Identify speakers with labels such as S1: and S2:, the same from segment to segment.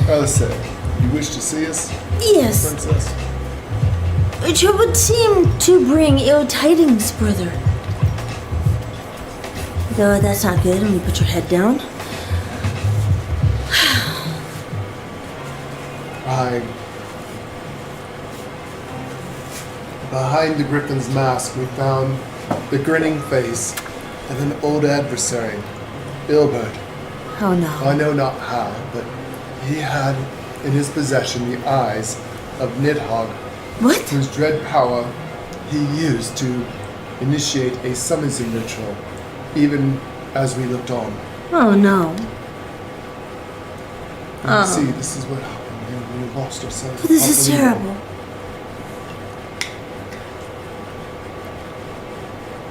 S1: Alice, you wish to see us?
S2: Yes.
S1: Princess?
S2: It would seem to bring ill tidings, brother. Though that's not good. Let me put your head down.
S1: Behind the griffin's mask, we found the grinning face of an old adversary, Ilbert.
S2: Oh no.
S1: I know not how, but he had in his possession the eyes of Nidhogg,
S2: What?
S1: whose dread power he used to initiate a summoning ritual, even as we looked on.
S2: Oh no.
S1: You see, this is what happened. We lost ourselves.
S2: This is terrible.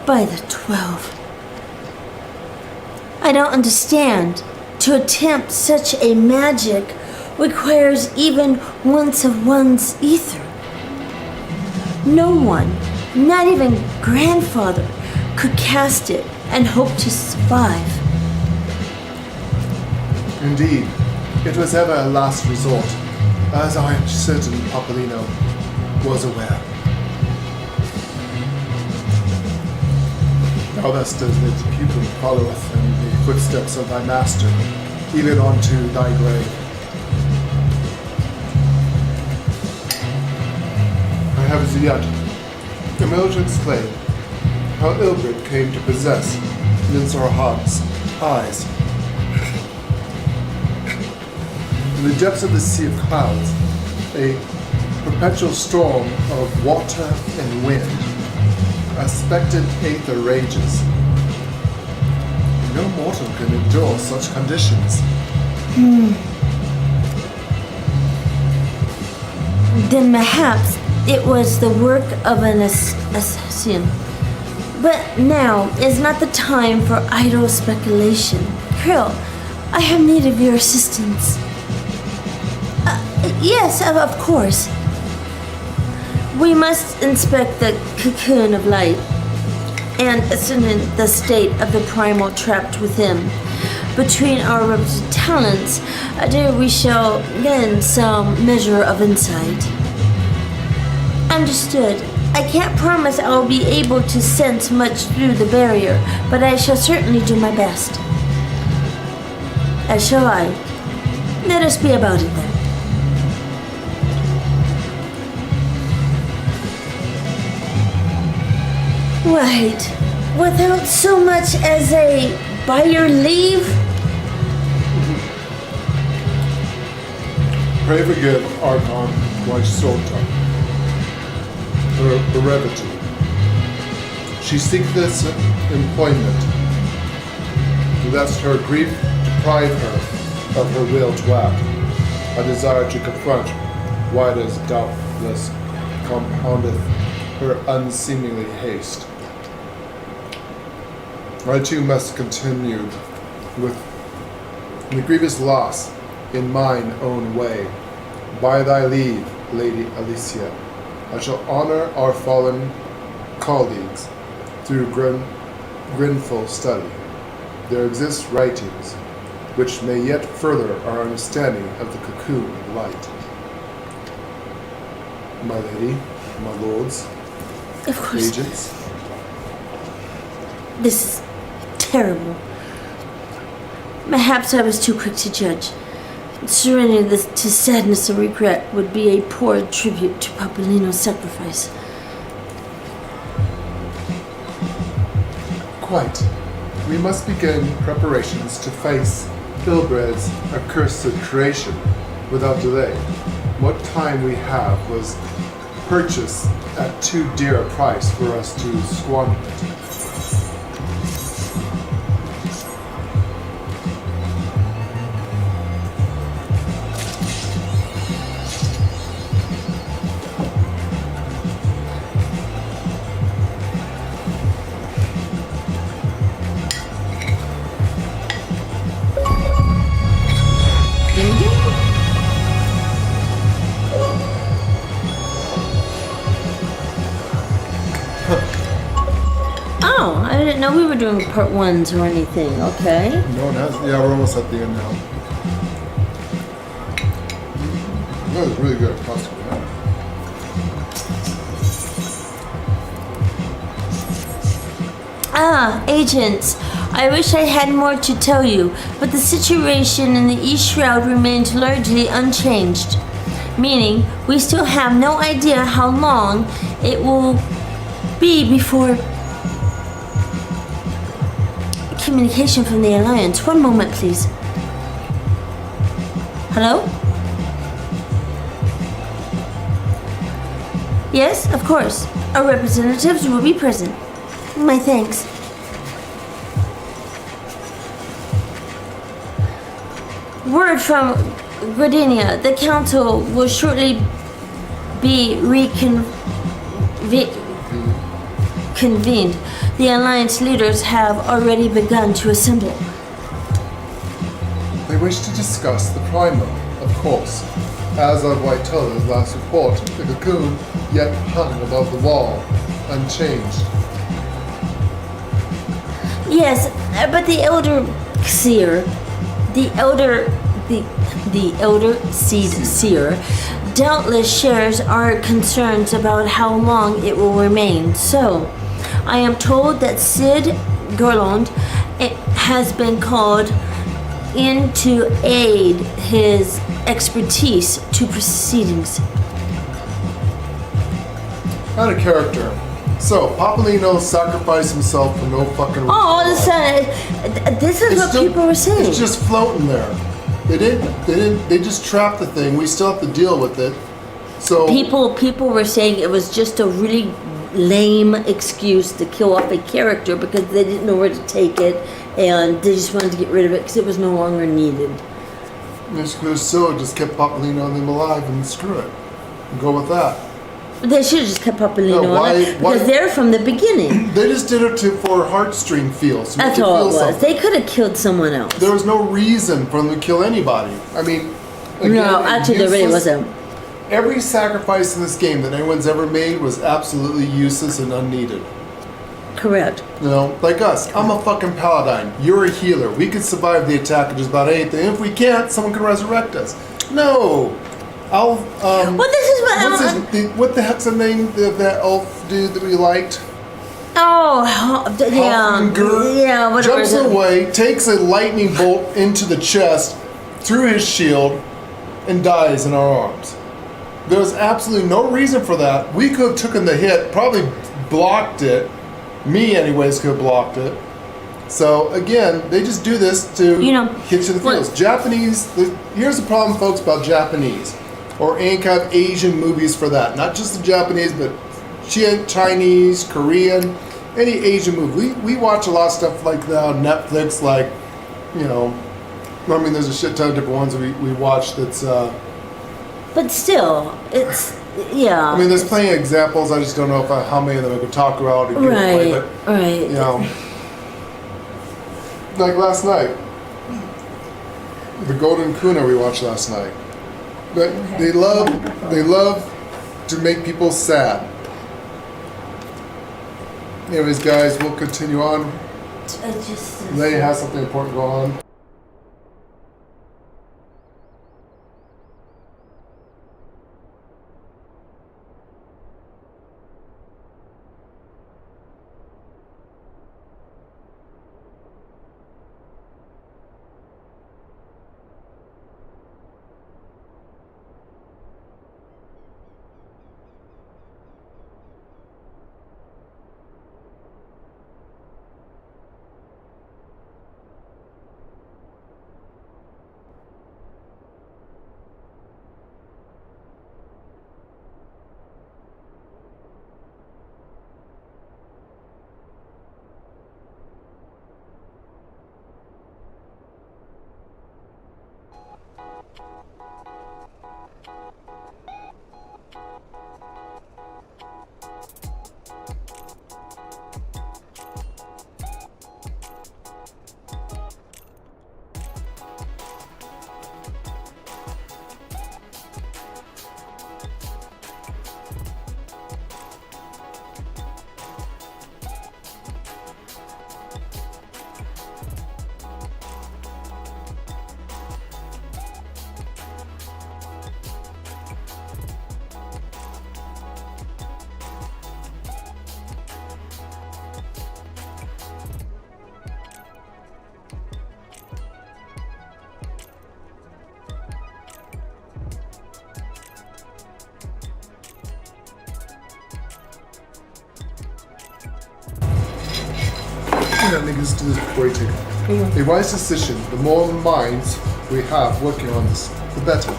S2: By the 12. I don't understand. To attempt such a magic requires even once of one's ether. No one, not even grandfather, could cast it and hope to survive.
S1: Indeed, it was ever a last resort, as I am certain Popolino was aware. Thou thus does the pupil followeth in the footsteps of thy master, even unto thy grave. I have as yet failed to explain how Ilbert came to possess Ninsorhog's eyes. In the depths of the sea of clouds, a perpetual storm of water and wind, a spectred aether rages. No mortal can endure such conditions.
S2: Then perhaps it was the work of an assassin. But now is not the time for idle speculation. Krill, I have need of your assistance. Yes, of course. We must inspect the cocoon of light and ascertain the state of the primal trapped within. Between our relative talents, we shall gain some measure of insight. Understood. I can't promise I will be able to sense much through the barrier, but I shall certainly do my best. As shall I. Let us be about it then. Right. Without so much as a by your leave?
S1: Pray forgive Archon Waisota her brevity. She seeketh employment, lest her grief deprive her of her will to act. A desire to confront why does doubtless compoundeth her unseemly haste. I too must continue with the grievous loss in mine own way. By thy leave, Lady Alicia, I shall honor our fallen colleagues through grinful study. There exist writings which may yet further our understanding of the cocoon of light. My lady, my lords,
S2: Of course.
S1: agents,
S2: This is terrible. Perhaps I was too quick to judge. Surrendering this to sadness and regret would be a poor tribute to Popolino's sacrifice.
S1: quite. We must begin preparations to face Ilbred's accursed creation without delay. What time we have was purchased at too dear a price for us to squander it.
S2: Oh, I didn't know we were doing part ones or anything. Okay.
S1: No one has. Yeah, we're almost at the end now. That was really good costume. Yeah.
S2: Ah, agents. I wish I had more to tell you, but the situation in the East Shroud remains largely unchanged. Meaning, we still have no idea how long it will be before communication from the Alliance. One moment, please. Hello? Yes, of course. Our representatives will be present. My thanks. Word from Gardenia. The council will shortly be convened. The Alliance leaders have already begun to assemble.
S1: They wish to discuss the primer, of course. As of Whiteller's last report, the cocoon yet hung above the wall, unchanged.
S2: Yes, but the elder seer, the elder seer, doubtless shares our concerns about how long it will remain. So, I am told that Sid Garland has been called in to aid his expertise to proceedings.
S1: Out of character. So, Papolino sacrificed himself for no fucking reason.
S2: All of a sudden, this is what people were saying.
S1: It's just floating there. They just trapped the thing. We still have to deal with it. So
S2: people were saying it was just a really lame excuse to kill off a character because they didn't know where to take it and they just wanted to get rid of it because it was no longer needed.
S1: So just kept Papolino and them alive and screw it. And go with that.
S2: They should have just kept Papolino on it because they're from the beginning.
S1: They just did it for heartstring feels. So
S2: that's all it was. Something. They could have killed someone else.
S1: There was no reason for them to kill anybody. I mean, again,
S2: no, actually there really wasn't.
S1: Every sacrifice in this game that anyone's ever made was absolutely useless and unneeded.
S2: Correct.
S1: You know, like us. I'm a fucking paladin. You're a healer. We could survive the attack of just about anything. If we can't, someone can resurrect us. No. I'll.
S2: Well, this is
S1: what the heck's the name of that elf dude that we liked?
S2: Oh, yeah. Yeah, whatever.
S1: Jumps away, takes a lightning bolt into the chest, through his shield, and dies in our arms. There's absolutely no reason for that. We could have taken the hit, probably blocked it. Me, anyways, could have blocked it. So, again, they just do this to hit you in the feels. Japanese, here's the problem, folks, about Japanese. Or any kind of Asian movies for that. Not just the Japanese, but Chinese, Korean, any Asian movie. We watch a lot of stuff like that on Netflix, like, I mean, there's a shit ton of different ones that we watch that's...
S2: But still, it's... Yeah.
S1: I mean, there's plenty of examples. I just don't know how many of them I could talk about.
S2: Right,
S1: but,
S2: right.
S1: Like last night. The Golden Kuna we watched last night. But they love to make people sad. Anyways, guys, we'll continue on. Lay has something important going on. let me just do this before you take it. A wise decision. The more minds we have working on this, the better.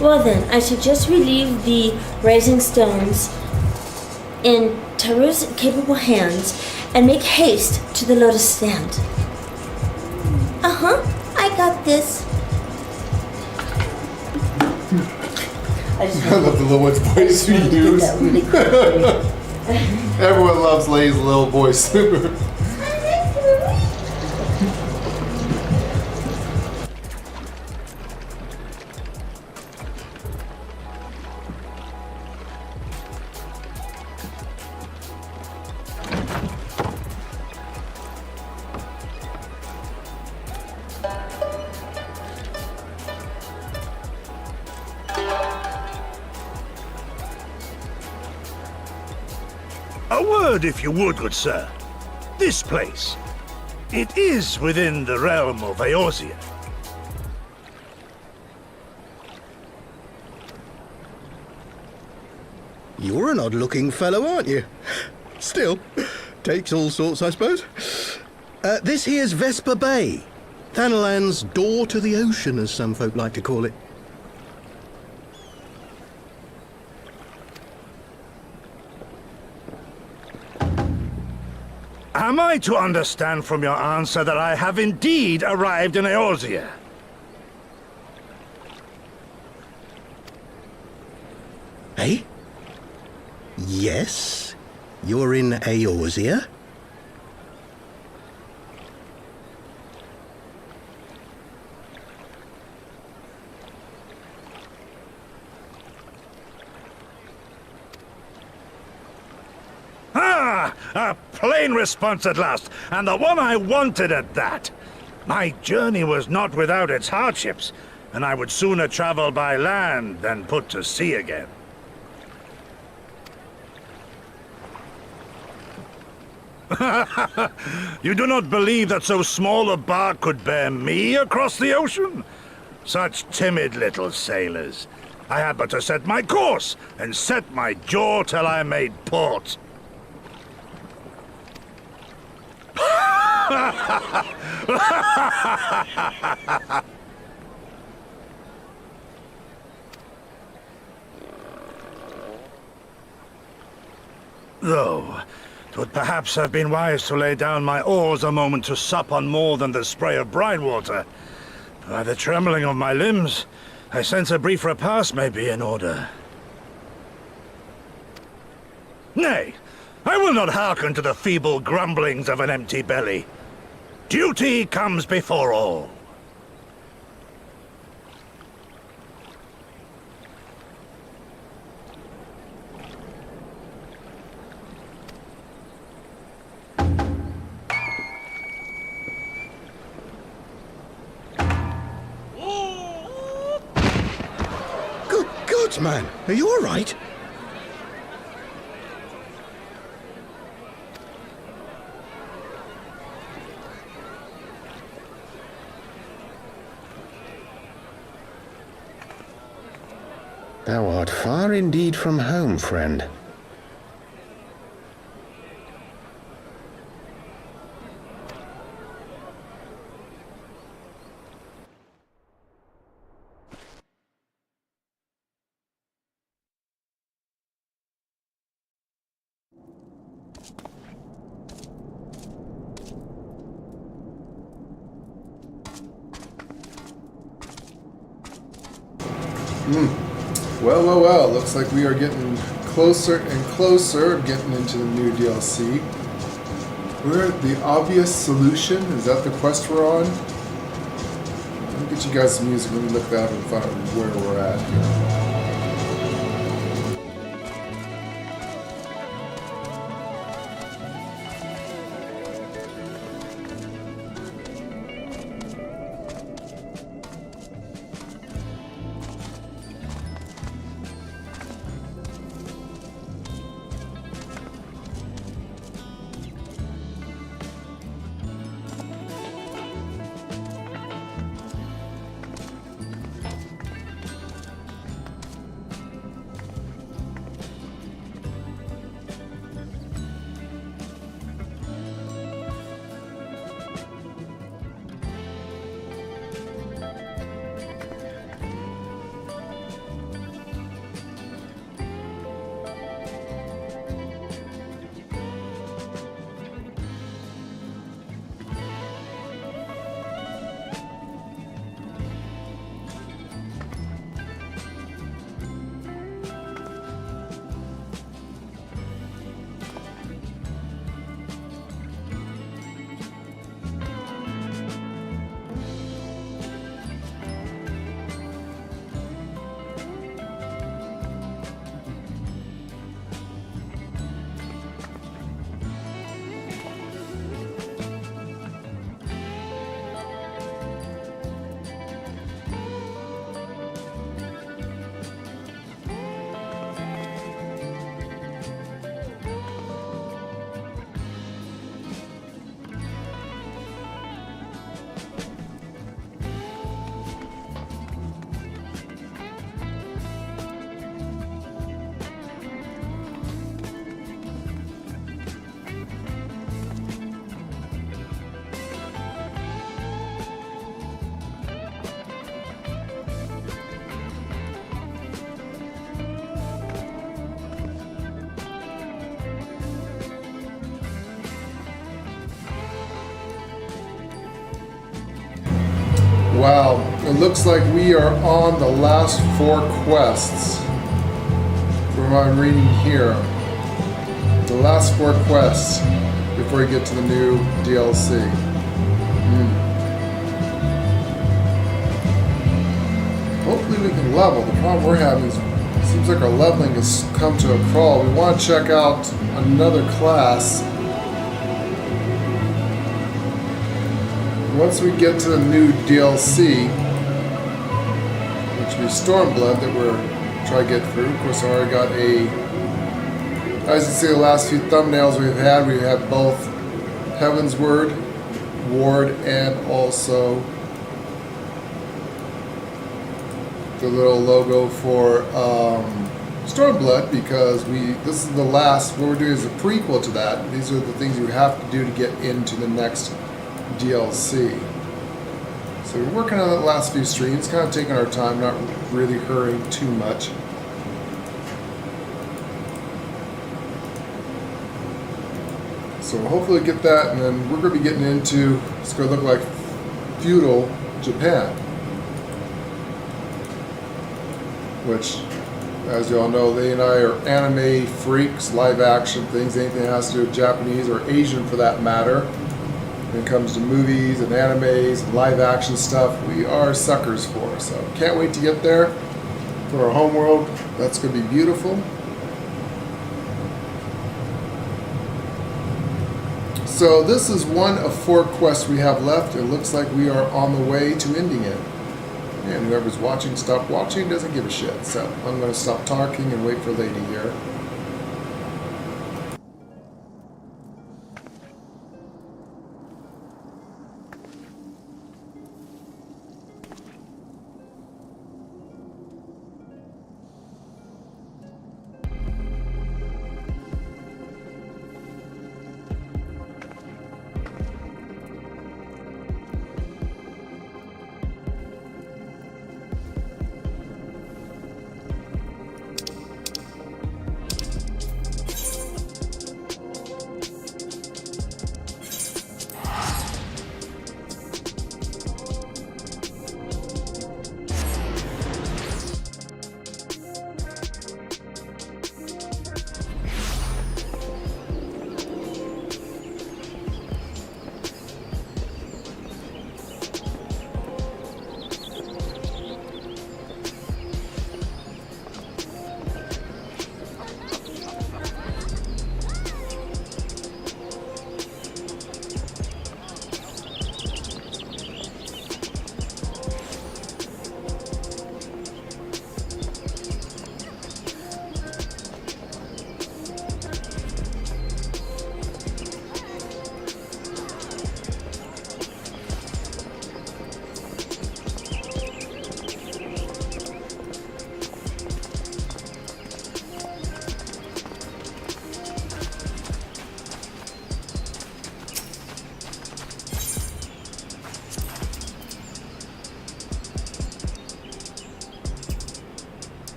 S2: Well then, I suggest we leave the rising stones in Taru's capable hands and make haste to the lotus stand. I got this.
S1: I love the little one's voice you use.
S2: Really quickly.
S1: Everyone loves Lay's little voice.
S3: A word, if you would, good sir. This place. It is within the realm of Eorzea.
S4: You're an odd-looking fellow, aren't you? Still, takes all sorts, I suppose. This here's Vesper Bay. Thanalan's door to the ocean, as some folk like to call it.
S3: Am I to understand from your answer that I have indeed arrived in Eorzea?
S4: Eh? Yes, you're in Eorzea.
S3: Ah! A plain response at last, and the one I wanted at that. My journey was not without its hardships, and I would sooner travel by land than put to sea again. You do not believe that so small a bark could bear me across the ocean? Such timid little sailors. I had but to set my course and set my jaw till I made port. Though, 'twould perhaps have been wise to lay down my oars a moment to sup on more than the spray of brine water. By the trembling of my limbs, I sense a brief repast may be in order. Nay, I will not hearken to the feeble grumblings of an empty belly. Duty comes before all.
S4: Good God, man, are you all right?
S5: Thou art far indeed from home, friend.
S1: Well, looks like we are getting closer and closer, getting into the new DLC. We're at the obvious solution. Is that the quest we're on? Let me get you guys some music. Let me look that up and find out where we're at here. Wow, it looks like we are on the last 4 quests. From what I'm reading here. The last 4 quests before we get to the new DLC. Hopefully we can level. The problem we're having is it seems like our leveling has come to a crawl. We want to check out another class. Once we get to the new DLC, which will be Stormblood that we're trying to get through. Of course, I already got as you can see, the last few thumbnails we have both Heavensward Ward and also the little logo for Stormblood, because this is the last, what we're doing is a prequel to that. These are the things you have to do to get into the next DLC. So we're working on the last few streams, kind of taking our time, not really hurrying too much. So hopefully get that, and then we're going to be getting into, it's going to look like feudal Japan. Which, as you all know, they and I are anime freaks, live action things, anything that has to do with Japanese or Asian for that matter. When it comes to movies and animes and live action stuff, we are suckers for. So can't wait to get there for our homeworld. That's going to be beautiful. So this is one of 4 quests we have left. It looks like we are on the way to ending it. And whoever's watching, stop watching, doesn't give a shit. So I'm going to stop talking and wait for Lady here.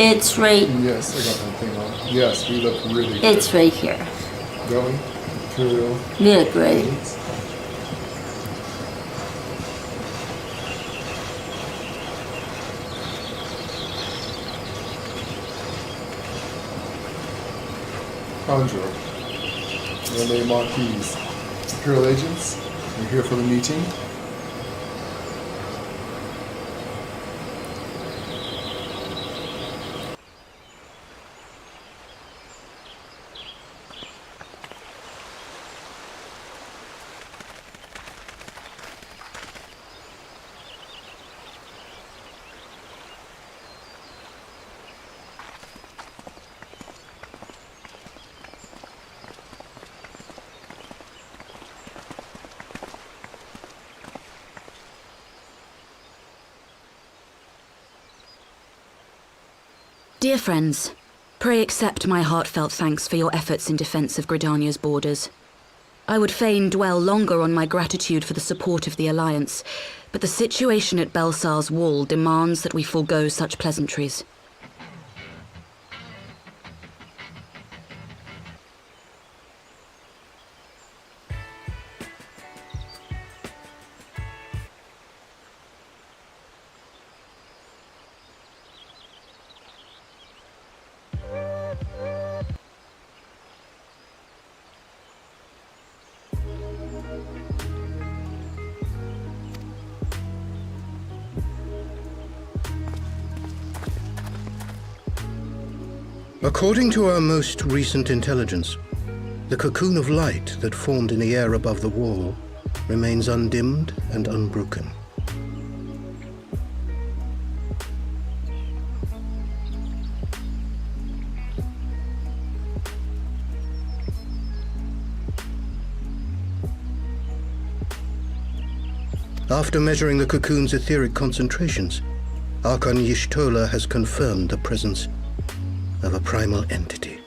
S2: It's right.
S1: Yes, I got that thing on. Yes, we look really good.
S2: It's right here.
S1: Going. Imperial.
S2: Yeah, great.
S1: Andrew. Relay Marquis. Imperial agents, we're here for the meeting.
S6: Dear friends, pray accept my heartfelt thanks for your efforts in defense of Gridania's borders. I would fain dwell longer on my gratitude for the support of the Alliance, but the situation at Belsar's Wall demands that we forego such pleasantries.
S4: According to our most recent intelligence, the cocoon of light that formed in the air above the wall remains undimmed and unbroken. After measuring the cocoon's etheric concentrations, Archon Y'shtola has confirmed the presence of a primal entity.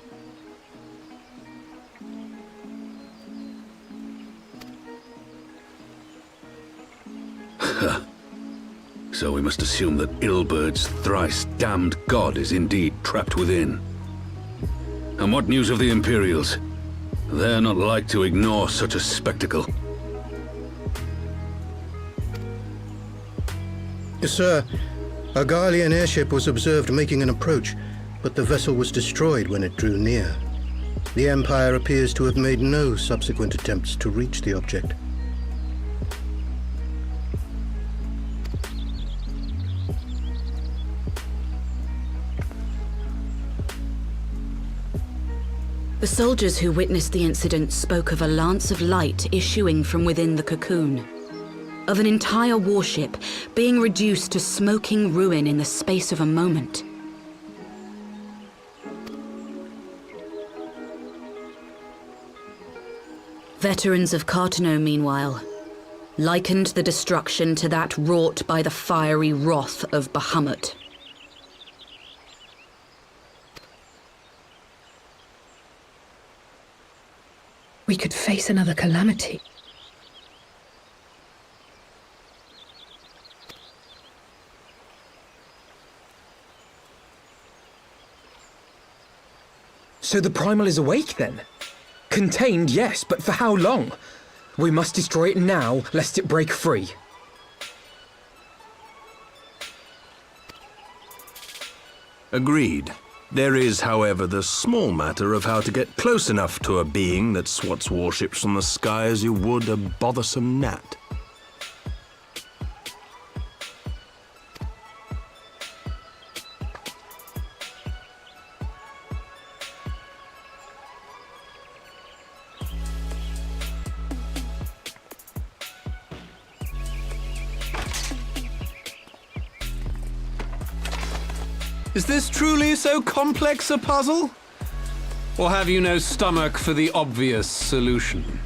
S7: So we must assume that Ilbert's thrice damned god is indeed trapped within. And what news of the Imperials? They're not like to ignore such a spectacle.
S4: Sir, a Garlean airship was observed making an approach, but the vessel was destroyed when it drew near. The Empire appears to have made no subsequent attempts to reach the object.
S6: The soldiers who witnessed the incident spoke of a lance of light issuing from within the cocoon, of an entire warship being reduced to smoking ruin in the space of a moment. Veterans of Cont.0.3, meanwhile, likened the destruction to that wrought by the fiery wrath of Bahamut.
S8: We could face another calamity.
S9: So the Primal is awake then? Contained, yes, but for how long? We must destroy it now, lest it break free.
S10: Agreed. There is, however, the small matter of how to get close enough to a being that swats warships from the sky as you would a bothersome gnat.
S11: Is this truly so complex a puzzle? Or have you no stomach for the obvious solution?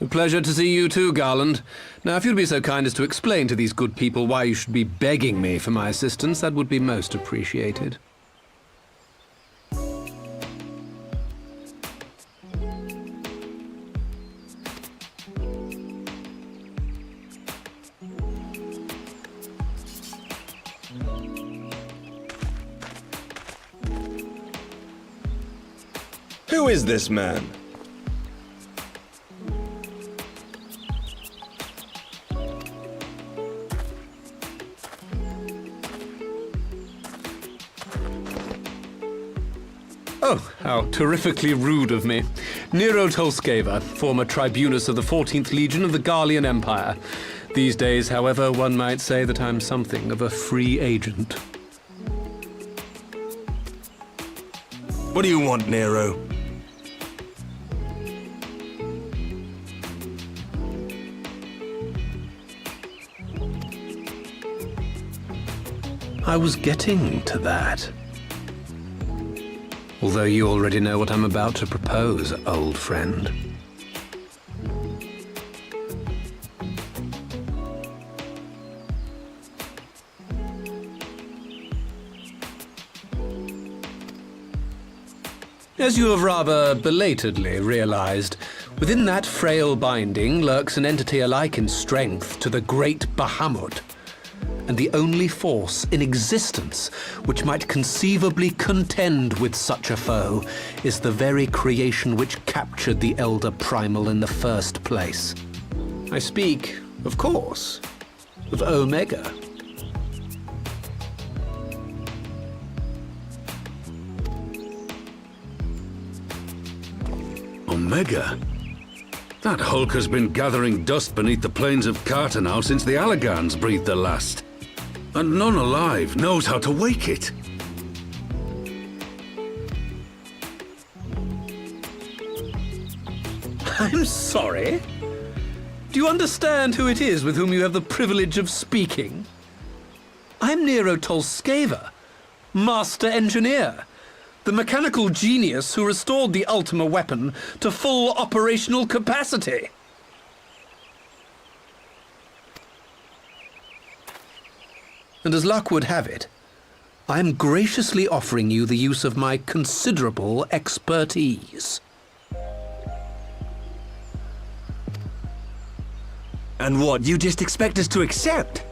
S11: A pleasure to see you too, Garland. Now, if you'd be so kind as to explain to these good people why you should be begging me for my assistance, that would be most appreciated.
S10: Who is this man?
S11: Oh, how terrifically rude of me. Nero Tolskeva, former tribunus of the 14th Legion of the Garlean Empire. These days, however, one might say that I'm something of a free agent.
S10: What do you want, Nero?
S11: I was getting to that. Although you already know what I'm about to propose, old friend. As you have rather belatedly realized, within that frail binding lurks an entity alike in strength to the great Bahamut, and the only force in existence which might conceivably contend with such a foe is the very creation which captured the Elder Primal in the first place. I speak, of course, of Omega.
S7: Omega? That hulk has been gathering dust beneath the plains of Carter since the Allagans breathed their last. And none alive knows how to wake it.
S11: I'm sorry? Do you understand who it is with whom you have the privilege of speaking? I'm Nero Tolskeva, Master Engineer, the mechanical genius who restored the Ultima weapon to full operational capacity. And as luck would have it, I am graciously offering you the use of my considerable expertise.
S10: And what, you just expect us to accept?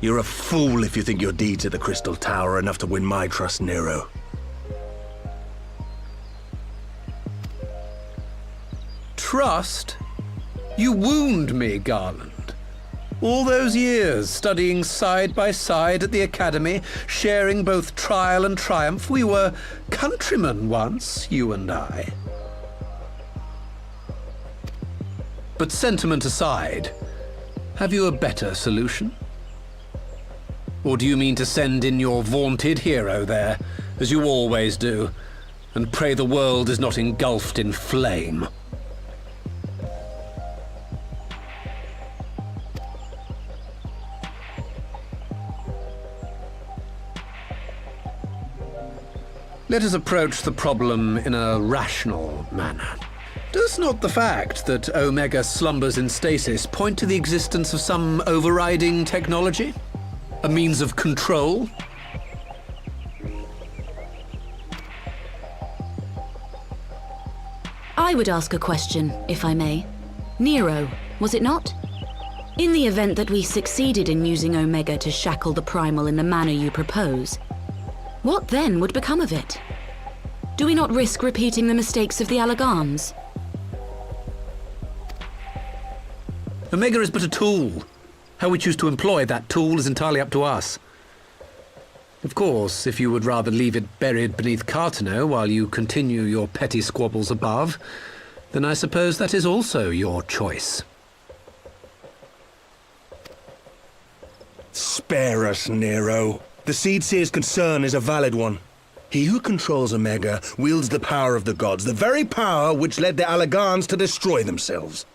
S10: You're a fool if you think your deeds at the Crystal Tower are enough to win my trust, Nero.
S11: Trust? You wound me, Garland. All those years, studying side by side at the Academy, sharing both trial and triumph, we were countrymen once, you and I. But sentiment aside, have you a better solution? Or do you mean to send in your vaunted hero there, as you always do, and pray the world is not engulfed in flame? Let us approach the problem in a rational manner. Does not the fact that Omega slumbers in stasis point to the existence of some overriding technology? A means of control?
S6: I would ask a question, if I may. Nero, was it not? In the event that we succeeded in using Omega to shackle the Primal in the manner you propose, what then would become of it? Do we not risk repeating the mistakes of the Allagans?
S11: Omega is but a tool. How we choose to employ that tool is entirely up to us. Of course, if you would rather leave it buried beneath Cartano while you continue your petty squabbles above, then I suppose that is also your choice.
S10: Spare us, Nero. The Seedseer's concern is a valid one. He who controls Omega wields the power of the gods, the very power which led the Allagans to destroy themselves.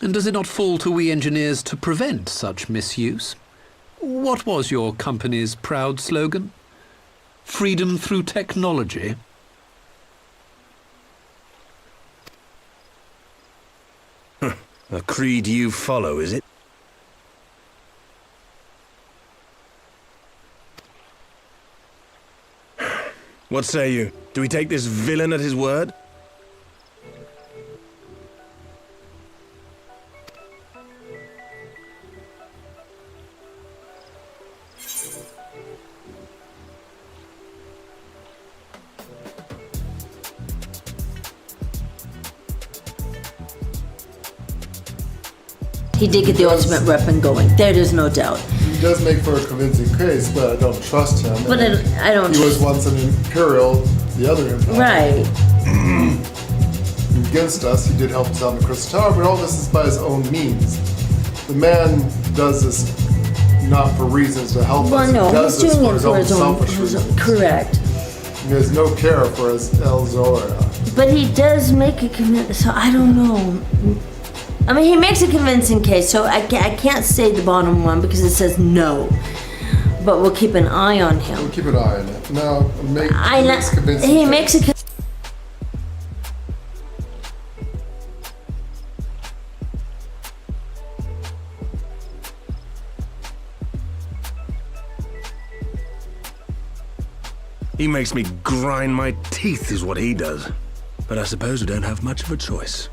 S11: And does it not fall to we engineers to prevent such misuse? What was your company's proud slogan? Freedom through technology?
S10: A creed you follow, is it? What say you? Do we take this villain at his word?
S2: He did get the ultimate weapon going. There is no doubt.
S1: He does make for a convincing case, but I don't trust him.
S2: But I don't.
S1: He was once an Imperial, the other Imperial.
S2: Right.
S1: Against us, he did help us out in the Crystal Tower, but all this is by his own means. The man does this not for reasons to help us.
S2: No,
S1: he does
S2: he's
S1: this
S2: doing
S1: for
S2: it for his own.
S1: selfish reasons.
S2: Correct.
S1: He has no care for his Elzora.
S2: But he does make a commitment, so I don't know. I mean, he makes a convincing case, so I can't say the bottom one because it says no. But we'll keep an eye on him.
S1: Keep an eye on it. Now, he makes a convincing
S2: He
S1: case.
S2: makes a
S10: He makes me grind my teeth is what he does. But I suppose we don't have much of a choice.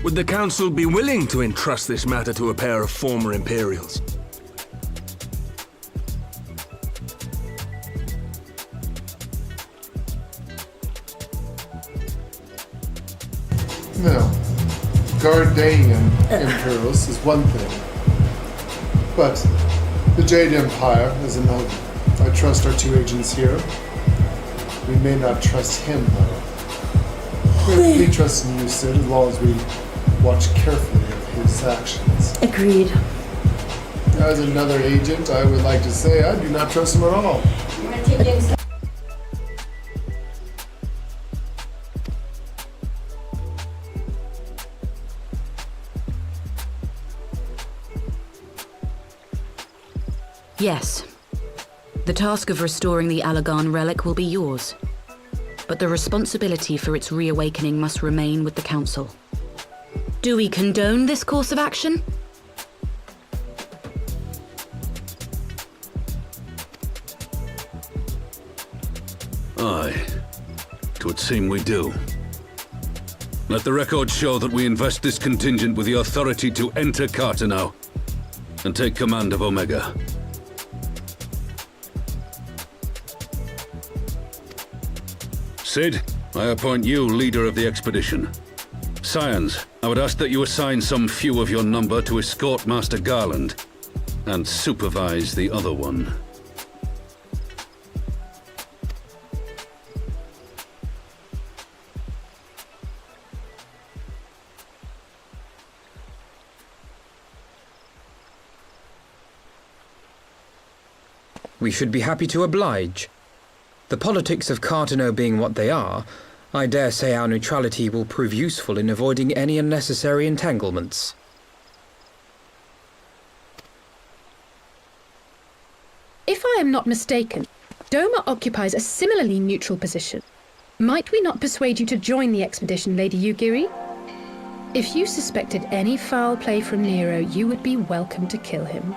S10: Would the Council be willing to entrust this matter to a pair of former Imperials?
S1: No. Gardanian Imperials is one thing. But the Jade Empire is another. I trust our two agents here. We may not trust him, though. We trust in you, Sid, as long as we watch carefully of his actions.
S2: Agreed.
S1: As another agent, I would like to say I do not trust him at all.
S6: Yes. The task of restoring the Allagan relic will be yours. But the responsibility for its reawakening must remain with the Council. Do we condone this course of action?
S7: Aye. It would seem we do. Let the record show that we invest this contingent with the authority to enter Cont.0.3 and take command of Omega. Sid, I appoint you leader of the expedition. Scions, I would ask that you assign some few of your number to escort Master Garland and supervise the other one.
S9: We should be happy to oblige. The politics of Cont.0.3 being what they are, I dare say our neutrality will prove useful in avoiding any unnecessary entanglements.
S8: If I am not mistaken, Doma occupies a similarly neutral position. Might we not persuade you to join the expedition, Lady Yugiri? If you suspected any foul play from Nero, you would be welcome to kill him.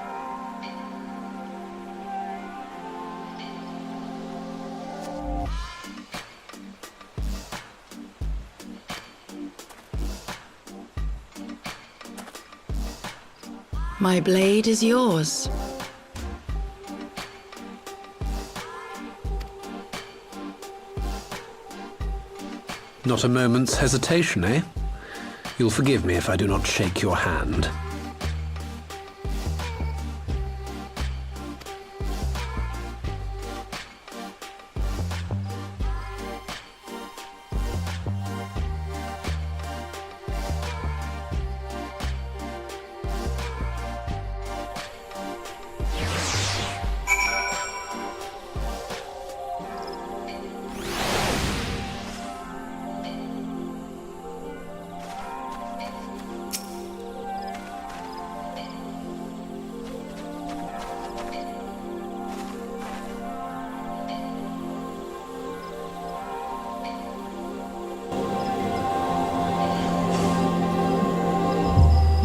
S6: My blade is yours.
S11: Not a moment's hesitation, eh? You'll forgive me if I do not shake your hand.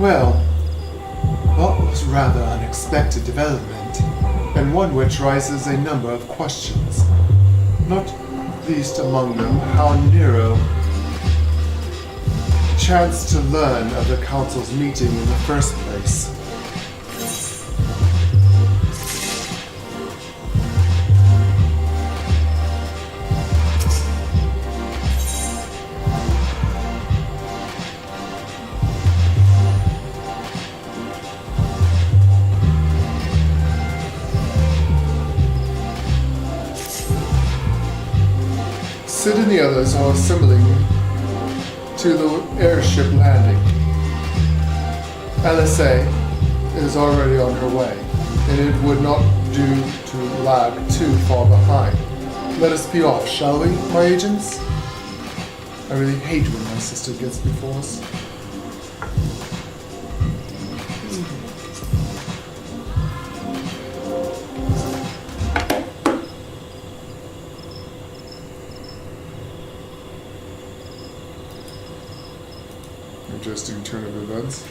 S1: Well, that was rather unexpected development, and one which raises a number of questions. Not least among them, how Nero chanced to learn of the Council's meeting in the first place. Sid and the others are assembling to the airship landing. LSA is already on her way, and it would not do to lag too far behind. Let us be off, shall we, my agents? I really hate when my sister gets before us. Interesting turn of events.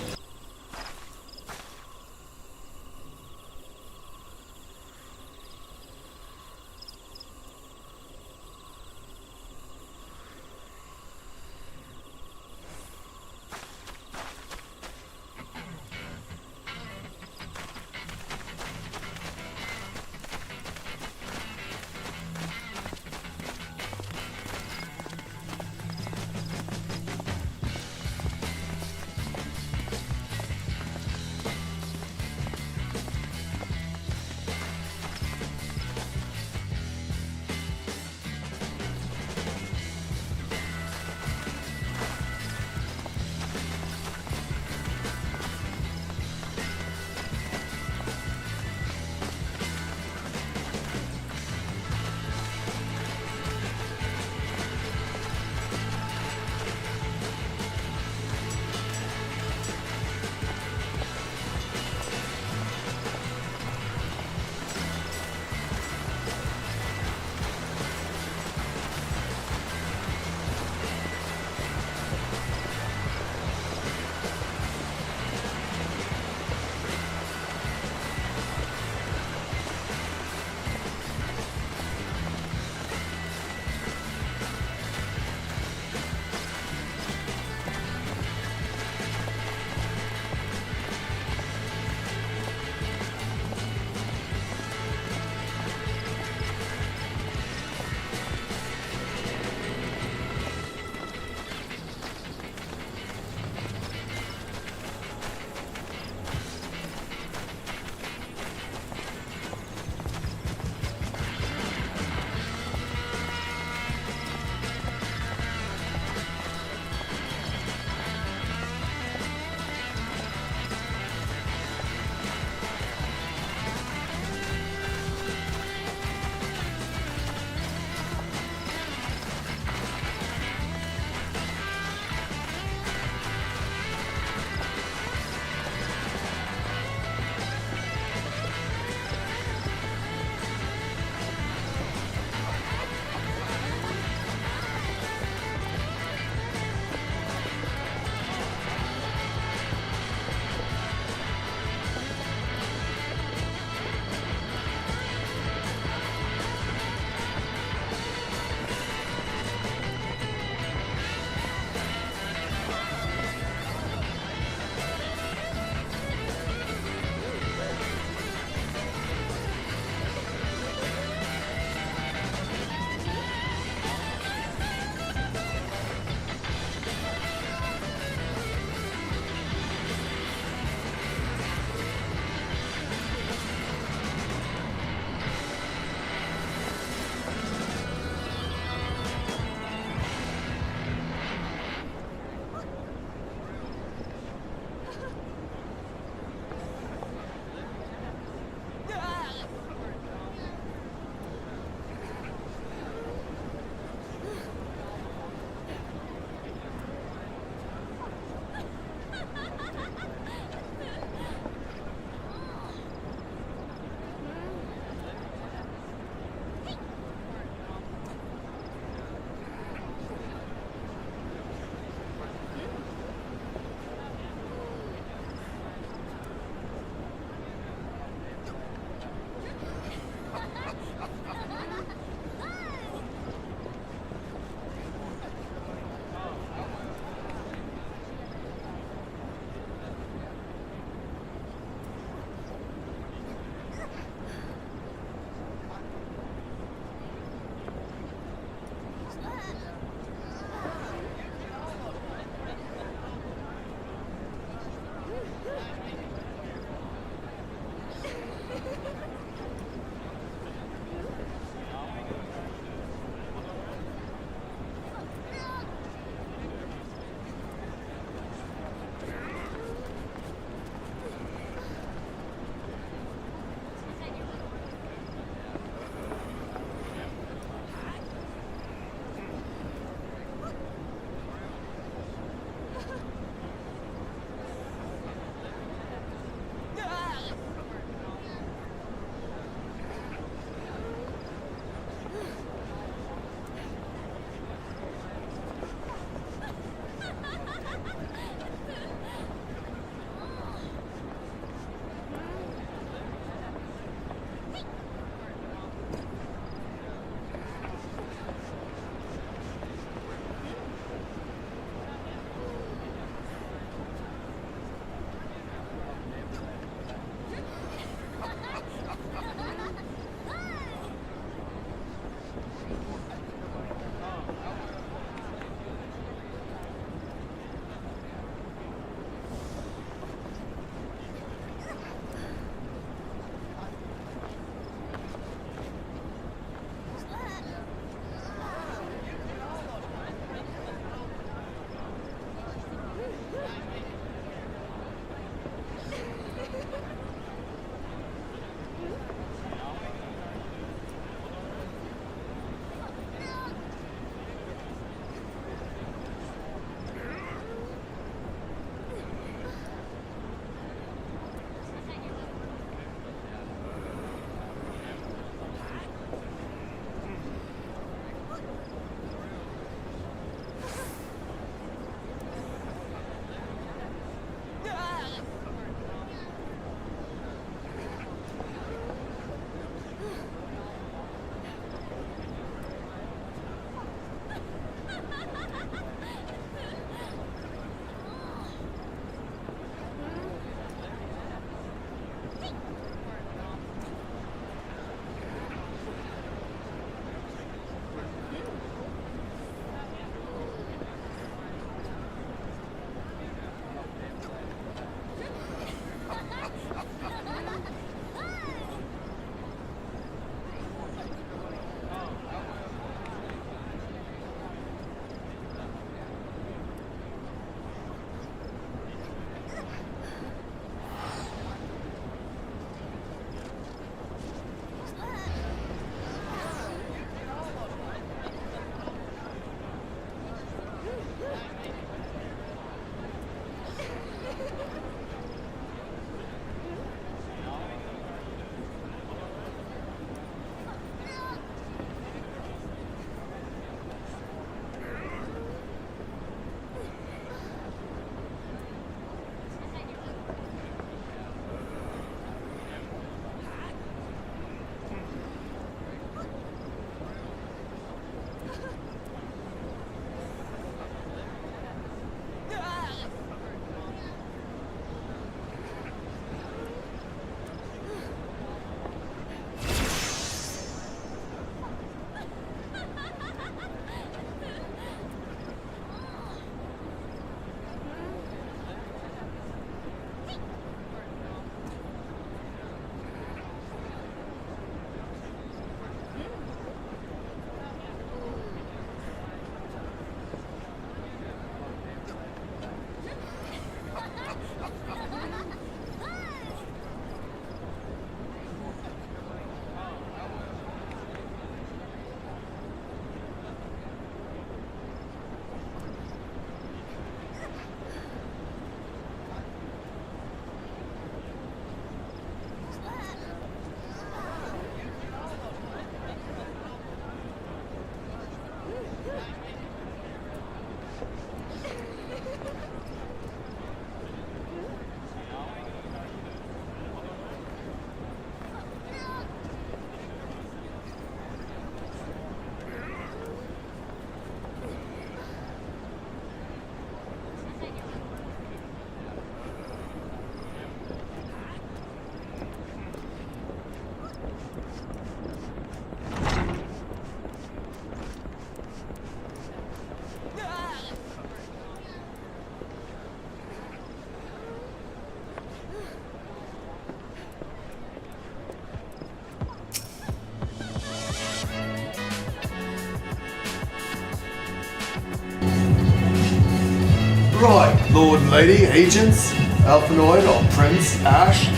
S1: Right, Lord and Lady, agents, Elfinoid or Prince Ash,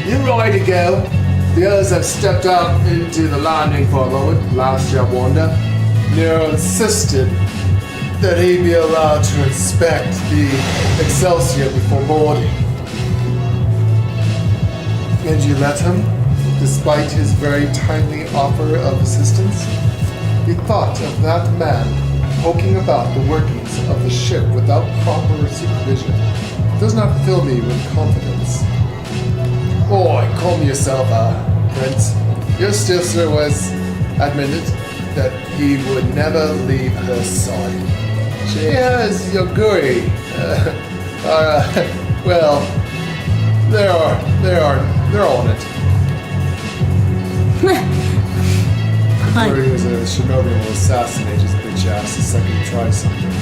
S1: you're ready to go. The others have stepped out into the landing for a moment, last I wonder. Nero insisted that he be allowed to inspect the Excelsior before boarding. And you let him, despite his very timely offer of assistance? The thought of that man poking about the workings of the ship without proper supervision does not fill me with confidence. Boy, calm yourself, Prince. Your sister was admitted that he would never leave her side. She has Yoguri. Well, they're on it. Yoguri was a shinobi who will assassinate his bitch ass the second he tries something.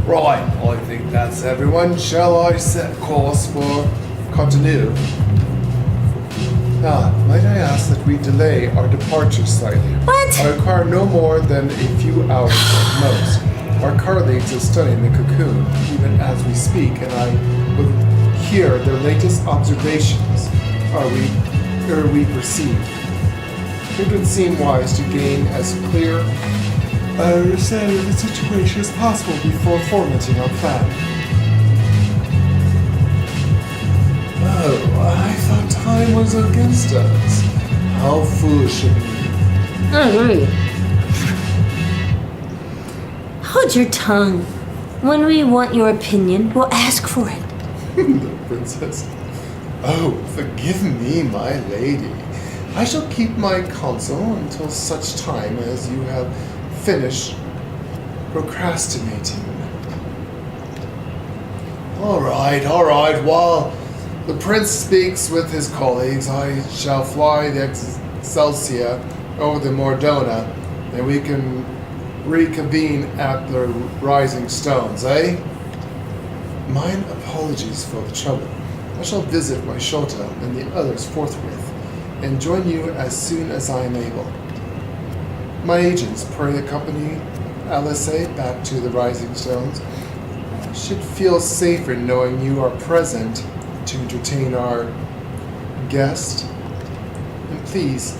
S1: Right, I think that's everyone. Shall I set course for Cont.0.3? Might I ask that we delay our departure slightly?
S2: What?
S1: I require no more than a few hours at most. Our colleagues are studying the cocoon, even as we speak, and I would hear their latest observations. Ere we proceed. It would seem wise to gain as clear a understanding of the situation as possible before formatting our plan. Oh, I thought time was against us. How foolish of me.
S2: I agree. Hold your tongue. When we want your opinion, we'll ask for it.
S1: The princess. Oh, forgive me, my lady. I shall keep my counsel until such time as you have finished procrastinating. All right. While the prince speaks with his colleagues, I shall fly the Excelsior over the Mordona, and we can reconvene at the Rising Stones, eh? Mine apologies for the trouble. I shall visit my Shota and the others forthwith, and join you as soon as I am able. My agents pray accompany Alice back to the Rising Stones. I should feel safer knowing you are present to entertain our guest. And please,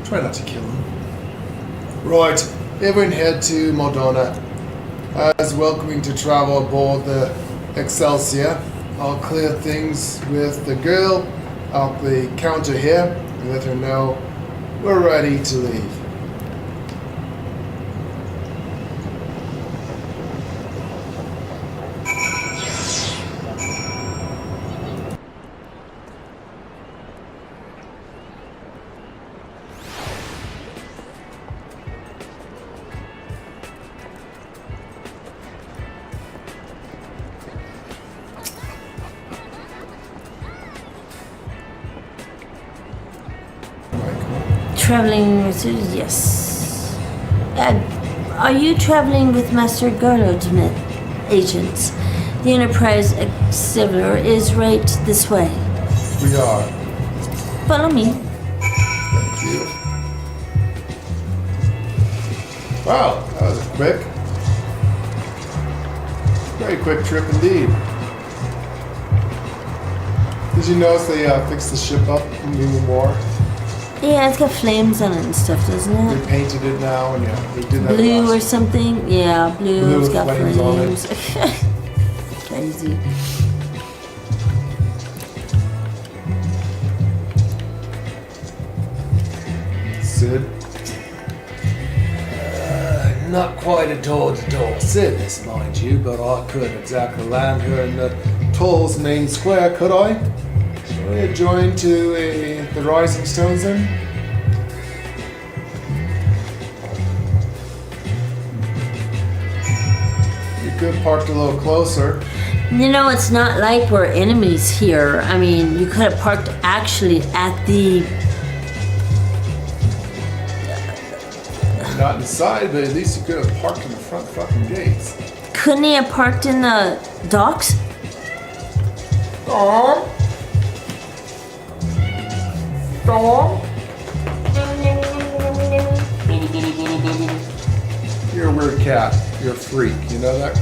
S1: try not to kill him. Right, everyone head to Mordona. As welcoming to travel aboard the Excelsior. I'll clear things with the girl out the counter here and let her know we're ready to leave.
S2: Traveling with... yes. Are you traveling with Master Garlod's agents? The Enterprise Auxiliary is right this way.
S1: We are.
S2: Follow me.
S1: Thank you. Wow, that was quick. Very quick trip indeed. Did you notice they fixed the ship up even more?
S2: Yeah, it's got flames on it and stuff, doesn't it?
S1: They painted it now, and yeah, they did that.
S2: Blue
S1: last
S2: or something? Yeah, blue.
S1: Blue
S2: It's
S1: with
S2: got
S1: flames on
S2: flames. Crazy.
S1: Sid? Not quite a door-to-door service, mind you, but I couldn't exactly land her in the Toll's main square, could I? Shall we adjoin to the Rising Stones then? You could park a little closer.
S2: You know, it's not like we're enemies here. I mean, you could have parked actually at the...
S1: Not inside, but at least you could have parked in the front fucking gates.
S2: Couldn't he have parked in the docks?
S1: Dog. You're a weird cat. You're a freak. You know that?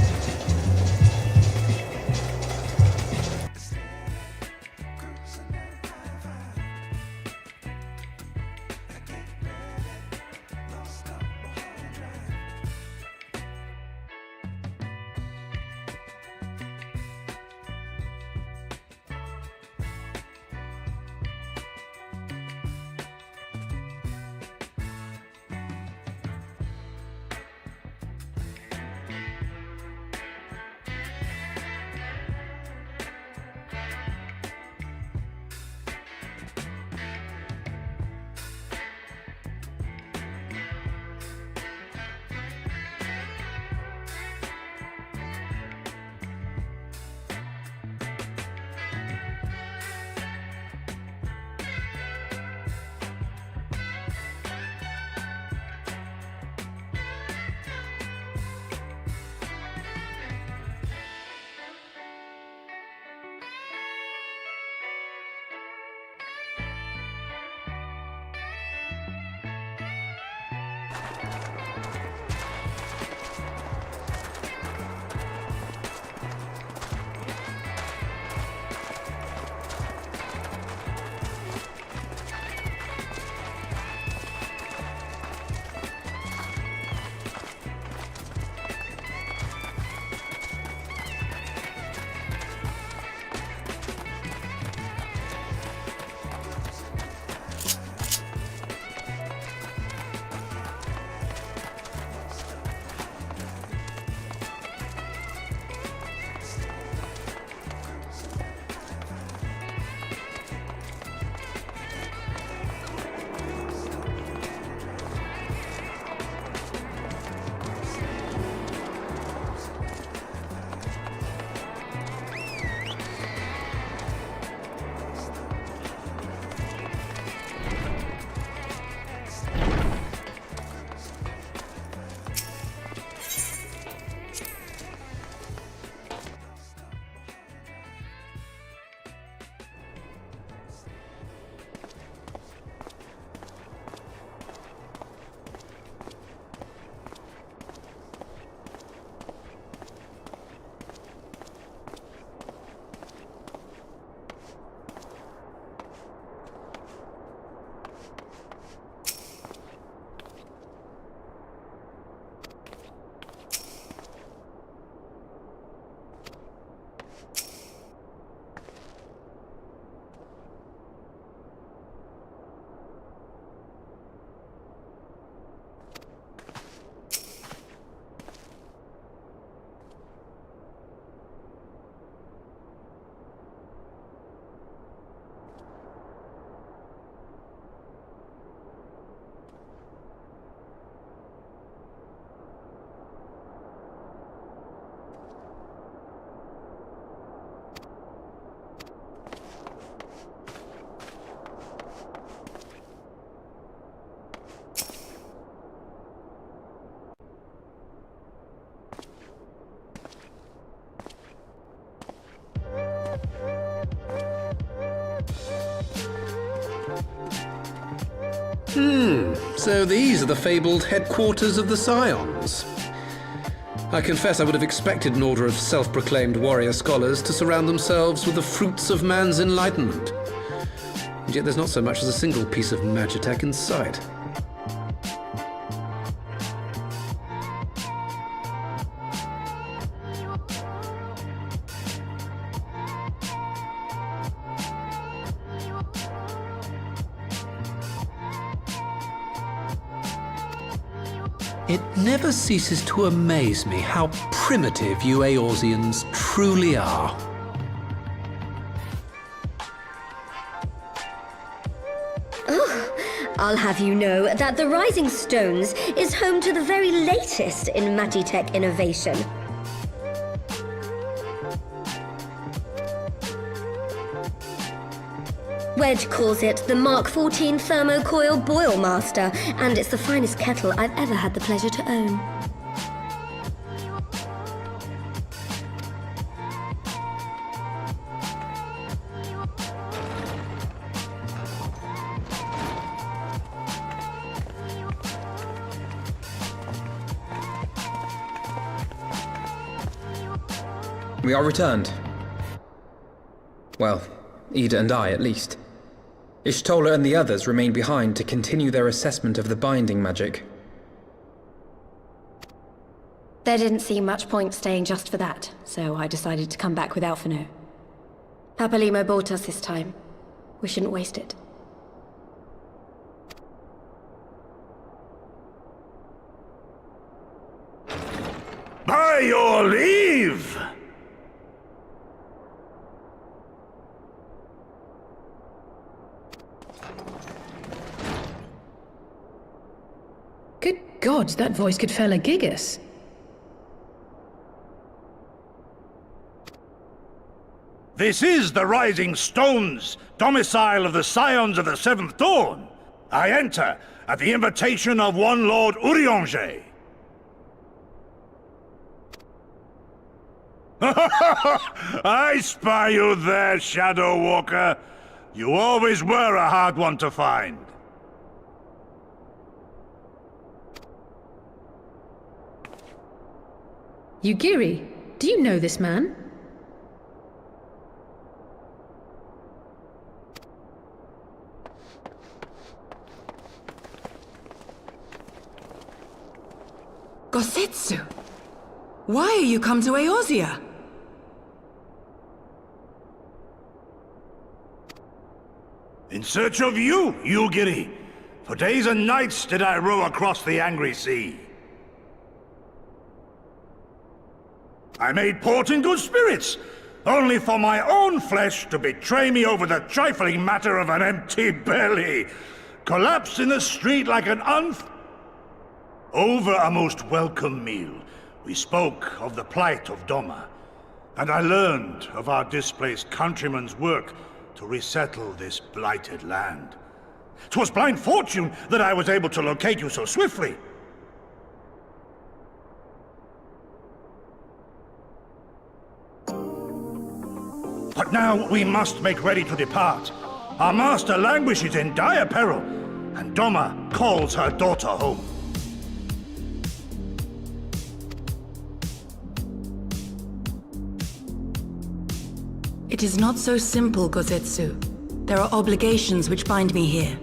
S11: So these are the fabled headquarters of the Scions. I confess I would have expected an order of self-proclaimed warrior scholars to surround themselves with the fruits of man's enlightenment. And yet there's not so much as a single piece of magitech in sight. It never ceases to amaze me how primitive you Eorzeans truly are.
S12: I'll have you know that the Rising Stones is home to the very latest in magitech innovation. Wedge calls it the Mark 14 Thermocoil Boil Master, and it's the finest kettle I've ever had the pleasure to own.
S9: We are returned. Well, Ida and I, at least. Ishtola and the others remain behind to continue their assessment of the binding magic.
S12: There didn't seem much point staying just for that, so I decided to come back with Alphino. Papalimo bought us this time. We shouldn't waste it.
S3: By your leave!
S8: Good God, that voice could fell a gigas.
S3: This is the Rising Stones, domicile of the Scions of the Seventh Dawn. I enter at the invitation of one Lord Urianger. I spy you there, Shadow Walker. You always were a hard one to find.
S8: Yugiri, do you know this man?
S6: Gosetsu! Why are you come to Eorzea?
S3: In search of you, Yugiri. For days and nights did I row across the angry sea. I made port in good spirits, only for my own flesh to betray me over the trifling matter of an empty belly. Collapsed in the street like an Over a most welcome meal, we spoke of the plight of Doma, and I learned of our displaced countrymen's work to resettle this blighted land. 'Twas blind fortune that I was able to locate you so swiftly. But now we must make ready to depart. Our master languishes in dire peril, and Doma calls her daughter home.
S6: It is not so simple, Gosetsu. There are obligations which bind me here.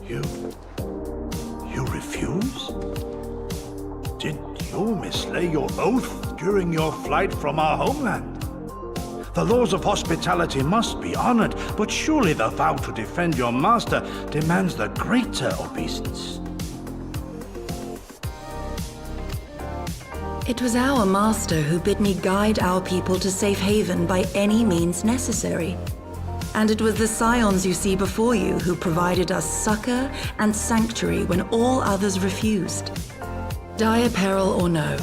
S3: You refuse? Did you mislay your oath during your flight from our homeland? The laws of hospitality must be honored, but surely the vow to defend your master demands the greater obeisance.
S6: It was our master who bid me guide our people to safe haven by any means necessary. And it was the Scions you see before you who provided us succor and sanctuary when all others refused. Dire peril or no,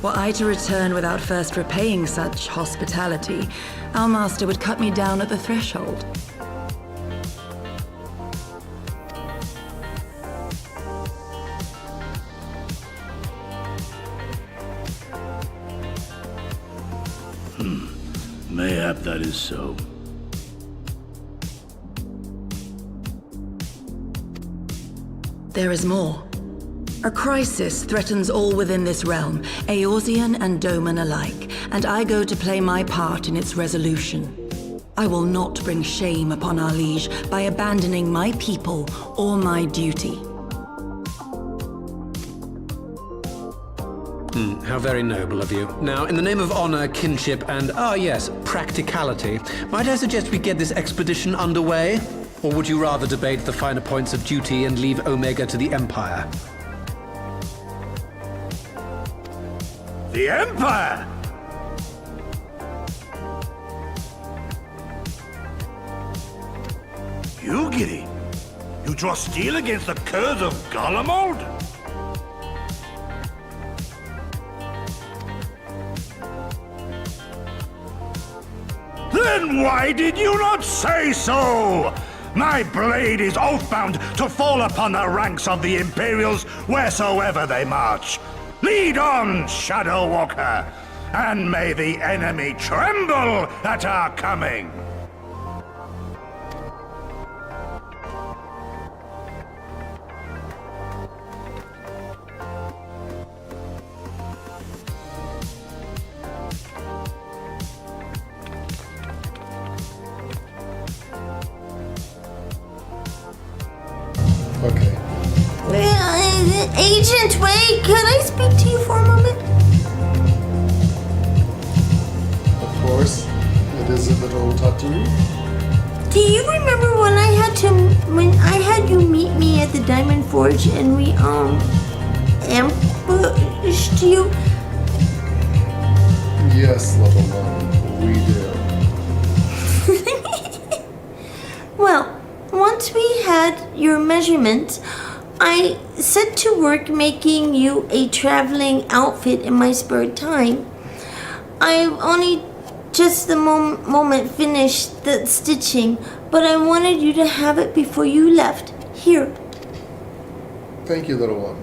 S6: were I to return without first repaying such hospitality, our master would cut me down at the threshold.
S3: Mayhap that is so.
S6: There is more. A crisis threatens all within this realm, Eorzean and Doman alike, and I go to play my part in its resolution. I will not bring shame upon our liege by abandoning my people or my duty.
S11: How very noble of you. Now, in the name of honor, kinship, and, yes, practicality, might I suggest we get this expedition underway? Or would you rather debate the finer points of duty and leave Omega to the Empire?
S3: The Empire! Yugiri, you draw steel against the curse of Garlemald? Then why did you not say so? My blade is oath-bound to fall upon the ranks of the Imperials wheresoever they march. Lead on, Shadow Walker, and may the enemy tremble at our coming.
S1: Okay.
S2: Agent, wait, can I speak to you for a moment?
S1: Of course. It is a little tattoo.
S2: Do you remember when I had you meet me at the Diamond Forge and we ambushed you?
S1: Yes, level 1. We do.
S2: Well, once we had your measurements, I set to work making you a traveling outfit in my spare time. I only just the moment finished the stitching, but I wanted you to have it before you left. Here.
S1: Thank you, little one.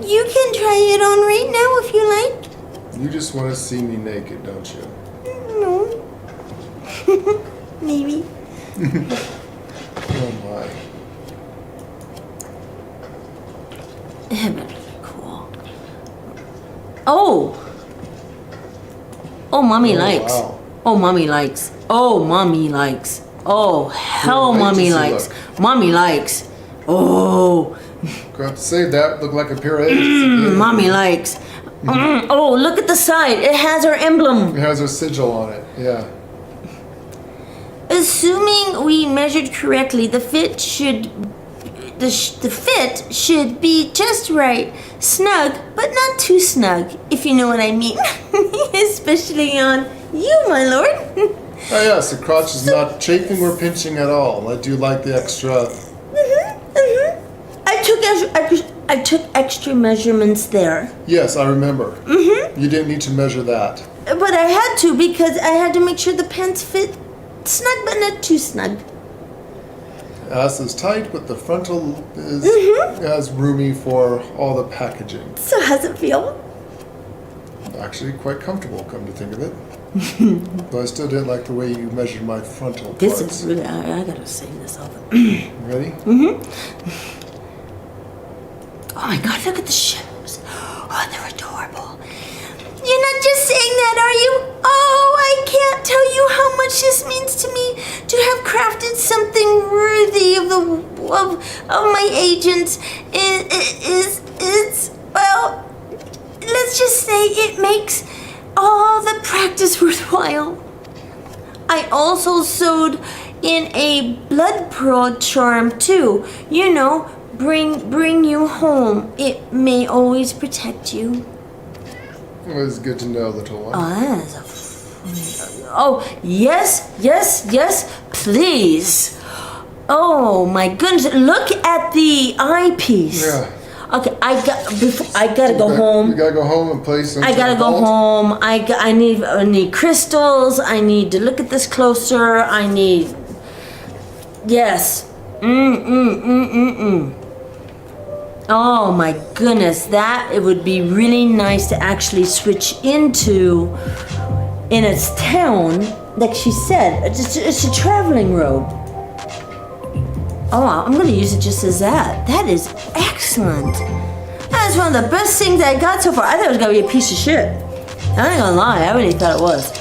S2: You can try it on right now if you like.
S1: You just want to see me naked, don't you?
S2: No. Maybe.
S1: Oh my.
S2: It better be cool. Oh! Oh, mommy likes.
S1: Wow.
S2: Oh, mommy likes. Oh, mommy likes. Oh, hell,
S1: Wait,
S2: mommy
S1: just
S2: likes.
S1: look.
S2: Mommy likes. Oh,
S1: Got to say that looked like a pure egg.
S2: mommy likes. Oh, look at the side. It has our emblem.
S1: It has a sigil on it. Yeah.
S2: Assuming we measured correctly, the fit should be just right, snug, but not too snug, if you know what I mean. Especially on you, my lord.
S1: Oh yes, the crotch is not chafing or pinching at all. I do like the extra.
S2: I took extra measurements there.
S1: Yes, I remember. You didn't need to measure that.
S2: But I had to because I had to make sure the pants fit snug, but not too snug.
S1: Ass is tight, but the frontal is as roomy for all the packaging.
S2: So how's it feel?
S1: Actually, quite comfortable, come to think of it. But I still didn't like the way you measured my frontal
S2: This
S1: parts.
S2: is really, I gotta say this over.
S1: Ready?
S2: Oh my god, look at the shoes. Oh, they're adorable. You're not just saying that, are you? Oh, I can't tell you how much this means to me to have crafted something worthy of my agents. It's well, let's just say it makes all the practice worthwhile. I also sewed in a blood pearl charm too. You know, bring you home. It may always protect you.
S1: It was good to know, little one.
S2: Oh, yes, please. Oh my goodness, look at the eyepiece.
S1: Yeah.
S2: Okay, I gotta go home.
S1: You gotta go home and play some.
S2: I gotta go home. I need crystals. I need to look at this closer. I need. Yes. Oh my goodness, it would be really nice to actually switch into in its town, like she said. It's a traveling robe. Oh, I'm gonna use it just as that. That is excellent. That is one of the best things I got so far. I thought it was gonna be a piece of shit. I ain't gonna lie, I really thought it was.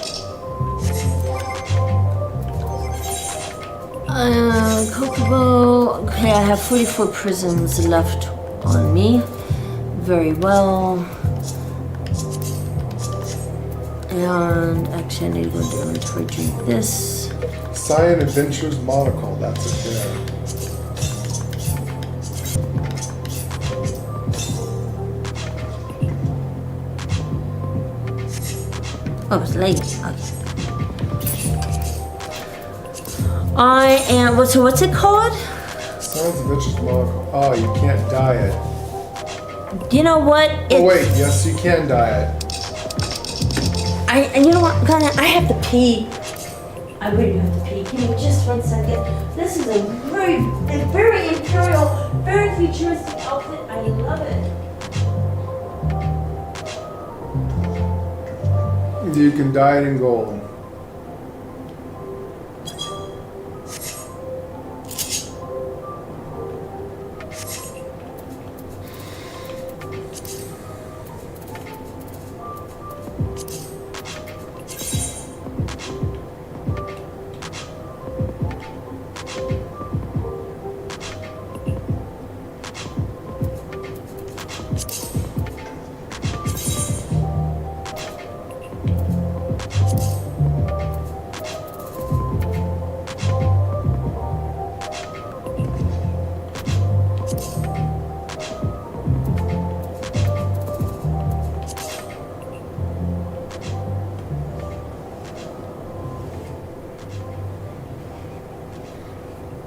S2: Kokobo. Okay, I have 44 prisms left on me. Very well. And actually, I need to go into inventory, drink this.
S1: Cyan Adventures Monocle, that's it there.
S2: Oh, it's late. Okay. I am. So what's it called?
S1: Cyan's Adventures Monocle. Oh, you can't dye it.
S2: You know what?
S1: Oh wait, yes, you can dye it.
S2: You know what? I have to pee. I really have to pee. Give me just 1 second. This is a very imperial, very futuristic outfit. I love it.
S1: You can dye it in gold.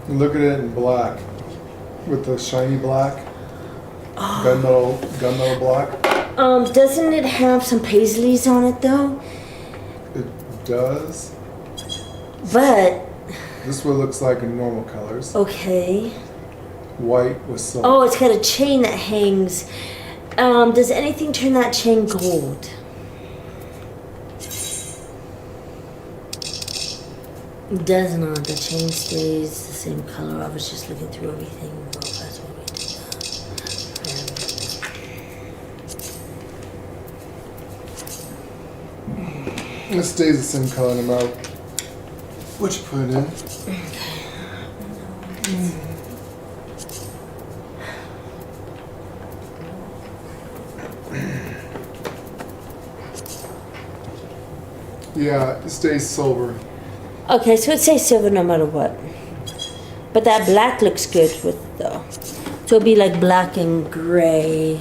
S1: Look at it in black, with the shiny black, gunmetal black.
S2: Doesn't it have some paisleys on it though?
S1: It does.
S2: But
S1: this one looks like in normal colors.
S2: Okay.
S1: White with silver.
S2: Oh, it's got a chain that hangs. Does anything turn that chain gold? It does not. The chain stays the same color. I was just looking through everything real fast when we did that.
S1: It stays the same color no matter what you put it in. Yeah, it stays silver.
S2: Okay, so it says silver no matter what. But that black looks good with it though. So it'll be like black and gray.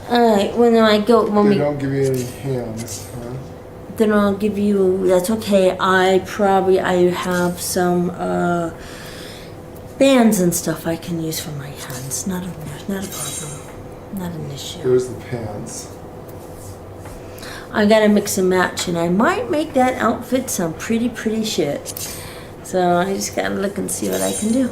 S2: Alright, when I go when
S1: They
S2: we
S1: don't give you any hands, huh?
S2: then I'll give you that's okay. I have some bands and stuff I can use for my hands. Not a problem. Not an issue.
S1: Here's the pants.
S2: I gotta mix and match, and I might make that outfit some pretty shit. So I just gotta look and see what I can do.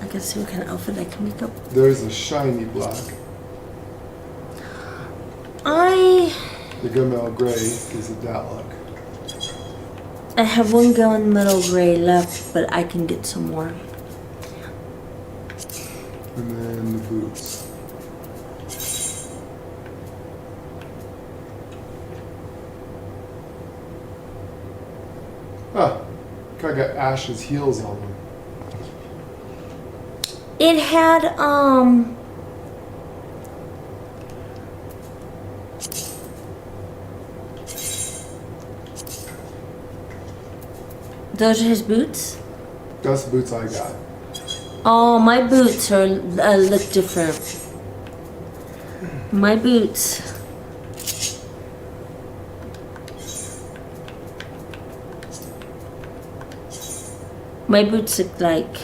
S2: I gotta see what kind of outfit I can make up.
S1: There's a shiny black.
S2: The
S1: gunmetal gray gives it that look.
S2: I have one gunmetal gray left, but I can get some more.
S1: And then the boots. Huh. I got Ash's heels on them.
S2: It had those are his boots?
S1: That's the boots I got.
S2: Oh, my boots are look different. My boots. My boots look like.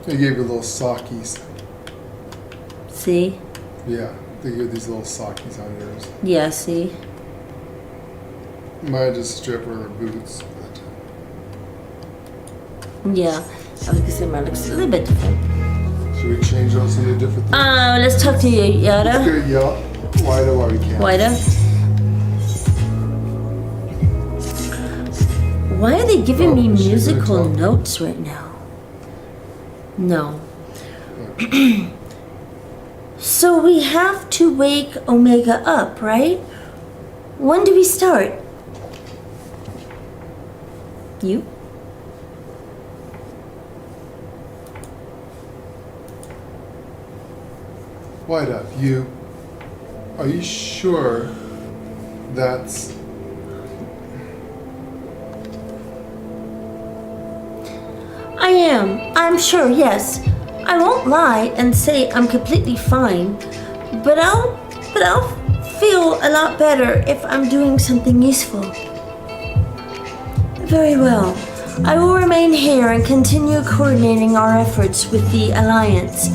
S1: They gave you little sockies.
S2: See?
S1: Yeah, they give these little sockies on yours.
S2: Yeah, see?
S1: Mine just strip rubber boots.
S2: Yeah, I was gonna say mine looks a little bit different.
S1: Should we change those into different things?
S2: Let's talk to you, Yada.
S1: Let's go, yeah. Wider while we can.
S2: Wider. Why are they giving me
S1: is she gonna
S2: musical
S1: talk?
S2: notes right now? No. So we have to wake Omega up, right? When do we start? You?
S1: White up, you. Are you sure that's...
S2: I am. I'm sure, yes. I won't lie and say I'm completely fine, but I'll feel a lot better if I'm doing something useful. Very well. I will remain here and continue coordinating our efforts with the Alliance.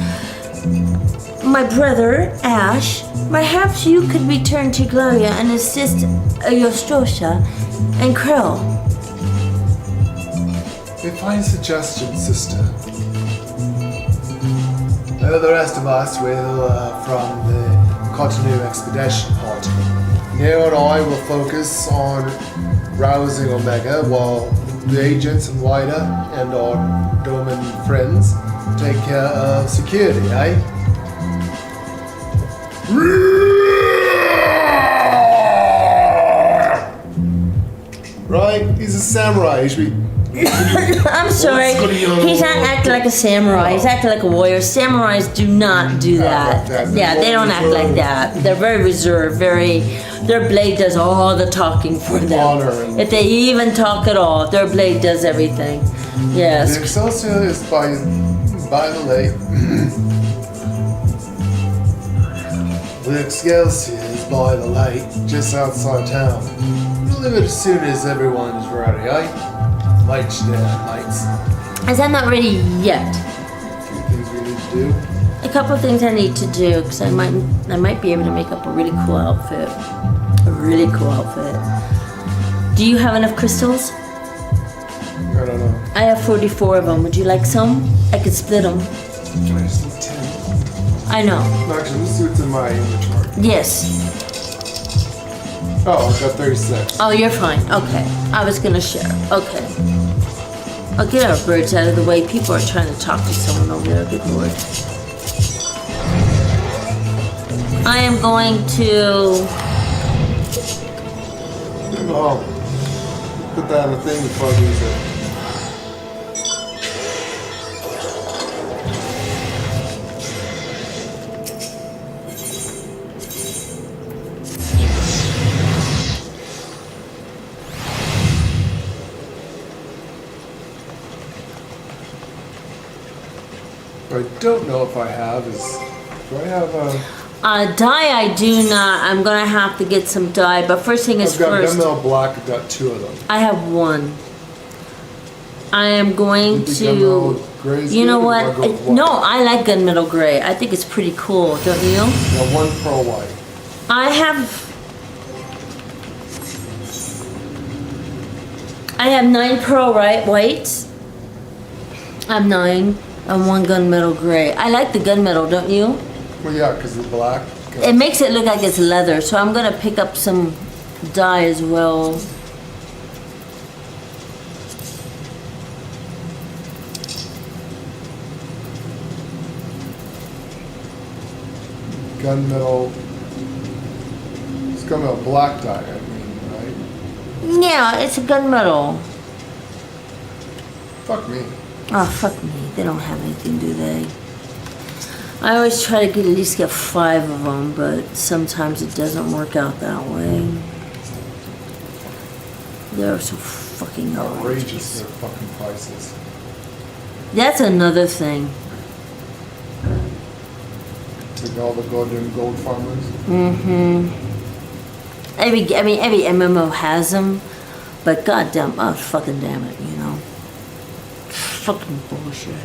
S2: My brother, Ash, perhaps you could return to Gloria and assist Yostosha and Krell.
S1: A fine suggestion, sister. The rest of us will, from the Cont.0.3 expedition party. Nero and I will focus on rousing Omega while the agents and Wida and our Doman friends take care of security, eh? Right? He's a samurai. He should be...
S2: I'm sorry. He's not acting like a samurai. He's acting like a warrior. Samurais do not do that. Yeah, they don't act like that. They're very reserved, their blade does all the talking for them. If they even talk at all, their blade does everything. Yes.
S1: The Excelsior is by the lake. The Excelsior is by the lake, just outside town. We'll leave it as soon as everyone's ready, eh? Lights there, lights.
S2: As I'm not ready yet.
S1: A few things we need to do.
S2: A couple of things I need to do because I might be able to make up a really cool outfit. A really cool outfit. Do you have enough crystals?
S1: I don't know.
S2: I have 44 of them. Would you like some? I could split them.
S1: I just need 10.
S2: I know.
S1: No, actually, let's see what's in my inventory.
S2: Yes.
S1: Oh, I've got 36.
S2: Oh, you're fine. Okay. I was gonna share. Okay. I'll get our birds out of the way. People are trying to talk to someone over there. Good lord. I am going to...
S1: Oh, put that in a thing before I lose it. What I don't know if I have is, do I have a...
S2: Dye I do not. I'm gonna have to get some dye, but first thing is
S1: I've got
S2: first.
S1: gunmetal black, I've got 2 of them.
S2: I have one. I am going
S1: You think
S2: to...
S1: gunmetal gray is
S2: You know
S1: good, or
S2: what?
S1: do I go with white?
S2: No, I like gunmetal gray. I think it's pretty cool, don't you?
S1: Now 1 pearl white.
S2: I have 9 pearl whites. I have 9 and 1 gunmetal gray. I like the gunmetal, don't you?
S1: Well, yeah, because the black.
S2: It makes it look like it's leather, so I'm gonna pick up some dye as well.
S1: Gunmetal. It's gunmetal black dye, I mean, right?
S2: Yeah, it's a gunmetal.
S1: Fuck me.
S2: Oh, fuck me. They don't have anything, do they? I always try to at least get 5 of them, but sometimes it doesn't work out that way. They're so fucking
S1: Outrageous, their fucking prices.
S2: That's another thing.
S1: Like all the goddamn gold farmers.
S2: Mm-hmm. Every MMO has them, but goddamn, oh fucking damn it, you know. Fucking bullshit.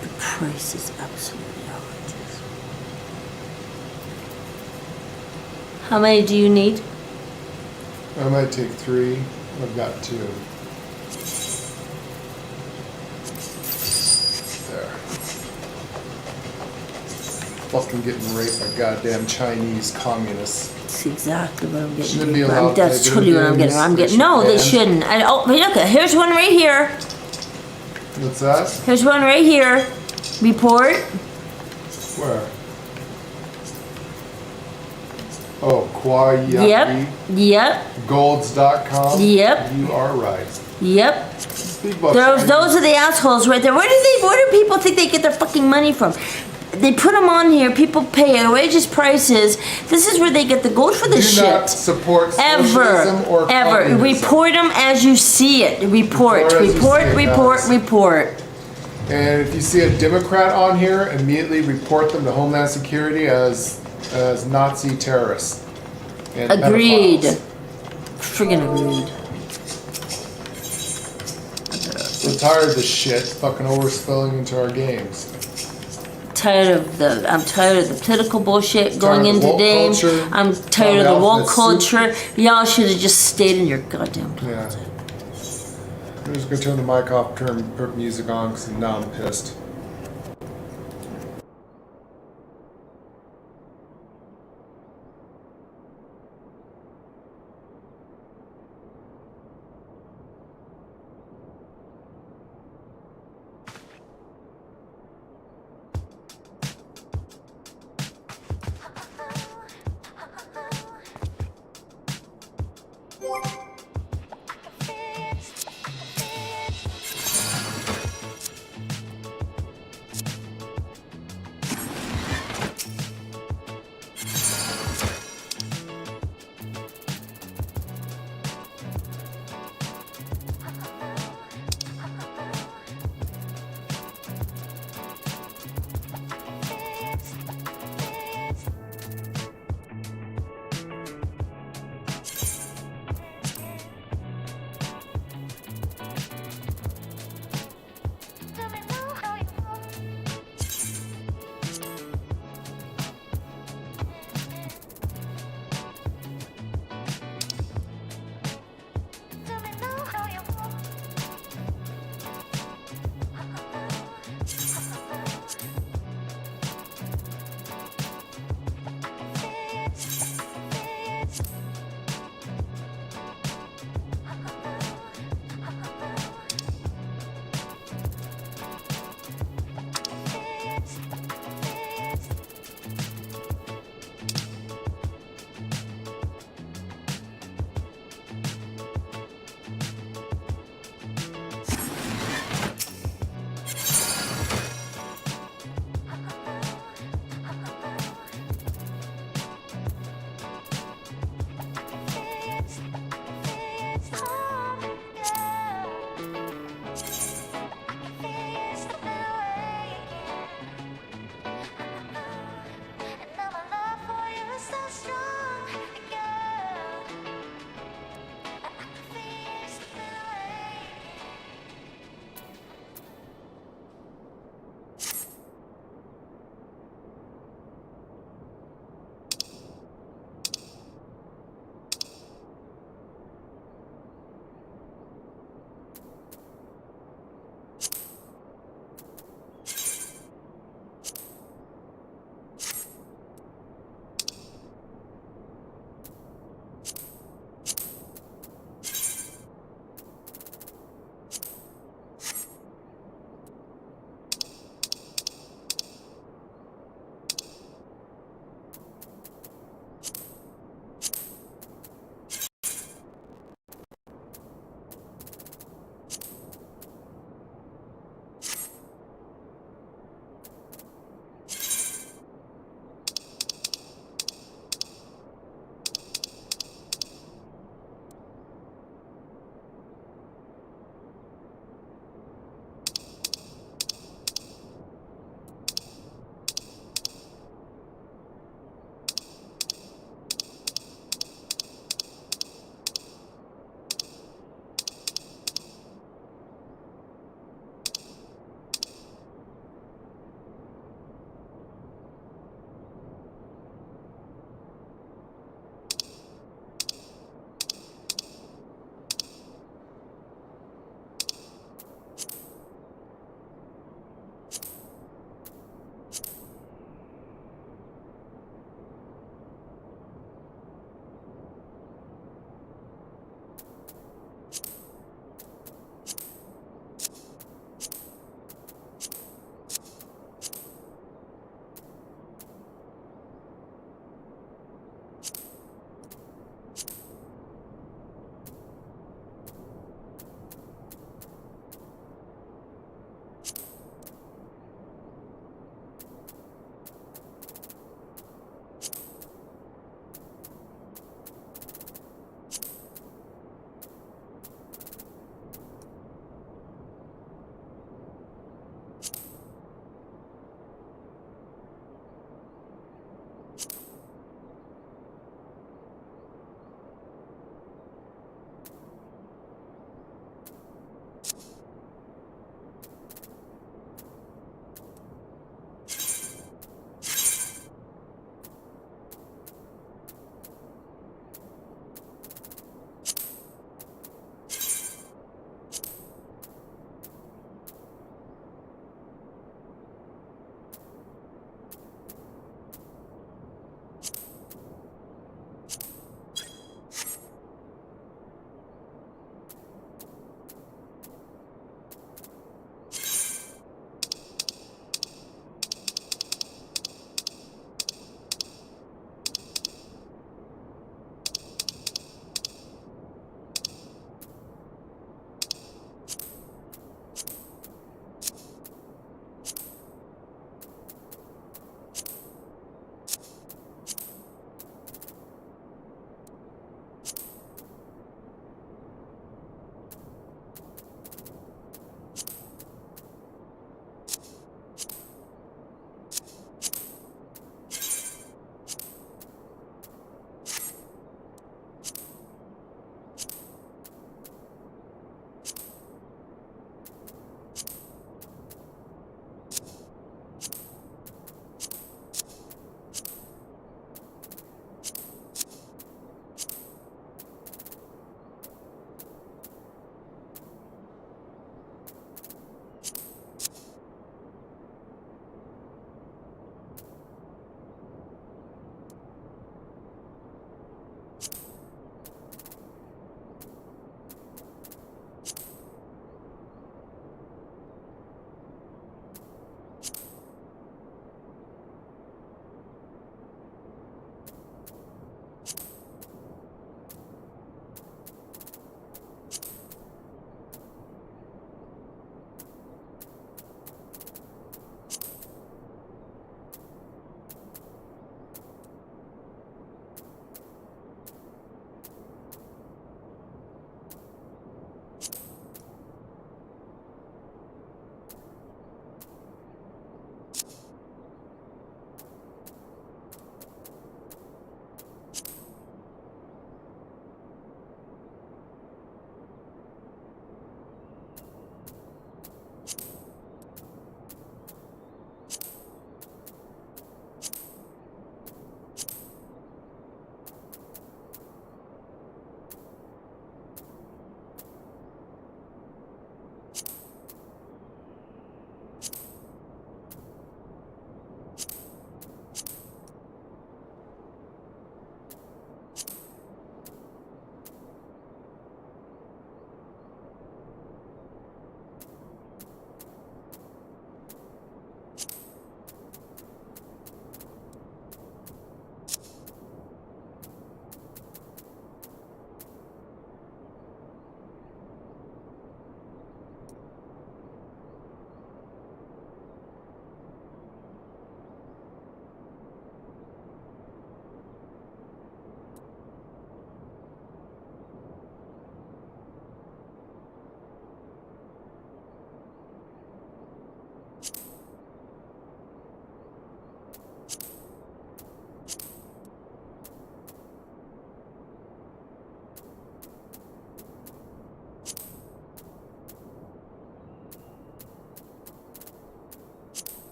S2: The price is absolutely outrageous. How many do you need?
S1: I might take 3. I've got 2. There. fucking getting raped by goddamn Chinese communists.
S2: That's exactly what I'm getting.
S1: Shouldn't be allowed to
S2: That's
S1: play
S2: totally what I'm
S1: video
S2: getting.
S1: games.
S2: No, they
S1: They
S2: shouldn't. Look, here's one right here.
S1: What's that?
S2: Here's one right here. Report.
S1: Where? Oh, Kwaii.
S2: Yep. Yep.
S1: Golds.com.
S2: Yep.
S1: You are right.
S2: Yep.
S1: Speak about
S2: Those are the assholes right there. Where do people think they get their fucking money from? They put them on here. People pay outrageous prices. This is where they get the gold for the
S1: Do
S2: shit.
S1: not support socialism or
S2: Ever.
S1: communism.
S2: Report them as you see it. Report.
S1: Report as you
S2: Report.
S1: see it,
S2: Report.
S1: guys.
S2: Report.
S1: And if you see a Democrat on here, immediately report them to Homeland Security as Nazi terrorists. And
S2: Agreed.
S1: pedophiles.
S2: Friggin' agreed.
S1: We're tired of this shit fucking overspilling into our games.
S2: I'm tired of the political bullshit going
S1: Tired of the
S2: into
S1: woke
S2: games.
S1: culture.
S2: I'm tired of the woke culture. Y'all should have just stayed in your goddamn closet.
S1: Yeah. I'm just gonna turn the mic off, put music on, because now I'm pissed.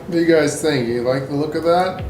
S1: What do you guys think? You like the look of that?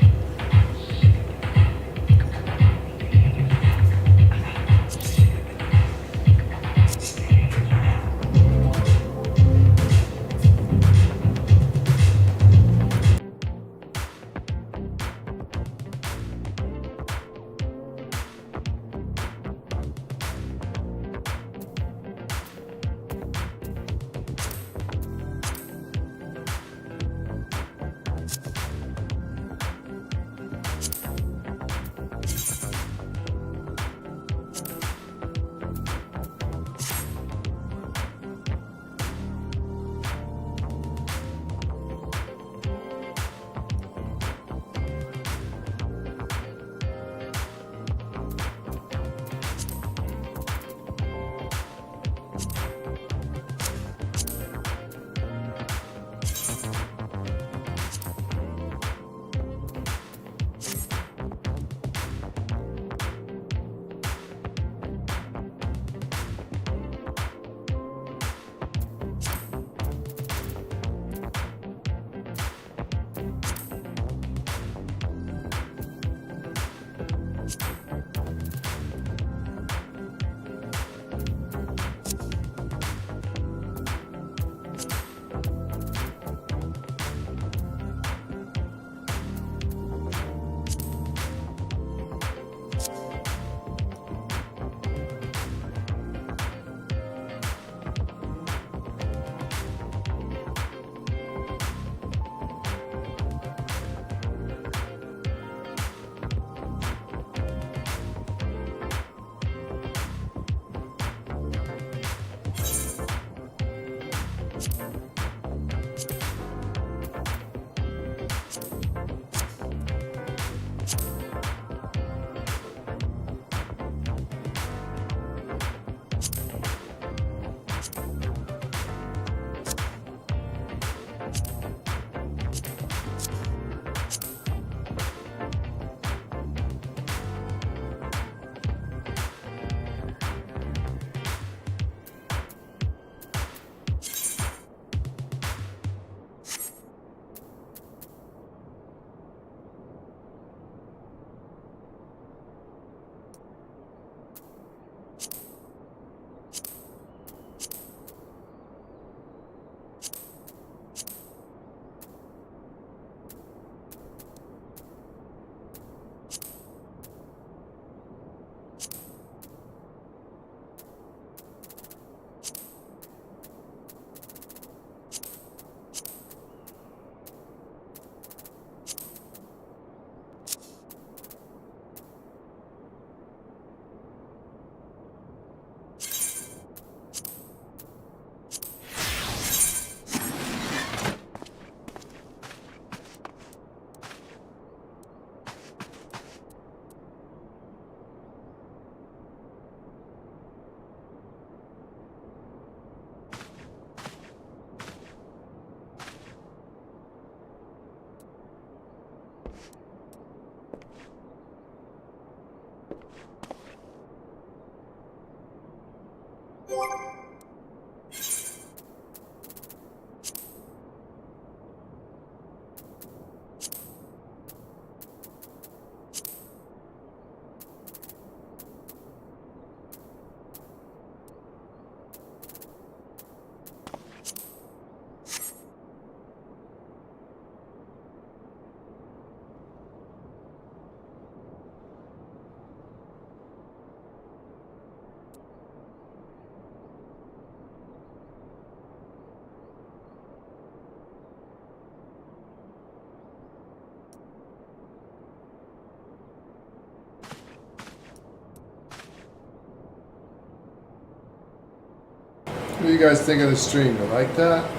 S1: What do you guys think of the stream? You like that?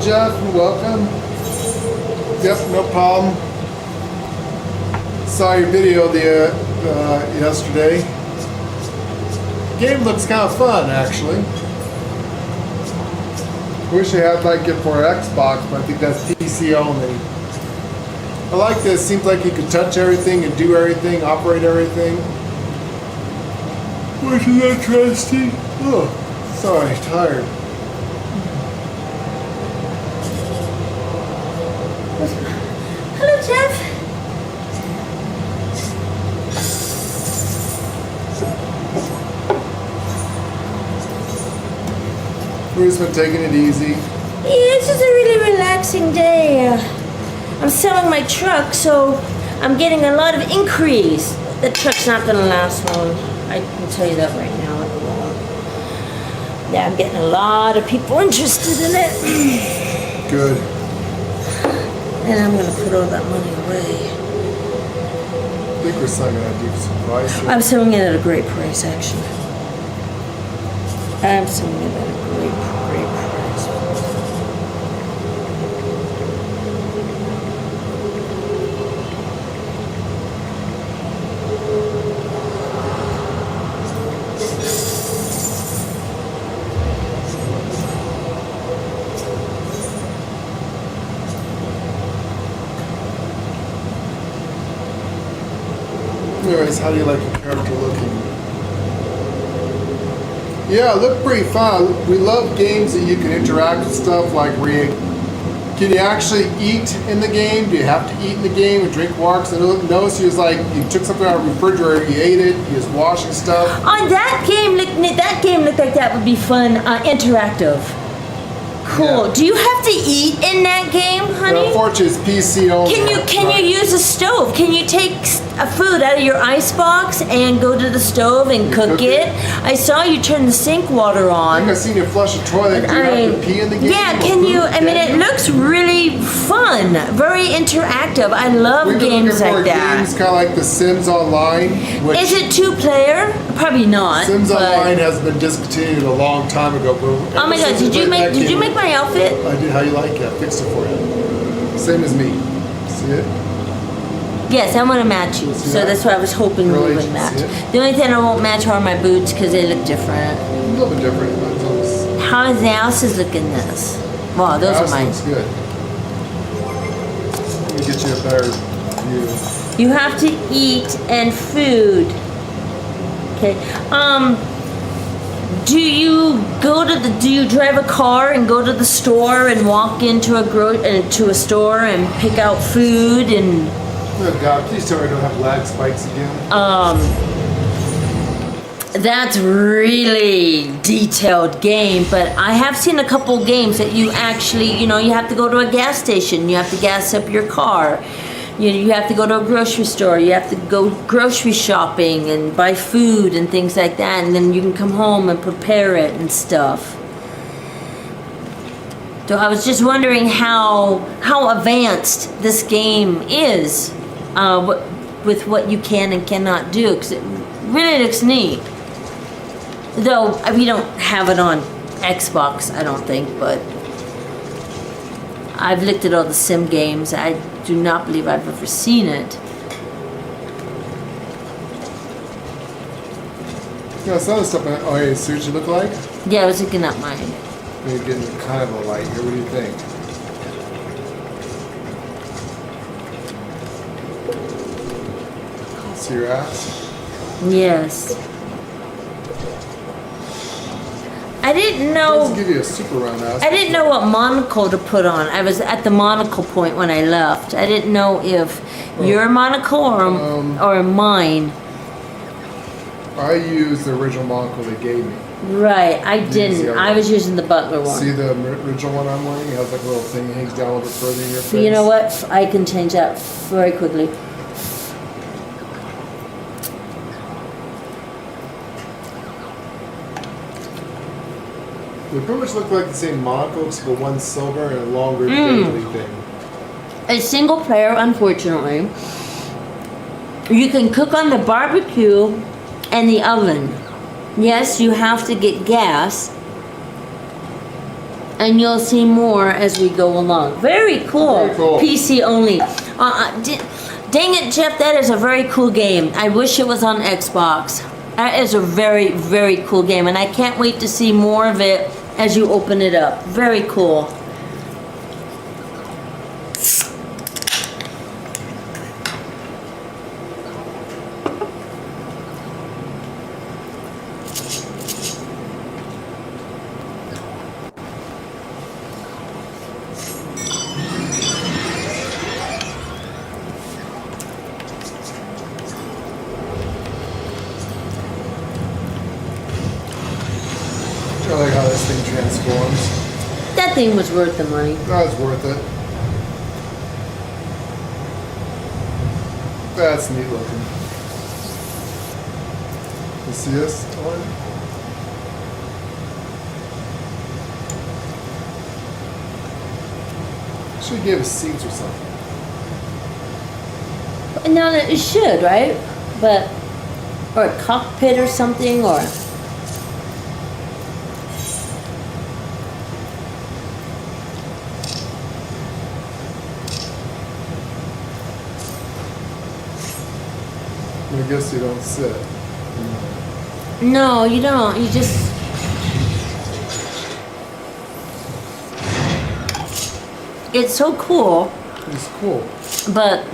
S1: Jeff. Welcome. Yep, no problem. Saw your video yesterday. Game looks kind of fun, actually. Wish I had like it for Xbox, but I think that's PC only. I like this. Seems like you could touch everything and do everything, operate everything. Which is interesting. Oh, sorry, tired.
S2: Hello, Jeff.
S1: We've just been taking it easy.
S2: Yeah, it's just a really relaxing day. I'm selling my truck, so I'm getting a lot of inquiries. The truck's not gonna last long. I can tell you that right now. It won't. Yeah, I'm getting a lot of people interested in it.
S1: Good.
S2: And I'm gonna put all that money away.
S1: I think we're selling it at a decent price.
S2: I'm selling it at a great price, actually. I'm selling it at a great price.
S1: Anyways, how do you like your character looking? Yeah, look pretty fun. We love games that you can interact with stuff like can you actually eat in the game? Do you have to eat in the game and drink water? Because I noticed you was like, you took something out of the refrigerator, you ate it, you was washing stuff.
S2: On that game looked like that would be fun, interactive. Cool.
S1: Yeah.
S2: Do you have to eat in that game, honey?
S1: Well, unfortunately, it's PC only.
S2: Can you use a stove? Can you take a food out of your icebox and go to the stove and cook it? I saw you turn the sink water on.
S1: I think I seen you flush a toilet. Do you have to pee in the game?
S2: Yeah, can you? I mean, it looks really fun, very interactive. I love games like that.
S1: Games kind of like The Sims Online.
S2: Is it 2-player? Probably not.
S1: Sims Online has been discontinued a long time ago.
S2: Oh my God! Did you make my outfit?
S1: I did. How you like it? I fixed it for you. Same as me. See it?
S2: Yes, I want to match you, so that's why I was hoping we would match. The only thing I won't match are my boots because they look different.
S1: A little bit different, but it's almost...
S2: How is the houses looking this? Wow, those are mine.
S1: Looks good. Let me get you a better view.
S2: You have to eat and food. Okay. Do you drive a car and go to the store and walk into a store and pick out food and?
S1: Oh God! Please tell me I don't have lag spikes again.
S2: That's really detailed game, but I have seen a couple games that you actually, you have to go to a gas station, you have to gas up your car. You have to go to a grocery store, you have to go grocery shopping and buy food and things like that, and then you can come home and prepare it and stuff. So I was just wondering how advanced this game is with what you can and cannot do, because it really looks neat. Though we don't have it on Xbox, I don't think, but I've looked at all the sim games. I do not believe I've ever seen it.
S1: Yeah, some of the stuff. Oh, yeah, see what you look like?
S2: Yeah, I was looking at mine.
S1: Maybe getting kind of a light here. What do you think? See your ass?
S2: Yes. I didn't know.
S1: It doesn't give you a super round ass.
S2: I didn't know what monocle to put on. I was at the monocle point when I left. I didn't know if your monocle or mine.
S1: I used the original monocle they gave me.
S2: Right, I didn't. I was using the Butler one.
S1: See the original one I'm wearing? It has like a little thing that hangs down a little bit further in your face.
S2: But you know what? I can change that very quickly.
S1: They pretty much look like the same monocle, except for one silver and a longer daily thing.
S2: A single player, unfortunately. You can cook on the barbecue and the oven. Yes, you have to get gas. And you'll see more as we go along. Very cool.
S1: Very cool.
S2: PC only. Dang it, Jeff, that is a very cool game. I wish it was on Xbox. That is a very, very cool game, and I can't wait to see more of it as you open it up. Very cool.
S1: I like how this thing transforms.
S2: That thing was worth the money.
S1: That was worth it. That's neat looking. You see this one? Should give us seats or something.
S2: No, it should, right? But, or a cockpit or something, or...
S1: I guess you don't sit.
S2: No, you don't. You just... It's so cool.
S1: It's cool.
S2: But...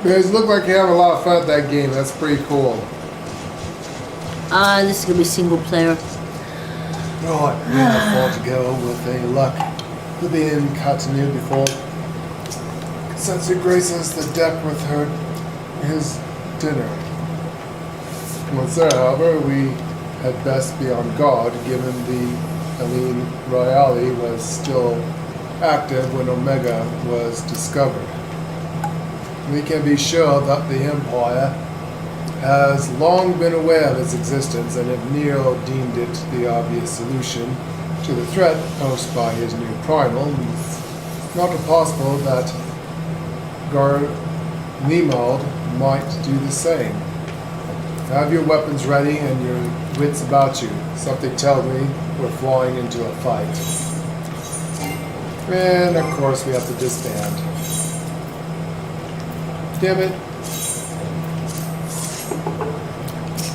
S1: You guys look like you have a lot of fun at that game. That's pretty cool.
S2: This is gonna be single player.
S1: Right, we have far to go with a luck. We'll be in Cont.0.3 before Sensei graces the deck with his dinner. Once there, however, we had best be on guard, given the Helene Royale was still active when Omega was discovered. We can be sure that the Empire has long been aware of its existence, and if Neo deemed it the obvious solution to the threat posed by his new primal, it's not impossible that Garlemald might do the same. Have your weapons ready and your wits about you. Something tells me we're flying into a fight. And of course we have to disband. Damn it.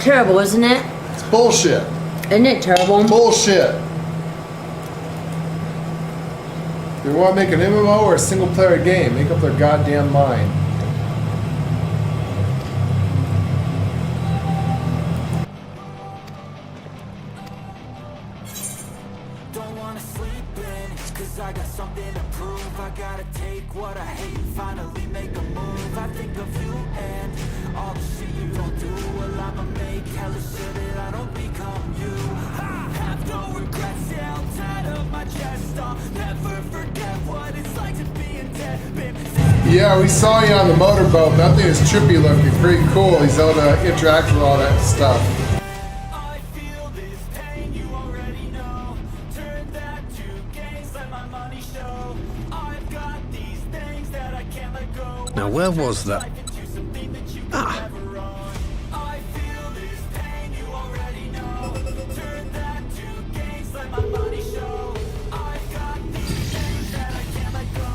S2: Terrible, isn't it?
S1: It's bullshit.
S2: Isn't it terrible?
S1: Bullshit. If you want to make an MMO or a single player game, make up their goddamn mind.
S13: Don't wanna sleep in, 'cause I got something to prove. I gotta take what I hate and finally make a move. I think of you and all the shit you don't do. Well, I'ma make hella sure that I don't become you. I have no regrets, yeah, I'll tie up my chest. I'll never forget what it's like to be in debt.
S1: Yeah, we saw you on the motorboat. That thing is trippy looking, pretty cool. He's able to interact with all that stuff.
S10: Now, where was that? Ah!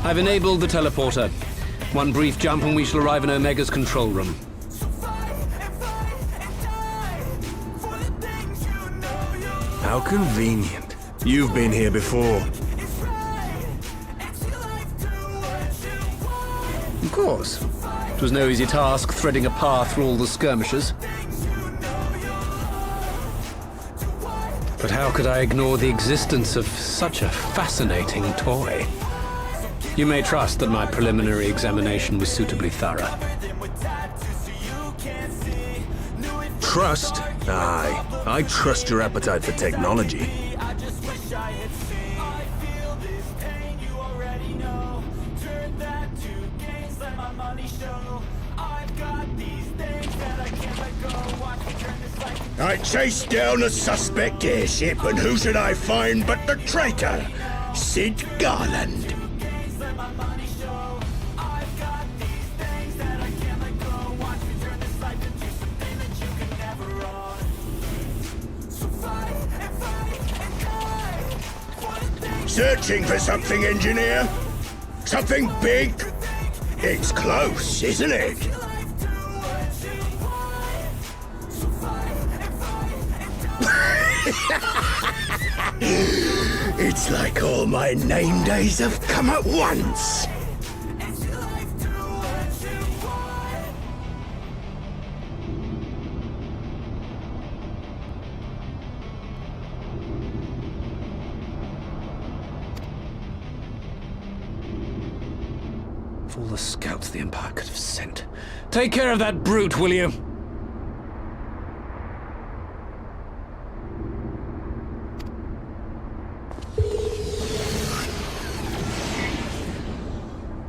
S11: I've enabled the teleporter. One brief jump and we shall arrive in Omega's control room.
S10: How convenient. You've been here before.
S11: Of course. It was no easy task threading a path through all the skirmishers. But how could I ignore the existence of such a fascinating toy? You may trust that my preliminary examination was suitably thorough.
S10: Trust? Aye. I trust your appetite for technology.
S3: I chased down a suspect airship, and who should I find but the traitor?
S4: Sid Garland. Searching for something, engineer? Something big? It's close, isn't it? It's like all my name days have come at once.
S11: Of all the scouts the Empire could have sent. Take care of that brute, will you?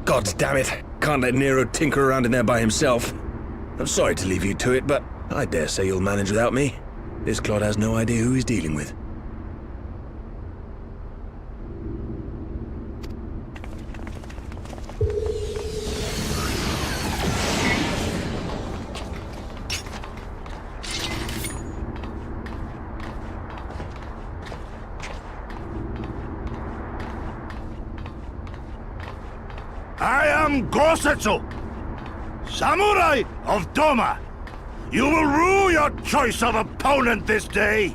S10: God damn it. Can't let Nero tinker around in there by himself. I'm sorry to leave you to it, but I dare say you'll manage without me. This clod has no idea who he's dealing with.
S3: I am Gosetsu, Samurai of Doma. You will rue your choice of opponent this day.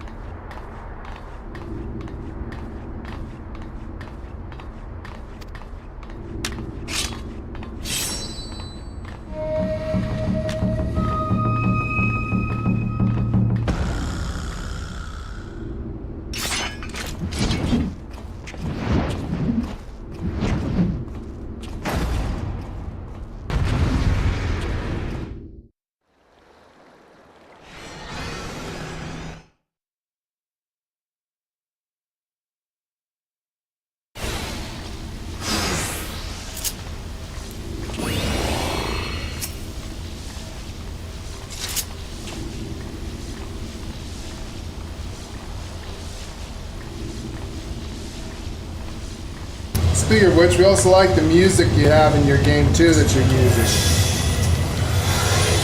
S1: Speaking of which, we also like the music you have in your game too that you're using.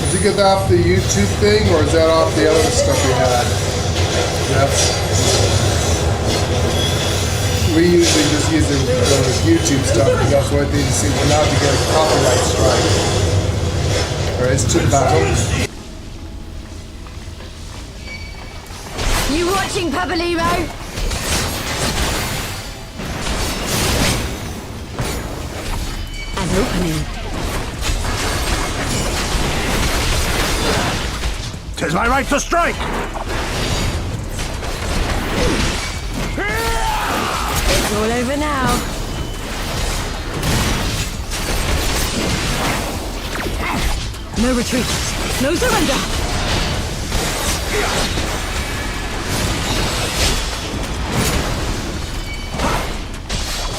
S1: Did you get that off the YouTube thing, or is that off the other stuff we had? Yes. We usually just use the YouTube stuff because that's what they seem to now to get a copyright strike. Alright, it's to the battle.
S12: You watching, Pabalimo? An opening.
S3: 'Tis my right to strike!
S12: It's all over now. No retreat. No surrender.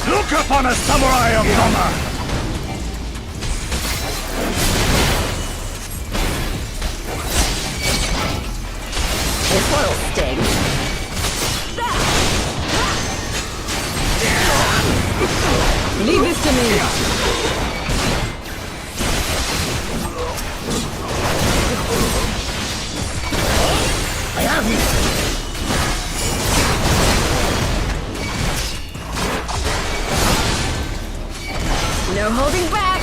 S3: Look upon a samurai of Doma!
S12: This one'll sting. Leave this to me.
S4: I have you.
S12: No holding back.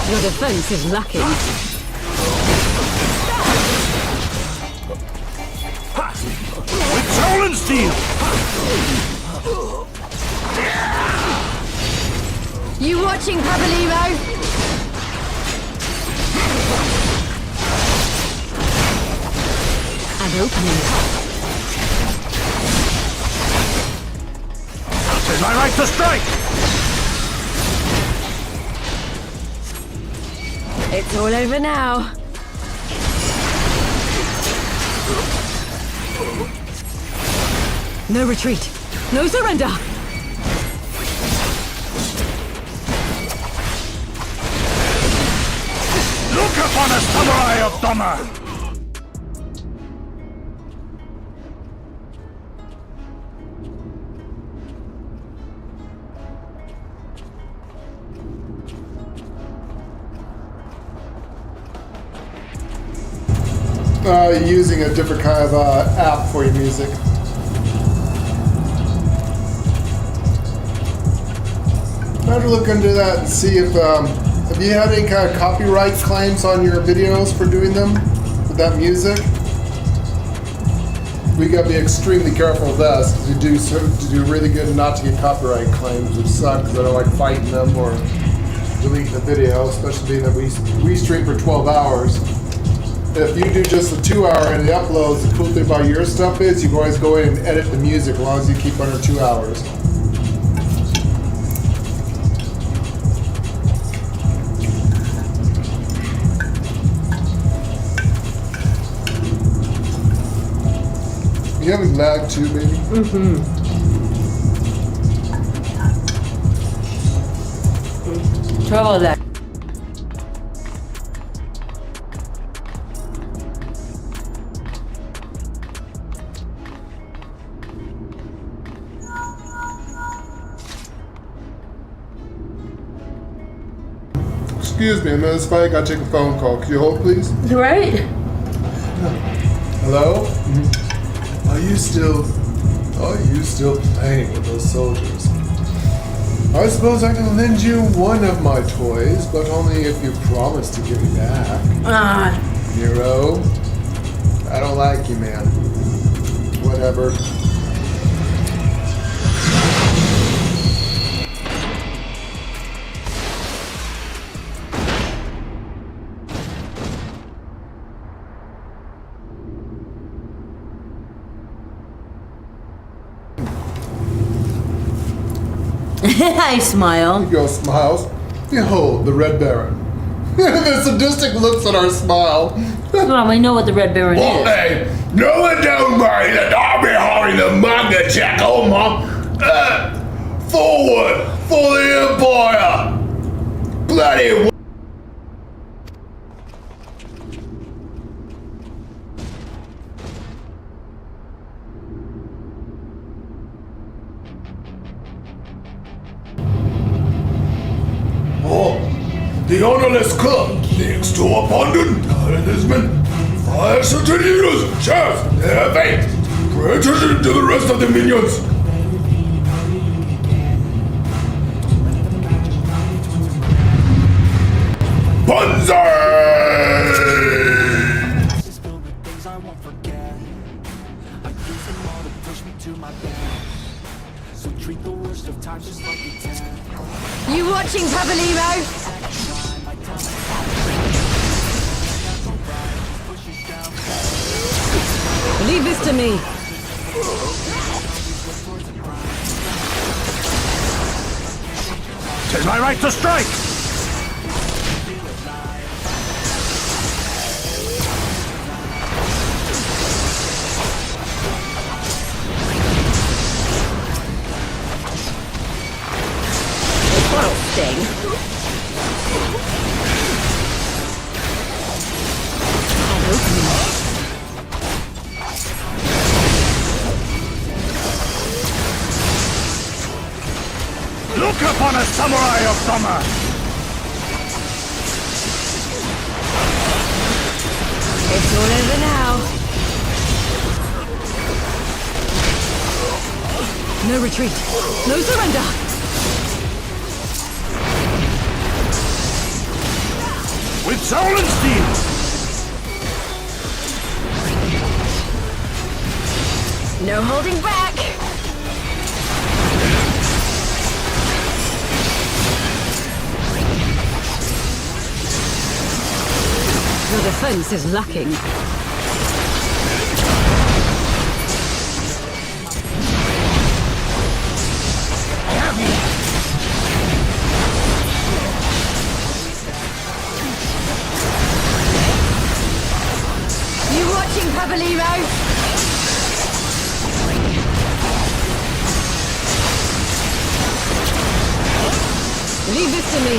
S12: Your defense is lacking.
S3: With stolen steel!
S12: You watching, Pabalimo? An opening.
S3: Tis my right to strike!
S12: It's all over now. No retreat. No surrender.
S3: Look upon a samurai of Doma!
S1: using a different kind of app for your music. I have to look into that and see if have you had any kind of copyright claims on your videos for doing them with that music? We gotta be extremely careful of this to do really good not to get copyright claims, which suck because I don't like fighting them or deleting the video, especially being that we stream for 12 hours. If you do just the 2 hour and it uploads, the cool thing about your stuff is you can always go in and edit the music as long as you keep under 2 hours. You having lag too, baby?
S2: Mm-hmm. Trouble with that.
S1: Excuse me, Miss Spike, I gotta take a phone call. Can you hold, please?
S2: Right?
S1: Hello? Are you still playing with those soldiers? I suppose I can lend you one of my toys, but only if you promise to give it back. Nero, I don't like you, man. Whatever.
S2: I smile.
S1: You go, Smiles. Behold, the Red Baron. The sadistic looks at our smile.
S2: Well, we know what the Red Baron is.
S14: Hey, no one don't worry that I'm behind the manga check on forward for the Empire. Bloody the honorless club, thanks to abundant enlistment, fire certain heroes, sheriffs, their fate, pay attention to the rest of the minions. Banzai!
S12: You watching, Pabalimo?
S6: Leave this to me.
S3: Tis my right to strike!
S6: That'll sting.
S3: Look upon a samurai of summer!
S12: It's all over now.
S6: No retreat. No surrender.
S3: With soul and steel!
S12: No holding back.
S6: Your defense is lacking.
S12: You watching, Pabalimo?
S6: Leave this to me.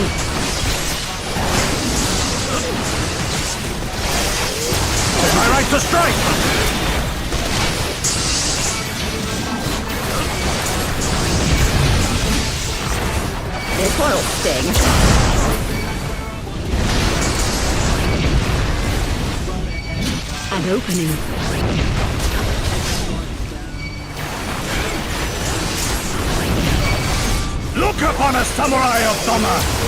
S3: It's my right to strike!
S6: This one'll sting. And opening.
S3: Look upon a samurai of Doma!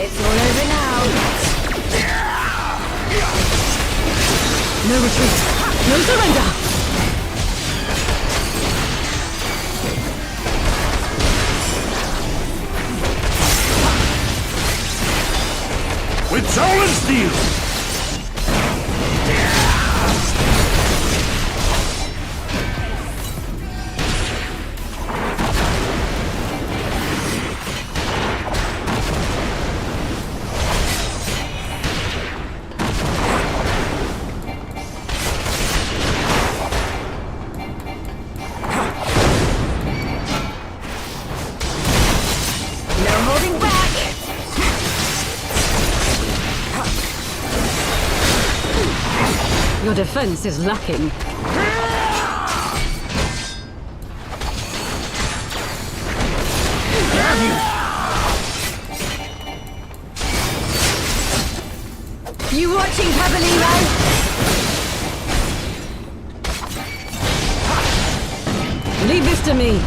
S12: It's all over now.
S6: No retreat! No surrender!
S3: With soul and steel!
S6: Your defense is lacking.
S12: You watching, Pabalino?
S6: Leave this to me.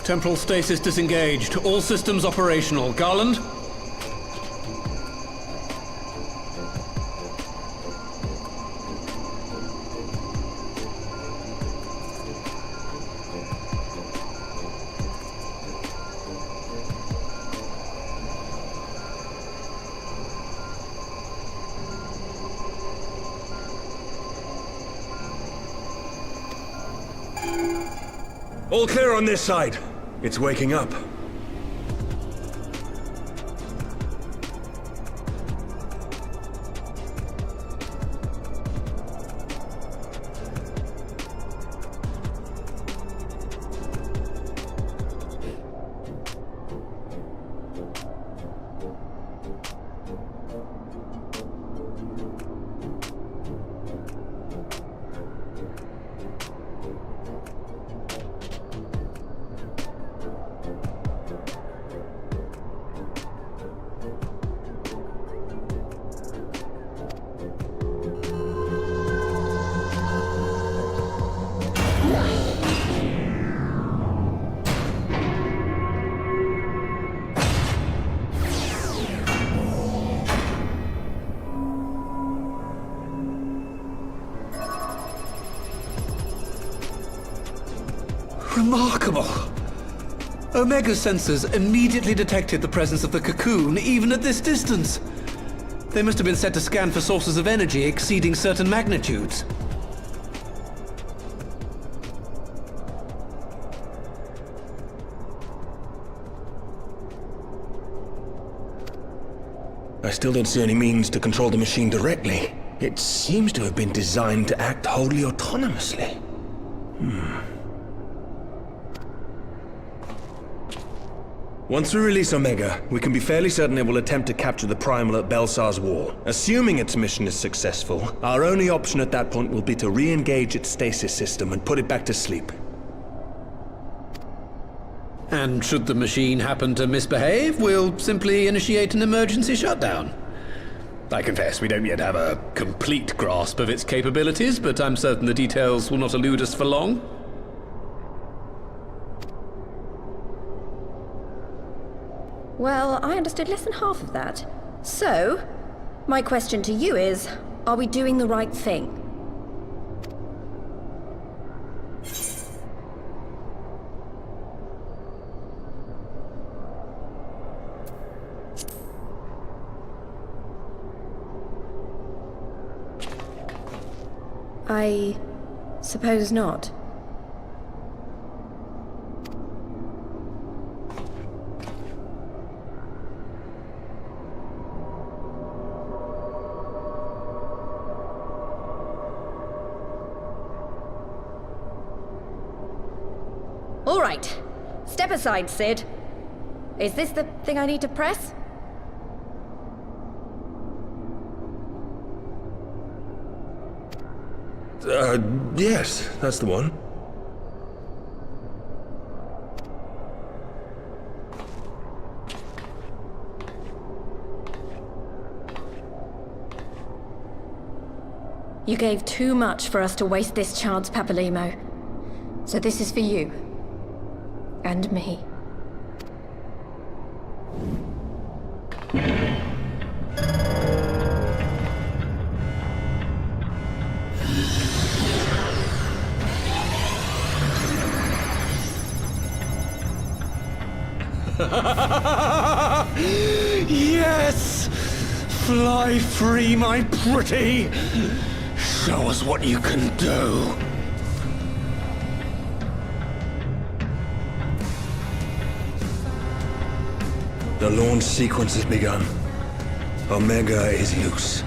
S11: Temporal stasis disengaged. All systems operational. Garland?
S10: All clear on this side. It's waking up.
S11: Remarkable! Omega sensors immediately detected the presence of the cocoon, even at this distance. They must have been set to scan for sources of energy exceeding certain magnitudes.
S10: I still don't see any means to control the machine directly. It seems to have been designed to act wholly autonomously. Once we release Omega, we can be fairly certain it will attempt to capture the Primal at Belsar's Wall. Assuming its mission is successful, our only option at that point will be to re-engage its stasis system and put it back to sleep.
S11: And should the machine happen to misbehave, we'll simply initiate an emergency shutdown. I confess we don't yet have a complete grasp of its capabilities, but I'm certain the details will not elude us for long.
S12: Well, I understood less than half of that. So, my question to you is, are we doing the right thing? I suppose not. All right. Step aside, Sid. Is this the thing I need to press?
S10: Yes, that's the one.
S12: You gave too much for us to waste this chance, Papalimo. So this is for you. And me.
S11: Yes! Fly free, my pretty! Show us what you can do.
S10: The launch sequence has begun. Omega is loose.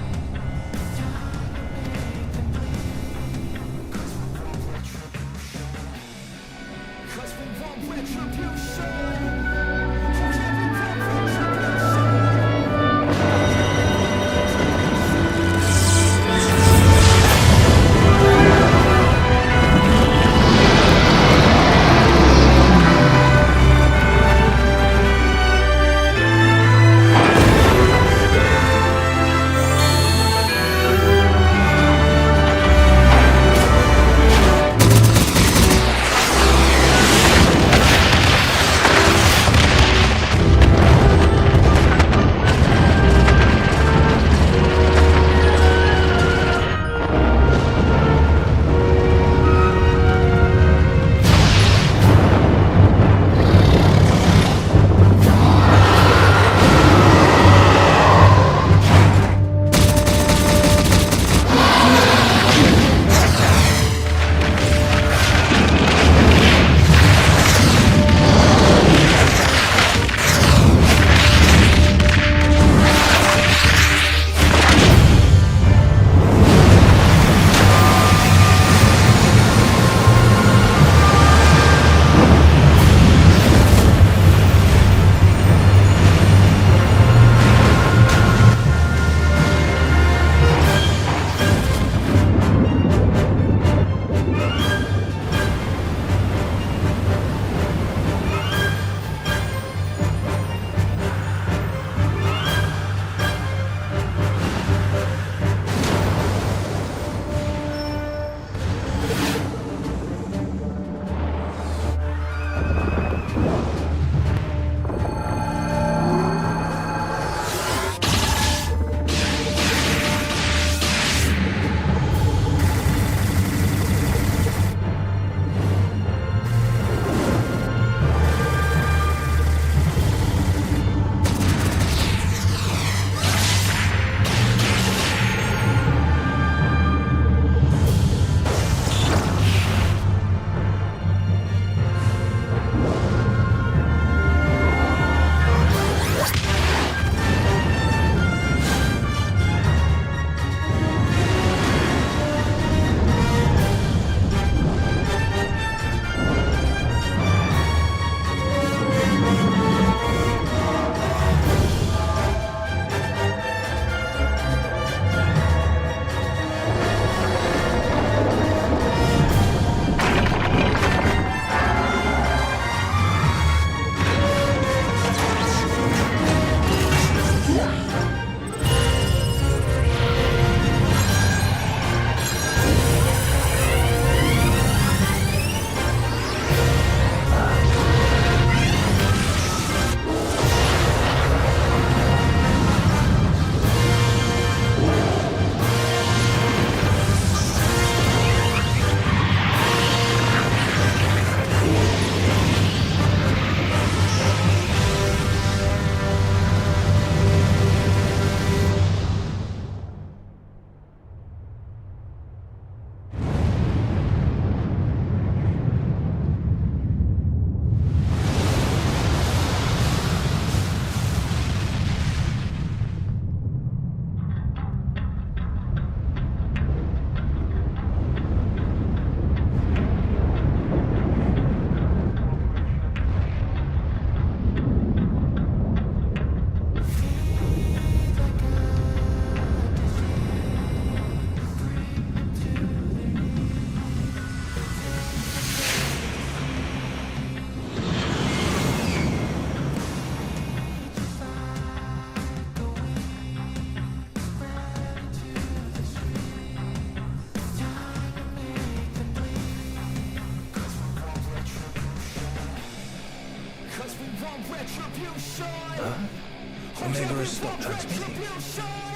S10: Omega has stopped transmitting.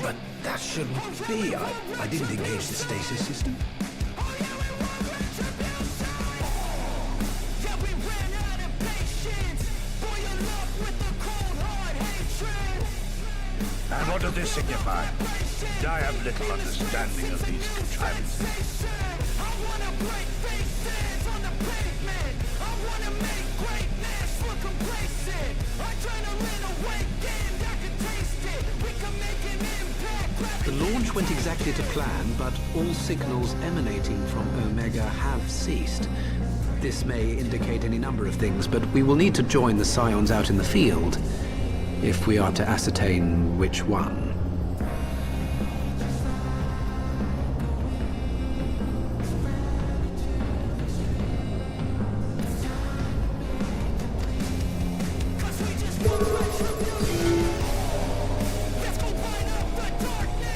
S10: But that shouldn't be. I didn't engage the stasis system.
S3: And what does this signify? I have little understanding of these contrivances.
S11: The launch went exactly to plan, but all signals emanating from Omega have ceased. This may indicate any number of things, but we will need to join the Scions out in the field if we are to ascertain which one.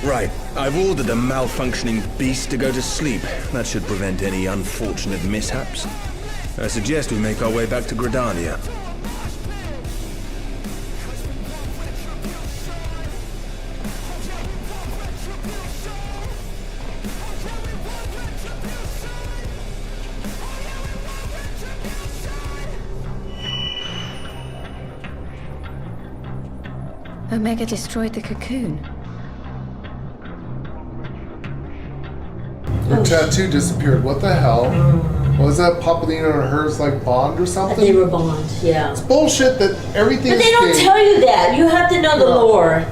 S10: Right, I've ordered a malfunctioning beast to go to sleep. That should prevent any unfortunate mishaps. I suggest we make our way back to Gridania.
S12: Omega destroyed the cocoon.
S1: Her tattoo disappeared. What the hell? Was that Papadino and hers like Bond or something?
S2: They were Bond, yeah.
S1: It's bullshit that everything.
S2: But they don't tell you that. You have to know the lore.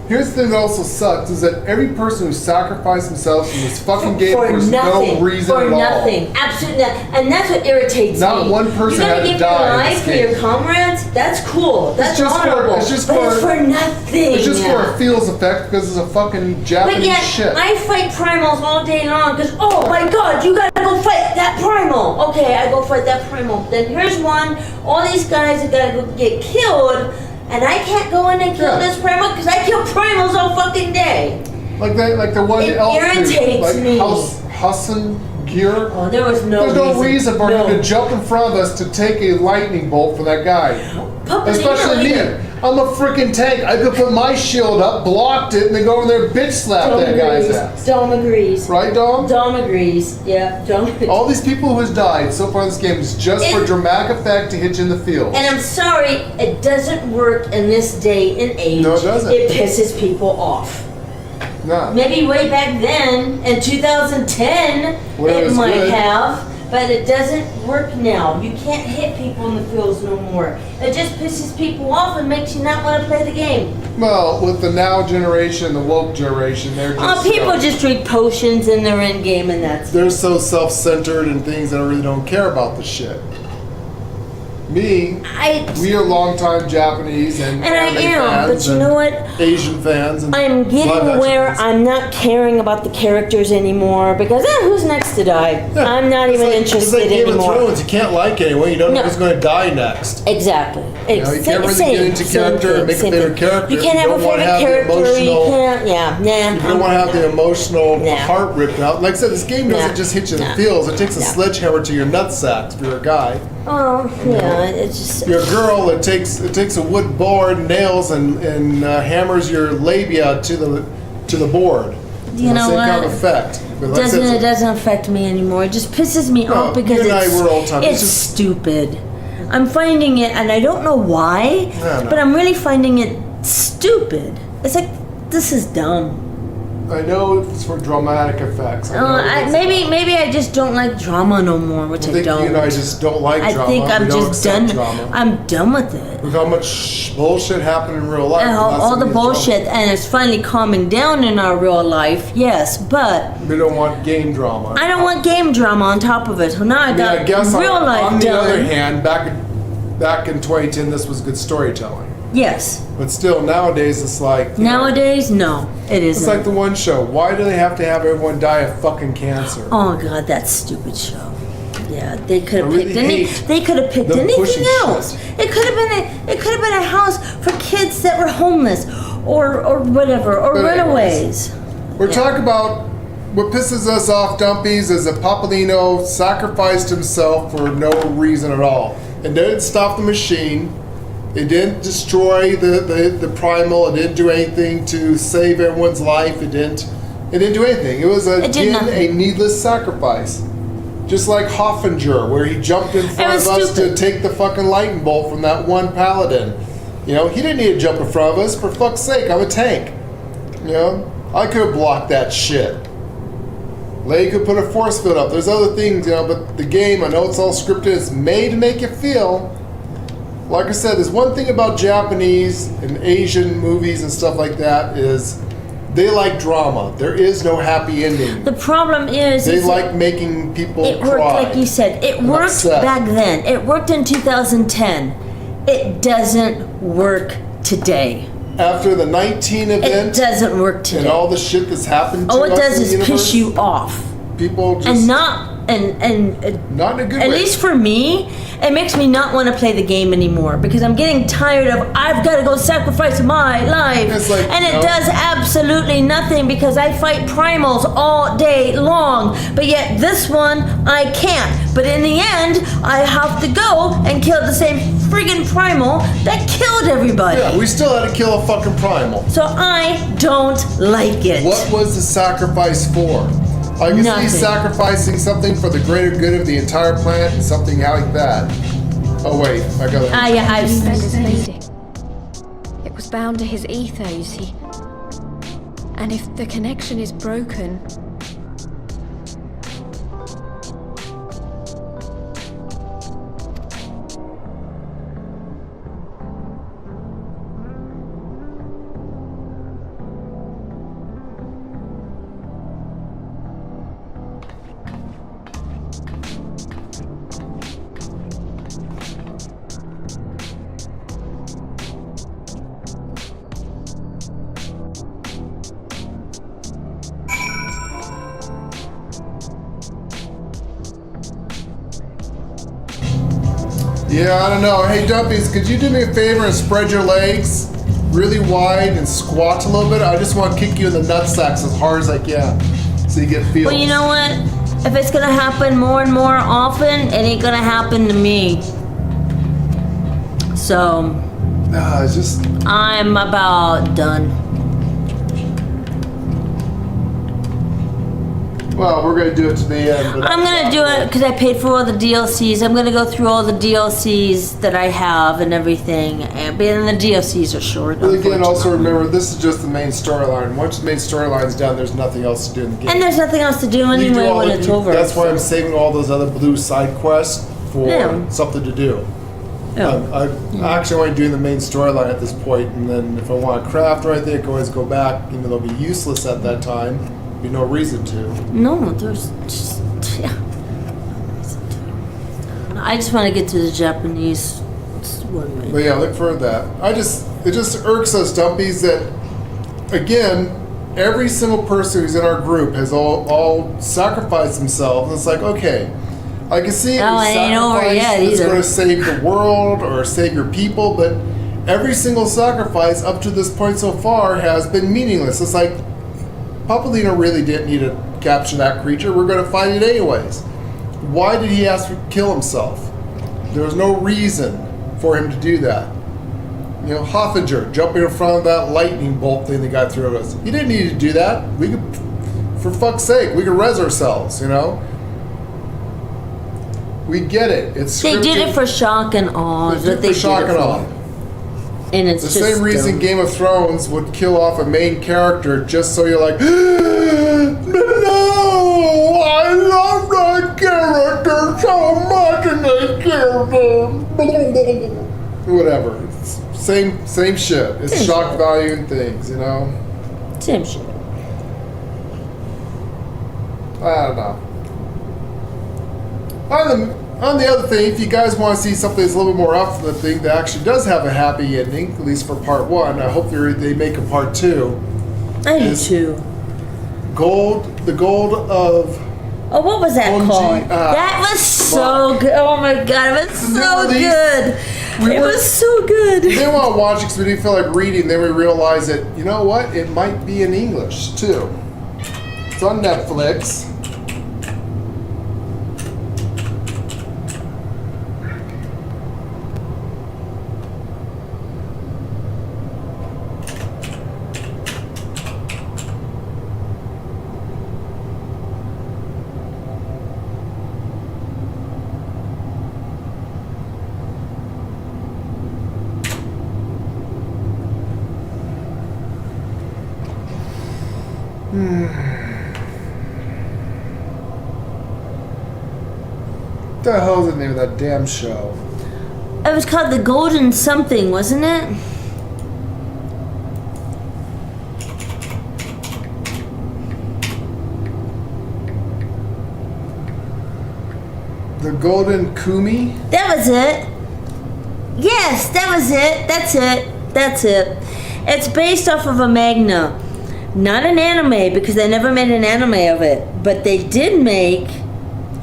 S1: Here's the thing that also sucks is that every person who sacrificed themselves in this fucking game
S2: for
S1: no reason
S2: for
S1: at all.
S2: nothing, absolutely nothing, and that's what irritates me.
S1: Not one person had to
S2: you gotta give
S1: die
S2: your
S1: in
S2: life
S1: this
S2: for
S1: game.
S2: your comrades. That's cool. That's
S1: just
S2: honorable.
S1: it's just
S2: but
S1: for,
S2: it's for nothing.
S1: It's just for a feels effect because it's a fucking Japanese
S2: But yet,
S1: shit.
S2: I fight primals all day long because, oh my god, you gotta go fight that primal. Okay, I go fight that primal. Then here's one. All these guys that gotta go get killed. And I can't go in and kill this primal because I kill primals all fucking day.
S1: Like the one
S2: It
S1: elf
S2: irritates
S1: like
S2: me.
S1: Hassan Gear.
S2: Oh, there was no
S1: There's no
S2: reason.
S1: reason for him to jump in front of us to take a lightning bolt from that guy. Especially me. I'm a freaking tank. I could put my shield up, blocked it, and then go over there and bitch slap that guy's ass.
S2: Dom agrees.
S1: Right, Dom?
S2: Dom agrees. Yeah, Dom agrees.
S1: All these people who has died so far in this game is just for dramatic effect to hit you in the field.
S2: And I'm sorry, it doesn't work in this day and age.
S1: No, it doesn't.
S2: It pisses people off.
S1: Nah.
S2: Maybe way back then, in 2010,
S1: Where it
S2: it
S1: was
S2: might
S1: good.
S2: have, but it doesn't work now. You can't hit people in the fields no more. It just pisses people off and makes you not want to play the game.
S1: Well, with the now generation, the woke generation, they're just...
S2: People just drink potions in their end game and that's
S1: They're so self-centered and things that I really don't care about the shit. Me, we are longtime Japanese and
S2: I
S1: anime
S2: am,
S1: fans
S2: but you know what?
S1: Asian fans. And
S2: I'm getting
S1: blood
S2: where
S1: vegetables.
S2: I'm not caring about the characters anymore because who's next to die? I'm not even interested
S1: It's like Game
S2: anymore.
S1: of Thrones. You can't like anyone. You don't know who's going to die next.
S2: Exactly.
S1: You know, you can't really get into character and make a favorite character.
S2: You can't
S1: if
S2: have a
S1: don't wanna
S2: favorite
S1: have the
S2: character. You
S1: emotional-
S2: can't. Yeah.
S1: You don't want to have the emotional heart ripped out. Like I said, this game doesn't
S2: Nah.
S1: just hit you in the
S2: Nah.
S1: feels. It takes a
S2: Nah.
S1: sledgehammer to your nutsack if you're a guy.
S2: Oh, yeah. It's just.
S1: You're a girl. It takes a wood board, nails, and hammers your labia to the board.
S2: You know
S1: same
S2: what?
S1: kind of effect. But like I said,
S2: It doesn't affect me anymore. It just pisses me off because
S1: you and I were old time.
S2: it's stupid. I'm finding it, and I don't know why, but I'm really finding it stupid. It's like, this is dumb.
S1: I know it's for dramatic effects. I know
S2: Maybe I just don't like drama no more, which I
S1: think
S2: don't.
S1: you and I just don't like drama.
S2: I think I'm
S1: We don't
S2: just
S1: accept
S2: done.
S1: drama.
S2: I'm done with it.
S1: With how much bullshit happened in real life.
S2: And all the bullshit, and it's finally calming down in our real life, yes, but
S1: We don't want game drama.
S2: I don't want game drama on top of it. So now I got
S1: I guess
S2: real life
S1: on the
S2: done.
S1: other hand, back in 2010, this was good storytelling.
S2: Yes.
S1: But still, nowadays, it's like...
S2: Nowadays, no, it isn't.
S1: It's like the one show. Why do they have to have everyone die of fucking cancer?
S2: Oh god, that stupid show. Yeah, they could have
S1: I really
S2: picked they could have picked
S1: them
S2: anything
S1: pushing
S2: else. It could have been a house for kids that were homeless or whatever or
S1: But anyways,
S2: runaways.
S1: We're talking about what pisses us off, Dumpies, is that Papadino sacrificed himself for no reason at all. And didn't stop the machine. It didn't destroy the primal. It didn't do anything to save everyone's life. It didn't do anything. It was a needless sacrifice. Just like Hoffinger, where he jumped in front of us to take the fucking lightning bolt from that one paladin. You know, he didn't need to jump in front of us. For fuck's sake, I'm a tank. You know, I could have blocked that shit. Lei could put a force field up. There's other things, you know, but the game, I know it's all scripted. It's made to make you feel. Like I said, there's one thing about Japanese and Asian movies and stuff like that is they like drama. There is no happy ending.
S2: The problem is
S1: they like making people cry.
S2: It worked, like you said. It worked back then. It worked in 2010. It doesn't work today.
S1: After the 19 event,
S2: it doesn't work today.
S1: And all the shit that's happened to us
S2: all it does
S1: in
S2: is
S1: the universe,
S2: piss you off.
S1: People just
S2: and not
S1: in a good way.
S2: At least for me, it makes me not want to play the game anymore because I'm getting tired of I've got to go sacrifice my life, and it does absolutely nothing because I fight primals all day long. But yet this one I can't. But in the end, I have to go and kill the same friggin' primal that killed everybody.
S1: Yeah, we still had to kill a fucking primal.
S2: So I don't like it.
S1: What was the sacrifice for? I can see sacrificing something for the greater good of the entire planet and something like that. Oh wait, I got it.
S12: It was bound to his ether, you see. And if the connection is broken,
S1: yeah, I don't know. Hey, Dumpies, could you do me a favor and spread your legs really wide and squat a little bit? I just want to kick you in the nutsacks as hard as I can so you get feels.
S2: Well, you know what? If it's gonna happen more and more often, it ain't gonna happen to me. So,
S1: it's just...
S2: I'm about done.
S1: Well, we're going to do it to the end. But
S2: I'm going to do it because I paid for all the DLCs. I'm going to go through all the DLCs that I have and everything. And the DLCs are short.
S1: But again, also remember, this is just the main storyline. Once the main storyline's done, there's nothing else to do in the game.
S2: And there's nothing else to do anyway when it's over.
S1: That's why I'm saving all those other blue side quests for something to do. I'm actually only doing the main storyline at this point, and then if I want to craft or anything, I can always go back, even though it'll be useless at that time. Be no reason to.
S2: No, there's just I just want to get to the Japanese one way.
S1: But yeah, look for that. It just irks us dumpies that again, every single person who's in our group has all sacrificed themselves. And it's like, okay, I can see every sacrifice is going to save the world or save your people, but every single sacrifice up to this point so far has been meaningless. It's like Papalino really didn't need to capture that creature. We're going to fight it anyways. Why did he have to kill himself? There was no reason for him to do that. You know, Hoffinger jumping in front of that lightning bolt thing that got through us. He didn't need to do that. We could, for fuck's sake, we could res ourselves, you know? We get it. It's scripted.
S2: They did it for shock and awe.
S1: They did it for shock and awe.
S2: And it's
S1: the same reason Game of Thrones would kill off a main character just so you're like, no, I love that character so much and they killed him. Whatever. It's same shit. It's shock value and things, you know?
S2: Same shit.
S1: I don't know. On the other thing, if you guys want to see something that's a little bit more up from the thing that actually does have a happy ending, at least for part 1, I hope they make a part 2.
S2: I do too.
S1: The gold of...
S2: Oh, what was that called? That was so good. Oh my god, it was so good. It was so good.
S1: We didn't want to watch it because we didn't feel like reading. Then we realized that, you know what? It might be in English too. It's on Netflix. the hell is the name of that damn show?
S2: It was called The Golden Something, wasn't it?
S1: The Golden Kumi?
S2: That was it. Yes, that was it. That's it. It's based off of a manga. Not an anime, because they never made an anime of it. But they did make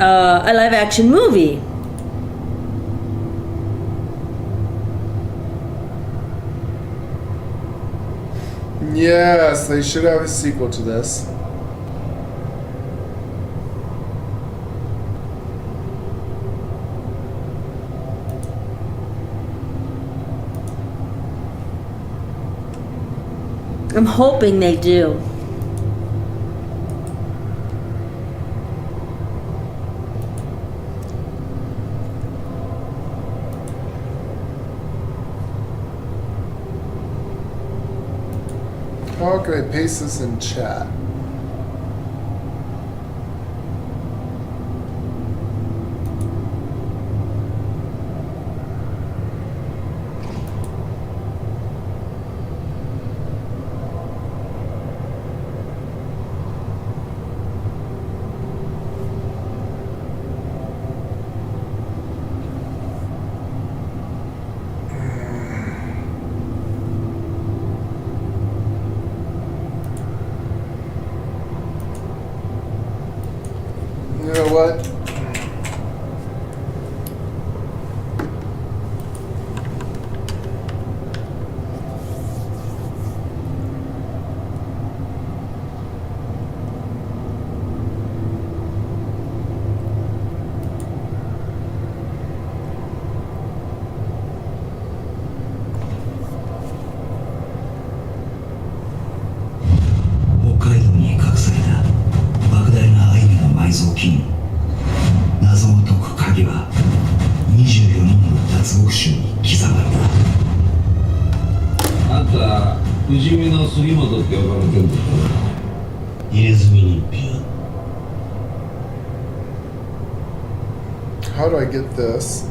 S2: a live-action movie.
S1: Yes, they should have a sequel to this.
S2: I'm hoping they do.
S1: How can I paste this in chat? You know what? How do I get this?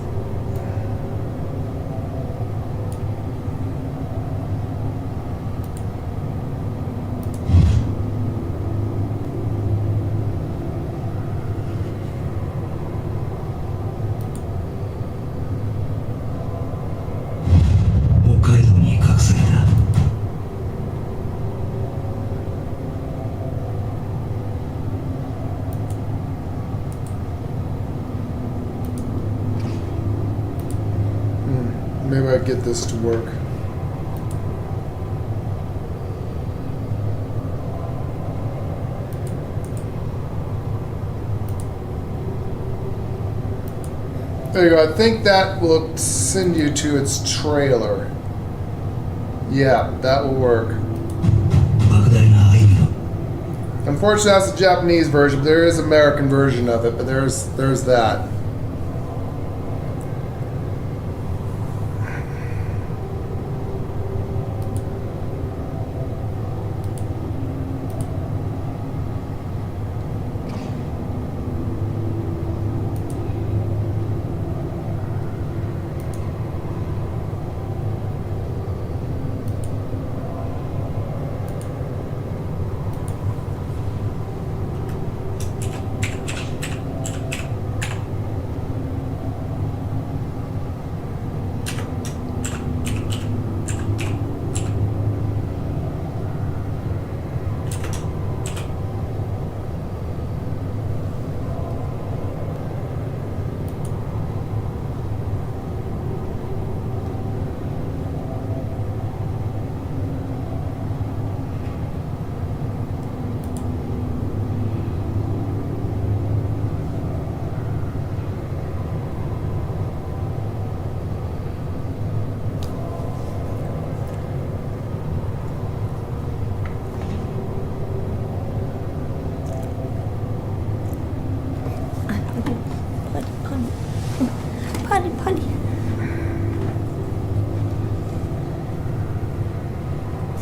S1: Maybe I get this to work. There you go. I think that will send you to its trailer. Yeah, that will work. Unfortunately, that's the Japanese version. There is an American version of it, but there's that.
S2: Putty.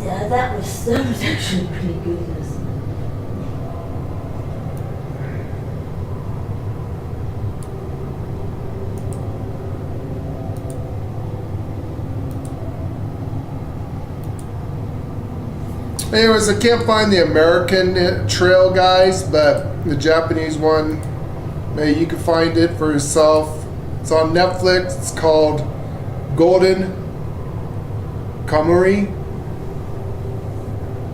S2: Yeah, that was actually pretty good.
S1: Anyways, I can't find the American trail, guys, but the Japanese one, maybe you can find it for yourself. It's on Netflix. It's called Golden Kamuri.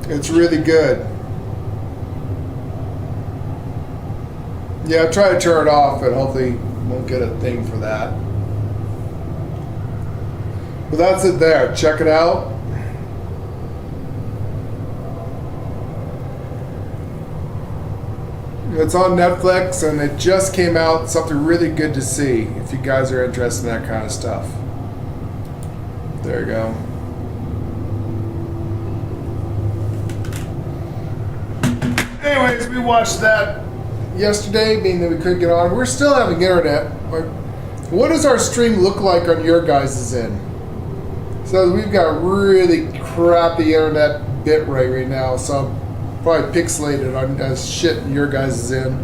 S1: It's really good. Yeah, try to turn it off, but hopefully won't get a thing for that. But that's it there. Check it out. It's on Netflix, and it just came out. Something really good to see if you guys are interested in that kind of stuff. There you go. Anyways, we watched that yesterday, being that we couldn't get on. We're still having internet. What does our stream look like on your guys' end? So we've got really crappy internet bit rate right now, so I'm probably pixelated on as shit in your guys' end.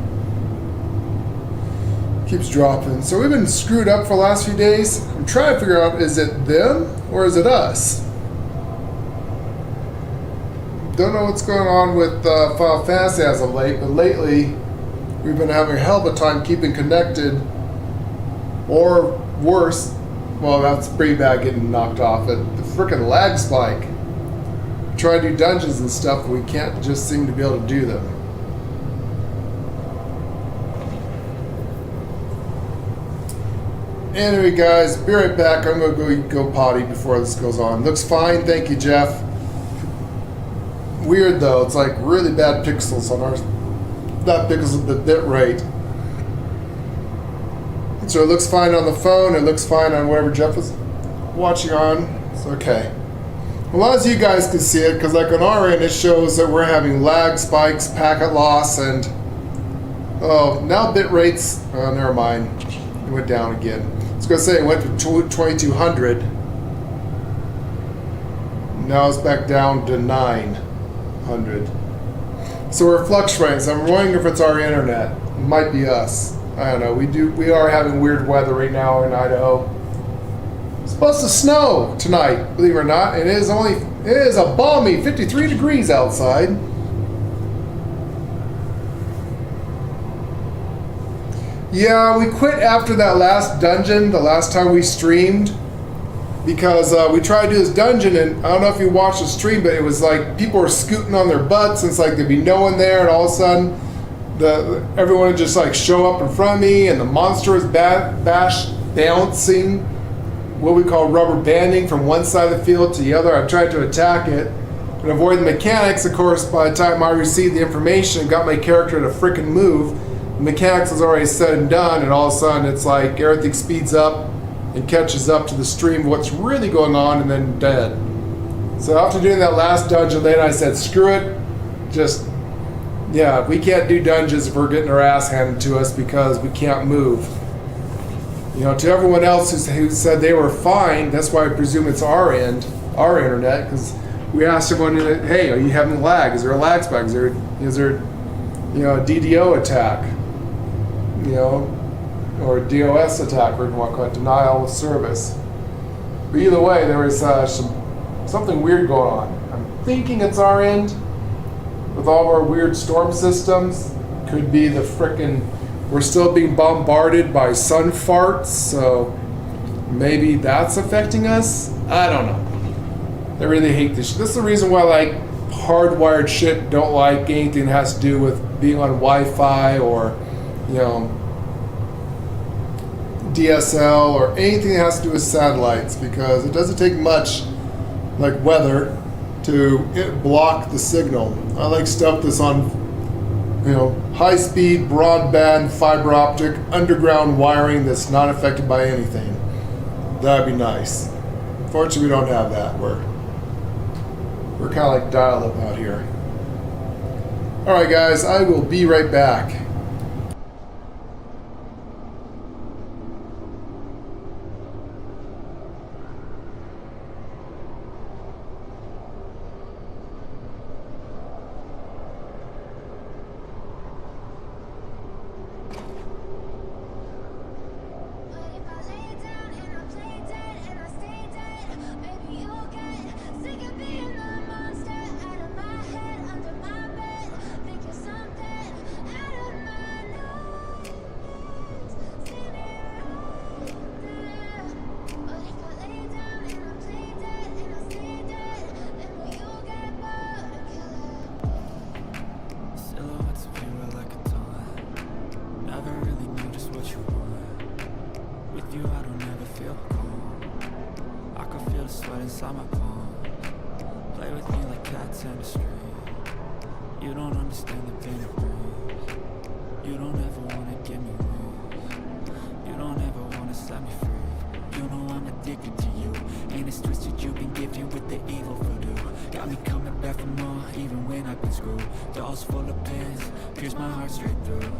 S1: Keeps dropping. So we've been screwed up for the last few days. I'm trying to figure out, is it them or is it us? Don't know what's going on with Final Fantasy as of late, but lately we've been having a hell of a time keeping connected, or worse, well, that's pretty bad getting knocked off at the frickin' lag spike. Try to do dungeons and stuff, but we can't just seem to be able to do them. Anyway, guys, be right back. I'm gonna go potty before this goes on. Looks fine, thank you, Jeff. Weird though, it's like really bad pixels on ours. Not pixels, but bit rate. So it looks fine on the phone, it looks fine on whatever Jeff is watching on. It's okay. As long as you guys can see it, because like on our end it shows that we're having lag spikes, packet loss, and oh, now bit rates, oh, never mind. It went down again. I was going to say it went to 2200. Now it's back down to 900. So we're fluctuating. So I'm wondering if it's our internet. It might be us. I don't know. We are having weird weather right now in Idaho. It's supposed to snow tonight, believe it or not. It is a balmy 53 degrees outside. Yeah, we quit after that last dungeon, the last time we streamed, because we tried to do this dungeon, and I don't know if you watched the stream, but it was like people were scooting on their butts, and it's like there'd be no one there, and all of a sudden, everyone would just like show up in front of me, and the monster was bouncing, what we call rubber banding, from one side of the field to the other. I tried to attack it and avoid the mechanics. Of course, by the time I received the information and got my character to frickin' move, mechanics was already said and done, and all of a sudden it's like everything speeds up and catches up to the stream of what's really going on, and then dead. So after doing that last dungeon, then I said, screw it, we can't do dungeons if we're getting our ass handed to us because we can't move. You know, to everyone else who said they were fine, that's why I presume it's our end, our internet, because we asked everyone, hey, are you having lag? Is there a lag spike? Is there a DDO attack? Or a DOS attack, or you want to call it denial of service. But either way, there was something weird going on. I'm thinking it's our end with all of our weird storm systems. Could be the frickin', we're still being bombarded by sun farts, so maybe that's affecting us? I don't know. I really hate this. This is the reason why like hardwired shit don't like anything that has to do with being on Wi-Fi or DSL or anything that has to do with satellites, because it doesn't take much like weather to block the signal. I like stuff that's on high-speed broadband fiber optic underground wiring that's not affected by anything. That'd be nice. Fortunately, we don't have that. We're kind of like dial-up out here. Alright guys, I will be right back.
S13: With you I don't ever feel calm. I can feel the sweat inside my palms. Play with me like cats and a string. You don't understand the pain it brings. You don't ever wanna give me wings. You don't ever wanna set me free. You know I'm addicted to you. And it's twisted, you've been gifted with the evil voodoo. Got me coming back for more, even when I've been screwed. Dolls full of pins, pierce my heart straight through.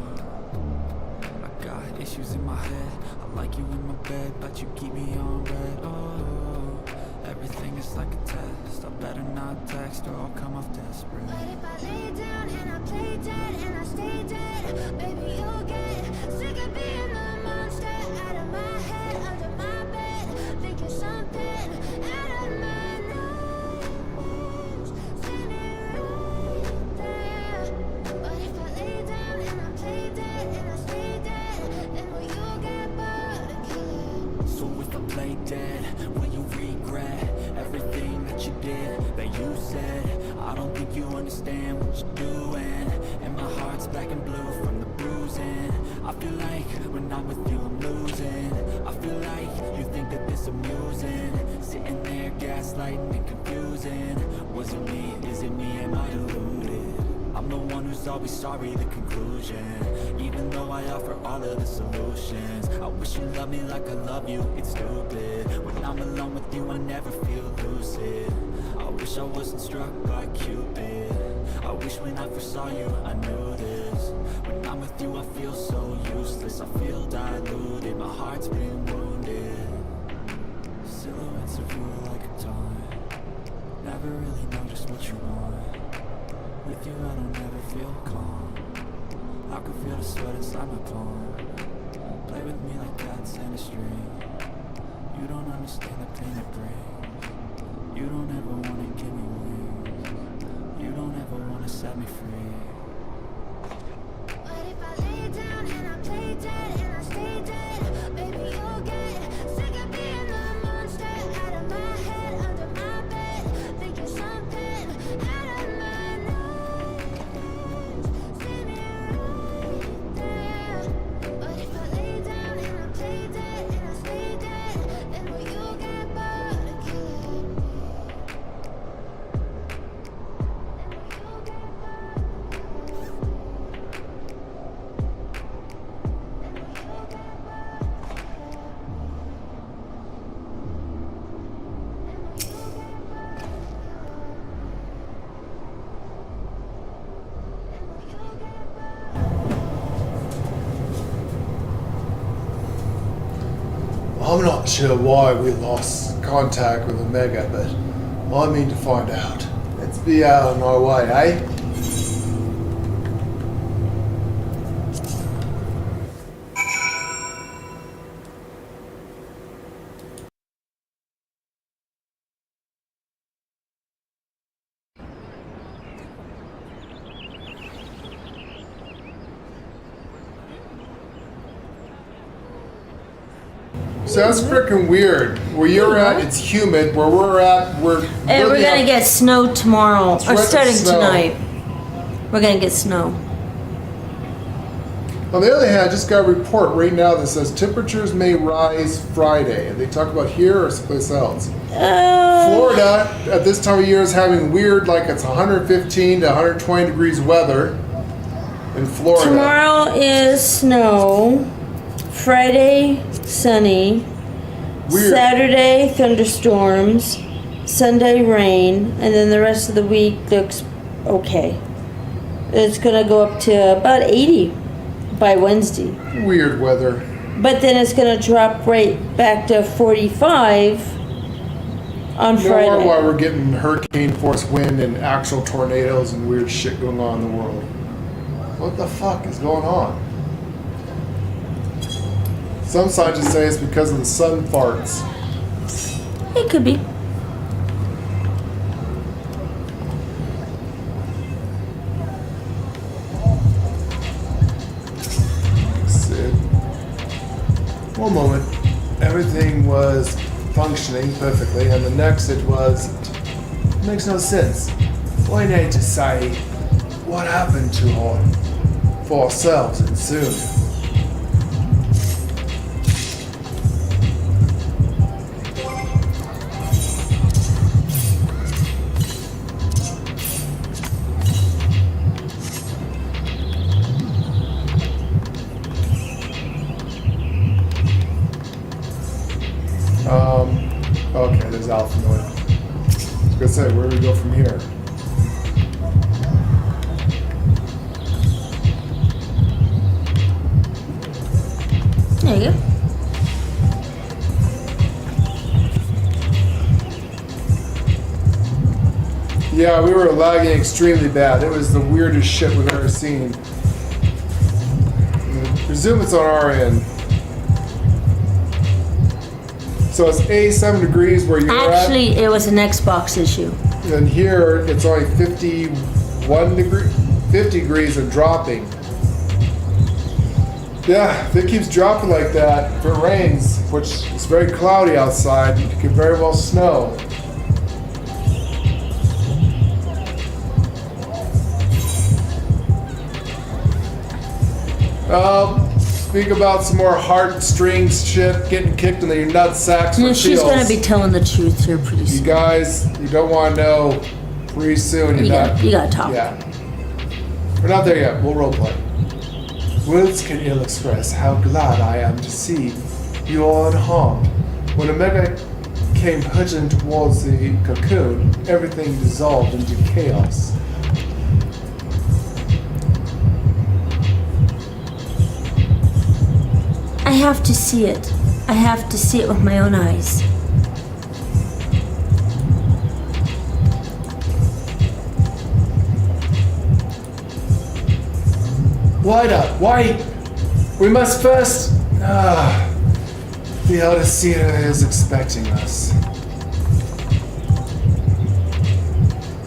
S13: I got issues in my head. I like you in my bed, but you keep me on red. Oh, everything is like a test. I better not text or I'll come off desperate.
S15: But if I lay down and I play dead and I stay dead, baby, you'll get sick of being the monster out of my head, under my bed, thinking something out of my nose, standing right there. But if I lay down and I play dead and I stay dead, then will you get bored of killing?
S13: So if I play dead, will you regret everything that you did, that you said? I don't think you understand what you're doing, and my heart's black and blue from the bruising. I feel like when I'm with you I'm losing. I feel like you think that this amusing, sitting there gaslighting and confusing. Was it me? Is it me? Am I deluded? I'm the one who's always sorry, the conclusion. Even though I offer all of the solutions, I wish you loved me like I love you, it's stupid. When I'm alone with you I never feel lucid. I wish I wasn't struck by Cupid. I wish when I first saw you I knew this. When I'm with you I feel so useless. I feel diluted, my heart's been wounded. Silhouettes of you are like a taunt. Never really know just what you want. With you I don't ever feel calm. I can feel the sweat inside my palm. Play with me like cats and a string. You don't understand the pain it brings. You don't ever wanna give me wings. You don't ever wanna set me free.
S15: But if I lay down and I play dead and I stay dead, baby, you'll get sick of being the monster out of my head, under my bed, thinking something out of my nose, standing right there. But if I lay down and I play dead and I stay dead, then will you get bored of killing me?
S1: I'm not sure why we lost contact with Omega, but I mean to find out. Let's be out on our way, eh? So that's freaking weird. Where you're at, it's humid. Where we're at, we're
S2: And we're
S1: really
S2: gonna
S1: up-
S2: get snow tomorrow, or
S1: threat of
S2: starting
S1: snow.
S2: tonight. We're gonna get snow.
S1: On the other hand, I just got a report right now that says temperatures may rise Friday. And they talk about here or someplace else. Florida at this time of year is having weird, like it's 115 to 120 degrees weather in Florida.
S2: Tomorrow is snow. Friday, sunny.
S1: Weird.
S2: Saturday, thunderstorms. Sunday, rain. And then the rest of the week looks okay. It's gonna go up to about 80 by Wednesday.
S1: Weird weather.
S2: But then it's gonna drop right back to 45 on
S1: No
S2: Friday.
S1: wonder why we're getting hurricane force wind and actual tornadoes and weird shit going on in the world. What the fuck is going on? Some scientists say it's because of the sun farts.
S2: It could be.
S1: Sid. One moment, everything was functioning perfectly, and the next it wasn't. It makes no sense. We need to say what happened to her for ourselves and soon. Okay, there's Alphinoid. I was gonna say, where do we go from here?
S2: There you go.
S1: Yeah, we were lagging extremely bad. It was the weirdest shit we've ever seen. I presume it's on our end. So it's 87 degrees where you're
S2: Actually, it was an Xbox issue.
S1: And here it's only 50 degrees and dropping. Yeah, if it keeps dropping like that, if it rains, which is very cloudy outside, it could very well snow. Speak about some more heartstrings shit, getting kicked in the nut-sacks for
S2: She's
S1: feels.
S2: gonna be telling the truth here pretty soon.
S1: You guys, you don't want to know pretty soon.
S2: You gotta talk.
S1: Yeah. We're not there yet. We'll roleplay. Words can ill express how glad I am to see you all unharmed. When Omega came hurtling towards the cocoon, everything dissolved into chaos.
S2: I have to see it. I have to see it with my own eyes.
S1: Wide up, wait! We must first. The Elder Seer is expecting us.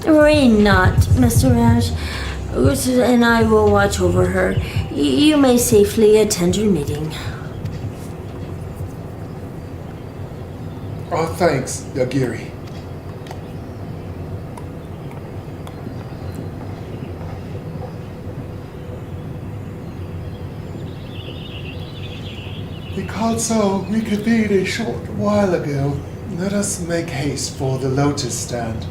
S2: Worry not, Mr. Ash. Ursa and I will watch over her. You may safely attend your meeting.
S1: Oh, thanks, Yagiri. The council reconvened a short while ago. Let us make haste for the Lotus Stand.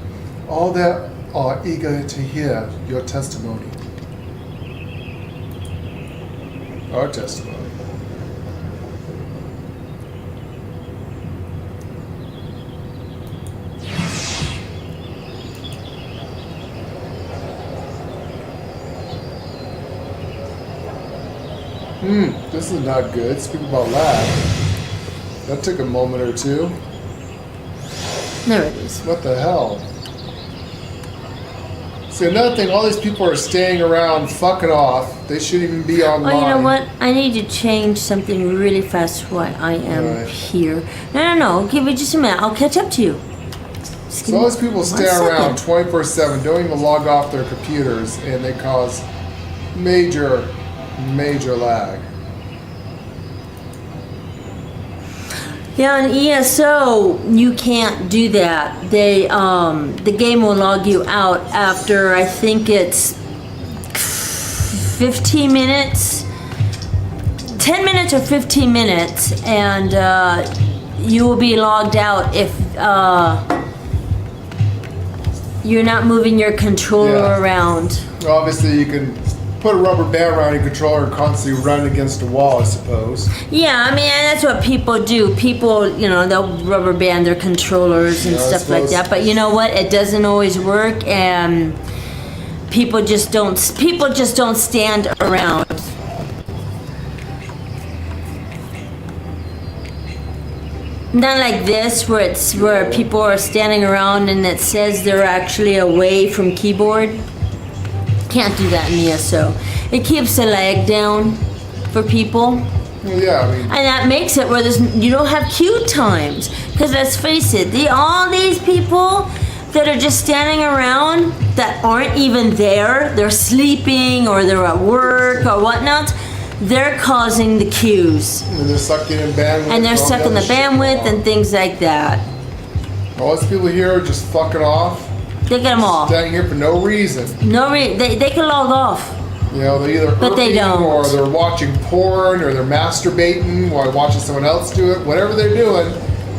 S1: All there are eager to hear your testimony. Our testimony. This is not good. Speak about lag. That took a moment or two.
S2: There it is.
S1: What the hell? See, another thing, all these people are staying around fucking off. They shouldn't even be online.
S2: Oh, you know what? I need to change something really fast while I am here. No. Give me just a minute. I'll catch up to you.
S1: So all these people stay around 24/7, don't even log off their computers, and they cause major lag.
S2: Yeah, on ESO, you can't do that. They, the game will log you out after, I think it's 15 minutes, 10 minutes or 15 minutes, and you will be logged out if you're not moving your controller around.
S1: Obviously, you can put a rubber band around your controller and constantly run against a wall, I suppose.
S2: Yeah, I mean, that's what people do. People, they'll rubber band their controllers and stuff like that. But you know what? It doesn't always work, and people just don't stand around. Not like this, where people are standing around and it says they're actually away from keyboard. Can't do that in ESO. It keeps the lag down for people.
S1: Well, yeah, I mean.
S2: And that makes it where you don't have queue times. Because let's face it, all these people that are just standing around that aren't even there, they're sleeping or they're at work or whatnot, they're causing the queues.
S1: And they're sucking in bandwidth.
S2: And they're sucking the bandwidth and things like that.
S1: All these people here are just fucking off.
S2: They get them off.
S1: Staying here for no reason.
S2: They can log off.
S1: They're either
S2: but they don't.
S1: or they're watching porn, or they're masturbating while watching someone else do it. Whatever they're doing,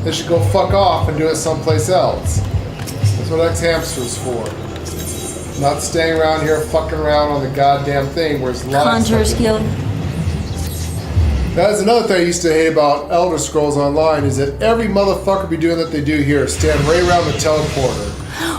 S1: they should go fuck off and do it someplace else. That's what X-Hamster's for. Not staying around here fucking around on the goddamn thing where it's live.
S2: Conjure skill.
S1: That's another thing I used to hate about Elder Scrolls Online is that every motherfucker be doing what they do here. Stand right around the teleporter.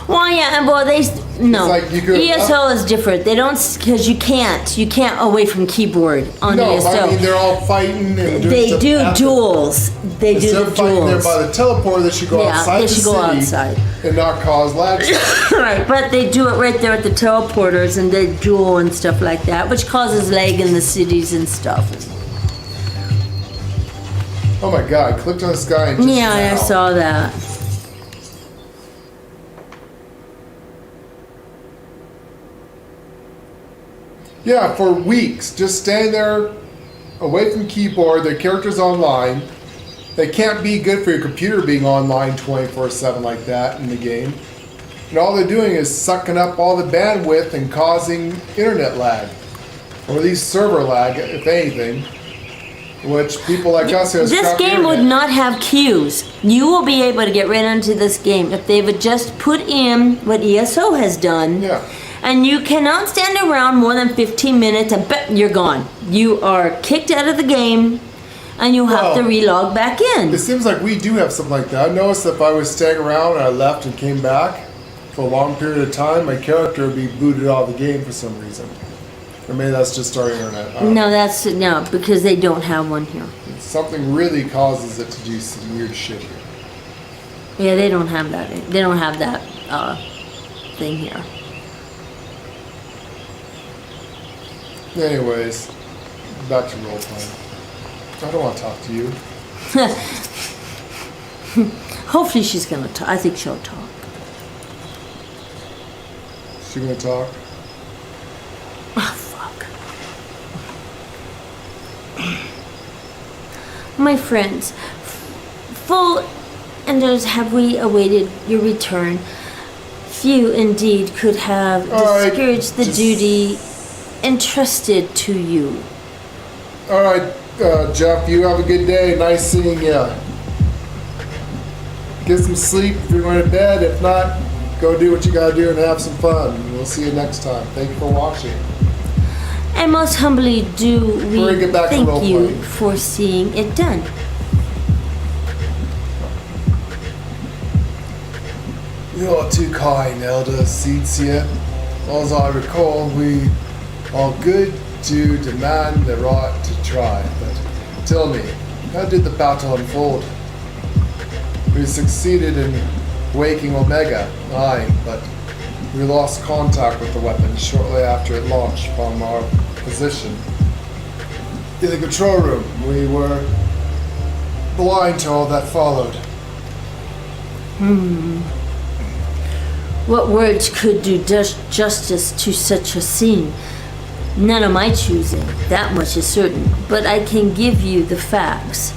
S2: Well, yeah, well, no.
S1: It's like you could-
S2: ESO is different. They don't, because you can't away from keyboard on
S1: No,
S2: ESO.
S1: I mean they're all fighting and doing
S2: They
S1: stuff
S2: do
S1: after.
S2: duels. They do
S1: Instead
S2: the
S1: of fighting there
S2: duels.
S1: by the teleporter, they should go outside
S2: they
S1: the
S2: should
S1: city
S2: go outside.
S1: and not cause lag.
S2: Right, but they do it right there at the teleporters and they duel and stuff like that, which causes lag in the cities and stuff.
S1: Oh my god, I clicked on this guy and just
S2: Yeah, I
S1: now.
S2: saw that.
S1: Yeah, for weeks, just staying there away from keyboard, their character's online. They can't be good for your computer being online 24/7 like that in the game. And all they're doing is sucking up all the bandwidth and causing internet lag. Or at least server lag, if anything. Which people like us who have
S2: This
S1: scrapped
S2: game would
S1: internet.
S2: not have queues. You will be able to get right into this game if they would just put in what ESO has done.
S1: Yeah.
S2: And you cannot stand around more than 15 minutes and you're gone. You are kicked out of the game and you have to
S1: Well,
S2: relog back in.
S1: It seems like we do have something like that. I noticed if I was staying around and I left and came back for a long period of time, my character would be booted out of the game for some reason. Or maybe that's just our internet. I don't know.
S2: No, because they don't have one here.
S1: Something really causes it to do some weird shit here.
S2: Yeah, they don't have that. They don't have that thing here.
S1: Anyways, back to role playing. I don't want to talk to you.
S2: Hopefully she's gonna talk. I think she'll talk.
S1: She gonna talk?
S2: Oh, fuck. My friends, full enders have we awaited your return. Few indeed could have
S1: Alright,
S2: discouraged the
S1: just-
S2: duty entrusted to you.
S1: Alright, Jeff, you have a good day. Nice seeing you. Get some sleep if you're going to bed. If not, go do what you gotta do and have some fun. We'll see you next time. Thank you for watching.
S2: And most humbly do
S1: Before we
S2: we
S1: get back to
S2: thank
S1: role
S2: you
S1: playing.
S2: for seeing it done.
S1: You're too kind, Elder Azys. As I recall, we are good to demand the right to try. But tell me, how did the battle unfold? We succeeded in waking Omega, aye, but we lost contact with the weapon shortly after it launched from our position. In the control room, we were blind to all that followed.
S2: What words could do justice to such a scene? None of my choosing, that much is certain, but I can give you the facts.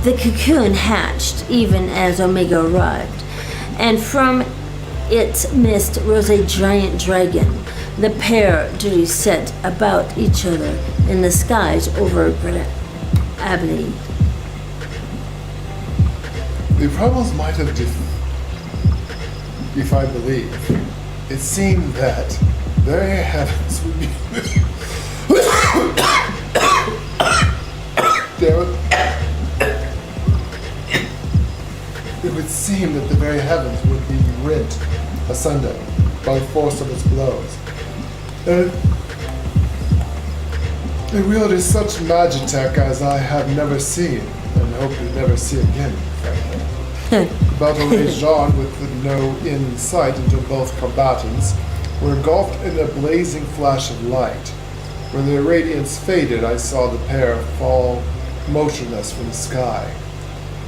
S2: The cocoon hatched even as Omega arrived, and from its midst rose a giant dragon. The pair duly set about each other in the skies over Abilene.
S1: The problems might have if I believe. It seemed that very heavens would be damn it. It would seem that the very heavens would be rent asunder by the force of its blows. And it wielded such magitech as I have never seen, and hope to never see again, frankly. Battle raged on with no end in sight until both combatants were engulfed in a blazing flash of light. When their radiance faded, I saw the pair fall motionless from the sky,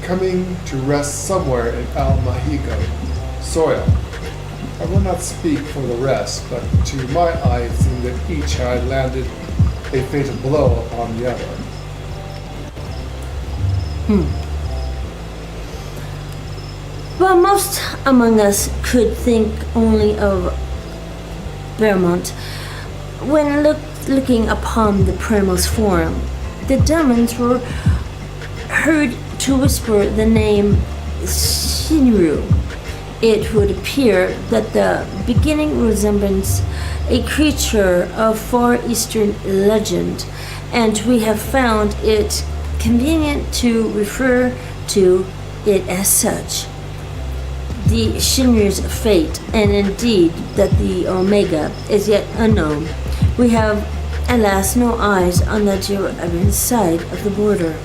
S1: coming to rest somewhere in Al Mahigo soil. I will not speak for the rest, but to my eye it seemed that each had landed a fatal blow upon the other.
S2: Well, most among us could think only of Vermont. When looking upon the Primal's form, the demons were heard to whisper the name Shinru. It would appear that the beginning resembles a creature of Far Eastern legend, and we have found it convenient to refer to it as such. The Shinr's fate, and indeed that the Omega, is yet unknown. We have, alas, no eyes on the Jiraban side of the border.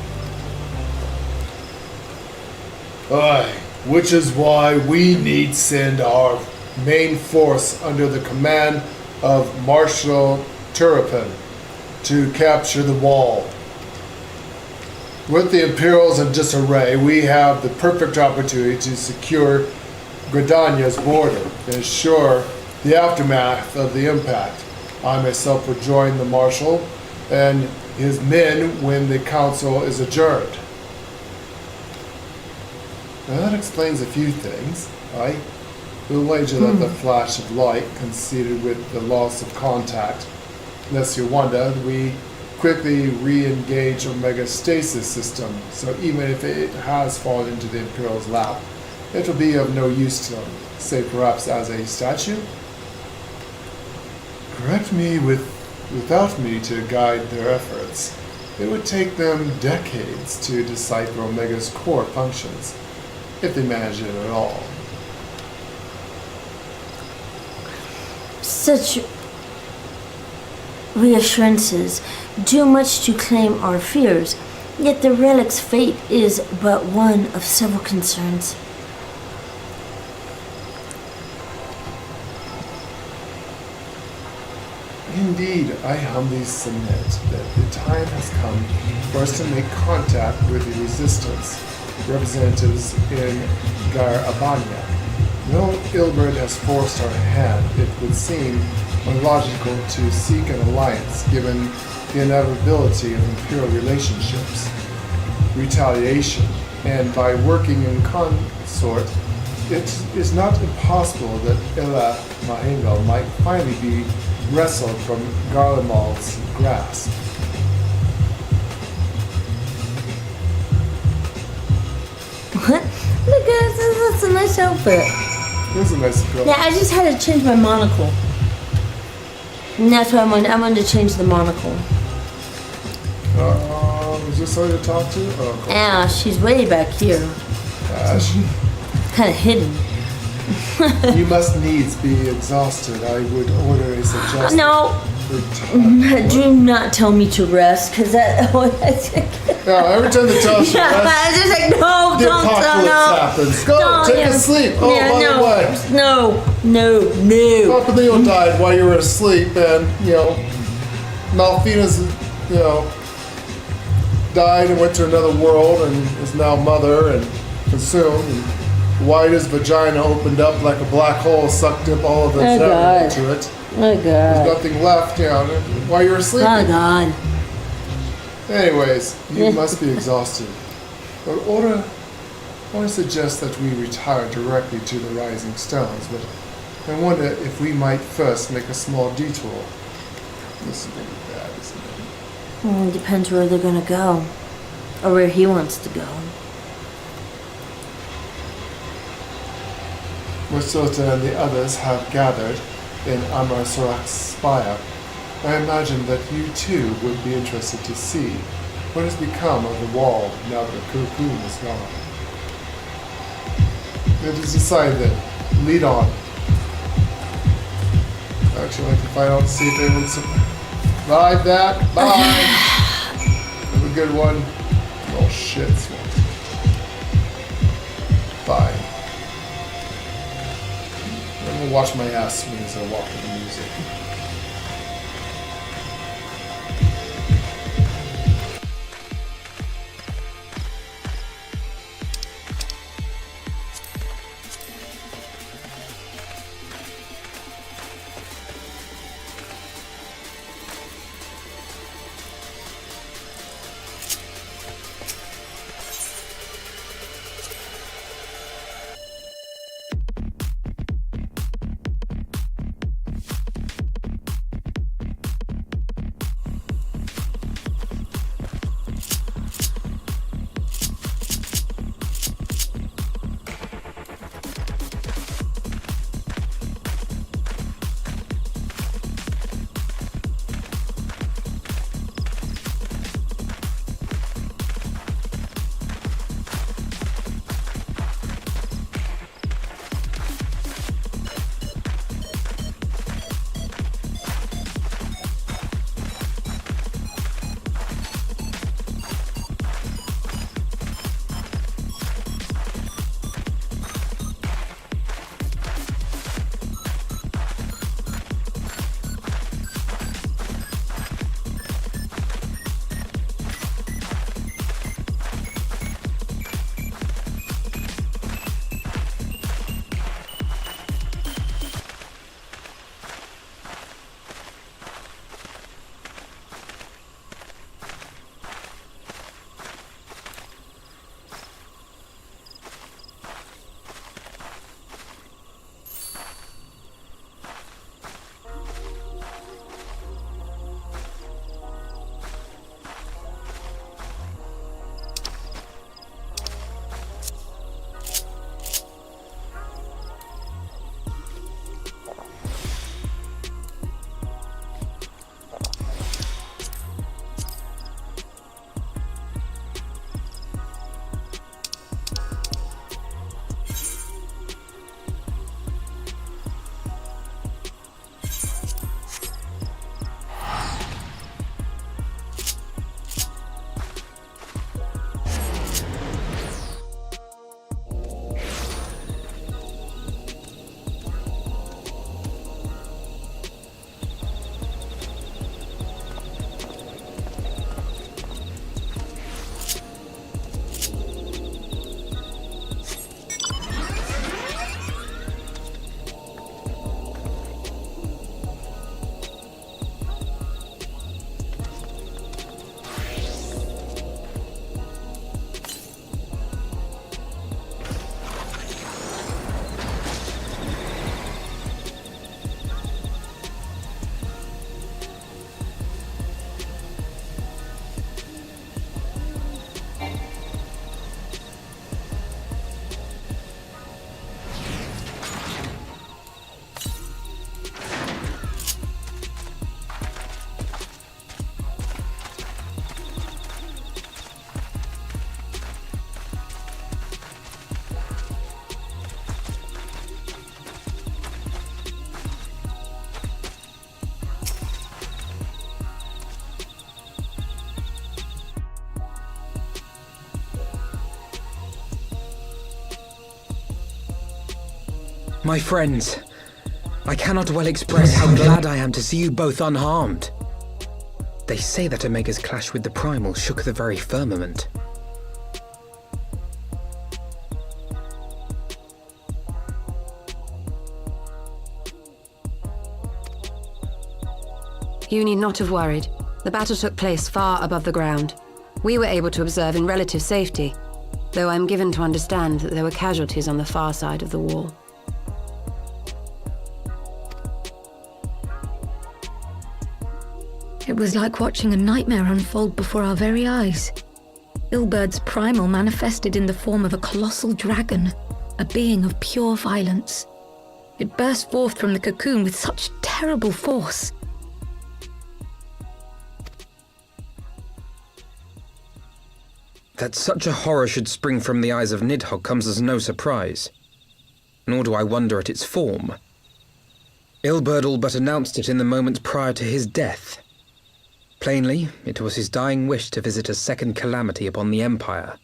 S1: Aye, which is why we need send our main force under the command of Marshal Turpin to capture the wall. With the Imperials in disarray, we have the perfect opportunity to secure Gridania's border and ensure the aftermath of the impact. I myself will join the Marshal and his men when the council is adjourned. Now that explains a few things. I will wager that the flash of light conceded with the loss of contact. Unless you wonder, we quickly re-engage Omega's stasis system, so even if it has fallen into the Imperial's lap, it will be of no use to them, save perhaps as a statue. Correct me without me to guide their efforts. It would take them decades to decipher Omega's core functions, if they manage it at all.
S2: Such reassurances do much to claim our fears, yet the relic's fate is but one of several concerns.
S1: Indeed, I humbly submit that the time has come for us to make contact with the Resistance representatives in Gar-Abania. Though Ilberd has forced our hand, it would seem illogical to seek an alliance given the inevitability of imperial relationships, retaliation, and by working in consort, it is not impossible that Lla Mahengal might finally be wrestled from Garlemald's grasp.
S2: What? Look at this, that's a nice outfit.
S1: This is a nice girl.
S2: Yeah, I just had to change my monocle. And that's why I wanted to change the monocle.
S1: Is this somebody to talk to? Oh, cool.
S2: Ah, she's way back here. Kind of hidden.
S1: You must needs be exhausted. I would order a suggestion.
S2: No. Do not tell me to rest, because that.
S1: Yeah, every time they tell us to rest,
S2: I was just like, no,
S1: the
S2: don't tell,
S1: apocalypse
S2: no.
S1: happens. Go,
S2: Don't,
S1: take
S2: yeah.
S1: a sleep. Oh,
S2: Yeah,
S1: by
S2: no,
S1: the way,
S2: no.
S1: Papa Leo died while you were asleep, and Malfina's, died and went to another world and is now mother and consumed. And White's vagina opened up like a black hole, sucked up all of the Zephyr into it.
S2: Oh, God.
S1: There's nothing left, while you were sleeping.
S2: Oh, God.
S1: Anyways, you must be exhausted. But I want to suggest that we retire directly to the Rising Stones, but I wonder if we might first make a small detour. This is going to be bad, isn't it?
S2: It depends where they're going to go. Or where he wants to go.
S1: Mosota and the others have gathered in Amar Sorak's spire. I imagine that you too would be interested to see what has become of the wall now that Cocoon is gone. It is decided then, lead on. Actually, I'd like to find out and see if they would survive that. Bye! Have a good one. Oh shit, swamp. Bye. I'm gonna watch my ass swing as I walk with the music.
S9: My friends, I cannot well express how glad I am to see you both unharmed. They say that Omega's clash with the Primal shook the very firmament.
S12: You need not have worried. The battle took place far above the ground. We were able to observe in relative safety, though I'm given to understand that there were casualties on the far side of the wall.
S16: It was like watching a nightmare unfold before our very eyes. Ilbird's primal manifested in the form of a colossal dragon, a being of pure violence. It burst forth from the cocoon with such terrible force.
S9: That such a horror should spring from the eyes of Nidhogg comes as no surprise. Nor do I wonder at its form. Ilberd all but announced it in the moments prior to his death. Plainly, it was his dying wish to visit a second calamity upon the Empire.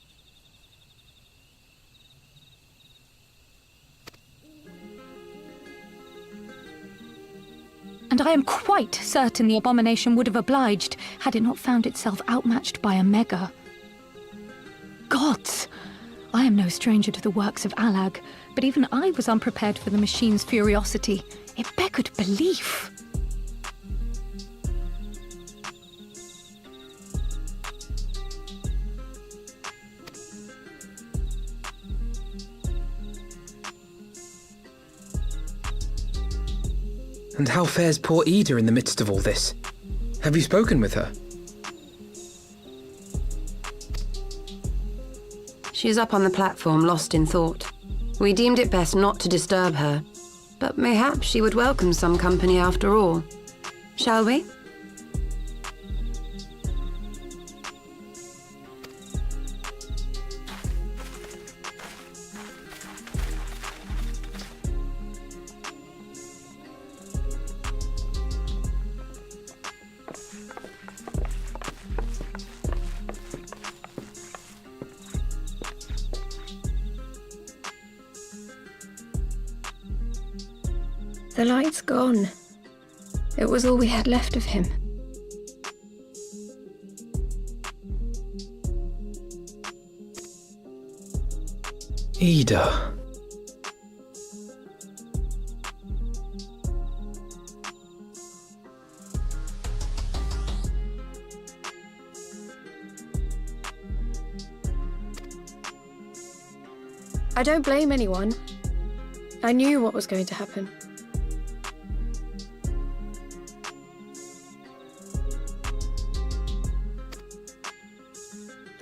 S16: And I am quite certain the abomination would have obliged had it not found itself outmatched by Omega. Gods! I am no stranger to the works of Allag, but even I was unprepared for the machine's furiosity. It beggared belief.
S9: And how fares poor Ida in the midst of all this? Have you spoken with her?
S12: She's up on the platform, lost in thought. We deemed it best not to disturb her, but mayhap she would welcome some company after all. Shall we? The light's gone. It was all we had left of him.
S9: Ida.
S12: I don't blame anyone. I knew what was going to happen.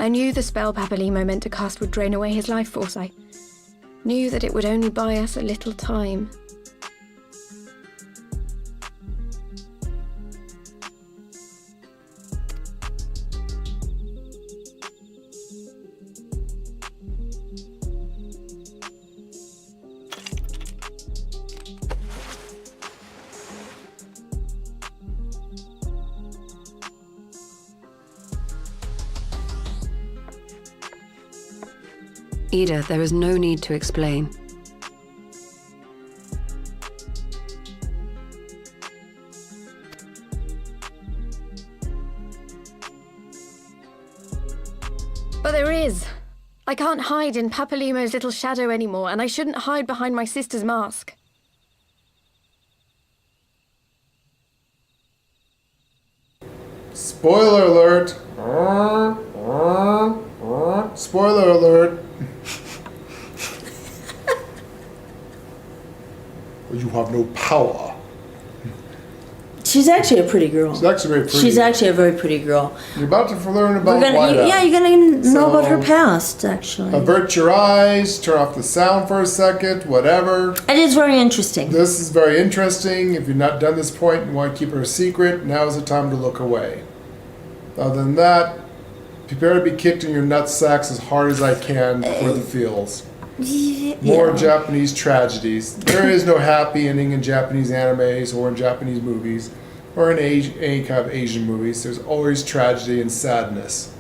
S12: I knew the spell Papalimo meant to cast would drain away his life force. I knew that it would only buy us a little time. Ida, there is no need to explain. But there is. I can't hide in Papalimo's little shadow anymore, and I shouldn't hide behind my sister's mask.
S1: Spoiler alert! Spoiler alert! You have no power.
S2: She's actually a pretty girl.
S1: She's actually very pretty.
S2: She's actually a very pretty girl.
S1: You're about to learn about
S2: yeah, you're gonna know about her past, actually.
S1: Avert your eyes, turn off the sound for a second, whatever.
S2: It is very interesting.
S1: This is very interesting. If you've not done this point and want to keep her a secret, now is the time to look away. Other than that, prepare to be kicked in your nutsacks as hard as I can for the feels. More Japanese tragedies. There is no happy ending in Japanese animes or in Japanese movies or in any kind of Asian movies. There's always tragedy and sadness.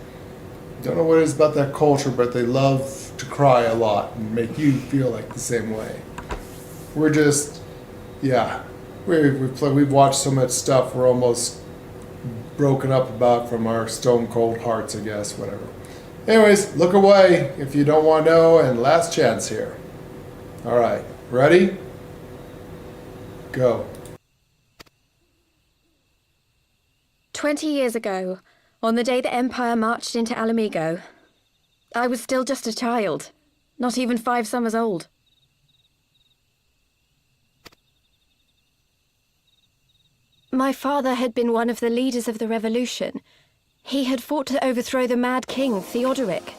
S1: Don't know what it is about that culture, but they love to cry a lot and make you feel like the same way. we're just, yeah, we've watched so much stuff we're almost broken up about from our stone cold hearts, I guess, whatever. Anyways, look away if you don't want to know, and last chance here. All right, ready? Go.
S17: 20 years ago, on the day the Empire marched into Alamigo, I was still just a child, not even 5 summers old. My father had been one of the leaders of the revolution. He had fought to overthrow the mad king, Theodoric.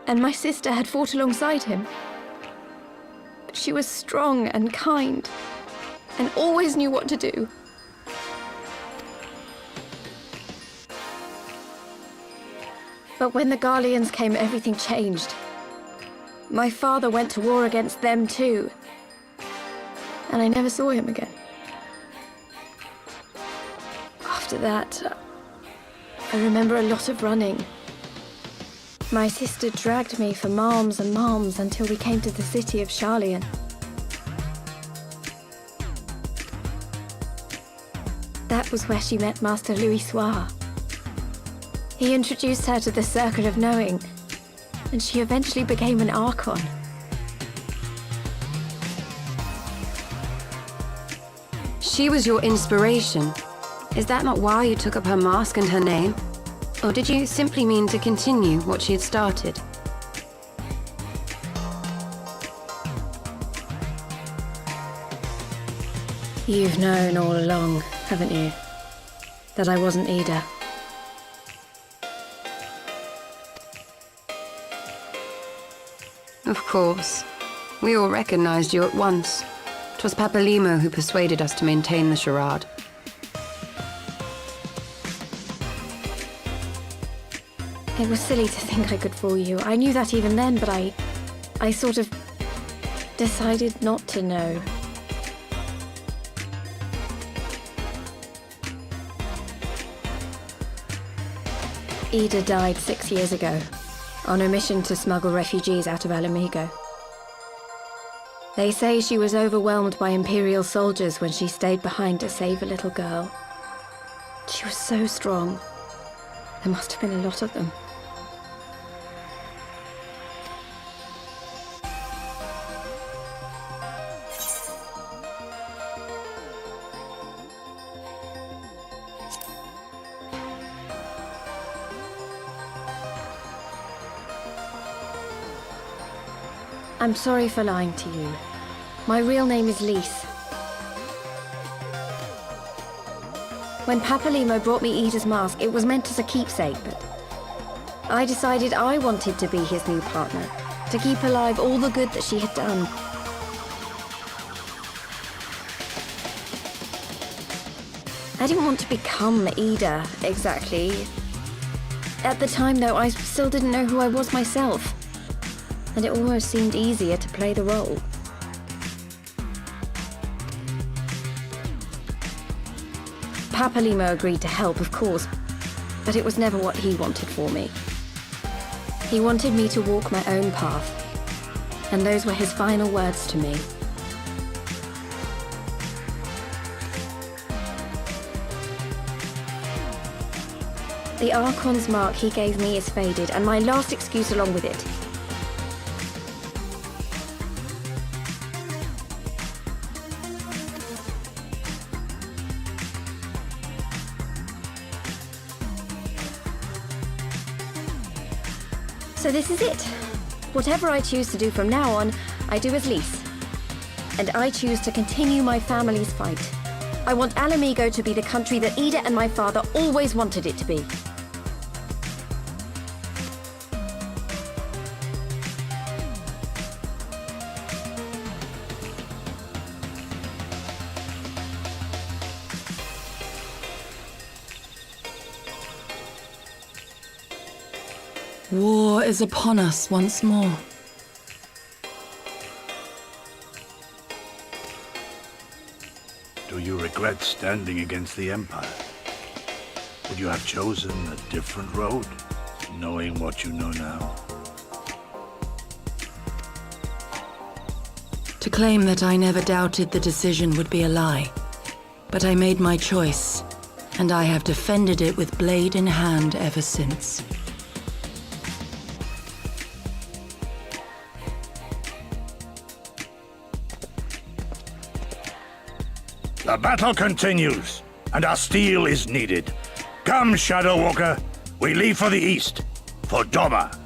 S17: And my sister had fought alongside him. She was strong and kind, and always knew what to do. But when the Garleans came, everything changed. My father went to war against them too, and I never saw him again. After that, I remember a lot of running. My sister dragged me for malms and malms until we came to the city of Charlian. That was where she met Master Louis Soir. He introduced her to the Circle of Knowing, and she eventually became an Archon.
S12: She was your inspiration. Is that not why you took up her mask and her name? Or did you simply mean to continue what she had started?
S17: You've known all along, haven't you, that I wasn't Ida.
S12: Of course. We all recognized you at once. 'Twas Papalimo who persuaded us to maintain the charade.
S17: It was silly to think I could fool you. I knew that even then, but I sort of decided not to know. Ida died 6 years ago, on a mission to smuggle refugees out of Alamigo. They say she was overwhelmed by Imperial soldiers when she stayed behind to save a little girl. She was so strong. There must have been a lot of them. I'm sorry for lying to you. My real name is Lise. When Papalimo brought me Ida's mask, it was meant as a keepsake, but I decided I wanted to be his new partner, to keep alive all the good that she had done. I didn't want to become Ida, exactly. At the time, though, I still didn't know who I was myself, and it almost seemed easier to play the role. Papalimo agreed to help, of course, but it was never what he wanted for me. He wanted me to walk my own path, and those were his final words to me. The Archon's mark he gave me is faded, and my last excuse along with it. So this is it. Whatever I choose to do from now on, I do as Lise. And I choose to continue my family's fight. I want Alamigo to be the country that Ida and my father always wanted it to be.
S6: War is upon us once more.
S3: Do you regret standing against the Empire? Would you have chosen a different road? knowing what you know now?
S6: To claim that I never doubted the decision would be a lie. But I made my choice, and I have defended it with blade in hand ever since.
S3: The battle continues, and our steel is needed. Come, Shadow Walker, we leave for the east, for Doma.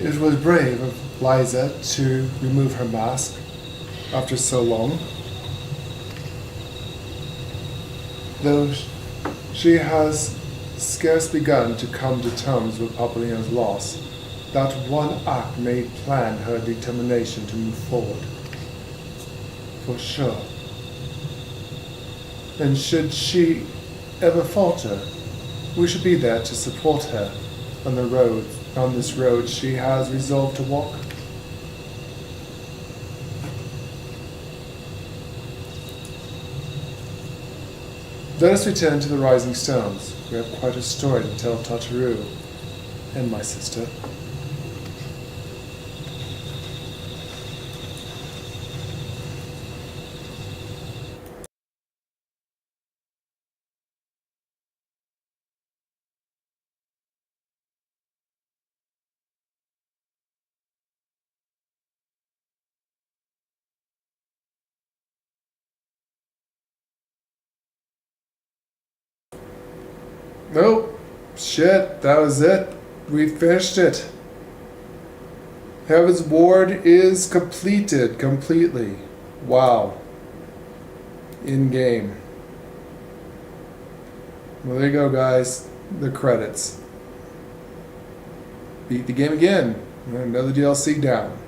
S1: It was brave of Liza to remove her mask after so long. Though she has scarce begun to come to terms with Papalina's loss, that one act made plan her determination to move forward. For sure. And should she ever falter, we should be there to support her on the road. On this road she has resolved to walk. Let us return to the Rising Stones. We have quite a story to tell Tataru and my sister. Nope. Shit, that was it. We finished it. Heavensward is completed completely. Wow. In game. Well, there you go, guys. The credits. Beat the game again. Another DLC down.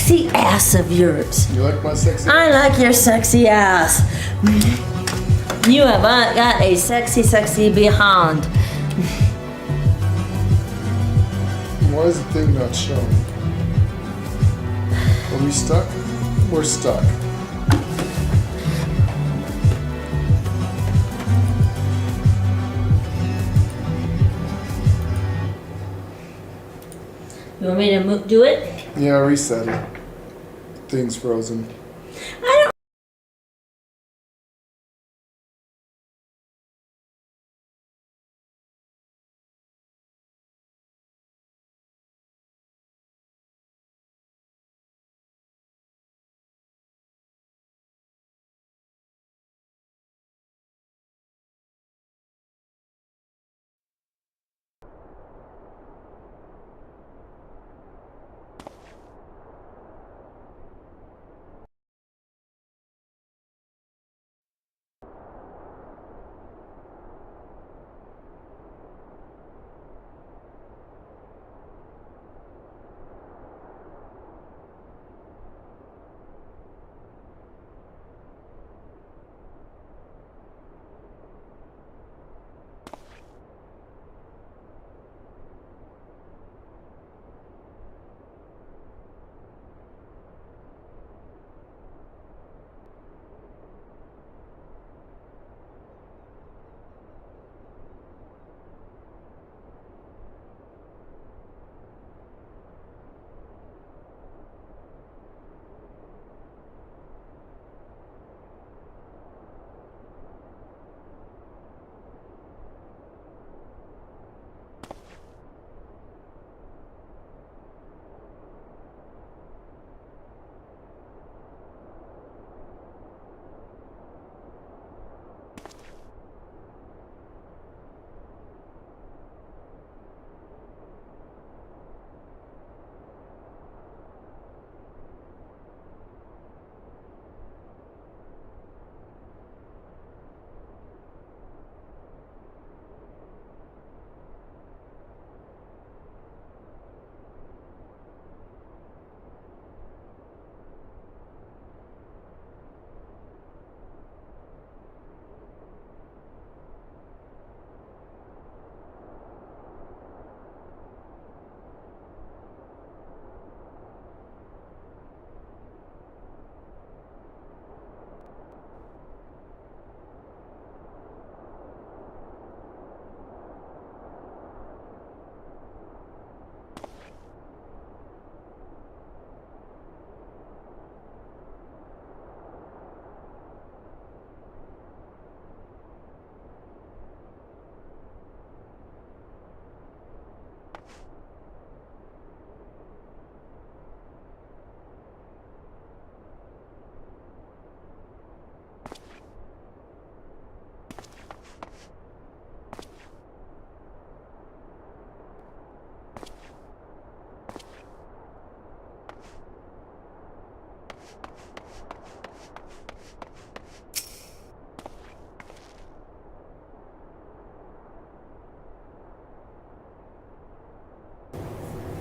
S2: sexy ass of yours.
S1: You like my sexy
S2: I like your sexy ass. You have got a sexy, sexy behind.
S1: Why is the thing not showing? Are we stuck? We're stuck.
S2: You want me to do it?
S1: Yeah, reset it. Thing's frozen.
S2: I don't.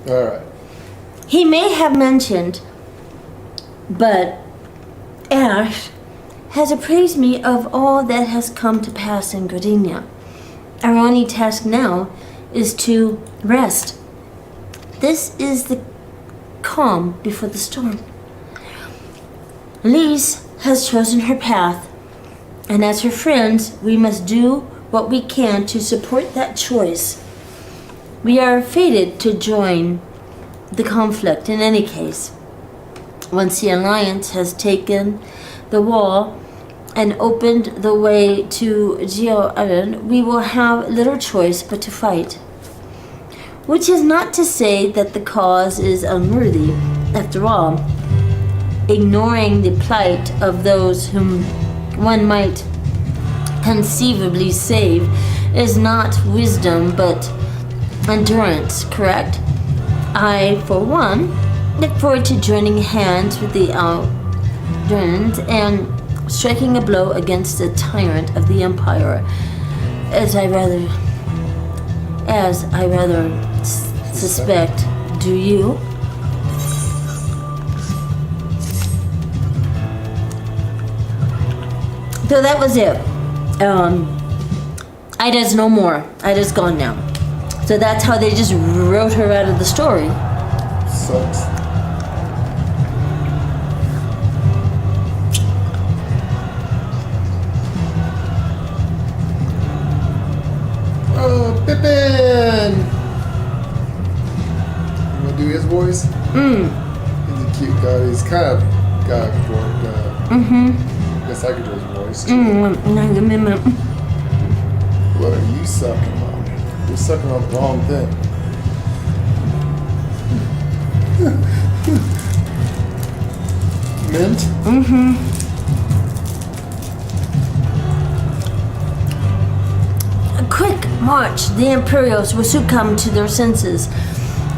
S1: Alright.
S2: He may have mentioned, but Ash has appraised me of all that has come to pass in Gardenia. Our only task now is to rest. This is the calm before the storm. Lise has chosen her path, and as her friends, we must do what we can to support that choice. We are fated to join the conflict in any case. Once the Alliance has taken the wall and opened the way to Geo Island, we will have little choice but to fight. Which is not to say that the cause is unworthy. After all, ignoring the plight of those whom one might conceivably save is not wisdom but endurance, correct? I, for one, look forward to joining hands with the Aldrins and striking a blow against the tyrant of the Empire, as I rather suspect. Do you? So that was it. Ida's no more. Ida's gone now. So that's how they just wrote her out of the story.
S1: Sucks. Oh, Pippin! You wanna do his voice? He's a cute guy. He's kind of got I guess I could do his voice too. What are you sucking on? You're sucking on the wrong thing. Mint?
S2: A quick march. The Imperials will succumb to their senses,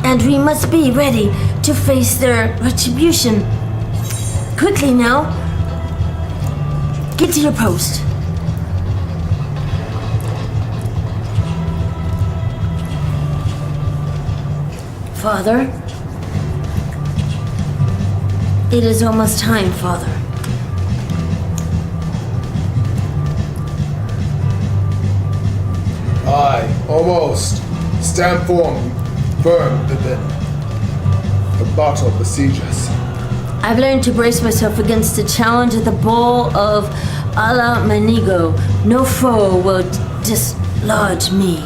S2: and we must be ready to face their retribution. Quickly now. Get to your post. Father? It is almost time, Father.
S1: Aye, almost. Stand firm, Pippin. The battle besieges.
S2: I've learned to brace myself against the challenge at the ball of Ala Manigo. No foe will dislodge me.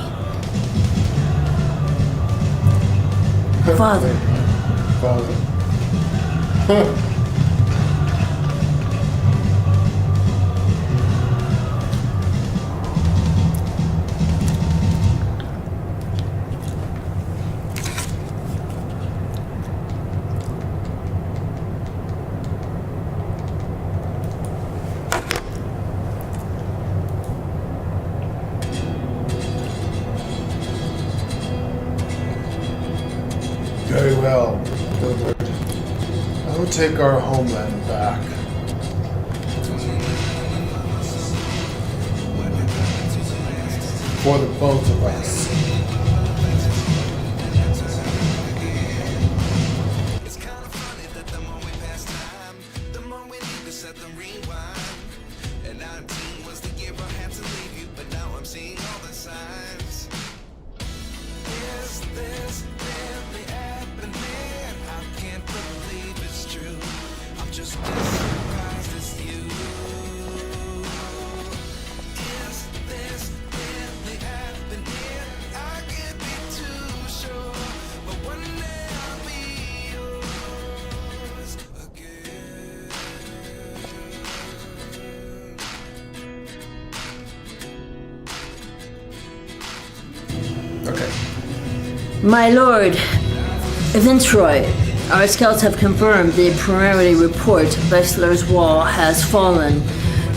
S2: Father.
S1: Very well, Gilbert. I will take our homeland back. For the both of us.
S2: My lord, Viceroy, our scouts have confirmed the preliminary report. Bessler's Wall has fallen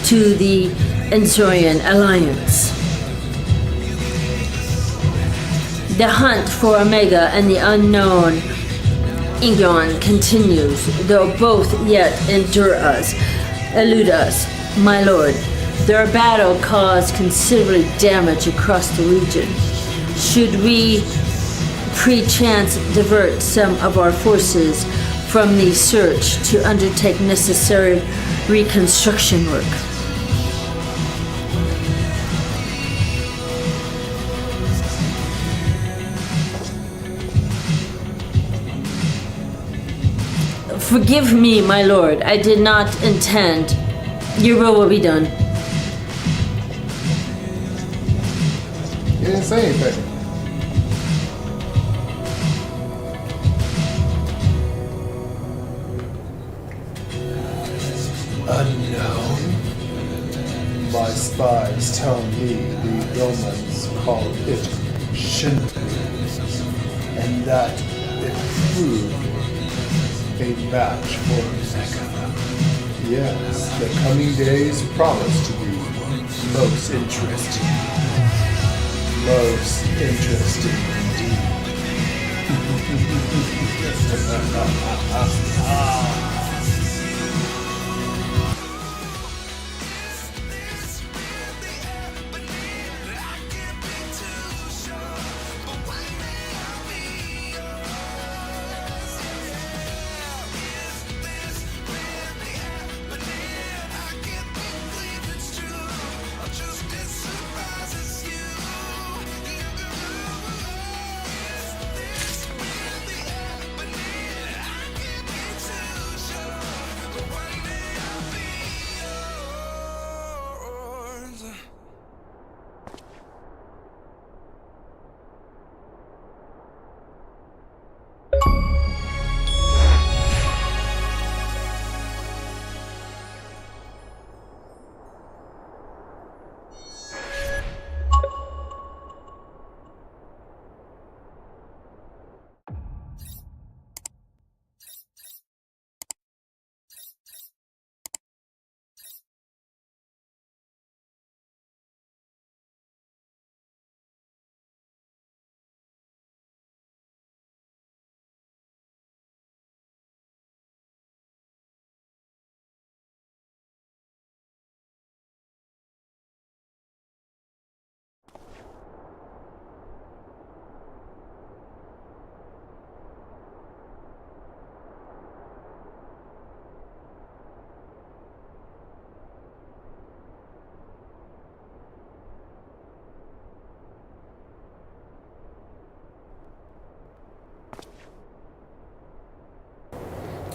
S2: to the Ensorian Alliance. The hunt for Omega and the unknown Ingon continues, though both yet elude us. My lord, their battle caused considerable damage across the region. Should we pre-chance divert some of our forces from the search to undertake necessary reconstruction work? Forgive me, my lord. I did not intend. Your will be done.
S1: You didn't say anything. Unknown? My spies tell me the Romans call it Shinto, and that it proved a match for Omega. Yes, the coming days promise to be most interesting. Most interesting indeed.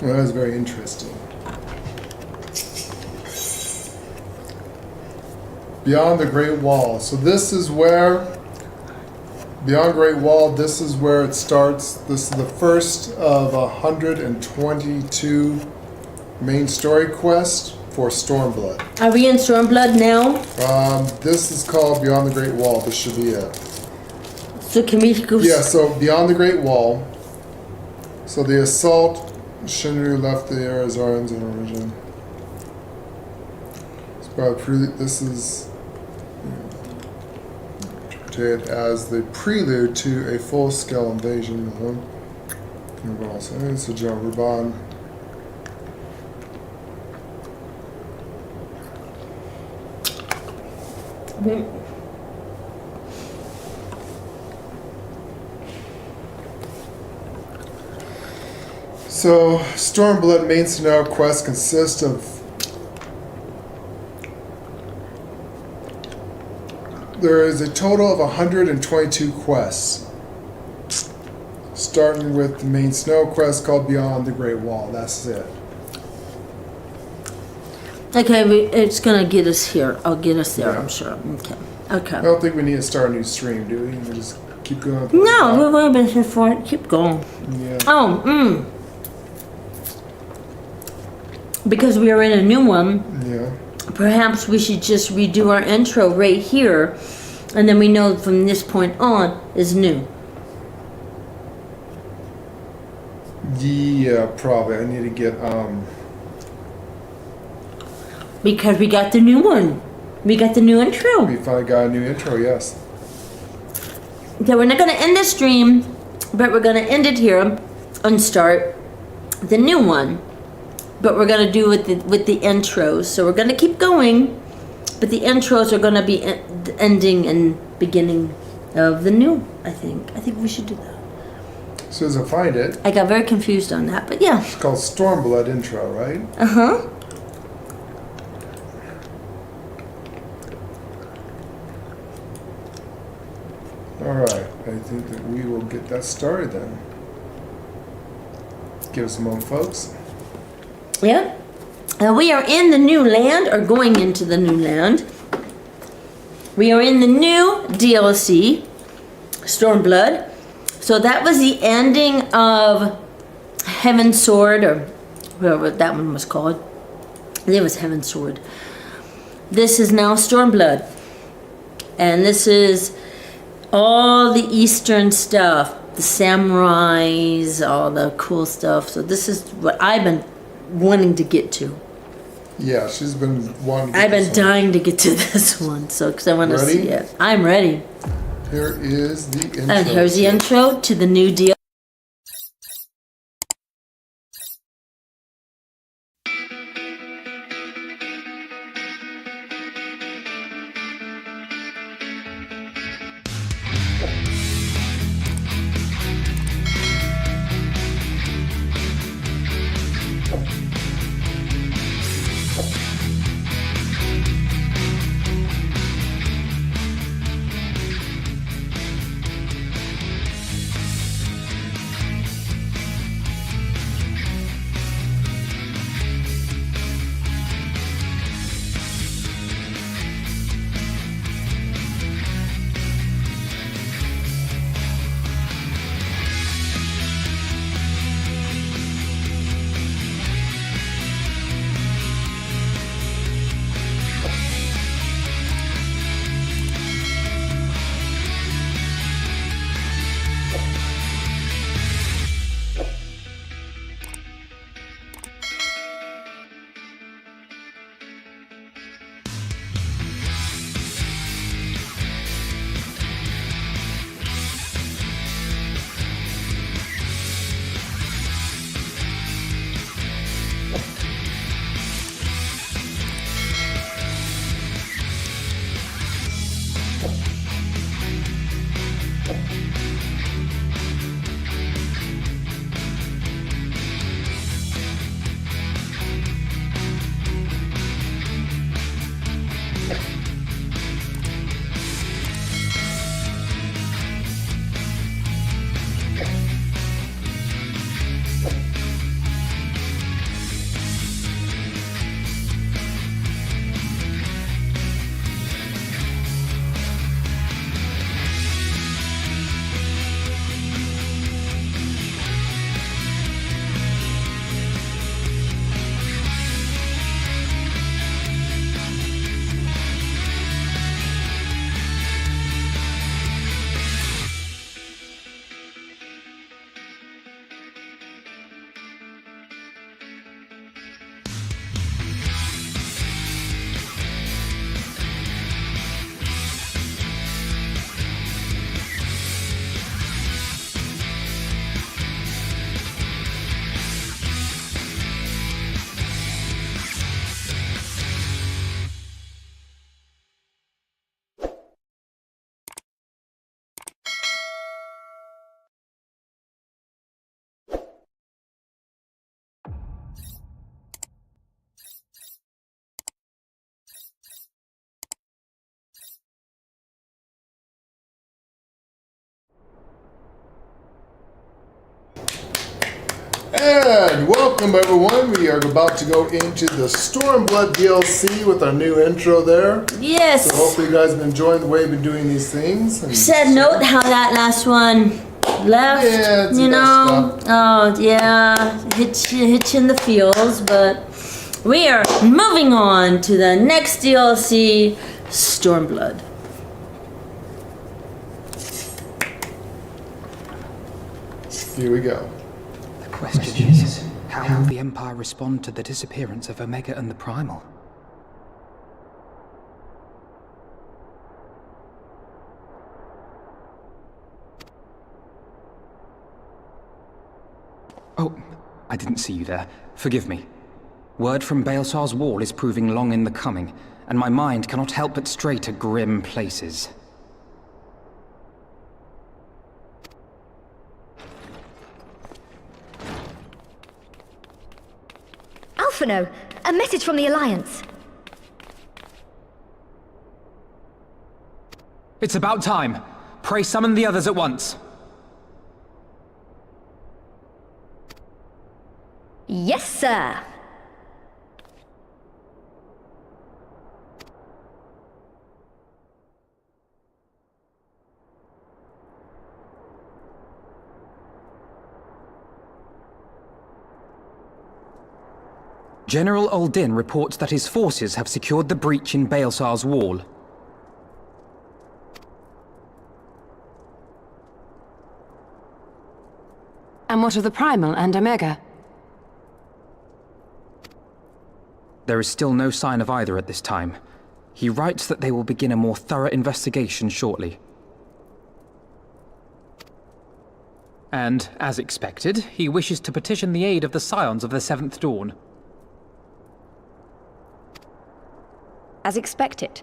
S1: Well, that is very interesting. Beyond the Great Wall. So this is where, beyond Great Wall, this is where it starts. This is the first of 122 main story quests for Stormblood.
S2: Are we in Stormblood now?
S1: This is called Beyond the Great Wall. This should be it.
S2: So can we go?
S1: Yeah, so Beyond the Great Wall. So the assault, Shinru left the Arizarans in origin. This is interpreted as the prelude to a full-scale invasion. So John Ruban. So, Stormblood Main Scenario Quests consist of... There is a total of 122 quests. Starting with the main snow quest called Beyond the Great Wall. That's it.
S2: Okay, it's gonna get us here. I'll get us there,
S1: Yeah.
S2: I'm sure. Okay.
S1: I don't think we need to start a new stream, do we? We just keep going.
S2: No, we're going to be for it. Keep going.
S1: Yeah.
S2: Because we are in a new one,
S1: Yeah.
S2: perhaps we should just redo our intro right here, and then we know from this point on is new.
S1: Yeah, probably. I need to get,
S2: Because we got the new one. We got the new intro.
S1: We finally got a new intro, yes.
S2: Okay, we're not going to end the stream, but we're going to end it here and start the new one. But we're going to do with the intros. So we're going to keep going, but the intros are going to be ending and beginning of the new, I think. I think we should do that.
S1: As soon as I find it.
S2: I got very confused on that, but yeah.
S1: It's called Stormblood intro, right?
S2: Uh-huh.
S1: Alright, I think that we will get that started then. Give us a moment, folks.
S2: Yeah. We are in the new land, or going into the new land. We are in the new DLC, Stormblood. So that was the ending of Heavensward, or whatever that one was called. I think it was Heavensward. This is now Stormblood. And this is all the Eastern stuff. The samurais, all the cool stuff. So this is what I've been wanting to get to.
S1: Yeah, she's been wanting to
S2: I've been dying to get to this one, so because I want to see it. I'm ready.
S1: Here is the intro.
S2: And here's the intro to the new deal.
S1: And welcome everyone. We are about to go into the Stormblood DLC with our new intro there.
S2: Yes.
S1: So hopefully you guys have been enjoying the way we've been doing these things. And
S2: Sad note how that last one left.
S1: Yeah, it's
S2: you
S1: messed
S2: know.
S1: up.
S2: Oh yeah, hit you in the feels, but we are moving on to the next DLC, Stormblood.
S1: Here we go.
S9: The question is, how will the Empire respond to the disappearance of Omega and the Primal? Oh, I didn't see you there. Forgive me. Word from Baelsar's wall is proving long in the coming, and my mind cannot help but stray to grim places.
S18: Alphino, a message from the Alliance.
S9: It's about time. Pray summon the others at once.
S18: Yes, sir.
S9: General Uldin reports that his forces have secured the breach in Baelsar's wall.
S12: And what of the Primal and Omega?
S9: There is still no sign of either at this time. He writes that they will begin a more thorough investigation shortly. And, as expected, he wishes to petition the aid of the Scions of the Seventh Dawn.
S18: As expected.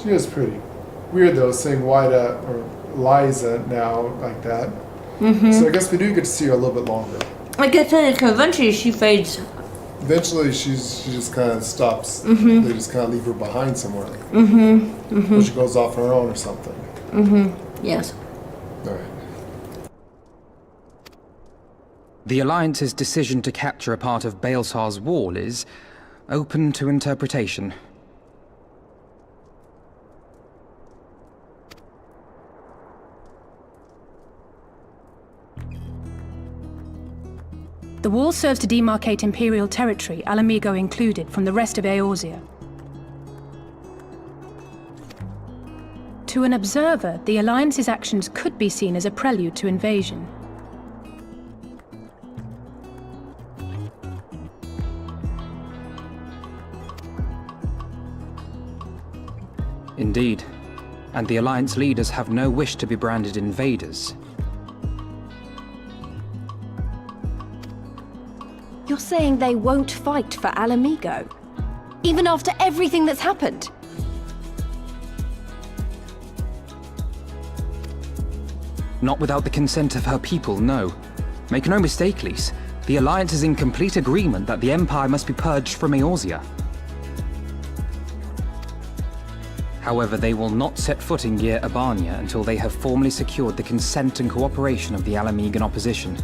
S1: She is pretty. Weird though, saying Wida or Liza now like that. So I guess we do get to see her a little bit longer.
S2: I guess eventually she fades.
S1: Eventually she just kind of stops.
S2: Mhm.
S1: They just kind of leave her behind somewhere.
S2: Mm-hmm.
S1: Or she goes off on her own or something.
S2: Mm-hmm. Yes.
S1: Alright.
S9: The Alliance's decision to capture a part of Baelsar's wall is open to interpretation.
S8: The wall serves to demarcate Imperial territory, Alamigo included, from the rest of Eorzea. To an observer, the Alliance's actions could be seen as a prelude to invasion.
S9: Indeed. And the Alliance leaders have no wish to be branded invaders.
S18: You're saying they won't fight for Alamigo? Even after everything that's happened?
S9: Not without the consent of her people, no. Make no mistake, Lys. The Alliance is in complete agreement that the Empire must be purged from Eorzea. However, they will not set foot in Gyr Abania until they have formally secured the consent and cooperation of the Alamigan opposition.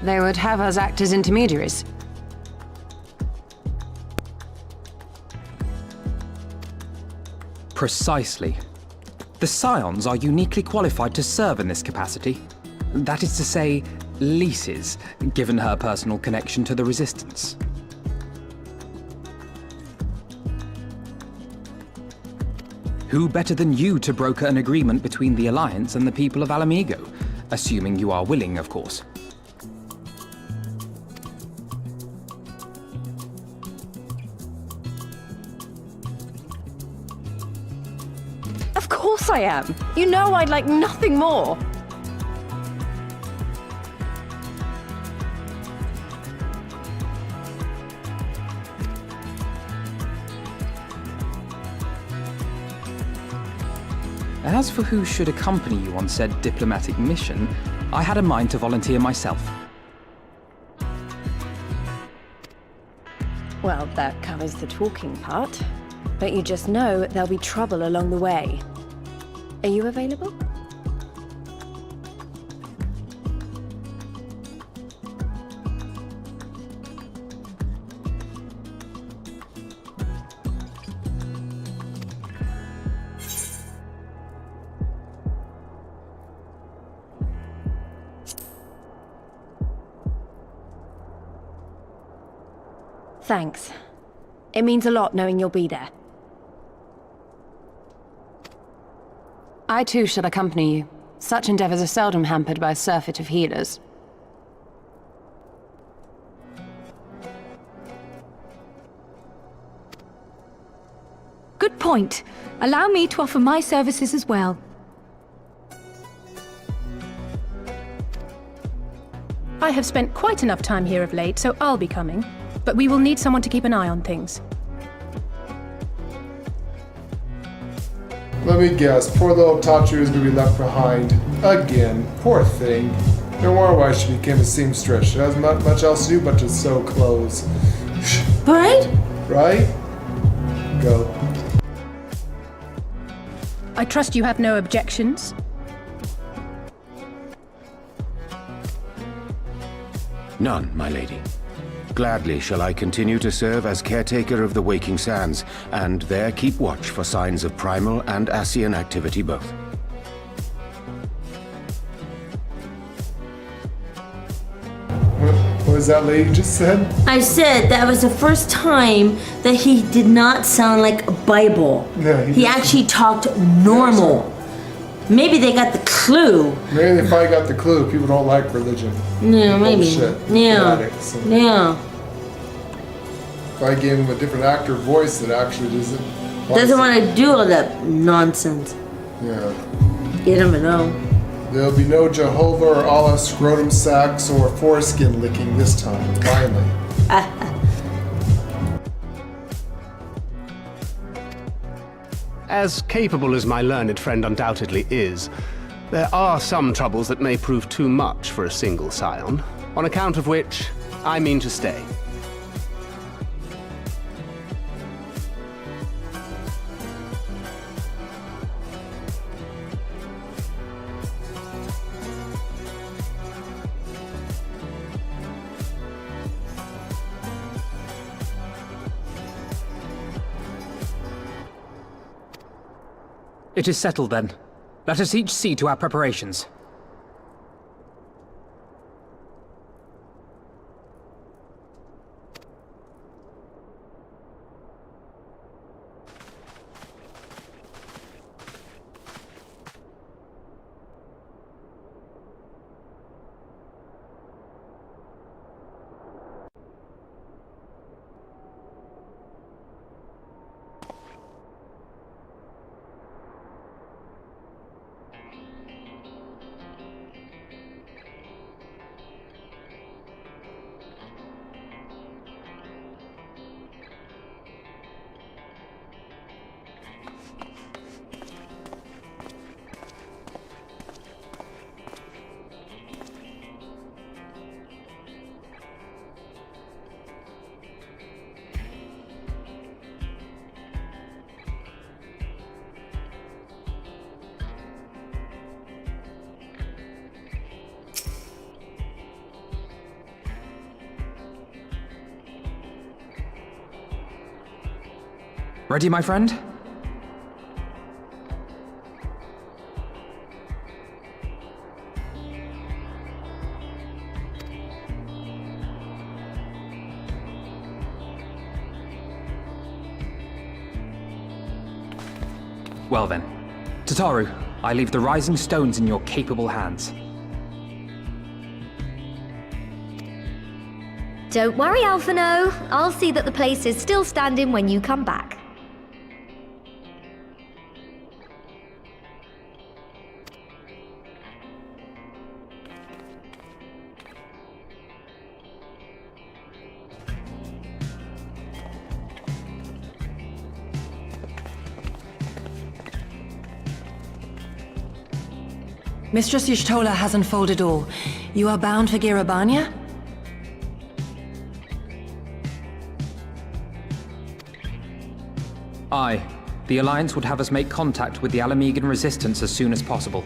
S12: They would have us act as intermediaries.
S9: Precisely. The Scions are uniquely qualified to serve in this capacity. That is to say, Lys's, given her personal connection to the Resistance. Who better than you to broker an agreement between the Alliance and the people of Alamigo? Assuming you are willing, of course.
S18: Of course I am. You know I'd like nothing more.
S9: As for who should accompany you on said diplomatic mission, I had a mind to volunteer myself.
S18: Well, that covers the talking part. But you just know there'll be trouble along the way. Are you available? Thanks. It means a lot knowing you'll be there.
S12: I too shall accompany you. Such endeavours are seldom hampered by a surfeit of healers.
S16: Good point. Allow me to offer my services as well.
S8: I have spent quite enough time here of late, so I'll be coming. But we will need someone to keep an eye on things.
S1: Let me guess, poor little Tatsu is going to be left behind. Again. Poor thing. No wonder why she became a seamstress. She has much else to do but to sew clothes.
S2: Right?
S1: Right? Go.
S8: I trust you have no objections?
S5: None, my lady. Gladly shall I continue to serve as caretaker of the Waking Sands, and there keep watch for signs of primal and Ascian activity both.
S1: What was that lady just said?
S2: I said that was the first time that he did not sound like a Bible.
S1: Yeah,
S2: he actually talked normal. Maybe they got the clue.
S1: Maybe they probably got the clue. People don't like religion.
S2: Yeah, maybe.
S1: Bullshit.
S2: Yeah.
S1: Fanatics.
S2: Yeah.
S1: If I gave him a different actor voice that actually
S2: doesn't want to do all that nonsense.
S1: Yeah.
S2: You never know.
S1: There'll be no Jehovah or Allah scrotum sacks or foreskin licking this time, finally.
S11: As capable as my learned friend undoubtedly is, there are some troubles that may prove too much for a single scion, on account of which I mean to stay.
S9: It is settled then. Let us each see to our preparations. Ready, my friend? Well then, Tataru, I leave the rising stones in your capable hands.
S19: Don't worry, Alphino. I'll see that the place is still standing when you come back.
S12: Mistress Y'shtola has unfolded all. You are bound for Girabania?
S9: Aye. The Alliance would have us make contact with the Alamegan resistance as soon as possible.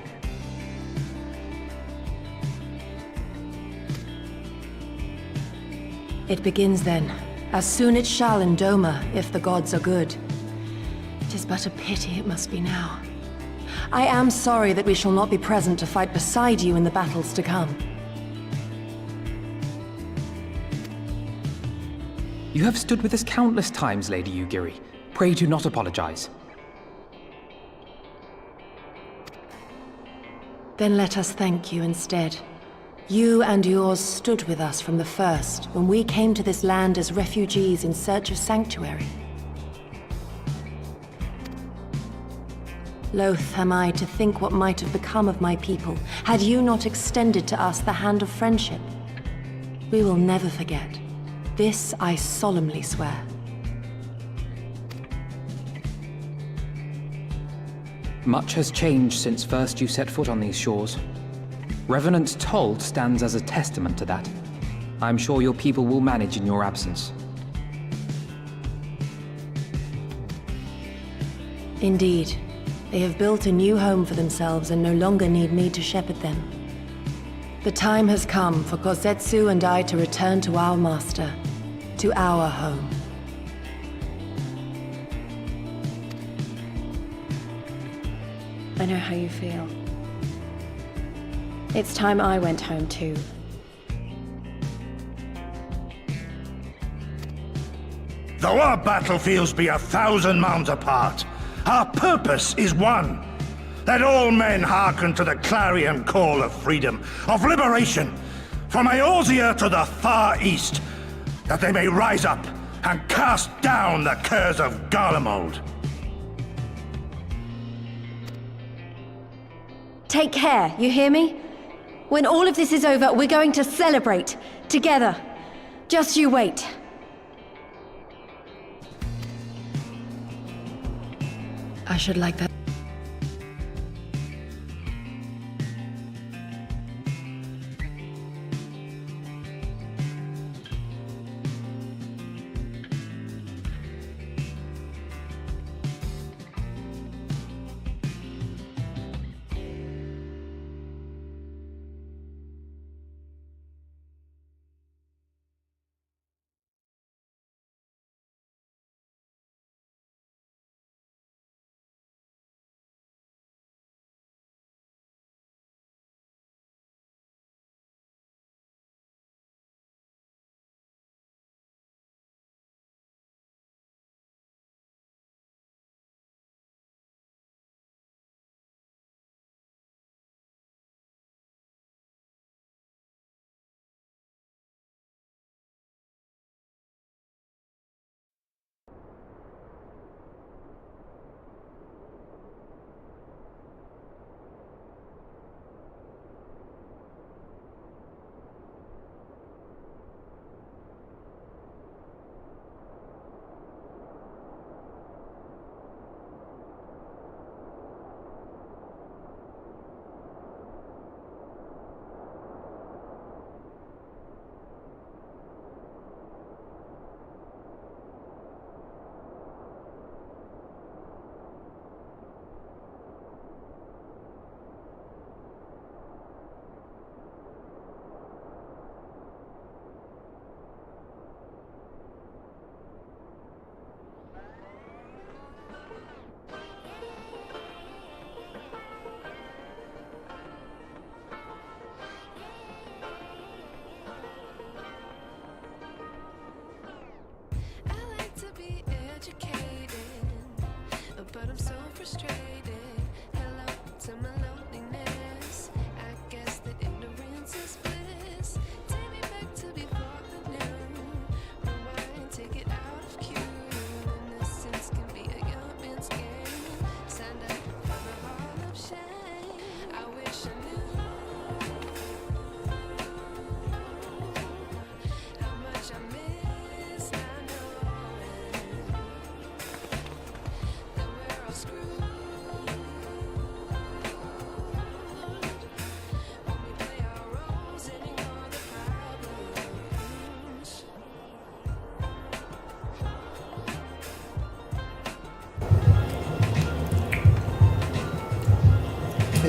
S12: It begins then. As soon it shall in Doma, if the gods are good. It is but a pity it must be now. I am sorry that we shall not be present to fight beside you in the battles to come.
S9: You have stood with us countless times, Lady Yugiri. Pray do not apologize.
S12: Then let us thank you instead. You and yours stood with us from the first, when we came to this land as refugees in search of sanctuary. Loath am I to think what might have become of my people, had you not extended to us the hand of friendship. We will never forget. This I solemnly swear.
S9: Much has changed since first you set foot on these shores. Revenant's toll stands as a testament to that. I'm sure your people will manage in your absence.
S12: Indeed. They have built a new home for themselves and no longer need me to shepherd them. The time has come for Kozetsu and I to return to our master, to our home.
S18: I know how you feel. It's time I went home too.
S3: Though our battlefields be 1,000 mounds apart, our purpose is one. That all men hearken to the clarion call of freedom, of liberation, from Eorzea to the far east, that they may rise up and cast down the curse of Garlemald.
S18: Take care, you hear me? When all of this is over, we're going to celebrate. Together. Just you wait.
S12: I should like that.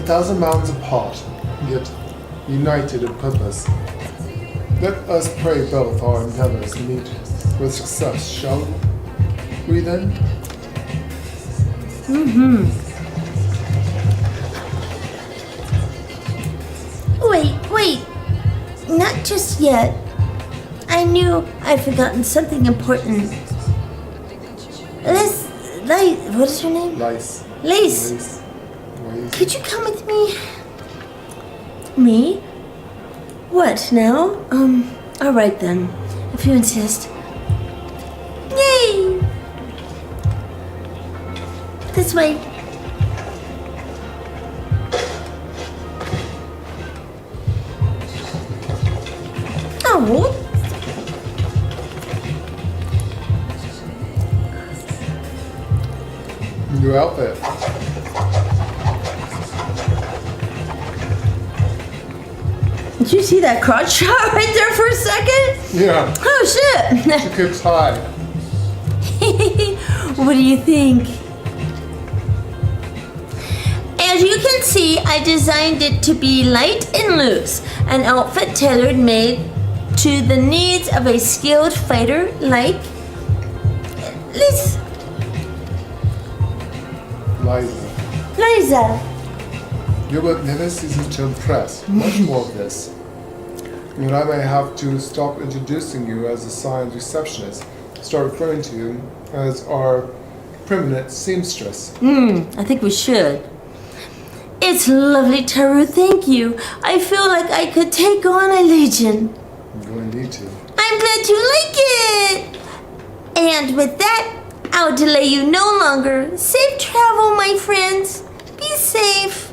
S1: 1,000 mountains apart, yet united in purpose. Let us pray both our endeavors meet with success, shall we then?
S2: Mm-hmm. Wait. Not just yet. I knew I'd forgotten something important. What is her name? Lace. Could you come with me? Me? What now? Alright then. If you insist. Yay! This way. Oh.
S1: New outfit.
S2: Did you see that crotch shot right there for a second?
S1: Yeah.
S2: Oh shit!
S1: She kicks high.
S2: What do you think? As you can see, I designed it to be light and loose, an outfit tailored made to the needs of a skilled fighter like Liza.
S1: Your work never ceases to impress. Much more of this. And I may have to stop introducing you as a science receptionist, start referring to you as our permanent seamstress.
S2: I think we should. It's lovely, Taru, thank you. I feel like I could take on a legion.
S1: You're going to need to.
S2: I'm glad you like it. And with that, I'll delay you no longer. Safe travel, my friends. Be safe.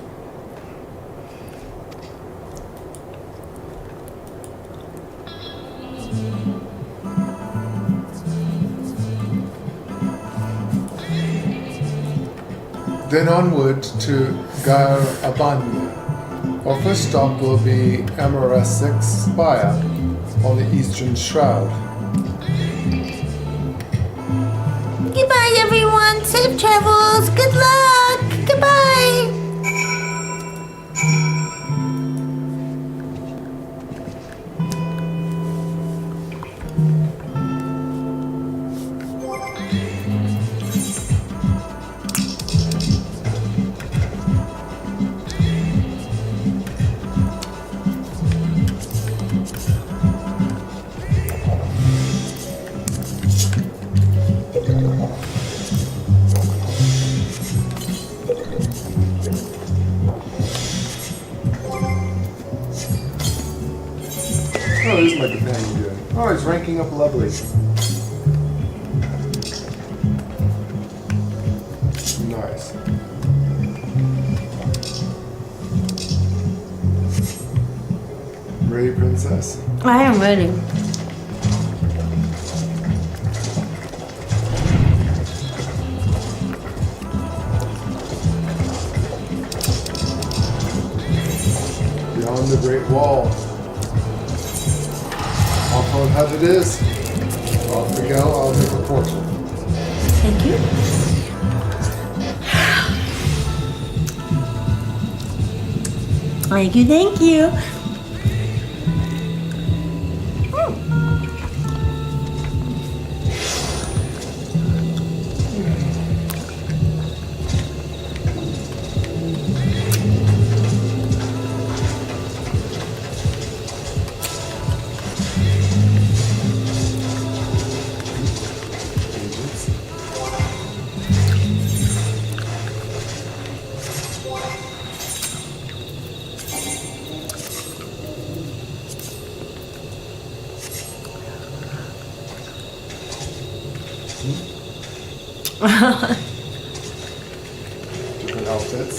S1: Then onward to Gair Abanya. Our first stop will be MRS6 Spire on the Eastern Shroud.
S2: Goodbye, everyone. Safe travels. Good luck. Goodbye.
S1: Oh, this is my companion doing. Oh, he's ranking up lovely. Nice. Ready, princess?
S2: I am ready.
S1: Beyond the Great Wall. Off on how it is. Off we go, I'll take a portion.
S2: Thank you. Thank you, thank you.
S1: Different outfits.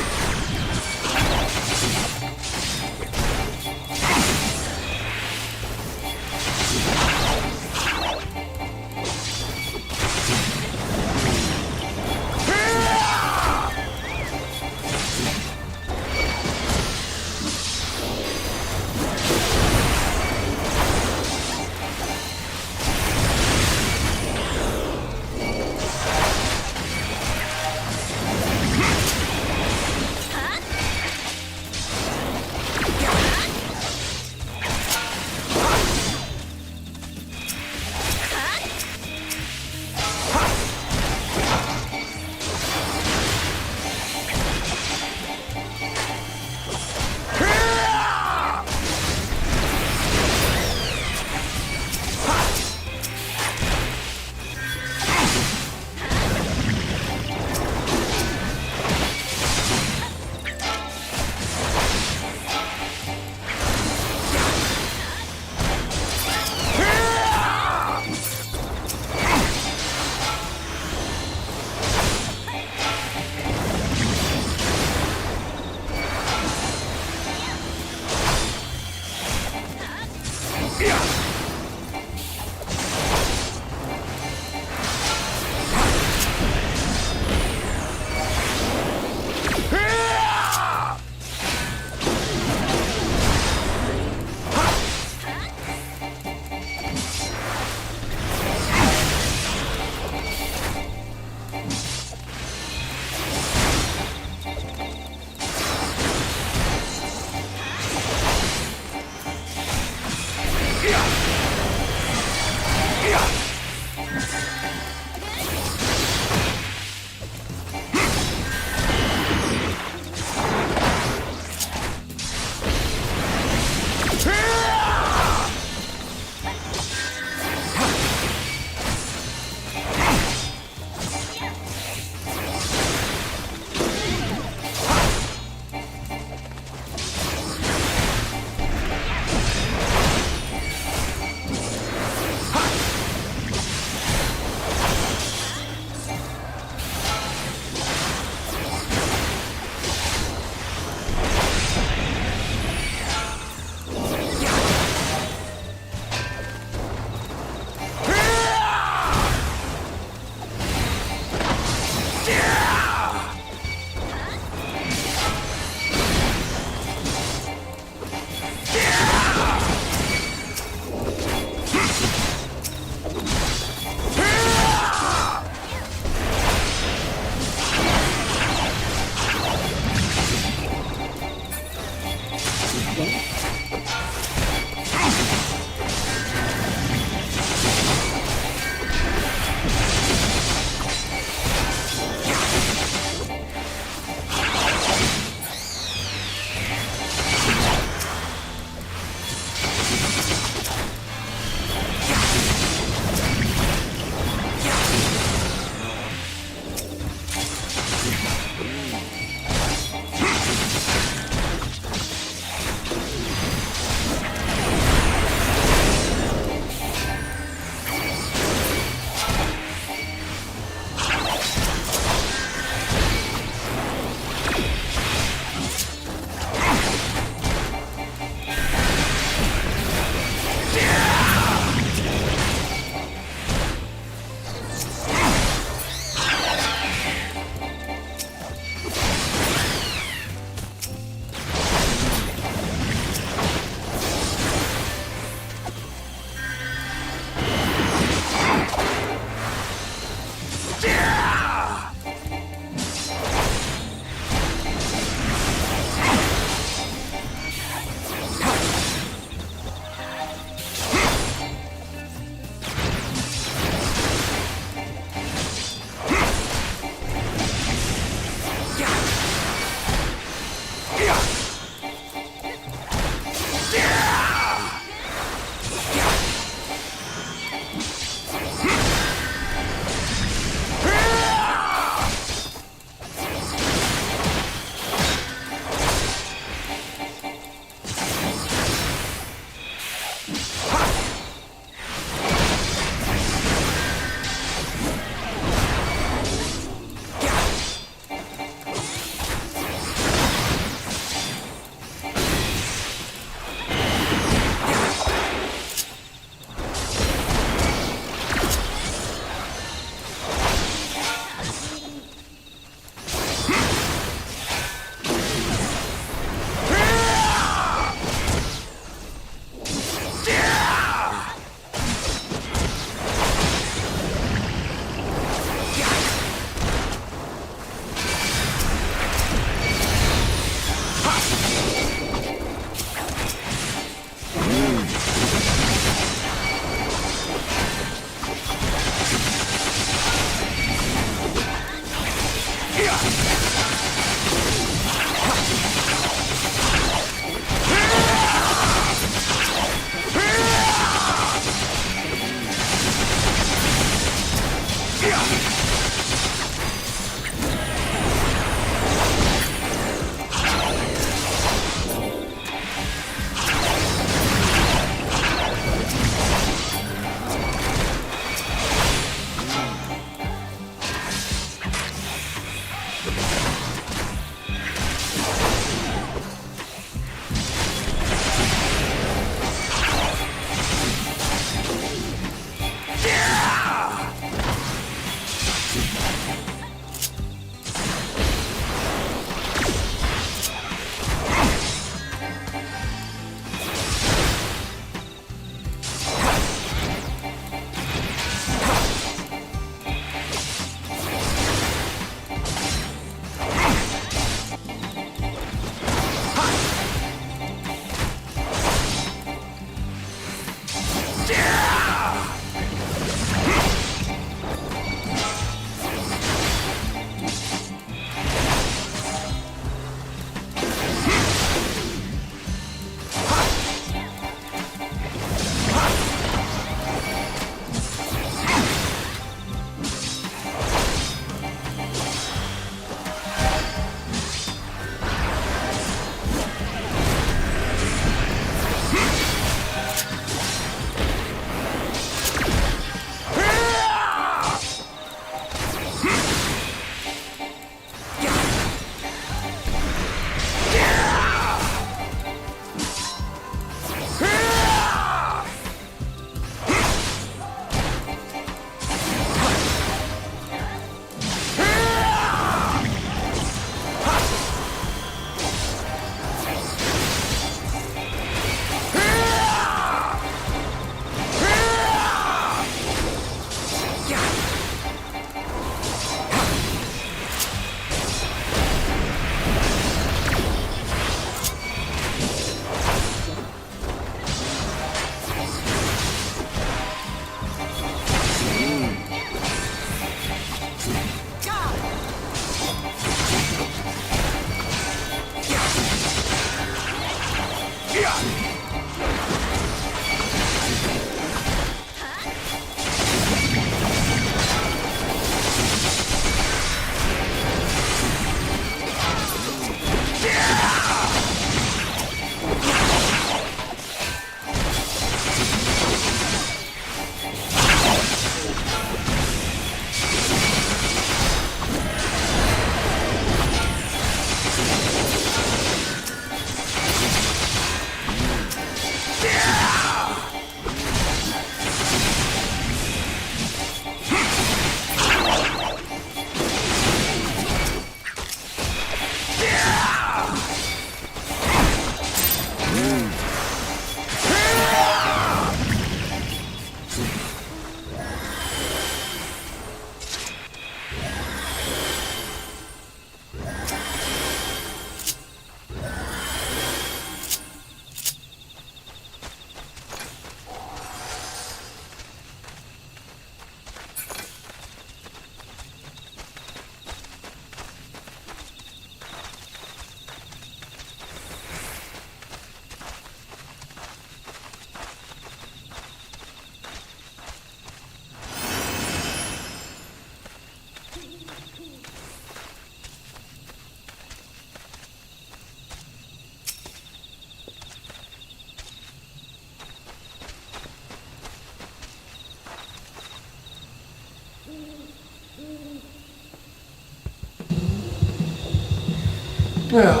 S1: Well,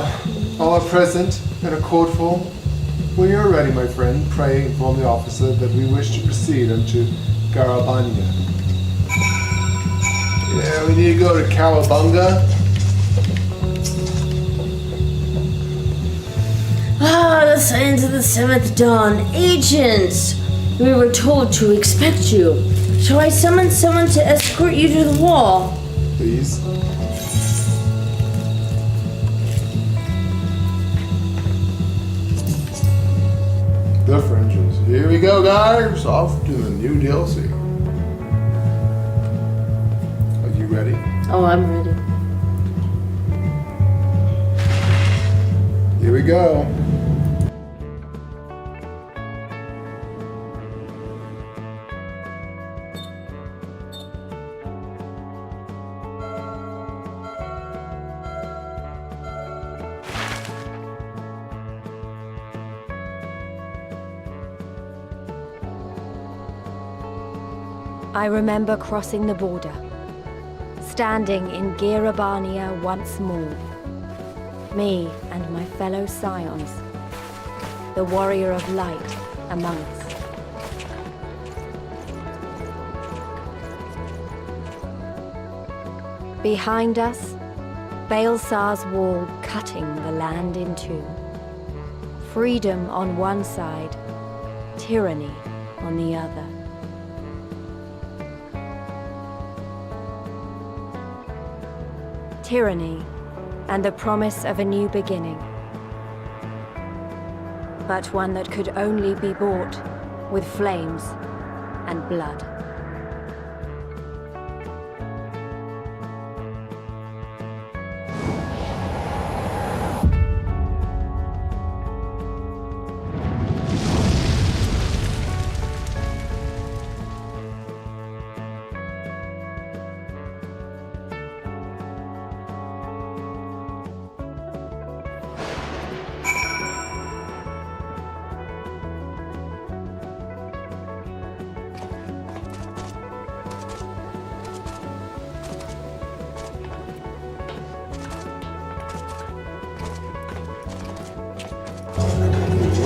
S1: all are present in a court full. When you are ready, my friend, pray inform the officer that we wish to proceed unto Garabania. Yeah, we need to go to Cowabunga.
S2: Ah, the signs of the seventh dawn. Agents! We were told to expect you. Shall I summon someone to escort you to the wall?
S1: Please. The fringes. Here we go, guys. Off to the new DLC. Are you ready?
S2: Oh, I'm ready.
S1: Here we go.
S18: I remember crossing the border, standing in Garabania once more. Me and my fellow scions, the warrior of light among us. Behind us, Baelsar's wall cutting the land in two. Freedom on one side, tyranny on the other. Tyranny and the promise of a new beginning. But one that could only be bought with flames and blood.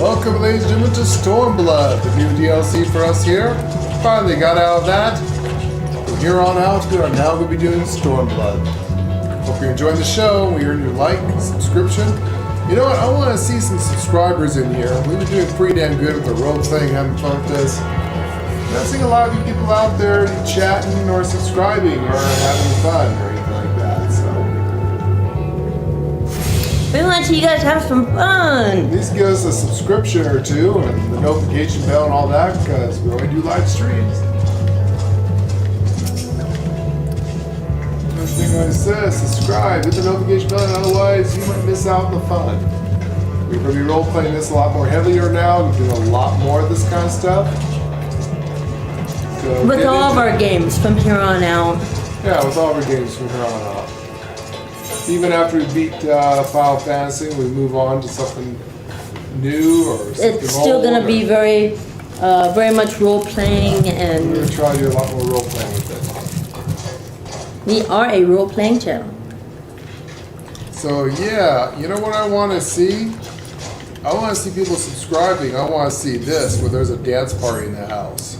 S1: Welcome, ladies and gentlemen, to Stormblood, the new DLC for us here. Finally got out of that. From here on out, we are now going to be doing Stormblood. Hope you're enjoying the show. We earned your like, subscription. You know what? I want to see some subscribers in here. We've been doing pretty damn good with the rogue thing, having fun with this. I'm not seeing a lot of you people out there chatting or subscribing or having fun or anything like that, so.
S2: We want you guys to have some fun.
S1: At least give us a subscription or two and the notification bell and all that, because we only do live streams. First thing I said, subscribe, hit the notification bell, otherwise you might miss out on the fun. We're going to be role playing this a lot more heavier now. We're doing a lot more of this kind of stuff. So
S2: With all of our games from here on out.
S1: Yeah, with all of our games from here on out. Even after we beat Final Fantasy, we move on to something new or something
S2: It's still going to be very much role playing, and
S1: we're going to try to do a lot more role playing with it.
S2: we are a role playing channel.
S1: So yeah, you know what I want to see? I want to see people subscribing. I want to see this, where there's a dance party in the house.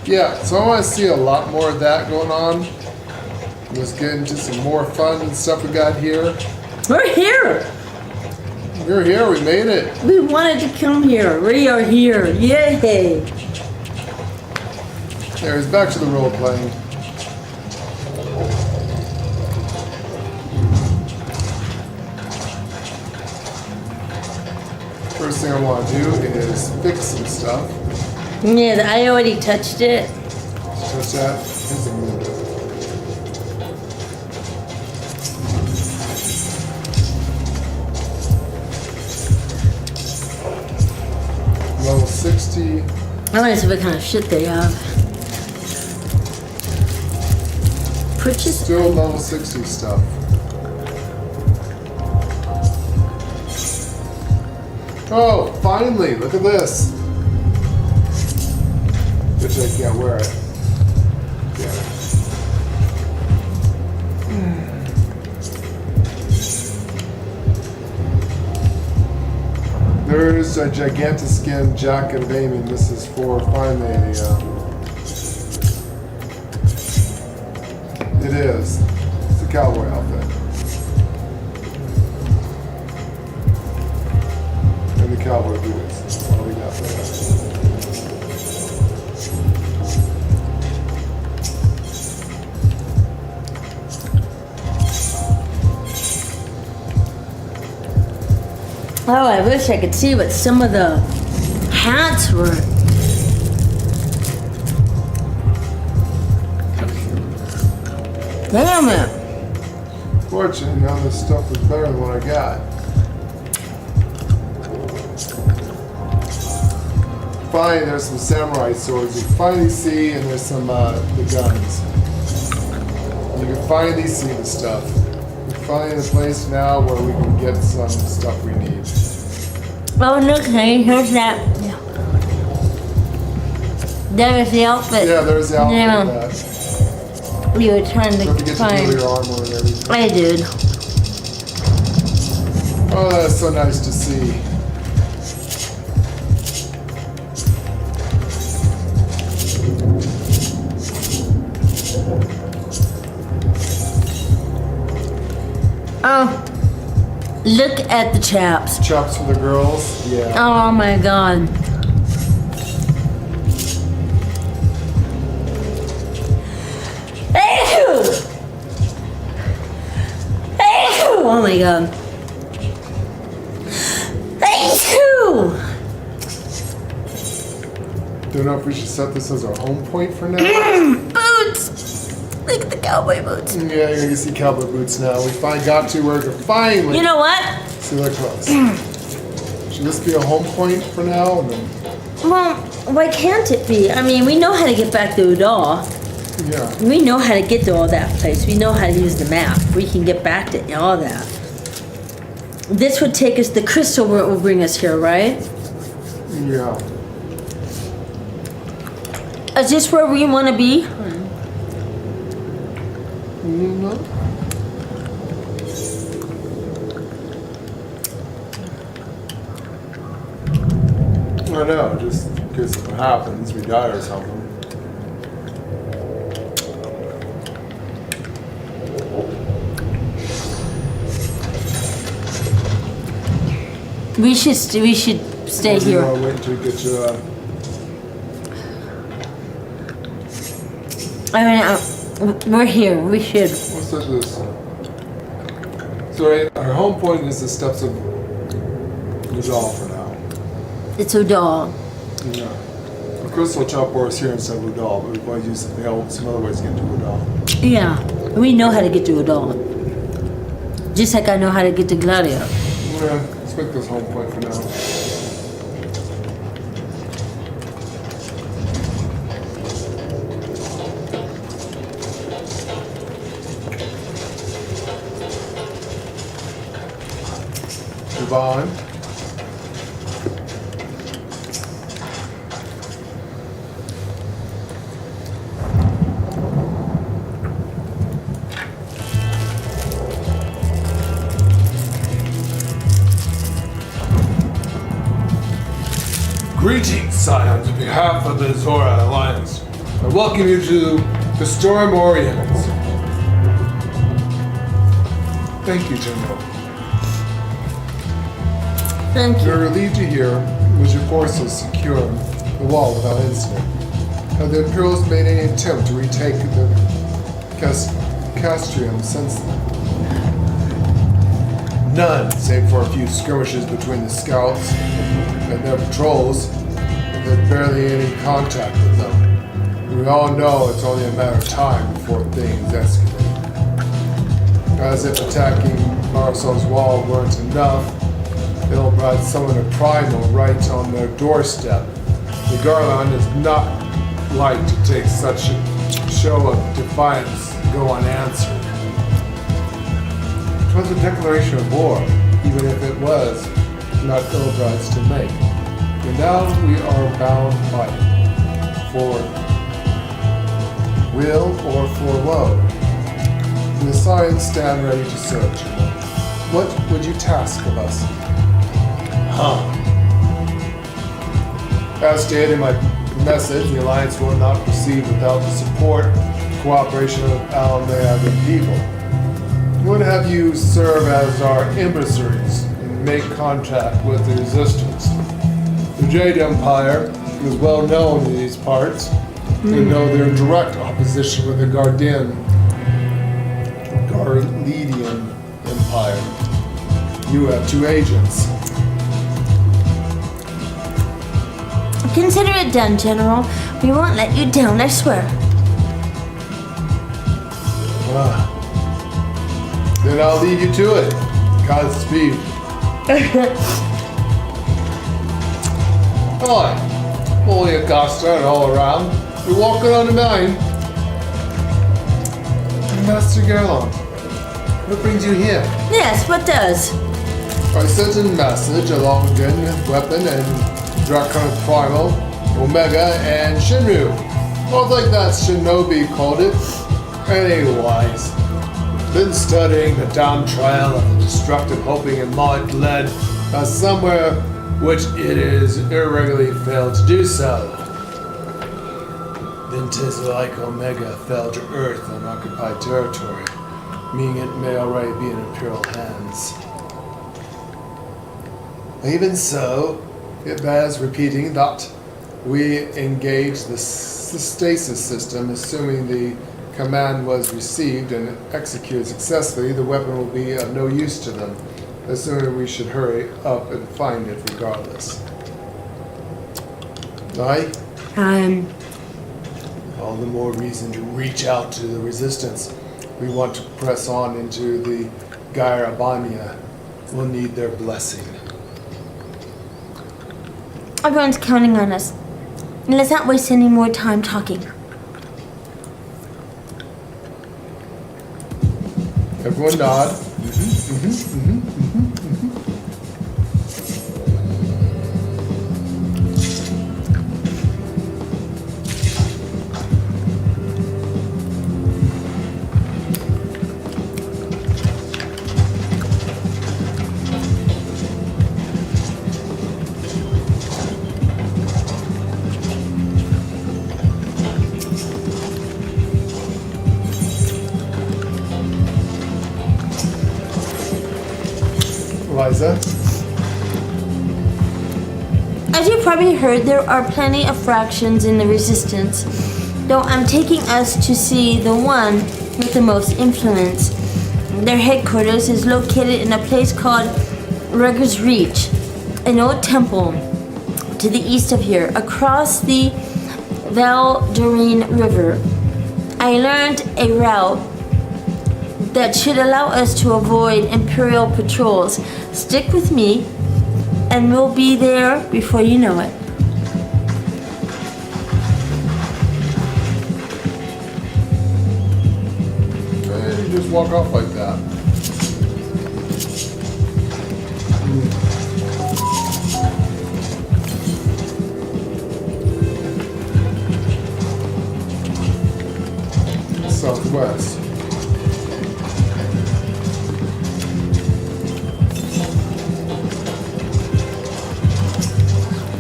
S1: Yeah, so I want to see a lot more of that going on. Let's get into some more fun and stuff we got here.
S2: We're here!
S1: We're here, we made it.
S2: We wanted to come here. We are here. Yay!
S1: Anyways, back to the role playing. First thing I want to do is fix some stuff.
S2: Yeah, I already touched it.
S1: Touch that. Here's a move. Level 60.
S2: I want to see what kind of shit they have. Purchase.
S1: Still level 60 stuff. Oh, finally! Look at this. Which I can't wear it. Damn it. There's a Gigantiskin jacket of aiming. This is for finally a. It is. It's a cowboy outfit. And the cowboy boots. That's all we got for that.
S2: Oh, I wish I could see what some of the hats were. Damn it.
S1: Fortunately, now this stuff is better than what I got. Finally, there's some samurai swords you finally see, and there's some the guns. You can finally see the stuff. We're finally in a place now where we can get some stuff we need.
S2: Oh, look, hey, here's that. There's the outfit.
S1: Yeah, there's the outfit.
S2: Yeah.
S1: That.
S2: We were trying
S1: Don't
S2: to
S1: forget
S2: find.
S1: to do your armor and everything.
S2: I did.
S1: Oh, that's so nice to see.
S2: Oh, look at the chaps.
S1: Chaps for the girls? Yeah.
S2: Oh my god. Ew! Ew! Oh my god. Ew!
S1: Don't know if we should set this as our home point for now.
S2: Boots! Look at the cowboy boots.
S1: Yeah, you're gonna see cowboy boots now. We finally got to where we can finally.
S2: You know what?
S1: See their clothes. Should this be a home point for now? And then...
S2: Well, why can't it be? I mean, we know how to get back to Udall.
S1: Yeah.
S2: We know how to get to all that place. We know how to use the map. We can get back to all that. This would take us, the crystal will bring us here, right?
S1: Yeah.
S2: Is this where we want to be?
S1: I know, just in case it happens, we die or something.
S2: We should stay here.
S1: I'll wait till we get to.
S2: We're here. We should.
S1: What's this? So our home point is the steps of Udal for now.
S2: It's Udal.
S1: Yeah. The crystal chopper is here instead of Udal, but we're going to use some other ways to get to Udal.
S2: Yeah, we know how to get to Udal. Just like I know how to get to Gladio.
S1: Yeah, let's make this home point for now. Divine. Greetings, scions, on behalf of the Zora Alliance. I welcome you to the Storm Orient. Thank you, General.
S2: Thank you.
S1: We are relieved to hear which your forces secured the wall without incident. Have the Imperials made any attempt to retake the Castrium since then? None, save for a few skirmishes between the scouts and their patrols, and there's barely any contact with them. We all know it's only a matter of time before things escalate. As if attacking Marisol's wall weren't enough, Ilbrad summoned a primal right on their doorstep. The Garland does not like to take such a show of defiance go unanswered. It was a declaration of war, even if it was not Ilbrad's to make. And now we are bound by it, for will or for woe. The Scions stand ready to serve you. What would you task of us? As stated in my message, the Alliance will not proceed without the support and cooperation of Almeagan people. We would have you serve as our emissaries and make contact with the Resistance. The Jade Empire is well known in these parts, and know they're in direct opposition with the Gardian Empire. You have two agents.
S2: Consider it done, General. We won't let you down, I swear.
S1: Then I'll leave you to it. Godspeed. Hi, Holy Acosta and all around. You're walking on the mine. Master Garlon, what brings you here?
S2: Yes, what does?
S1: I sent a message along with weapon and Draconic Primal, Omega, and Shinru. I think that Shinobi called it. Anyways, been studying the down trail of the destructive hoping and might led us somewhere which it is irregularly failed to do so. Then 'tis like Omega fell to earth on occupied territory, meaning it may already be in Imperial hands. Even so, it bears repeating that we engage the stasis system, assuming the command was received and executed successfully. The weapon will be of no use to them. Assuming we should hurry up and find it regardless. Aye? All the more reason to reach out to the Resistance. We want to press on into the Gairabania. We'll need their blessing.
S2: Everyone's counting on us. Let's not waste any more time talking.
S1: Everyone nod. Eliza?
S2: As you probably heard, there are plenty of fractions in the Resistance, though I'm taking us to see the one with the most influence. Their headquarters is located in a place called Regger's Reach, an old temple to the east of here, across the Valdorine River. I learned a route that should allow us to avoid Imperial patrols. Stick with me, and we'll be there before you know it.
S1: And you just walk off like that. Southwest.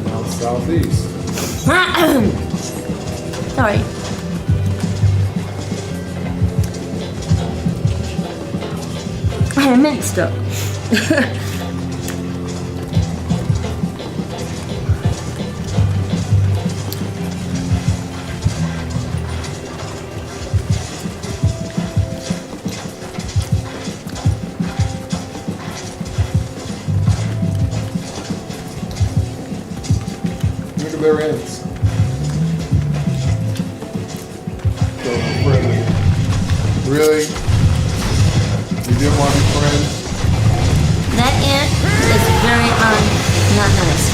S1: Now southeast.
S2: Sorry. I meant stuff.
S1: Look at their ends. So friendly. Really? You didn't want to be friends?
S2: That ant is very, not nice.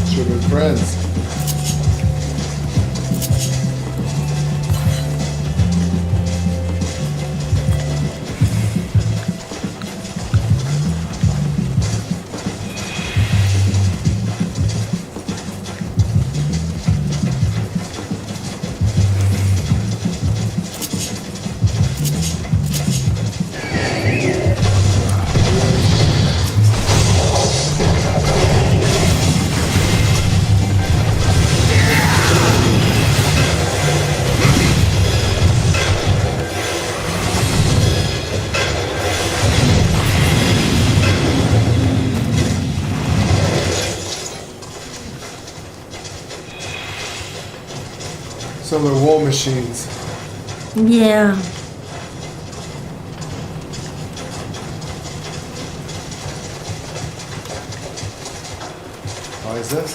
S1: Should have been friends. Some of the war machines.
S2: Yeah.
S1: Why is this?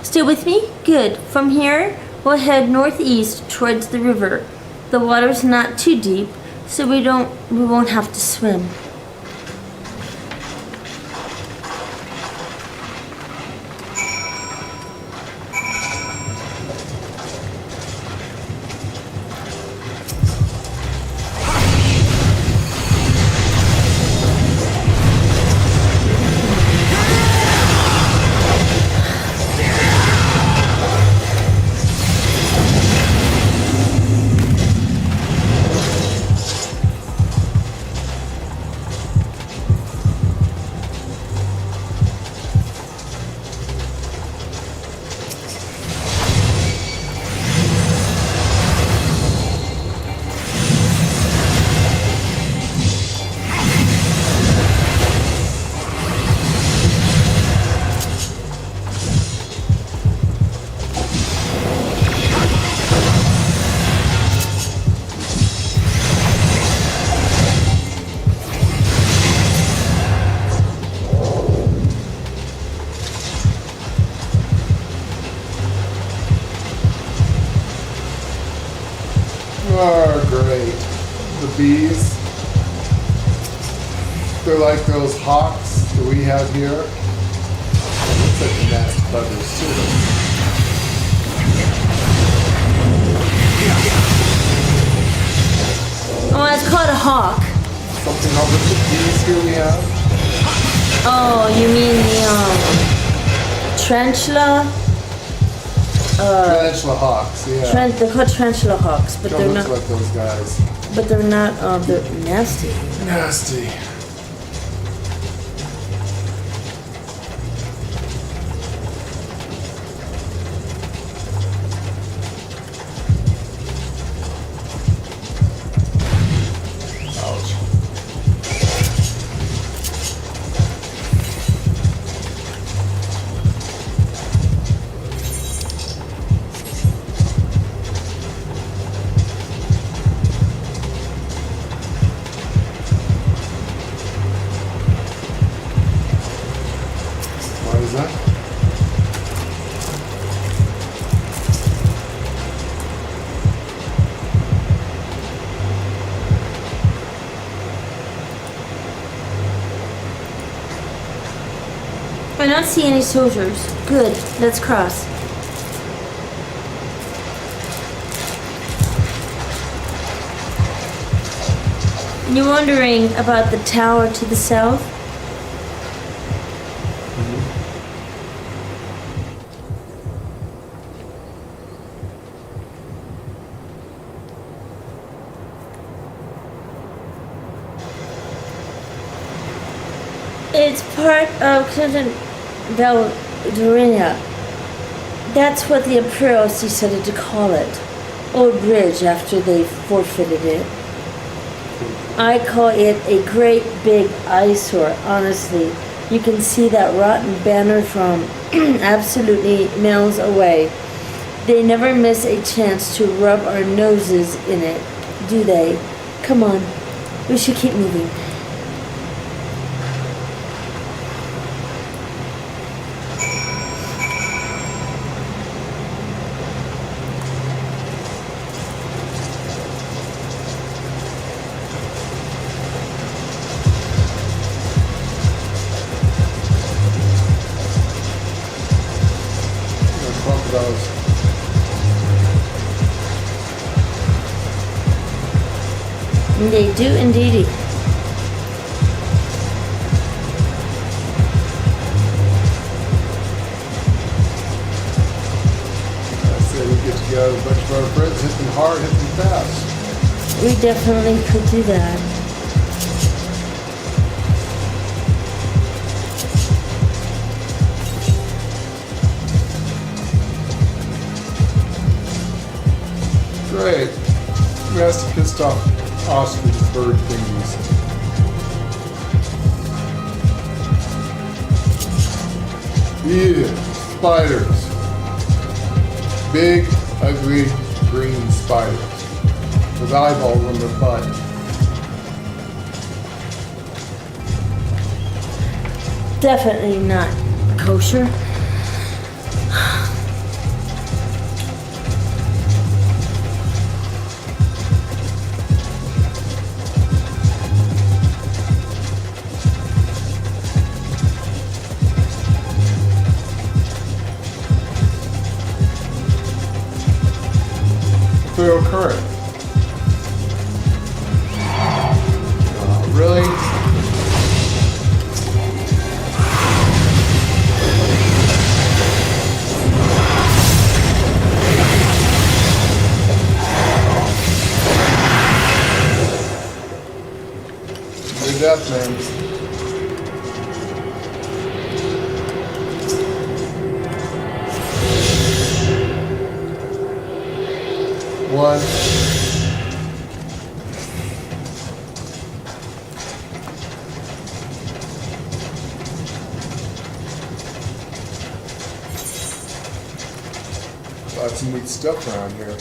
S2: Still with me? Good. From here, we'll head northeast towards the river. The water's not too deep, so we won't have to swim.
S1: Oh, great. The bees. They're like those hawks that we have here. It looks like the nasty buggers, too.
S2: Oh, it's called a hawk.
S1: Something else with the bees here we have.
S2: Oh, you mean the tarantula?
S1: Tarantula hawks, yeah.
S2: They're called tarantula hawks, but they're not.
S1: Like those guys.
S2: But they're not. They're nasty.
S1: Nasty. What is that?
S2: I don't see any soldiers. Good. Let's cross. You're wondering about the tower to the south? It's part of Cont.0.3. That's what the Imperials decided to call it. Old bridge after they forfeited it. I call it a great big eyesore, honestly. You can see that rotten banner from absolutely miles away. They never miss a chance to rub our noses in it, do they? Come on, we should keep moving. They do indeed.
S1: I say we get together a bunch of our friends, hit them hard, hit them fast.
S2: We definitely could do that.
S1: Great. We have to piss off ostrich bird thingies. Yeah, spiders. Big, ugly, green spiders. With eyeballs on their butt.
S2: Definitely not kosher.
S1: Current. Really? Good death, man. One. Lots of neat stuff around here.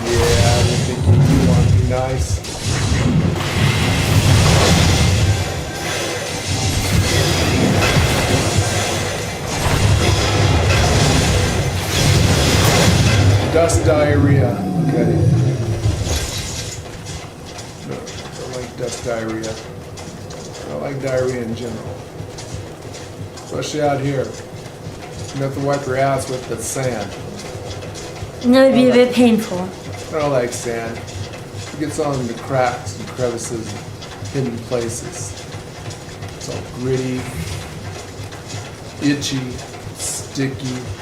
S1: Yeah, I didn't think you want to be nice. dust diarrhea. Okay. No, I don't like dust diarrhea. I don't like diarrhea in general. Especially out here. You have to wipe your ass with the sand.
S2: And that would be a bit painful.
S1: I don't like sand. It gets on the cracks and crevices and hidden places. It's all gritty, itchy, sticky.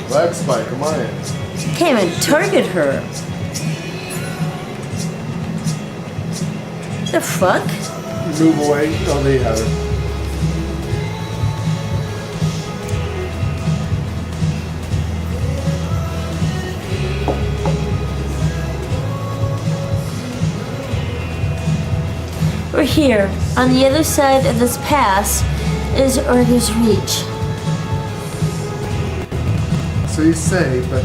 S1: Flag spike, come on in.
S2: Can't even target her. The fuck?
S1: Move away. Oh, they have it.
S2: We're here. On the other side of this pass is Urger's Reach.
S1: So you say, but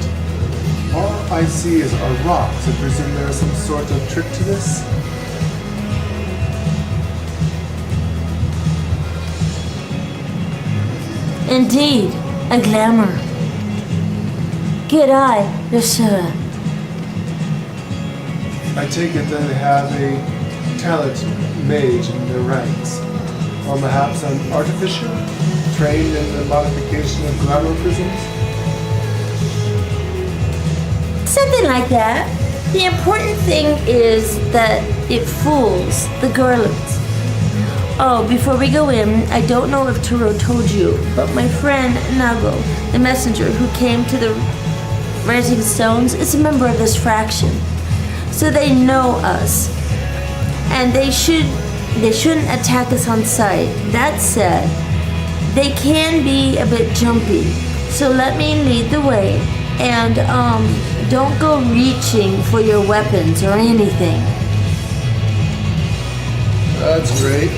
S1: all I see are rocks. I presume there is some sort of trick to this?
S2: Indeed, a glamour. Good eye, Ursula.
S1: I take it that they have a talented mage in their ranks. Or perhaps an artificer trained in the modification of glamour prisms?
S2: Something like that. The important thing is that it fools the girlies. Oh, before we go in, I don't know if Turo told you, but my friend Nago, the messenger who came to the Rising Stones, is a member of this fraction. So they know us. And they shouldn't attack us on sight. That said, they can be a bit jumpy. So let me lead the way. And, don't go reaching for your weapons or anything.
S1: That's great.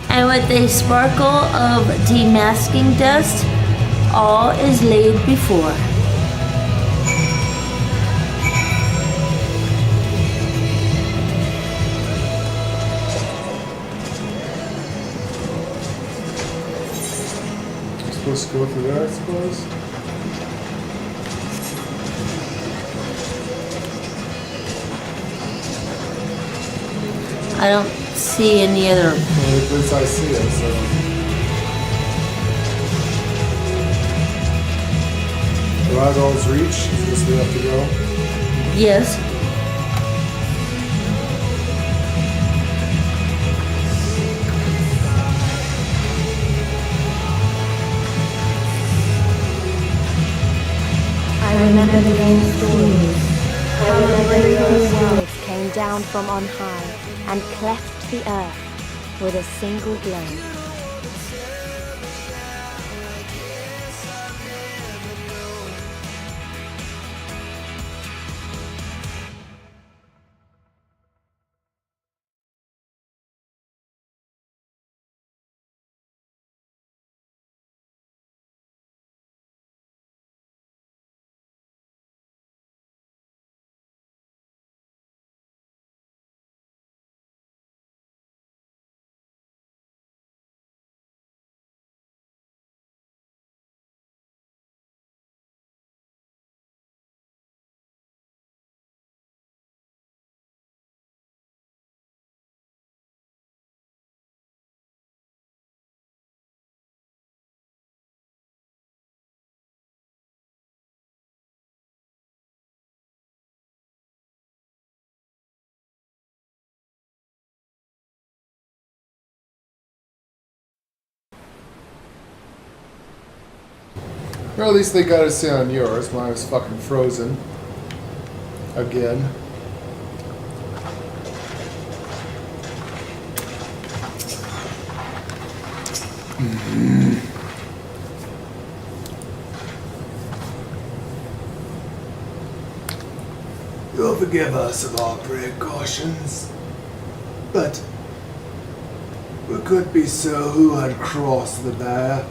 S2: And with a sparkle of demasking dust, all is laid before.
S1: Supposed to go through there, I suppose.
S2: I don't see any other.
S1: Well, at least I see it, so. Radol's Reach, is this where we have to go?
S2: Yes.
S18: I remember the old stories. I remember your words came down from on high and cleft the earth with a single blow.
S1: Or at least they got us in on yours. Mine was fucking frozen. Again. You'll forgive us of our precautions, but we could be so who had crossed the bear,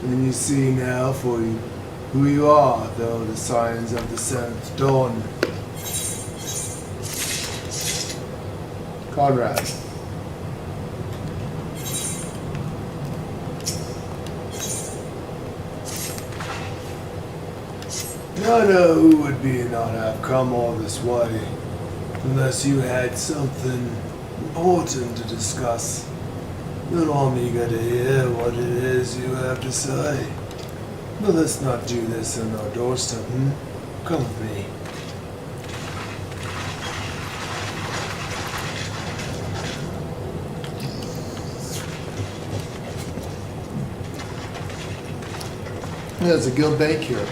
S1: and you see now for you who you are, though the signs of the seventh dawn. Conrad. I know who would be not have come all this way, unless you had something important to discuss. Then I'm eager to hear what it is you have to say. But let's not do this on our doorstep, Come with me. Yeah, there's a guild bank here.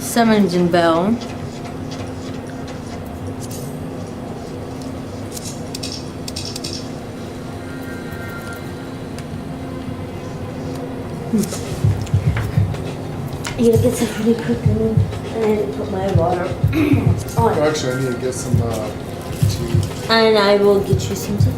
S2: Summoning bell. I gotta get some really quickly. And I need to put my water on.
S1: Actually, I need to get some tea.
S2: And I will get you some tea.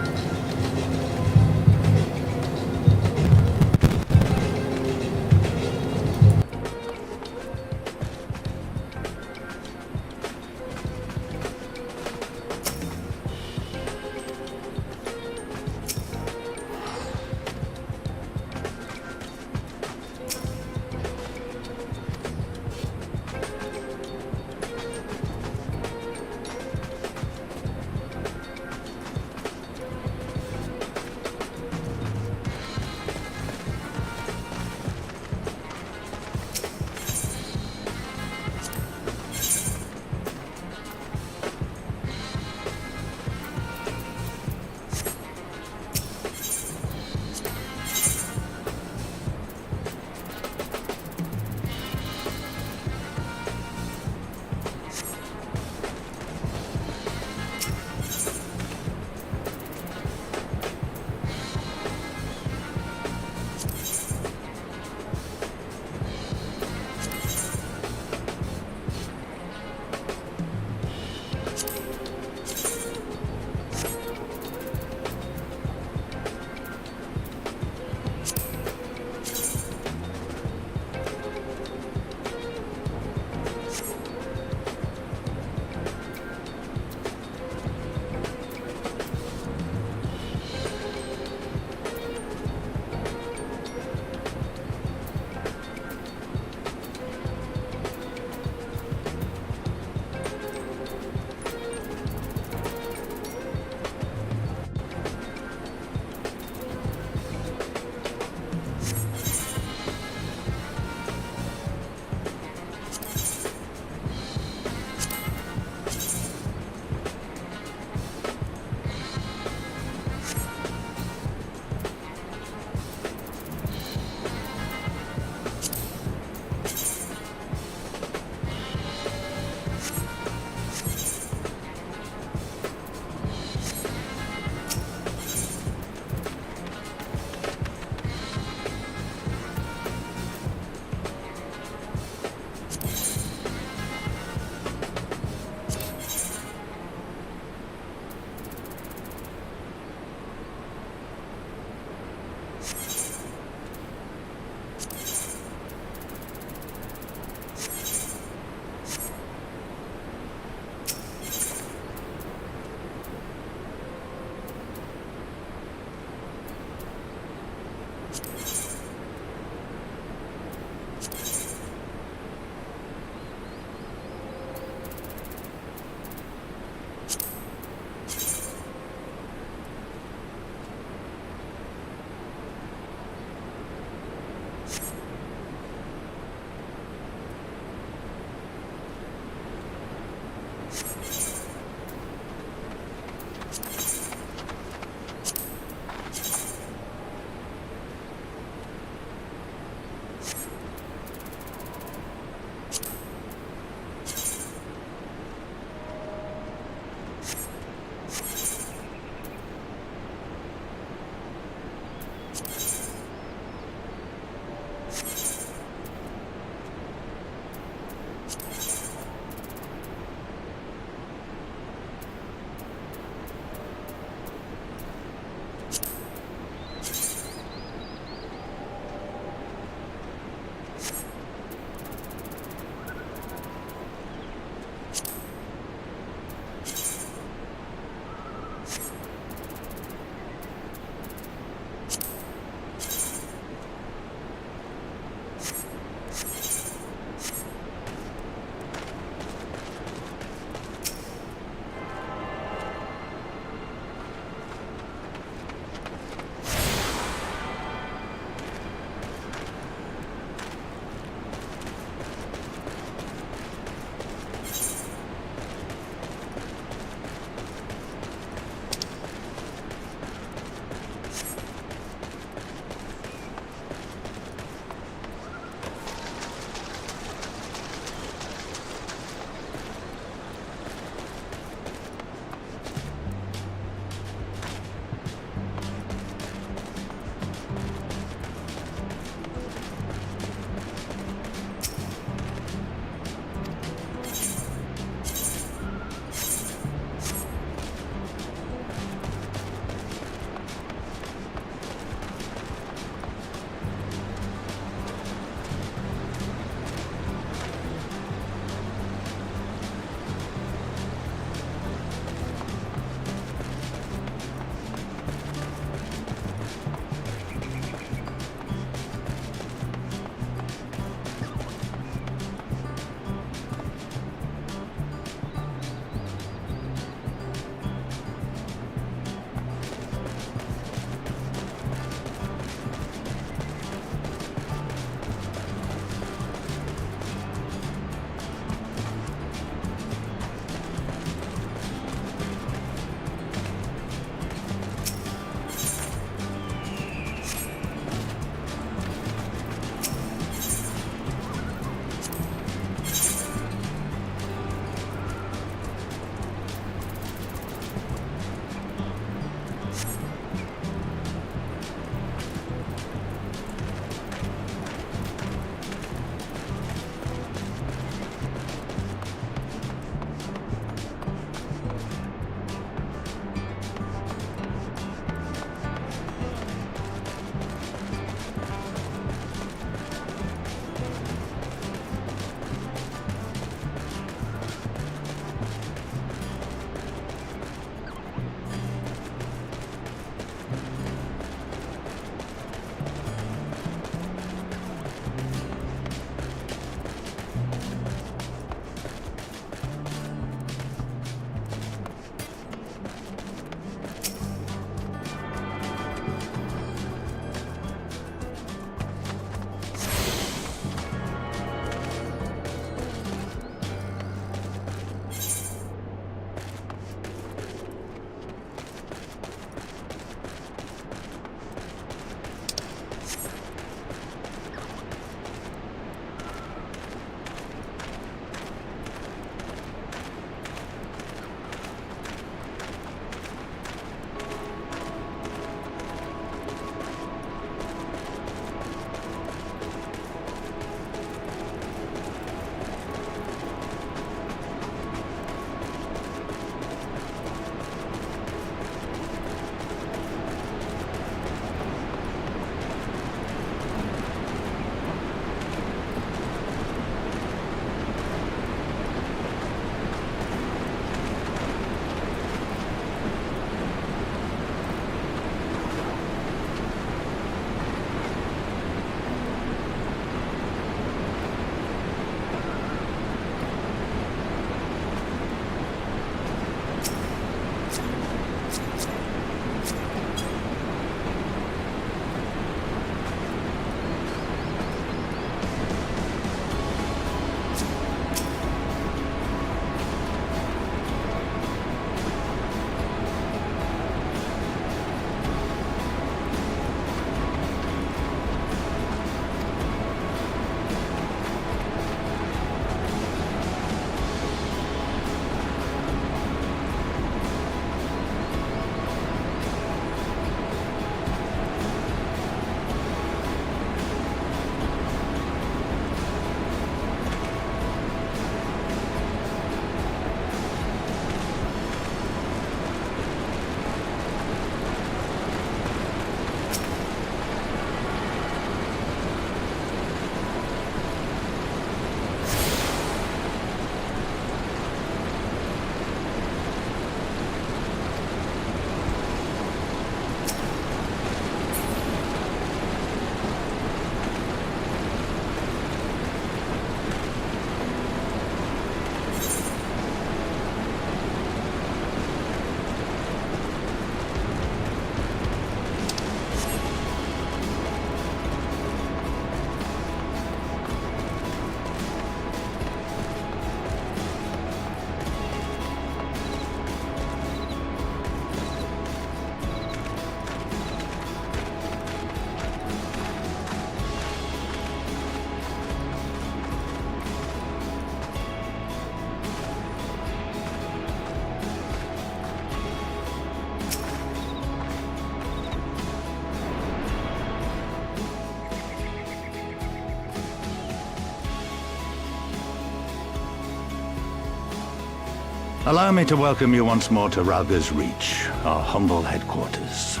S3: Allow me to welcome you once more to Rauga's Reach, our humble headquarters.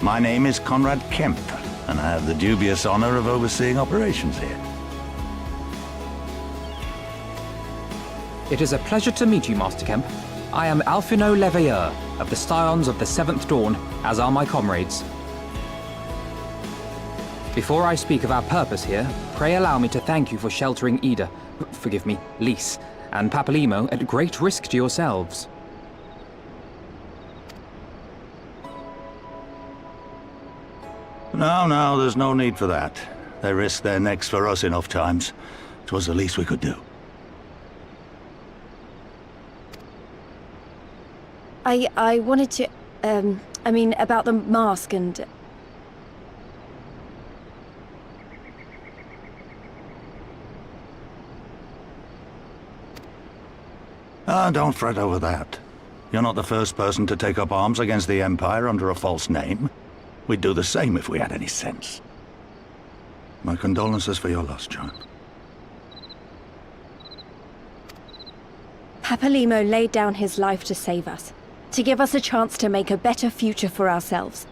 S3: My name is Conrad Kemp, and I have the dubious honor of overseeing operations here.
S20: It is a pleasure to meet you, Master Kemp. I am Alphino Leveilleur, of the Scions of the Seventh Dawn, as are my comrades. Before I speak of our purpose here, pray allow me to thank you for sheltering Ida, forgive me, Lys, and Papalymo at great risk to yourselves.
S3: No, there's no need for that. They risked their necks for us enough times. 'Twas the least we could do.
S18: I wanted to, about the mask and...
S3: Don't fret over that. You're not the first person to take up arms against the Empire under a false name. We'd do the same if we had any sense. My condolences for your loss, child.
S18: Papalymo laid down his life to save us, to give us a chance to make a better future for ourselves.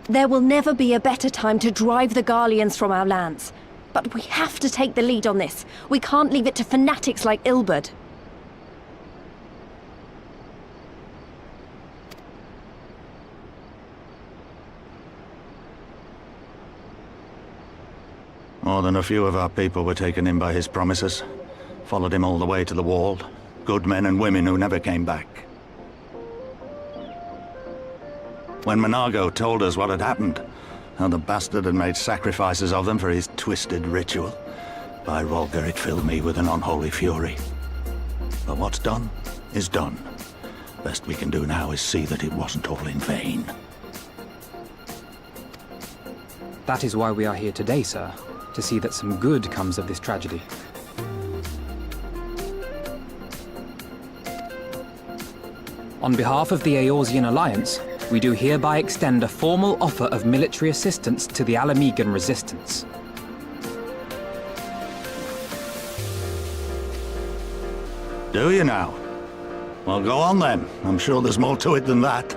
S18: There will never be a better time to drive the Garleans from our lands. But we have to take the lead on this. We can't leave it to fanatics like Ilberd.
S3: More than a few of our people were taken in by his promises. Followed him all the way to the wall. Good men and women who never came back. When Monago told us what had happened, how the bastard had made sacrifices of them for his twisted ritual, by Rolger it filled me with an unholy fury. But what's done is done. Best we can do now is see that it wasn't all in vain.
S20: That is why we are here today, sir, to see that some good comes of this tragedy. On behalf of the Eorzean Alliance, we do hereby extend a formal offer of military assistance to the Alamegan resistance.
S3: Do you now? Well, go on then. I'm sure there's more to it than that.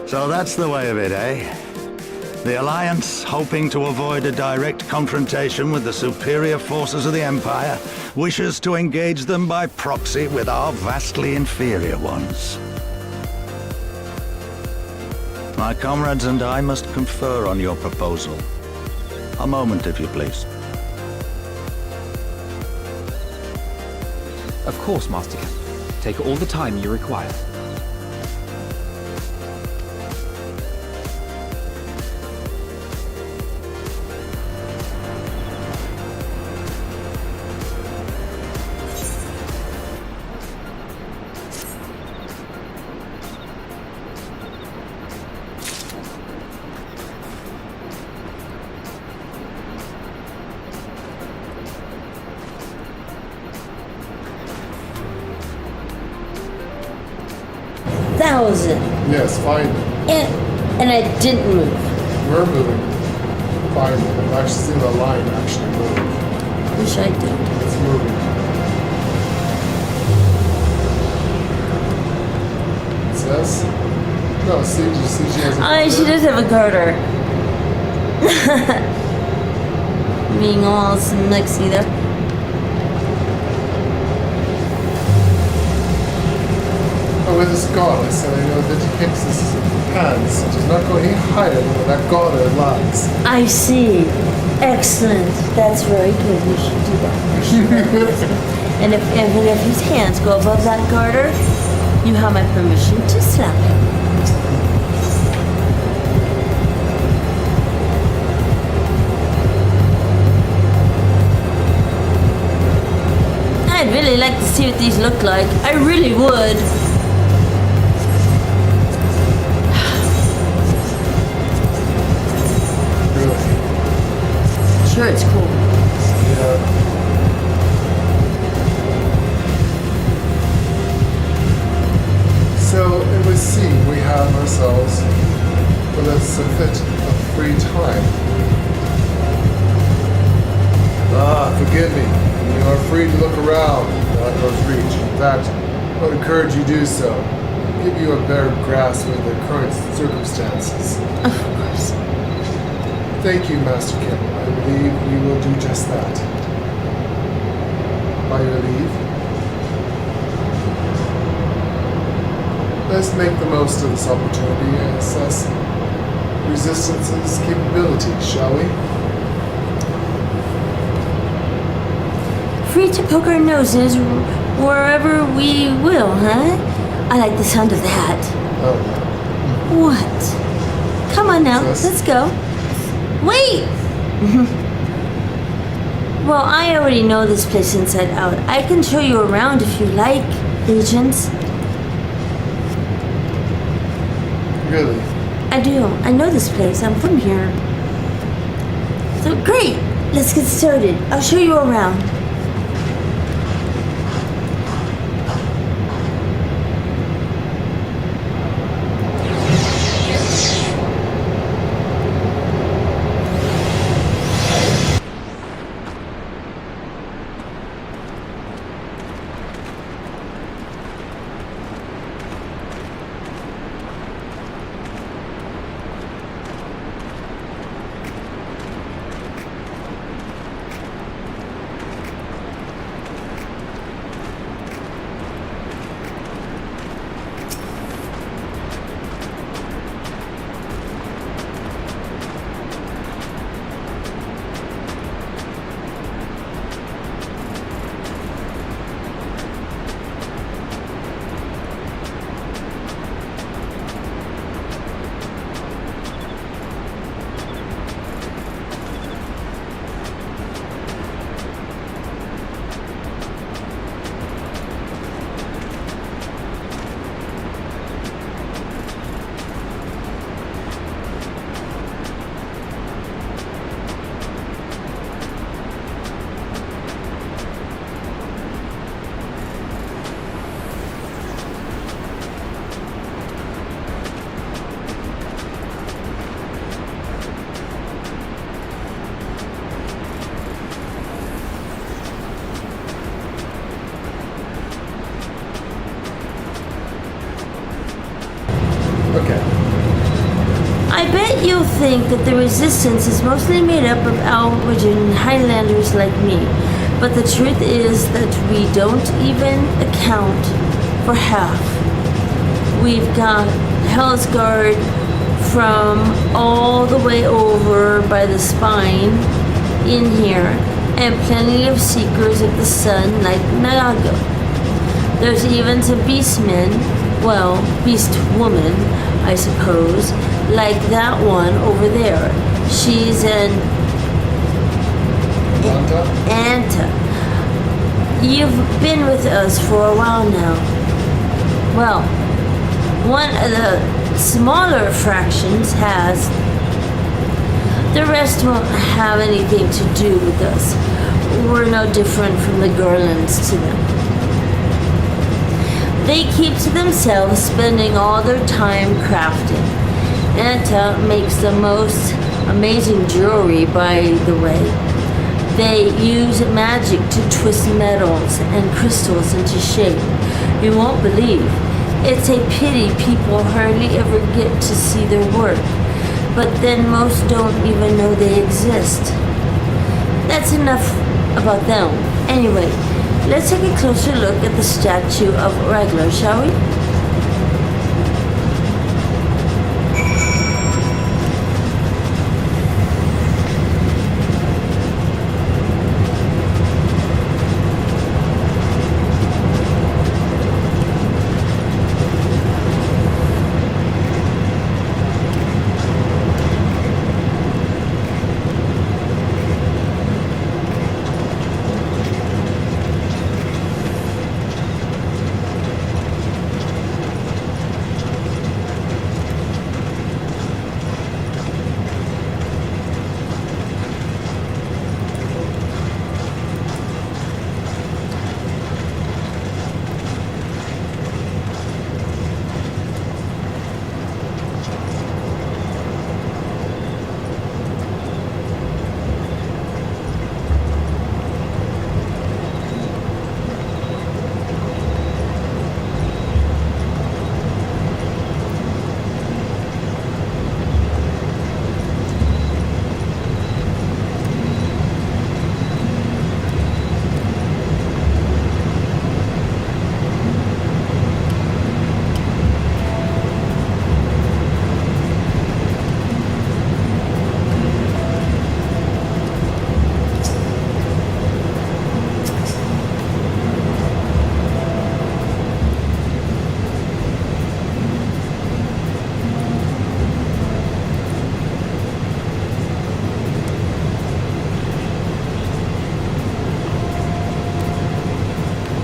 S3: So that's the way of it, eh? The Alliance, hoping to avoid a direct confrontation with the superior forces of the Empire, wishes to engage them by proxy with our vastly inferior ones. My comrades and I must confer on your proposal. A moment, if you please.
S20: Of course, Master Kemp. Take all the time you require.
S1: Yes, fine.
S2: And I didn't move.
S1: We're moving. Finally, I've actually seen the line actually move.
S2: Wish I did.
S1: It's moving. It says? No, see, she has a
S2: She does have a garter. Being all mixy there.
S1: Oh, with this goddess, and I know that Hix's hands does not go any higher than where that garter lies.
S2: I see. Excellent. That's very good. You should do that. And if his hands go above that garter, you have my permission to slap him. I'd really like to see what these look like. I really would. Sure, it's cool.
S1: Yeah. So it would seem we have ourselves with a bit of free time. Forgive me. You are free to look around at those reach. In fact, I would encourage you to do so. Give you a better grasp of the current circumstances.
S2: Of course.
S1: Thank you, Master Kim. I believe we will do just that. By your leave, let's make the most of this opportunity and assess Resistance's capabilities, shall we?
S2: Free to poke our noses wherever we will, huh? I like the sound of that.
S1: Oh.
S2: What? Come on now, let's go. Wait! Well, I already know this place inside out. I can show you around if you like, agents.
S1: Really?
S2: I do. I know this place. I'm from here. So great! Let's get started. I'll show you around. I bet you'll think that the Resistance is mostly made up of Alwyn Highlanders like me, but the truth is that we don't even account for half. We've got Hellsguard from all the way over by the spine in here, and plenty of Seekers of the Sun like Nagago. There's even some Beastmen, well, Beast Woman, I suppose, like that one over there. She's an Anta. You've been with us for a while now. Well, one of the smaller fractions has. The rest won't have anything to do with us. We're no different from the Garlands to them. They keep to themselves, spending all their time crafting. Anta makes the most Amazing jewelry, by the way. They use magic to twist metals and crystals into shape. You won't believe. It's a pity people hardly ever get to see their work. But then most don't even know they exist. That's enough about them. Anyway, let's take a closer look at the statue of Ragnar, shall we?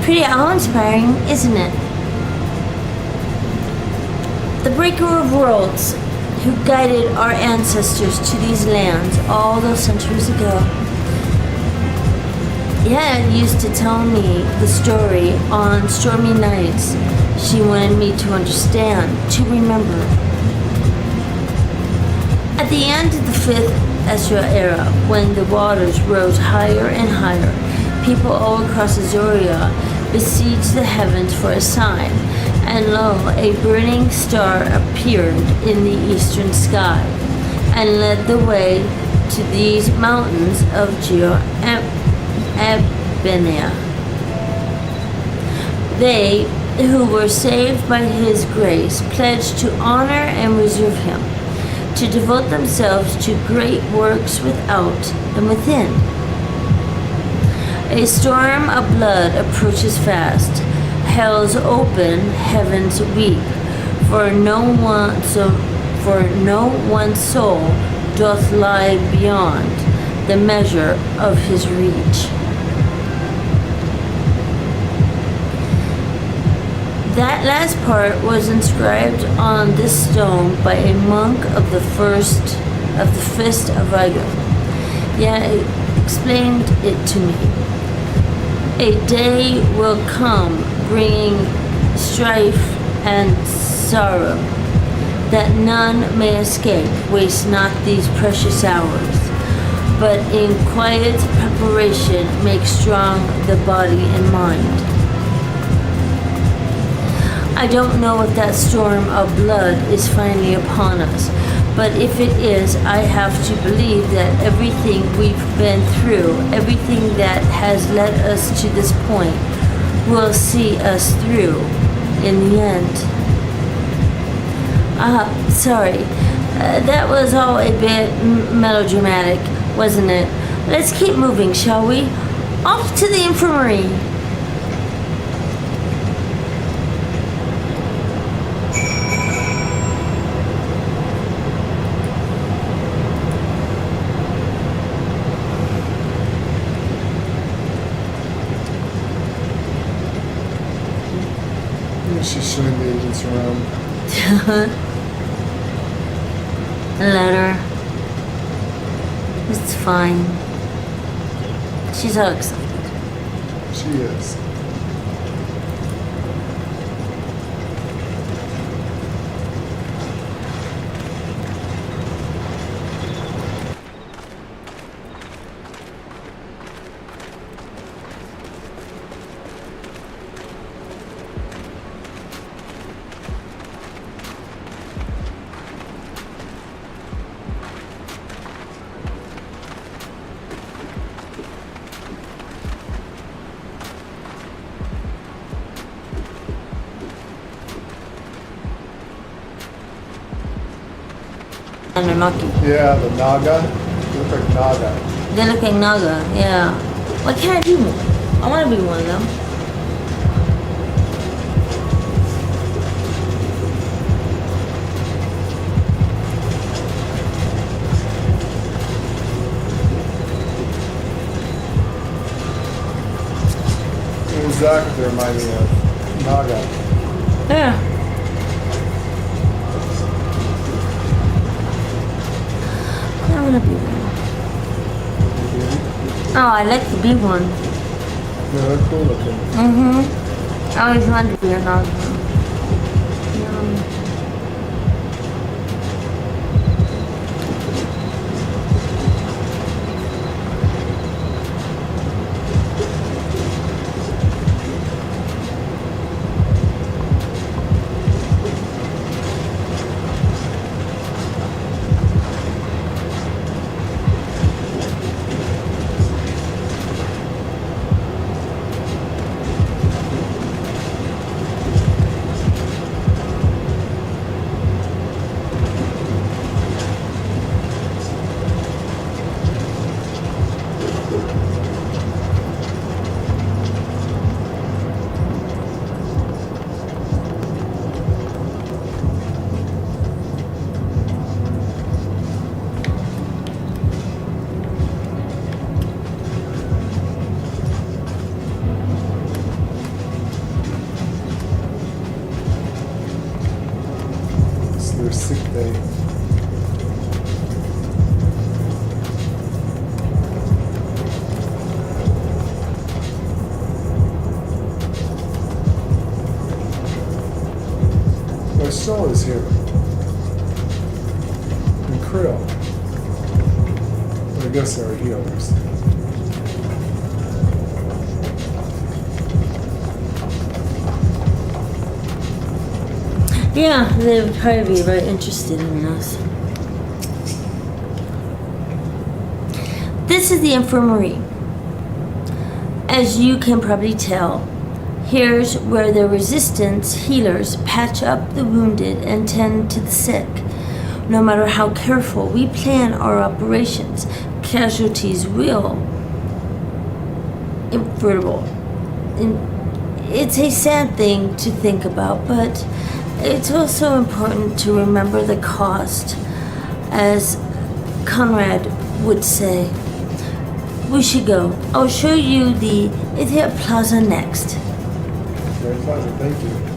S2: Pretty awe-inspiring, isn't it? The Breaker of Worlds, who guided our ancestors to these lands all those centuries ago. Yen used to tell me the story on stormy nights. She wanted me to understand, to remember. At the end of the 5th Ezra era, when the waters rose higher and higher, people all across Azoria besieged the heavens for a sign, and lo, a burning star appeared in the eastern sky, and led the way to these mountains of Ebenia. They who were saved by his grace pledged to honor and reserve him, to devote themselves to great works without and within. A storm of blood approaches fast. Hell's open, heavens weep, for no one's soul doth lie beyond the measure of his reach. That last part was inscribed on this stone by a monk of the Fist of Vigo. Yeah, it explained it to me. A day will come bringing strife and sorrow, that none may escape. Waste not these precious hours, but in quiet preparation make strong the body and mind. I don't know if that storm of blood is finally upon us, but if it is, I have to believe that everything we've been through, everything that has led us to this point, will see us through in the end. Sorry. That was all a bit melodramatic, wasn't it? Let's keep moving, shall we? Off to the infirmary.
S1: She's showing the agents around.
S2: Let her. It's fine. She's all excited.
S1: She is.
S2: Anunnaki.
S1: Yeah, the Naga. They look like Naga.
S2: They look like Naga, yeah. Why can't I be one? I want to be one of them.
S1: Exactly, they remind me of Naga.
S2: Yeah. I want to be one. Oh, I like the big one.
S1: Yeah, they're cool looking.
S2: Mm-hmm. I always wanted to be a Naga.
S1: Their sick day. My soul is here. And Krill. I guess they're healers.
S2: Yeah, they would probably be very interested in us. This is the infirmary. As you can probably tell, here's where the resistance healers patch up the wounded and tend to the sick. No matter how careful we plan our operations, casualties will inevitable. It's a sad thing to think about, but it's also important to remember the cost. As Conrad would say, we should go. I'll show you the Idiot Plaza next.
S1: Very pleasant, thank you.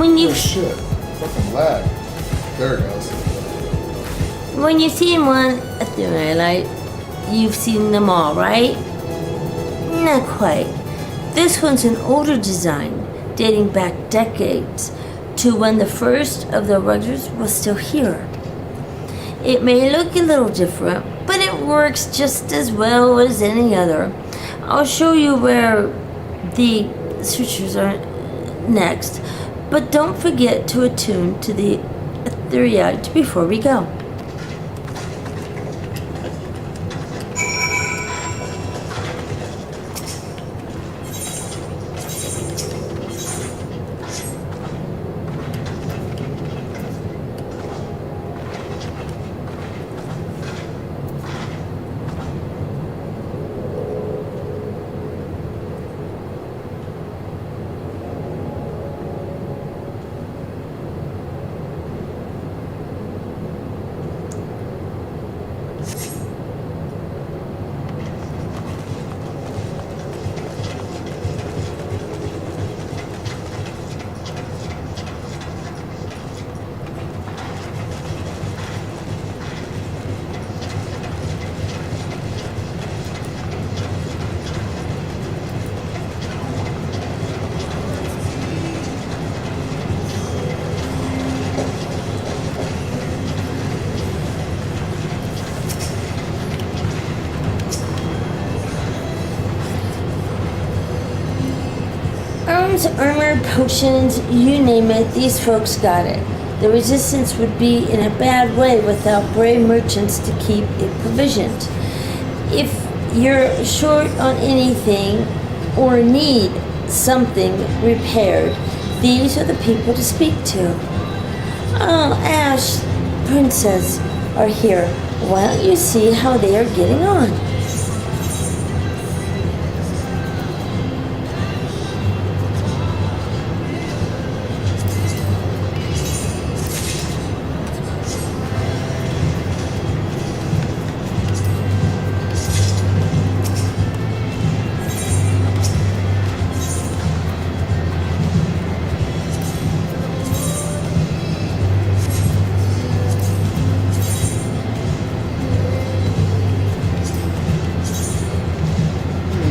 S2: When you
S1: Oh shit. Fucking lag. There it goes.
S2: When you've seen one at the highlight, you've seen them all, right? Not quite. This one's an older design, dating back decades to when the first of the ruggers was still here. It may look a little different, but it works just as well as any other. I'll show you where the switchers are next, but don't forget to attune to the ethereite before we go. Armor, potions, you name it, these folks got it. The resistance would be in a bad way without brave merchants to keep it provisioned. If you're short on anything or need something repaired, these are the people to speak to. Oh, Ash, Princess are here. Why don't you see how they are getting on?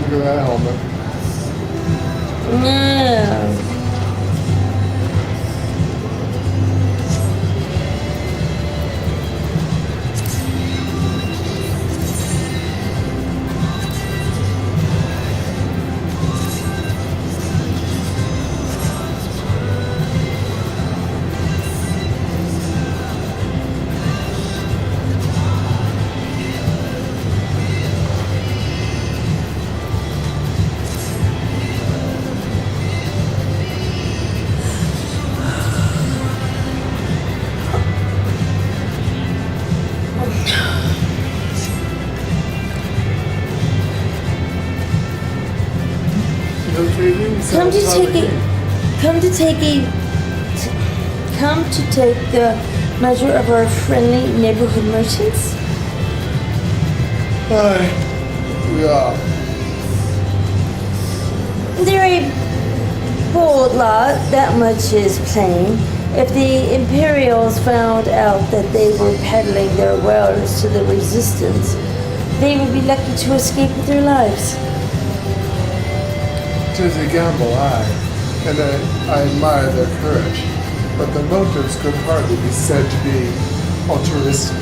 S1: Look at that helmet.
S2: Yeah. Come to take the measure of our friendly neighborhood merchants?
S1: Aye. Yeah.
S2: They're a bold lot, that much is plain. If the Imperials found out that they were peddling their wares to the Resistance, they would be lucky to escape with their lives.
S1: 'Tis a gamble, aye, and I admire their courage, but the motives could hardly be said to be altruistic.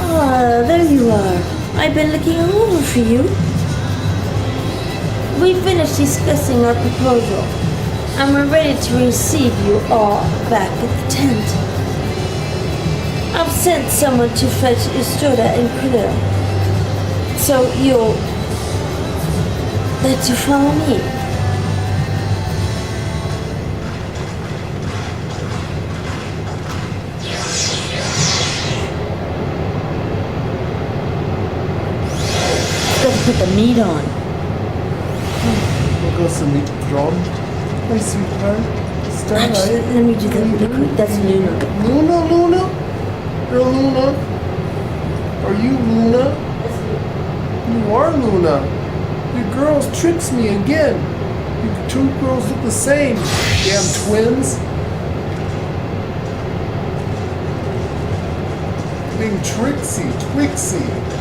S2: Ah, there you are. I've been looking all over for you. We finished discussing our proposal, and we're ready to receive you all back at the tent. I've sent someone to fetch Ishgard and Krilla, so you'll let you follow me. Gotta put the meat on.
S1: We'll go some meat drawn. My sweetheart. Starlight.
S2: Actually, let me do the liquid. That's Luna.
S1: Luna? You're Luna? Are you Luna? You are Luna. You girls tricks me again. You two girls look the same. Damn twins. Being tricksy, twixy.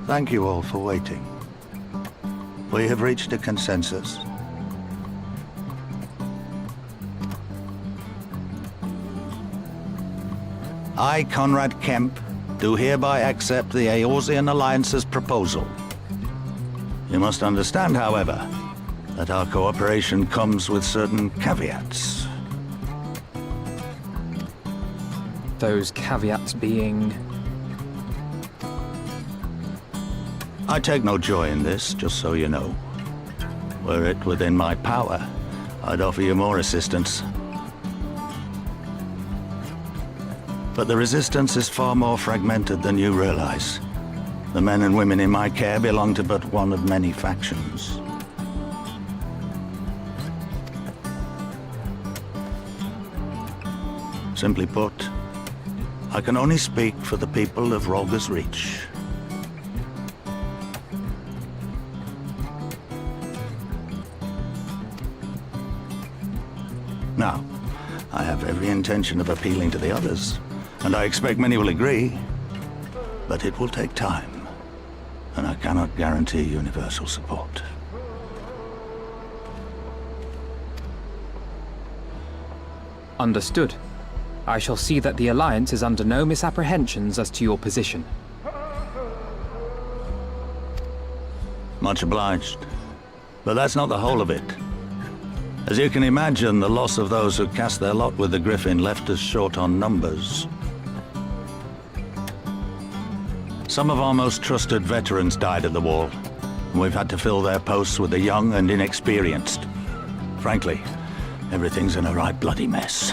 S3: Thank you all for waiting. We have reached a consensus. I, Conrad Kemp, do hereby accept the Eorzean Alliance's proposal. You must understand, however, that our cooperation comes with certain caveats.
S20: Those caveats being...
S3: I take no joy in this, just so you know. Were it within my power, I'd offer you more assistance. But the Resistance is far more fragmented than you realize. The men and women in my care belong to but one of many factions. Simply put, I can only speak for the people of Rolga's Reach. Now, I have every intention of appealing to the others, and I expect many will agree, but it will take time, and I cannot guarantee universal support.
S20: Understood. I shall see that the Alliance is under no misapprehensions as to your position.
S3: Much obliged. But that's not the whole of it. As you can imagine, the loss of those who cast their lot with the Griffin left us short on numbers. Some of our most trusted veterans died at the wall, and we've had to fill their posts with the young and inexperienced. Frankly, everything's in a right bloody mess.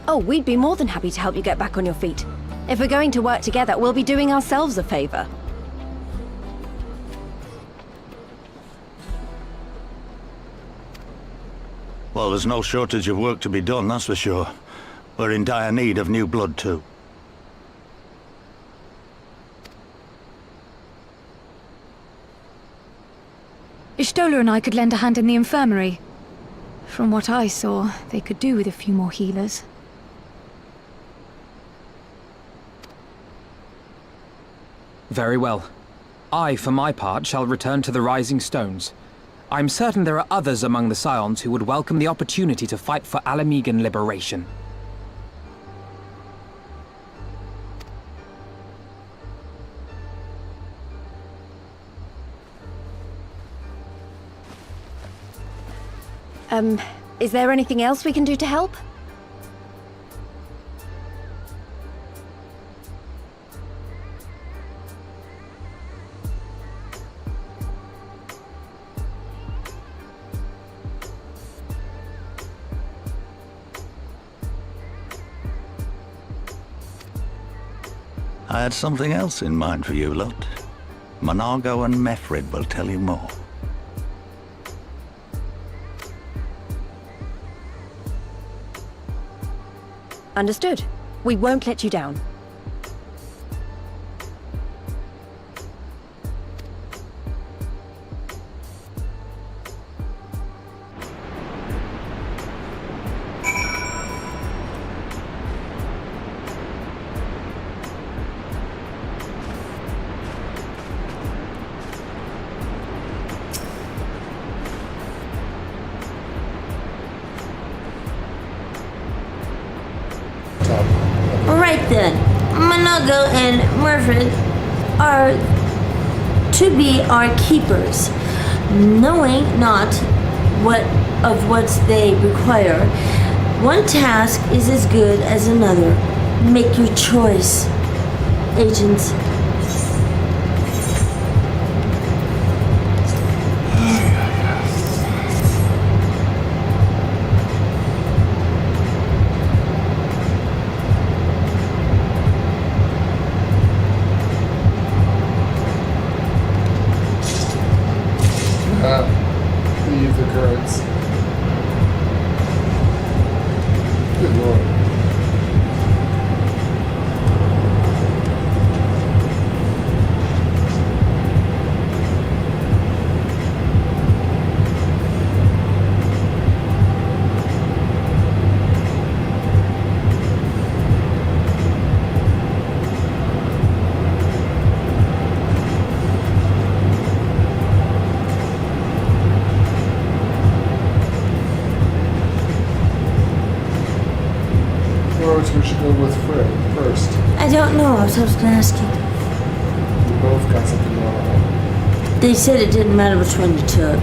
S18: Oh, we'd be more than happy to help you get back on your feet. If we're going to work together, we'll be doing ourselves a favor.
S3: Well, there's no shortage of work to be done, that's for sure. We're in dire need of new blood, too.
S16: Ishtola and I could lend a hand in the infirmary. From what I saw, they could do with a few more healers.
S20: Very well. I, for my part, shall return to the Rising Stones. I'm certain there are others among the Scions who would welcome the opportunity to fight for Alamegan liberation.
S18: Is there anything else we can do to help?
S3: I had something else in mind for you lot. Monargo and Mefred will tell you more.
S18: Understood. We won't let you down.
S2: Alright then, Monago and Murfred are to be our keepers, knowing not what they require. One task is as good as another. Make your choice, agents.
S1: Leave the currents. Good lord. We should go with Fred first.
S2: I don't know. I was going to ask you.
S1: We both got something going on.
S2: They said it didn't matter which one you took.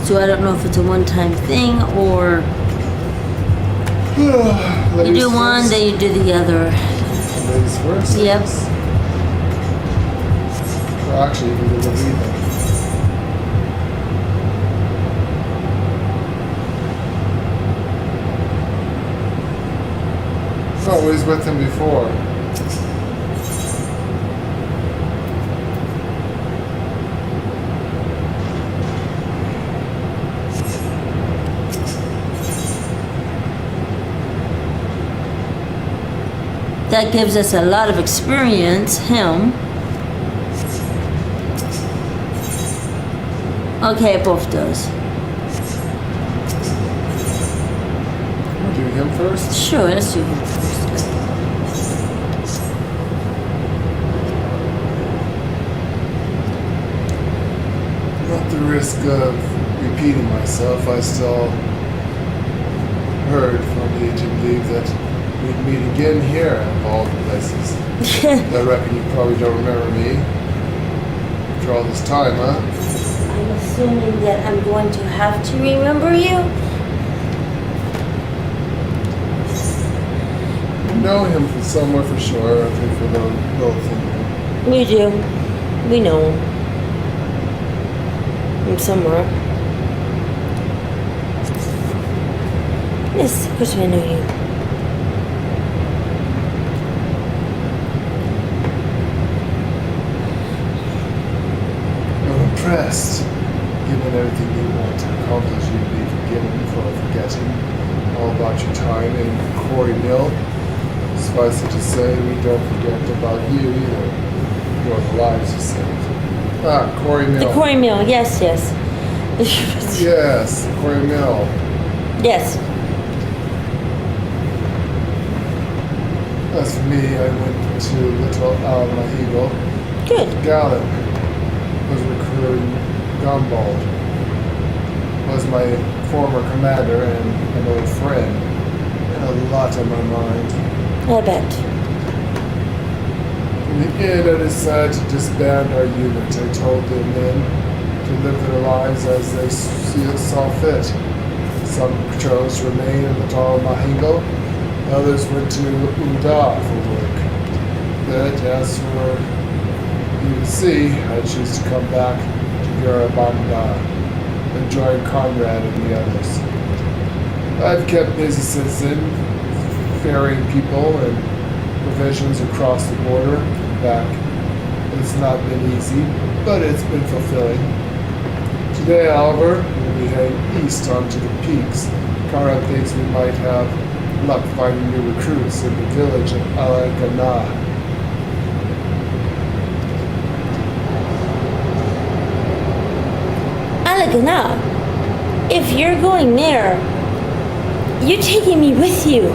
S2: So I don't know if it's a one-time thing or you do one, then you do the other.
S1: Ladies first?
S2: Yep.
S1: Well, actually, you can do the lead then. Oh, he's with him before.
S2: That gives us a lot of experience, him. Okay, it both does.
S1: We'll do him first?
S2: Sure, let's do him first.
S1: At the risk of repeating myself, I still heard from the agent leave that we'd meet again here of all the places. I reckon you probably don't remember me after all this time, huh?
S2: I'm assuming that I'm going to have to remember you.
S1: You know him from somewhere for sure, I think for both of you.
S2: We do. We know him. From somewhere. Yes, of course I know you.
S1: impressed. Given everything you want to accomplish, you'd be forgiven for forgetting all about your time in Quarry Mill. Suffice it to say, we don't forget about you either. Your lives you saved. Quarry Mill.
S2: The Quarry Mill, yes.
S1: Yes, Quarry Mill.
S2: Yes.
S1: As for me, I went to Little Al-Mahigo.
S2: Good.
S1: Galen was recruiting Gumbald. Was my former commander and an old friend. And a lot on my mind.
S2: I bet.
S1: In the end, I decided to disband our unit. I told the men to live their lives as they saw fit. Some chose to remain in Little Al-Mahigo. Others went to Uda for work. But as for you to see, I choose to come back to Garabanda and join Conrad and the others. I've kept busy since then, ferrying people and provisions across the border and back. It's not been easy, but it's been fulfilling. Today, however, we'll be heading east onto the peaks. Conrad thinks we might have luck finding new recruits in the village of Alagana.
S2: Alagana, if you're going there, you're taking me with you.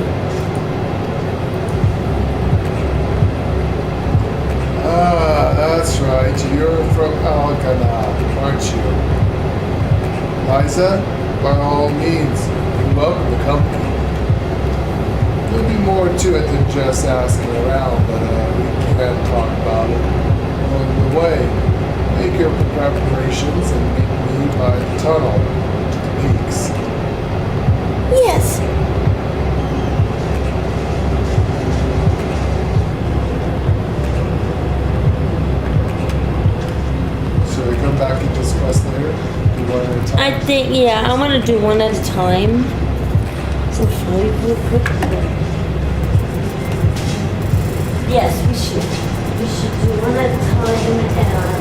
S1: That's right. You're from Alagana, aren't you? Liza, by all means, welcome the company. There'll be more to it than just asking around, but we can talk about it along the way. Make your preparations and meet me by the tunnel to the peaks.
S2: Yes.
S1: Should we come back and discuss later? Do one at a time?
S2: I think, yeah, I want to do one at a time. So real quick. Yes, we should. We should do one at a time and...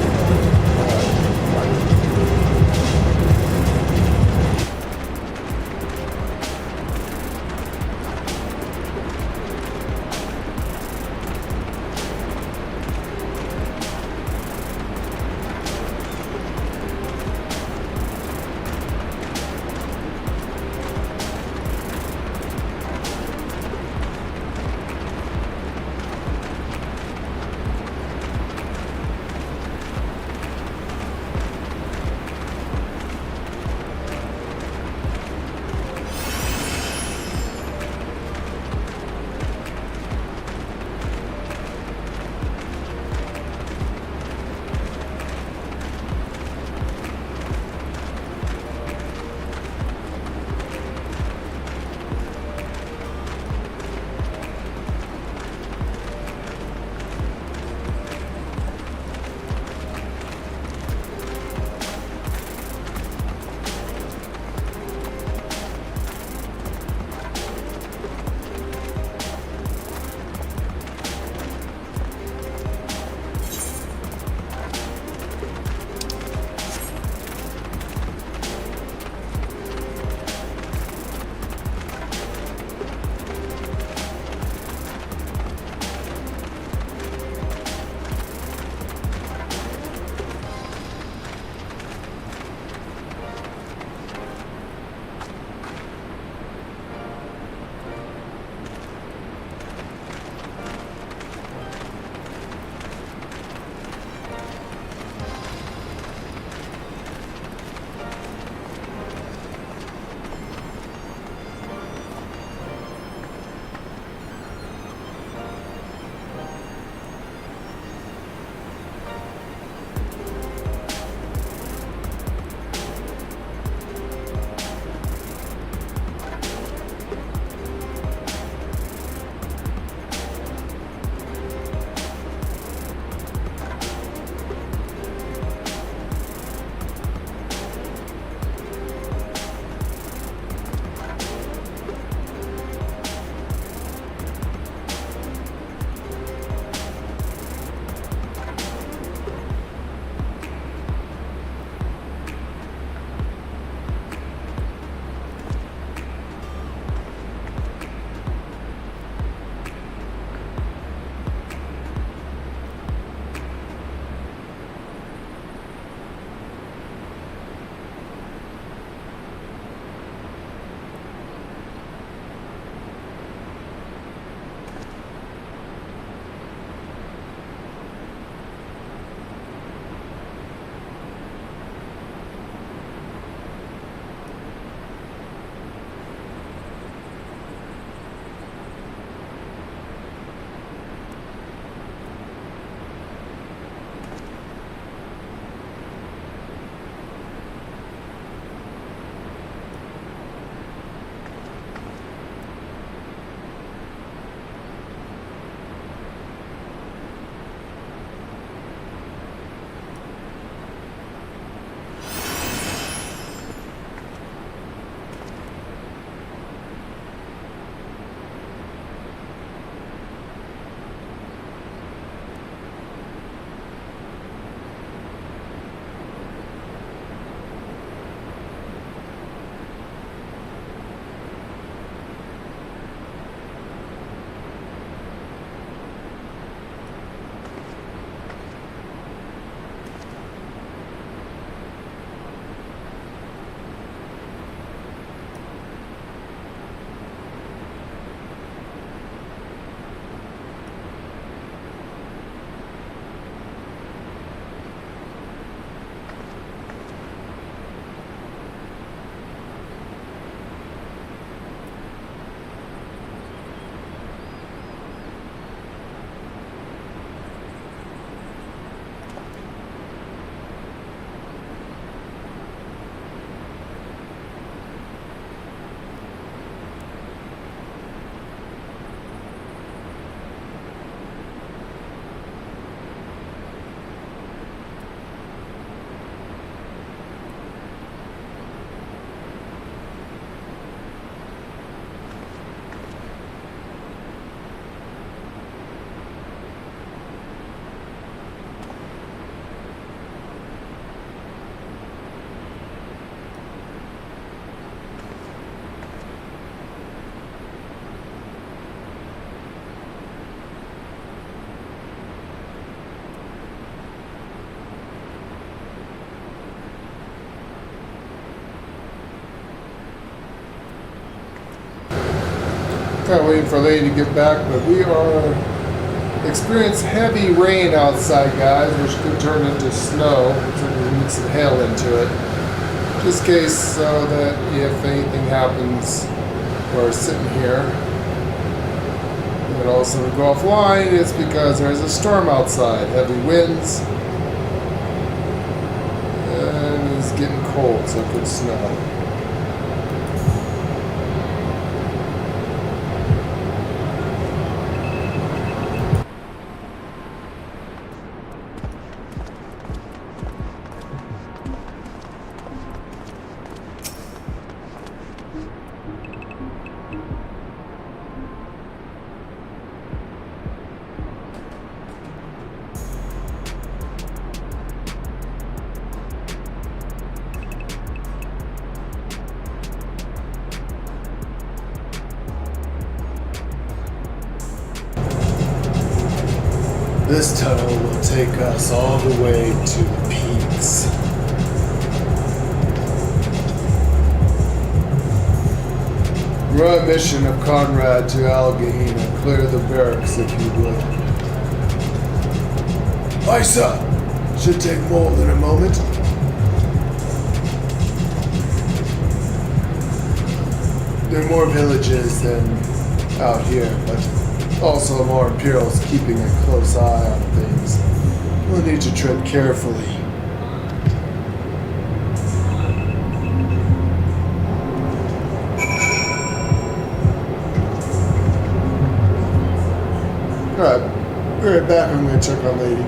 S1: Kind of waiting for Lady to get back, but we are experiencing heavy rain outside, guys, which could turn into snow. So we need some hail into it. Just in case, so that if anything happens, we're sitting here and all of a sudden go offline, it's because there's a storm outside. Heavy winds. And it's getting cold, so it could snow. This tunnel will take us all the way to the peaks. Run mission of Conrad to Al Gehenna. Clear the barracks if you would. Aye, sir. Should take more than a moment. There are more villages than out here, but also more Imperials keeping a close eye on things. We'll need to tread carefully. Alright, be right back. I'm going to check on Lady.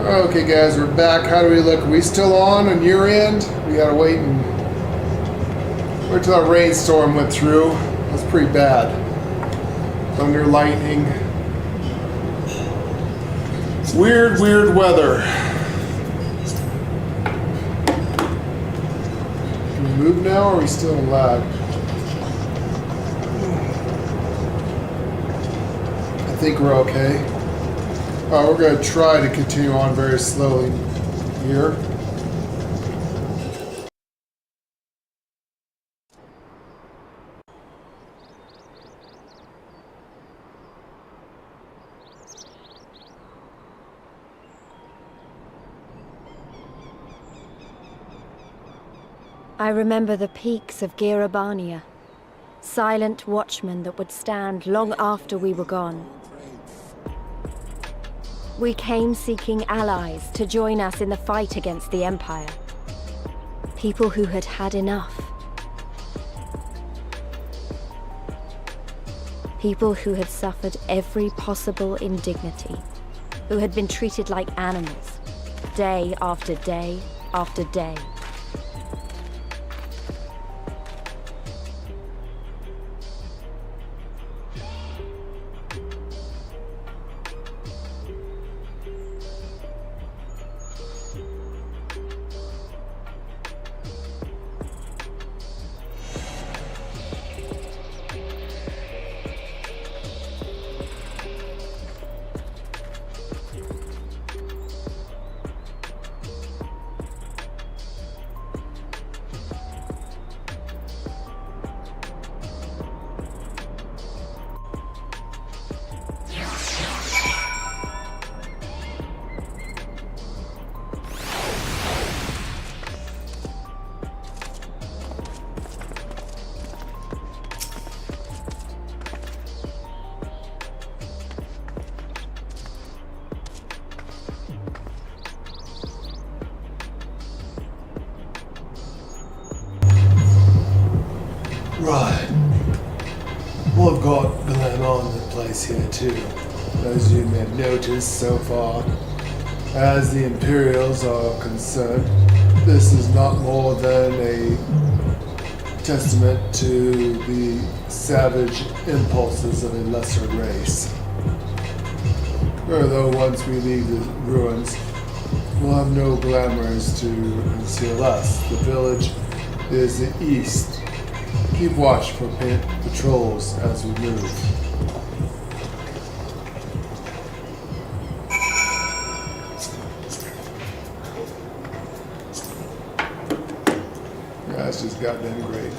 S1: Okay, guys, we're back. How do we look? Are we still on your end? We gotta wait till that rainstorm went through. That's pretty bad. Thunder, lightning. Weird weather. Can we move now, or are we still in lag? I think we're okay. We're going to try to continue on very slowly here.
S18: I remember the peaks of Girabania, silent watchmen that would stand long after we were gone. We came seeking allies to join us in the fight against the Empire. People who had had enough. People who had suffered every possible indignity. Who had been treated like animals, day after day after day.
S1: Right. Well, I've got going on in the place here too. As you may have noticed so far, as the Imperials are concerned, this is not more than a testament to the savage impulses of a lesser race. Although once we leave the ruins, we'll have no glamours to conceal us. The village is the east. Keep watch for patrols as we move. That's just goddamn great.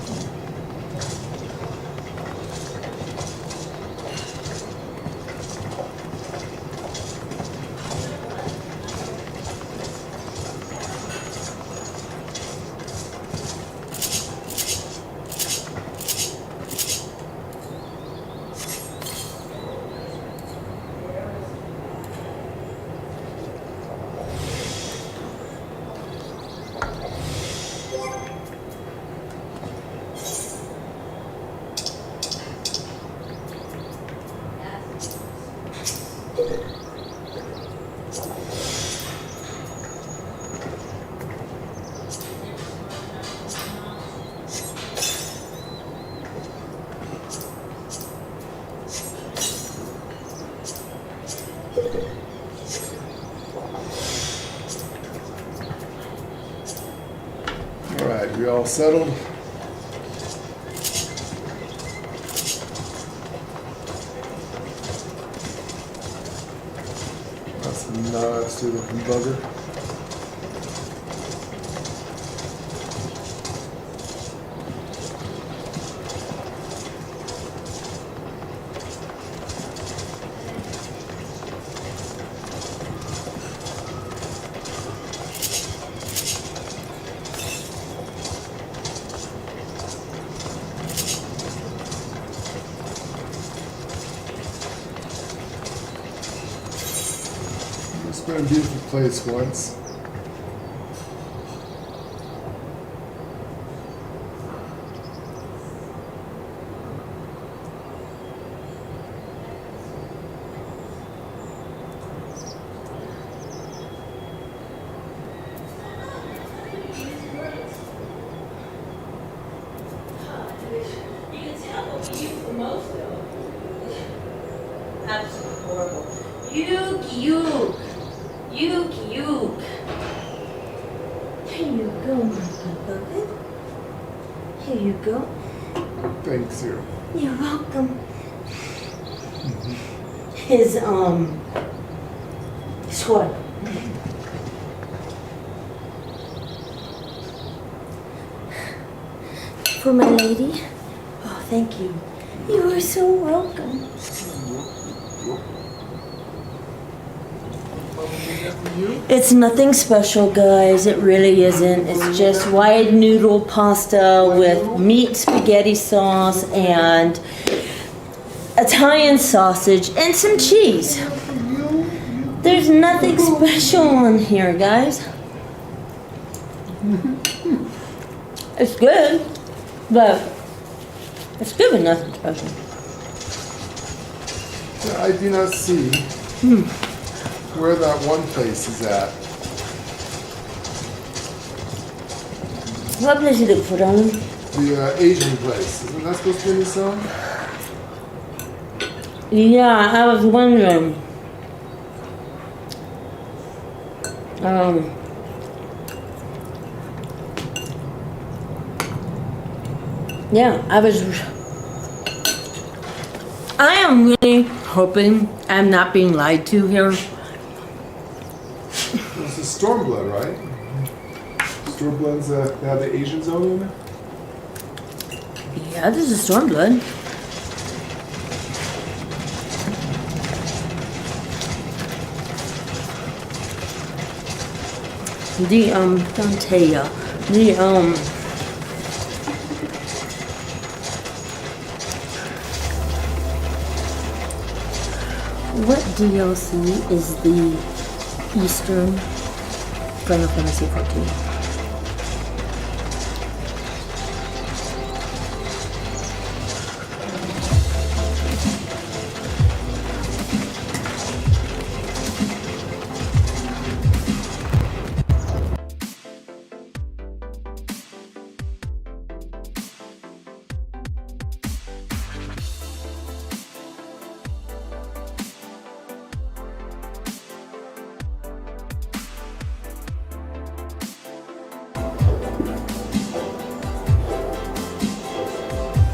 S1: Alright, we all settled? That's a nasty looking bugger. It's been a beautiful place once.
S2: Yuke. Yuke. Here you go, my beloved. Here you go.
S1: Thanks you.
S2: You're welcome. His sword. For my lady. Oh, thank you. You are so welcome. It's nothing special, guys. It really isn't. It's just white noodle pasta with meat spaghetti sauce and Italian sausage and some cheese. There's nothing special on here, guys. It's good, but it's good but nothing special.
S1: I do not see where that one place is at.
S2: What place you look for, darling?
S1: The Asian place. Isn't that supposed to be in the song?
S2: Yeah, I was wondering. Yeah, I am really hoping I'm not being lied to here.
S1: This is Stormblood, right? Stormblood's they have the Asian zone in it?
S2: Yeah, this is Stormblood. Dantea. What DLC is the Eastern Final Fantasy XIV?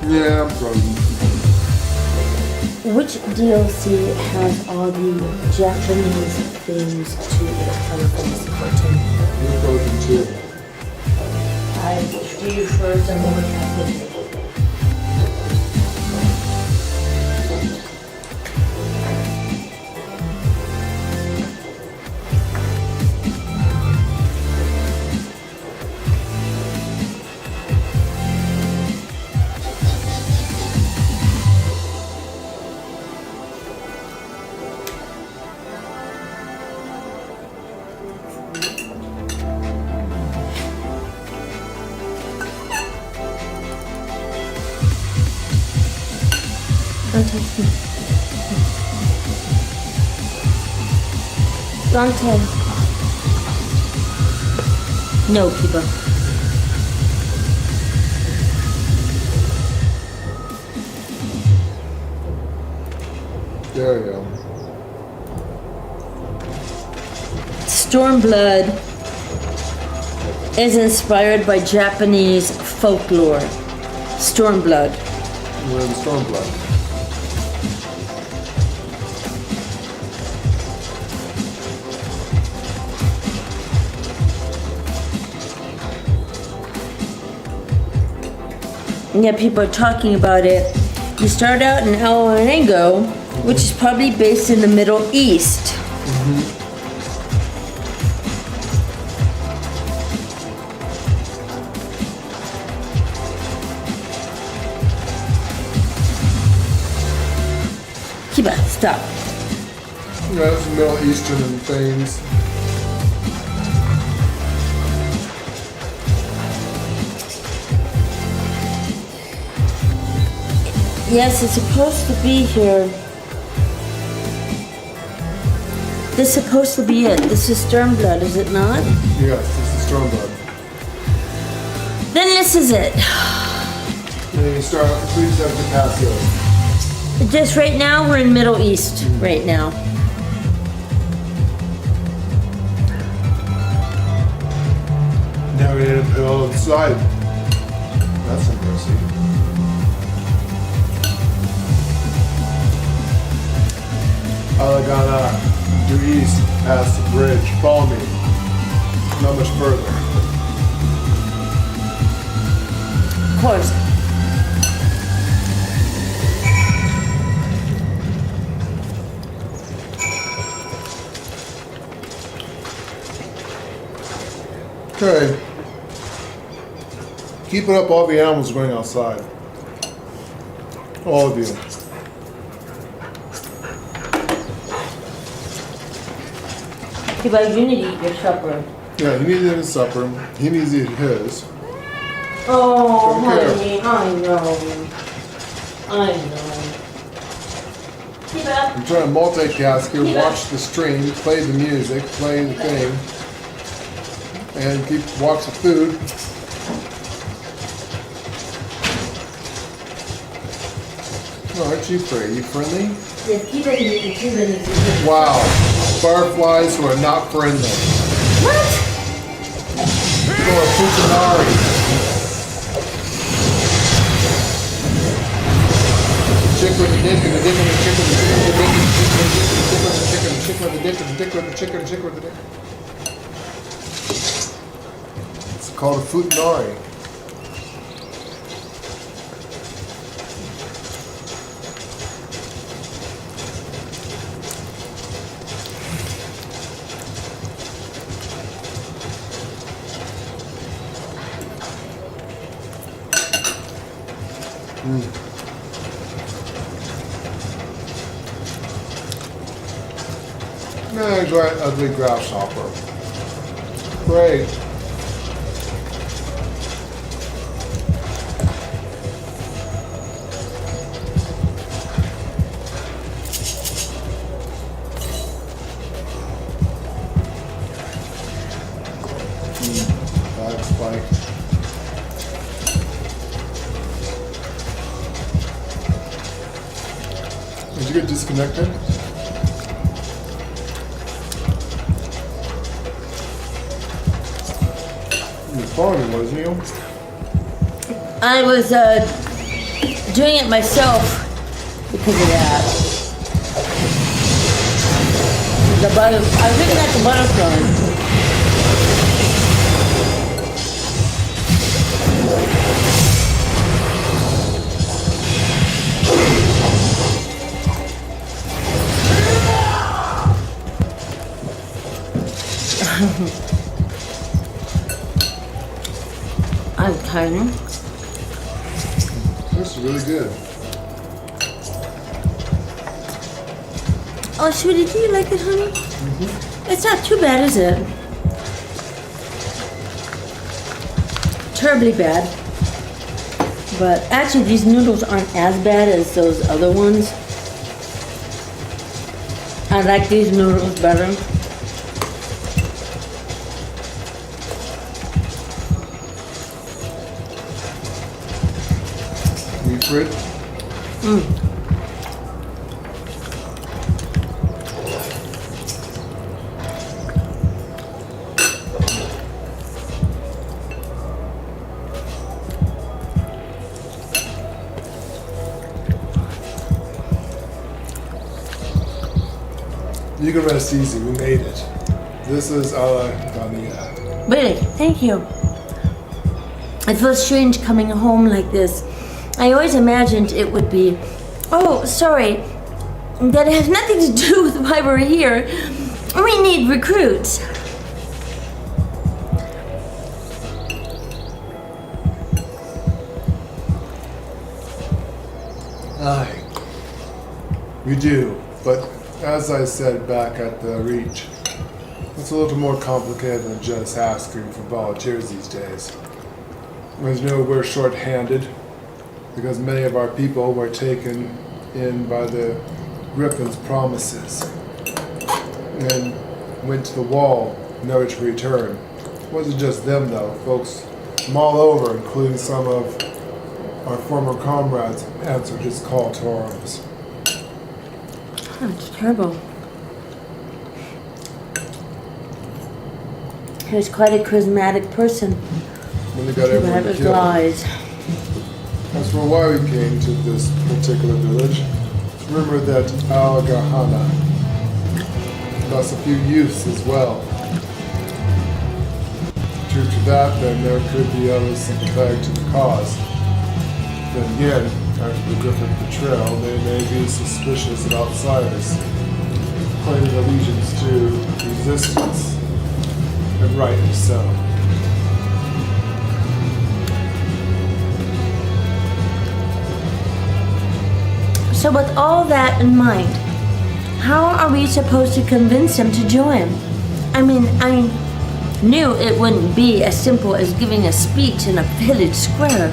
S1: Yeah, I'm frozen.
S2: Which DLC has all the Japanese themes to the Final Fantasy XIV?
S1: You're frozen too.
S2: I do first and more captivity. Dante. No, Kiba.
S1: There you go.
S2: Stormblood is inspired by Japanese folklore. Stormblood.
S1: We're in Stormblood.
S2: Yeah, people are talking about it. You start out in Alengo, which is probably based in the Middle East. Kiba, stop.
S1: Yeah, it's Middle Eastern and things.
S2: Yes, it's supposed to be here. This is supposed to be it. This is Stormblood, is it not?
S1: Yes, this is Stormblood.
S2: Then this is it.
S1: And then you start, please have the Cassios.
S2: Just right now, we're in Middle East right now.
S1: outside. That's a mercy. Alagana, due east, past the bridge. Follow me. Not much further.
S2: Of course.
S1: Okay. Keep it up, all the animals are going outside. All of you.
S2: Okay, but you need to eat your supper.
S1: Yeah, he needs to eat his supper. He needs to eat his.
S2: Oh,
S1: Don't care.
S2: honey, I know. I know. Keep it up.
S1: I'm trying to multitask here, watch the stream, play the music, play the thing, and watch the food. Oh, aren't you afraid? You friendly?
S2: Yeah, keep it eating. Keep it eating.
S1: Wow. Fireflies who are not friendly.
S2: What?
S1: People are Futanari. Chick with the dick and the dick and the chick with the dick and the dick and the chick with the chick with the dick and the dick with the chick and the chick with the dick. It's called a Futanari. Ugly grasshopper. Great. Bad spike. Did you get disconnected? Wasn't you?
S2: I was doing it myself because of that. I was looking at the butterfly. I'm tiny.
S1: This is really good.
S2: Oh, sweetie, do you like it, honey?
S1: Mm-hmm.
S2: It's not too bad, is it? Terribly bad. But actually, these noodles aren't as bad as those other ones. I like these noodles better.
S1: Frid? You can rest easy, we made it. This is Dania.
S2: Really, thank you. It feels strange coming home like this. I always imagined it would be, oh, sorry, that it has nothing to do with why we're here. We need recruits.
S1: Aye. We do, but as I said back at the Reach, it's a little more complicated than just asking for volunteers these days. As you know, we're short-handed, because many of our people were taken in by the Griffin's promises and went to the wall, never to return. It wasn't just them though, folks from all over, including some of our former comrades, answered his call to arms.
S2: That's terrible. He was quite a charismatic person.
S1: when they got everyone
S2: That was
S1: killed.
S2: lies.
S1: As for why we came to this particular village, it's rumored that Al Gahana lost a few youths as well. True to that, then there could be others sympathetic to the cause. Then again, after the Griffith betrayal, they may be suspicious of outsiders, claiming allegiance to resistance, and rightly so.
S2: So with all that in mind, how are we supposed to convince him to join? I mean, I knew it wouldn't be as simple as giving a speech in a village square.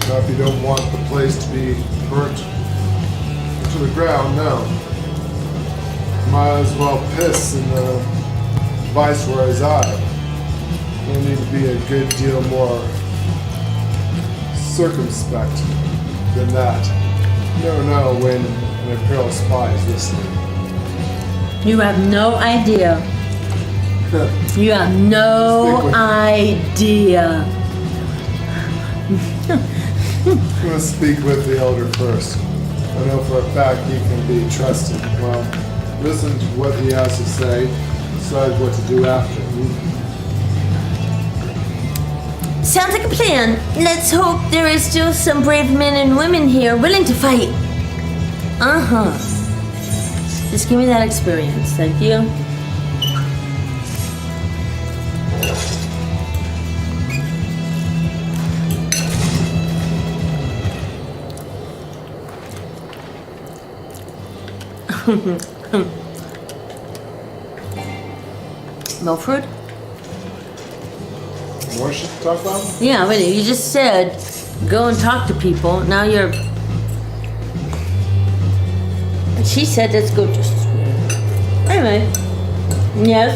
S1: Now, if you don't want the place to be burnt to the ground, no. Might as well piss in the Viceroy's eye. You'll need to be a good deal more circumspect than that. You never know when an Imperial spy is listening.
S2: You have no idea. You have no idea.
S1: I'm going to speak with the Elder first. I know for a fact he can be trusted. Well, listen to what he has to say, decide what to do after.
S2: Sounds like a plan. Let's hope there is still some brave men and women here willing to fight. Uh-huh. Just give me that experience. Thank you. Milford?
S1: More shit to talk about?
S2: Yeah, wait, you just said go and talk to people. Now you're... She said let's go just... Anyway. Yes.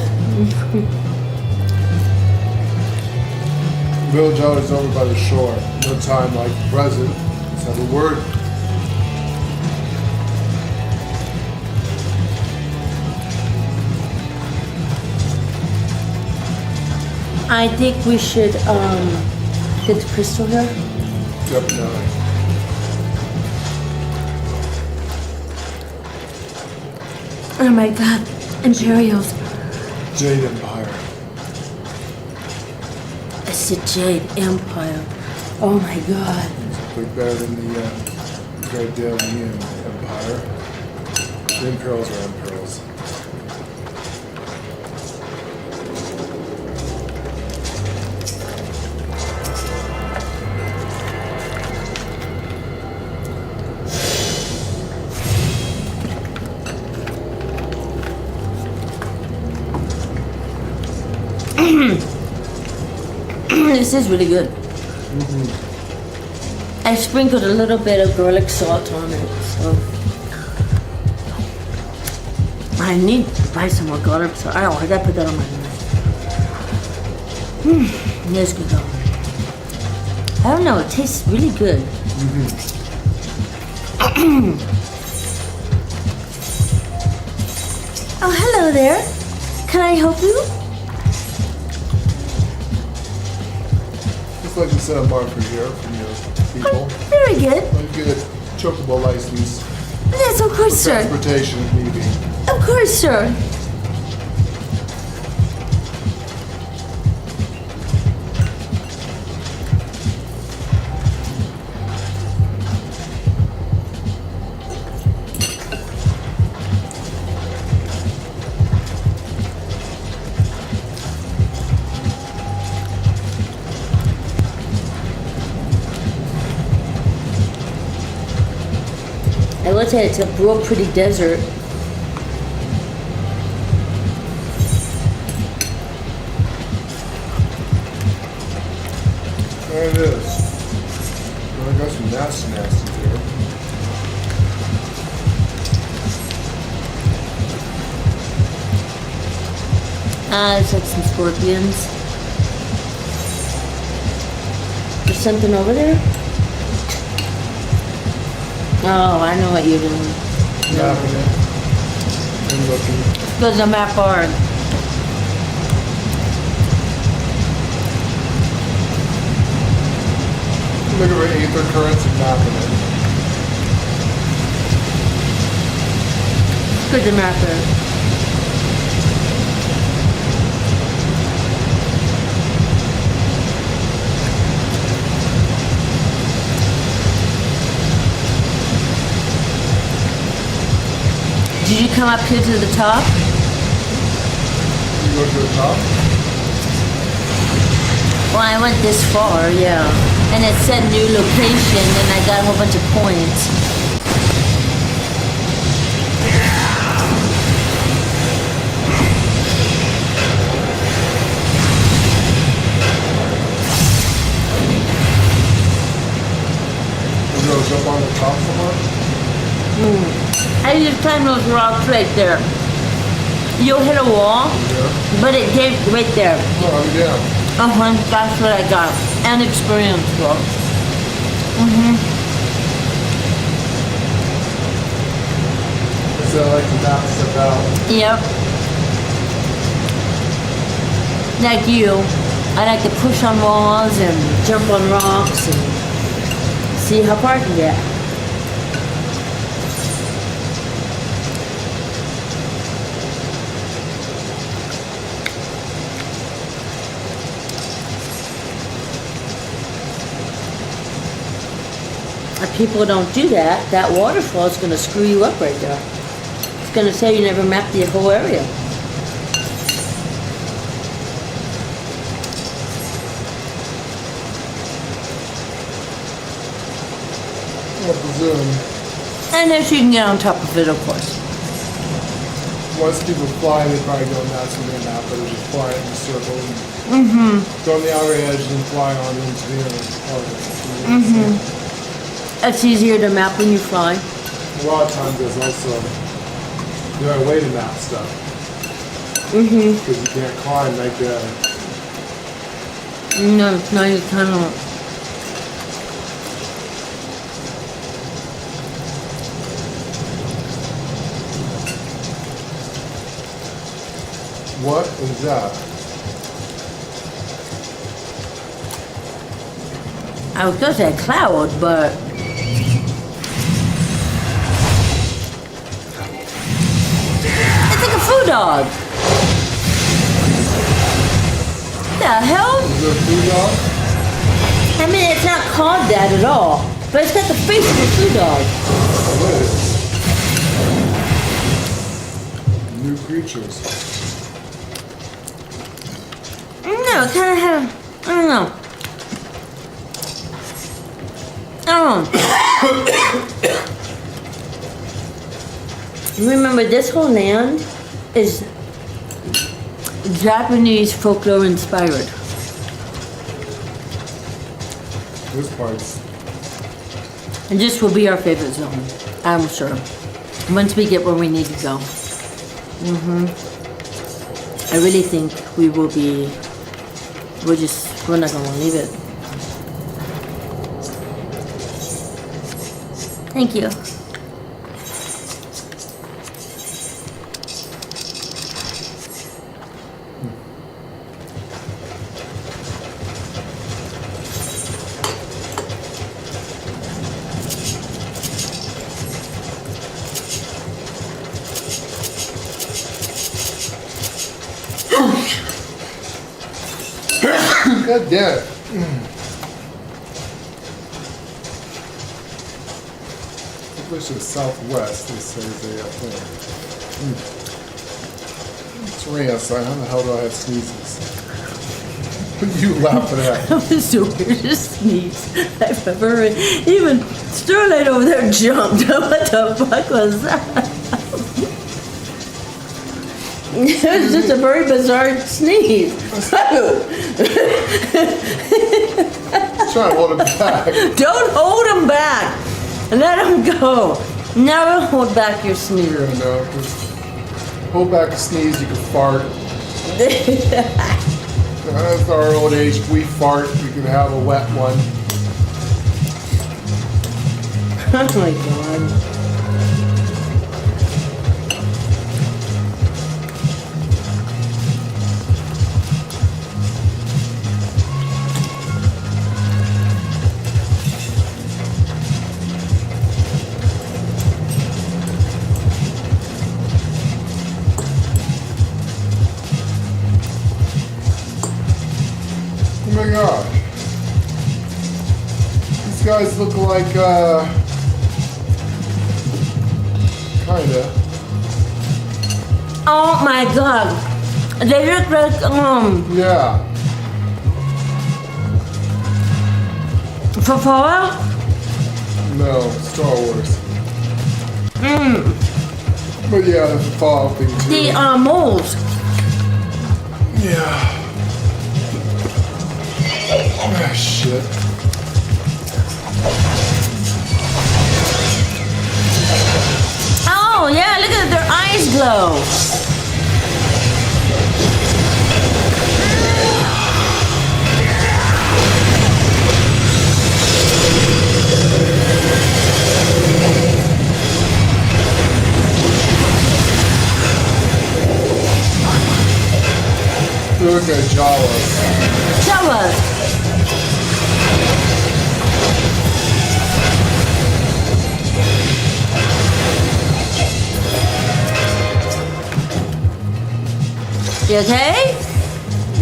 S1: Village out is over by the shore. No time like the present. Let's have a word.
S2: I think we should get the crystal here.
S1: Definitely.
S2: Oh my god, Imperials.
S1: Jade Empire.
S2: It's the Jade Empire. Oh my god.
S1: They're better than the Great Dalian Empire. The Imperials are Imperials.
S2: This is really good. I sprinkled a little bit of garlic salt on it, so I need to buy some more garlic salt. Oh, I gotta put that on my knife. Yes, good though. I don't know, it tastes really good. Oh, hello there. Can I help you?
S1: Just like to set a marker here from your people.
S2: Very good.
S1: Like get a chocobo license.
S2: Yes, of course,
S1: for
S2: sir.
S1: transportation if need be.
S2: Of course, sir. I will tell you, it's a real pretty desert.
S1: There it is. Well, I got some nasty here.
S2: It's like some scorpions. There's something over there? Oh, I know what you're doing.
S1: Napping it. I'm looking.
S2: There's a map bar.
S1: Look at the Aether Currents and mapping it.
S2: Good to map it. Did you come up here to the top?
S1: You go to the top?
S2: Well, I went this far, yeah. And it said new location, and I got a whole bunch of points.
S1: You go jump on the top somewhere?
S2: I just climb those rocks right there. You'll hit a wall, but it gave right there.
S1: Oh, yeah.
S2: That's what I got. And experience, bro.
S1: So I like to map stuff out.
S2: Yep. Like you, I like to push on walls and jump on rocks and see how far I can get. If people don't do that, that waterfall is going to screw you up right there. It's going to say you never mapped the whole area.
S1: I'll presume.
S2: Unless you can get on top of it, of course.
S1: Once people fly, they probably go nuts when they map, but they just fly in a circle and go on the outer edge and then fly on into the other part of it.
S2: It's easier to map when you fly.
S1: A lot of times there's also a way to map stuff. Because you can't climb like that.
S2: No, you cannot.
S1: What is that?
S2: I was gonna say a cloud, but it's like a food dog. The hell?
S1: Is there a food dog?
S2: I mean, it's not called that at all, but it's got the face of a food dog.
S1: What is it? New creatures.
S2: No, it kind of have, I don't know. Remember, this whole land is Japanese folklore inspired.
S1: This part's.
S2: And this will be our favorite zone, I'm sure. Once we get where we need to go. I really think we will be, we're not gonna leave it. Thank you.
S1: God damn it. Push to the southwest, they say is a thing. It's raining outside. How the hell do I have sneezes? What are you laughing at?
S2: That was the weirdest sneeze I've ever heard. Even Starlight over there jumped. What the fuck was that? It was just a very bizarre sneeze.
S1: Try to hold him back.
S2: Don't hold him back. Let him go. Never hold back your sneeze.
S1: No, just hold back a sneeze, you can fart. That's our old age. If we fart, we can have a wet one.
S2: Oh my god.
S1: guys look like, kinda.
S2: Oh my god. They look like,
S1: Yeah.
S2: For Fallout?
S1: No, Star Wars. But yeah, the Fallout thing too.
S2: The, moles.
S1: Yeah. Ah, shit.
S2: Oh, yeah, look at their eyes glow.
S1: Look at Jawas.
S2: Jawas. You okay?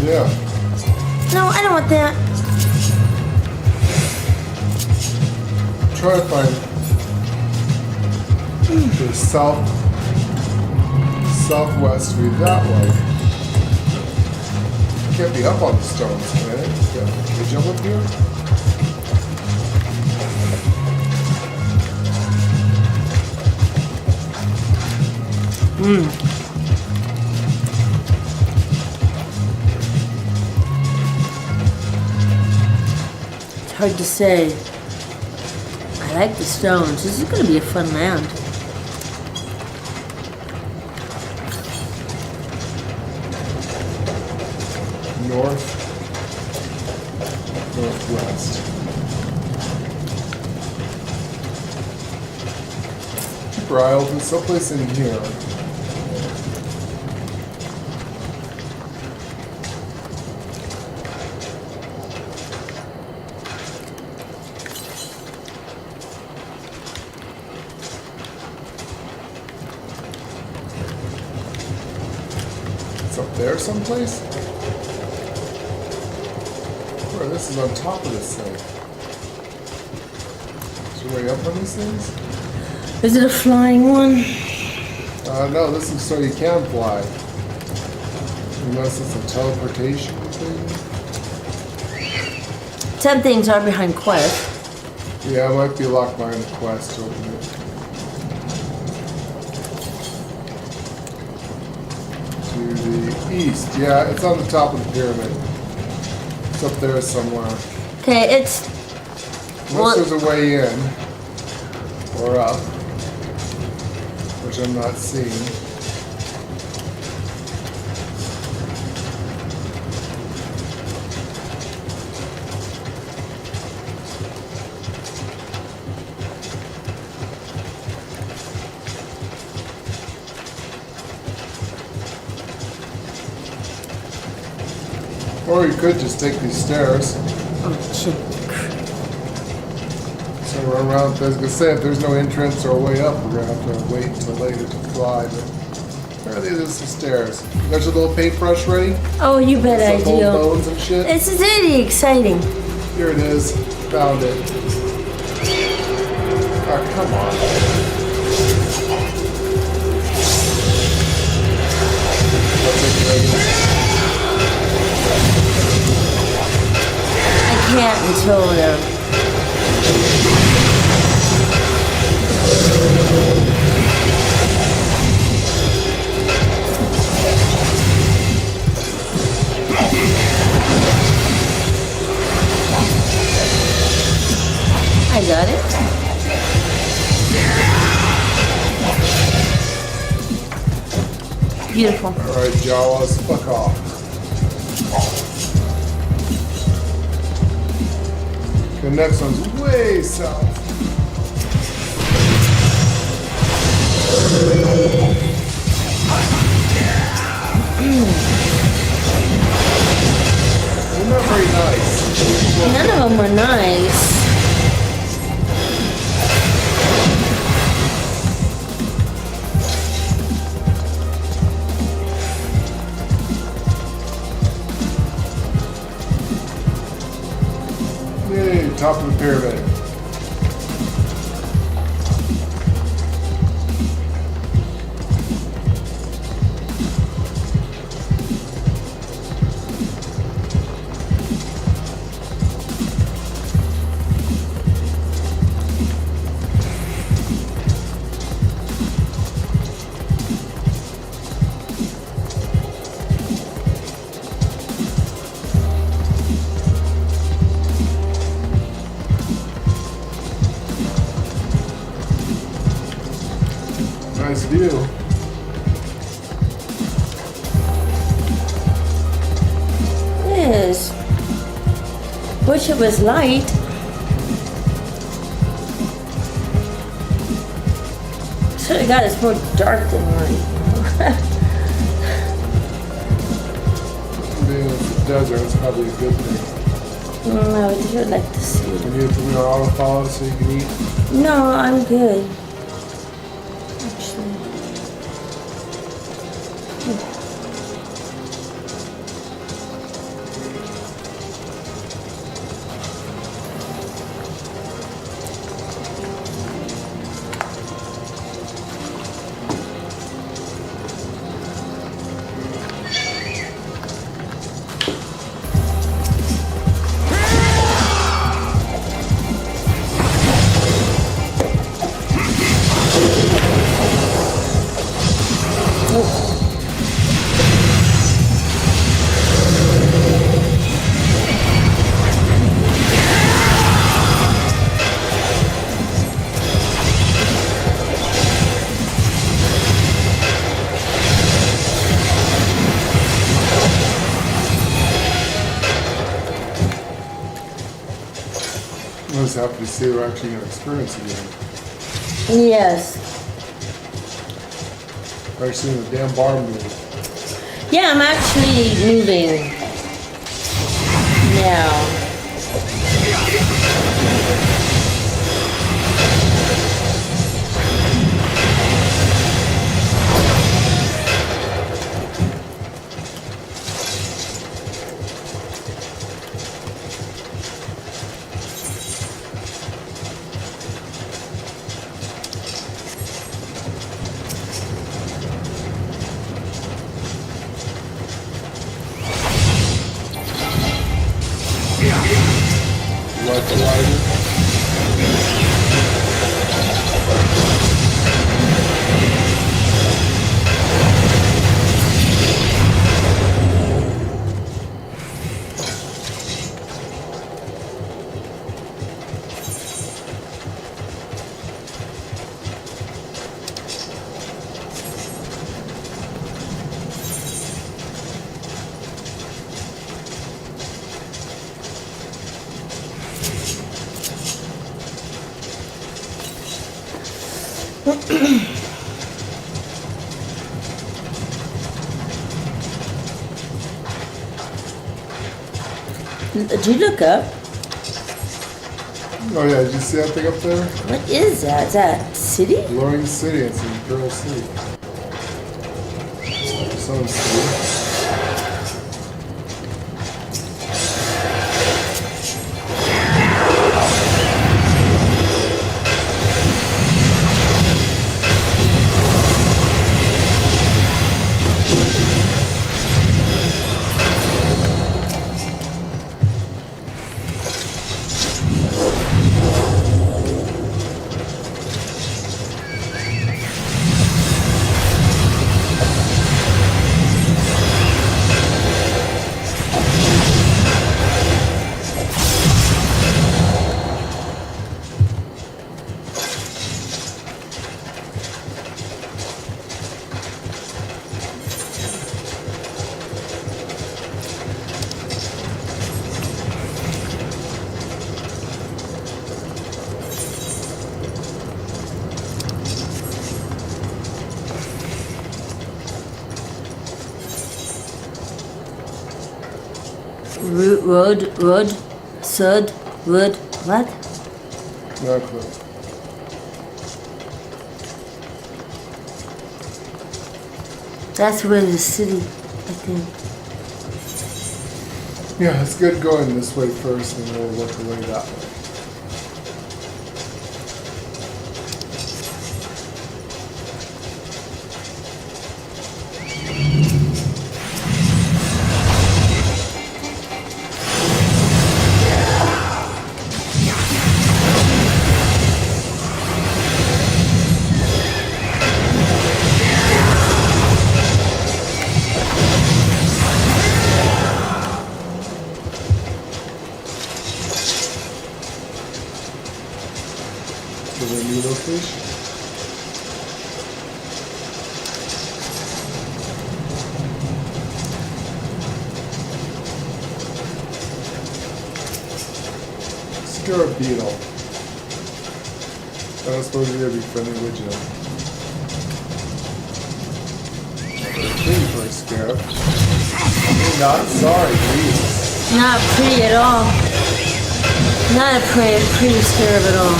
S1: Yeah.
S2: No, I don't want that.
S1: Try to find the southwest read that way. Can't be up on the stones, can it? Yeah. Can we jump up here?
S2: It's hard to say. I like the stones. This is going to be a fun land.
S1: Northwest. Keep your eye open, someplace in here. It's up there someplace? Where, this is on top of this thing. Is there way up on these things?
S2: Is it a flying one?
S1: No, this is so you can fly. Unless it's a teleportation thing.
S2: Some things are behind quest.
S1: Yeah, it might be locked behind the quest to open it. To the east. Yeah, it's on the top of the pyramid. It's up there somewhere.
S2: Okay, it's...
S1: Unless there's a way in. Or up. Which I'm not seeing. Or you could just take these stairs.
S2: Oh, shit.
S1: So run around. I was gonna say, if there's no entrance or way up, we're gonna have to wait until later to fly. But apparently there's some stairs. Got your little paintbrush ready?
S2: Oh, you bet I
S1: Some old
S2: do.
S1: bones and shit.
S2: This is really exciting.
S1: Here it is. Found it. Oh, come on. I'll take it right here.
S2: I can't until they're... I got it. Beautiful.
S1: Alright, Jawas, fuck off. The next one's way south. They're not very nice.
S2: None of them were nice.
S1: Yay, top of the pyramid.
S2: wish it was light. Should have got it's more dark than light.
S1: Being in the desert is probably a good thing.
S2: I would like to see.
S1: You need to put me on autofollow so you can eat?
S2: No, I'm good. Actually.
S1: I'm just happy to see we're actually going to experience it again.
S2: Yes.
S1: Actually in the damn bar move.
S2: Yeah, I'm actually moving now.
S1: Like the lighter.
S2: Did you look up?
S1: Oh yeah, did you see that thing up there?
S2: What is that? Is that city?
S1: Glowing city, it's an Imperial city. Some city.
S2: Wood, sod, wood, what?
S1: No clue.
S2: That's where the city, I think.
S1: Yeah, it's good going this way first and we'll work our way that way. Scarab beetle. I was supposed to be friendly with you. Pretty for a scarab. I'm not sorry, please.
S2: Not pretty at all. Not a pretty scarab at all.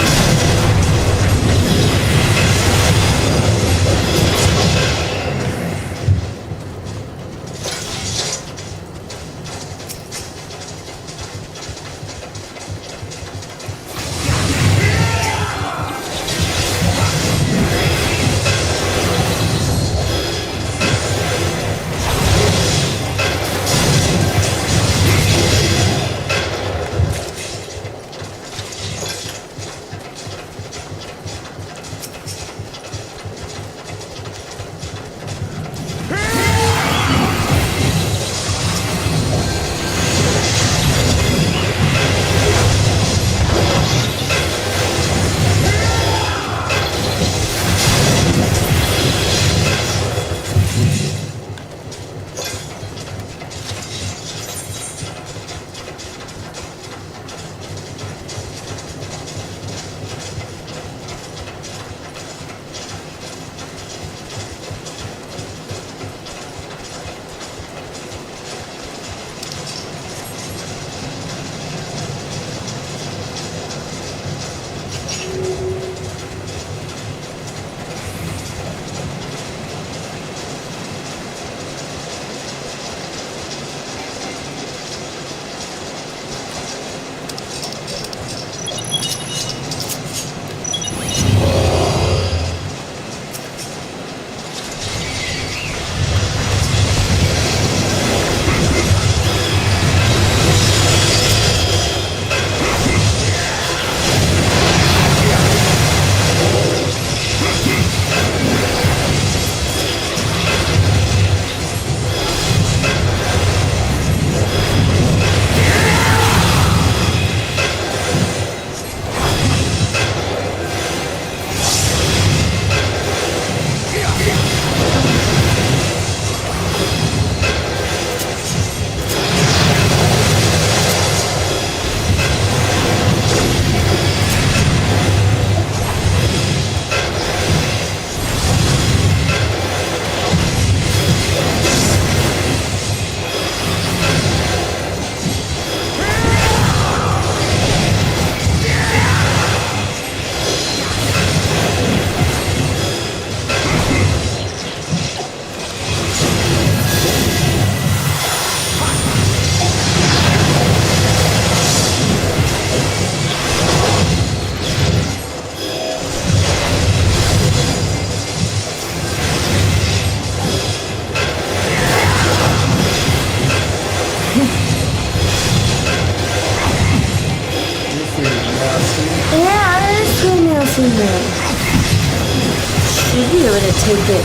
S2: Should be able to take it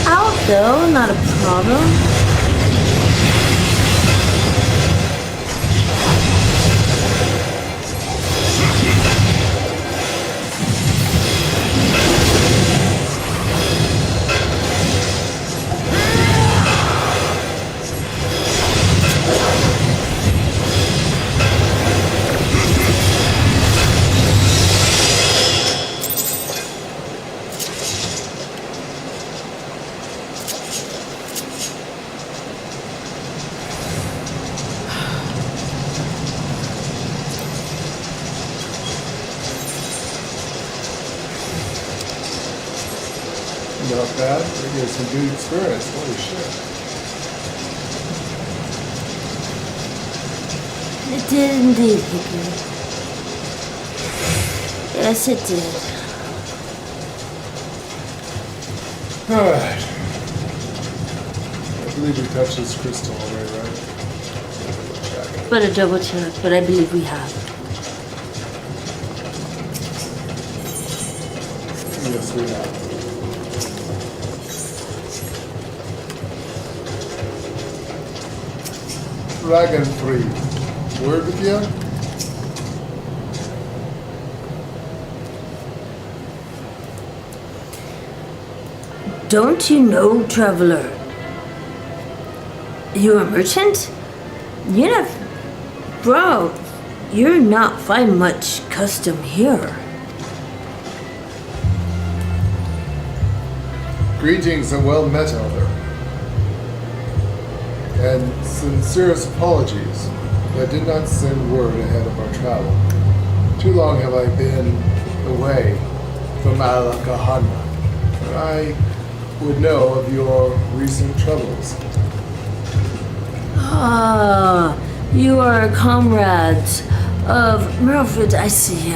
S2: out though, not a problem.
S1: Not bad. We get some good experience. Holy shit.
S2: It did indeed, Hickory. Yes, it did.
S1: Alright. I believe we touched this crystal already, right?
S2: But a double check, but I believe we have.
S1: Yes, we have. Dragon 3. Word with you?
S2: Don't you know, traveler? You're a merchant? You're not... Bro, you're not find much custom here.
S1: Greetings and well met, Elder. And sincerest apologies. I did not send word ahead of our travel. Too long have I been away from Al-Kahana, but I would know of your recent troubles.
S2: Ah, you are comrades of Milford. I see.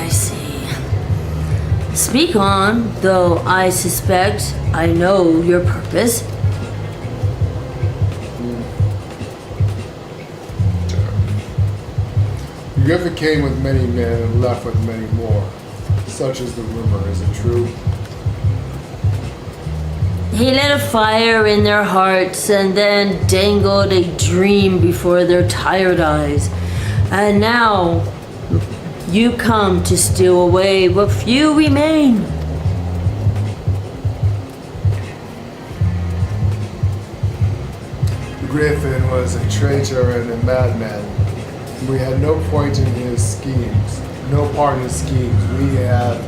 S2: Speak on, though I suspect I know your purpose.
S1: You ever came with many men and left with many more. Such is the rumor, is it true?
S2: He lit a fire in their hearts and then dangled a dream before their tired eyes. And now you come to steal away what few remain.
S1: Griffin was a traitor and a madman. We had no point in his schemes, no part in his schemes. We had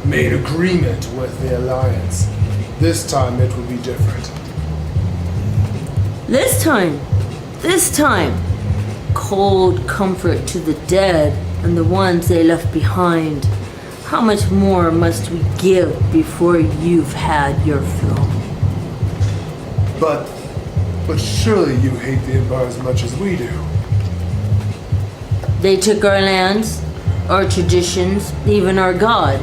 S1: made agreement with the Alliance. This time it will be different.
S2: This time, cold comfort to the dead and the ones they left behind. How much more must we give before you've had your fill?
S1: But surely you hate the Empire as much as we do.
S2: They took our lands, our traditions, even our God.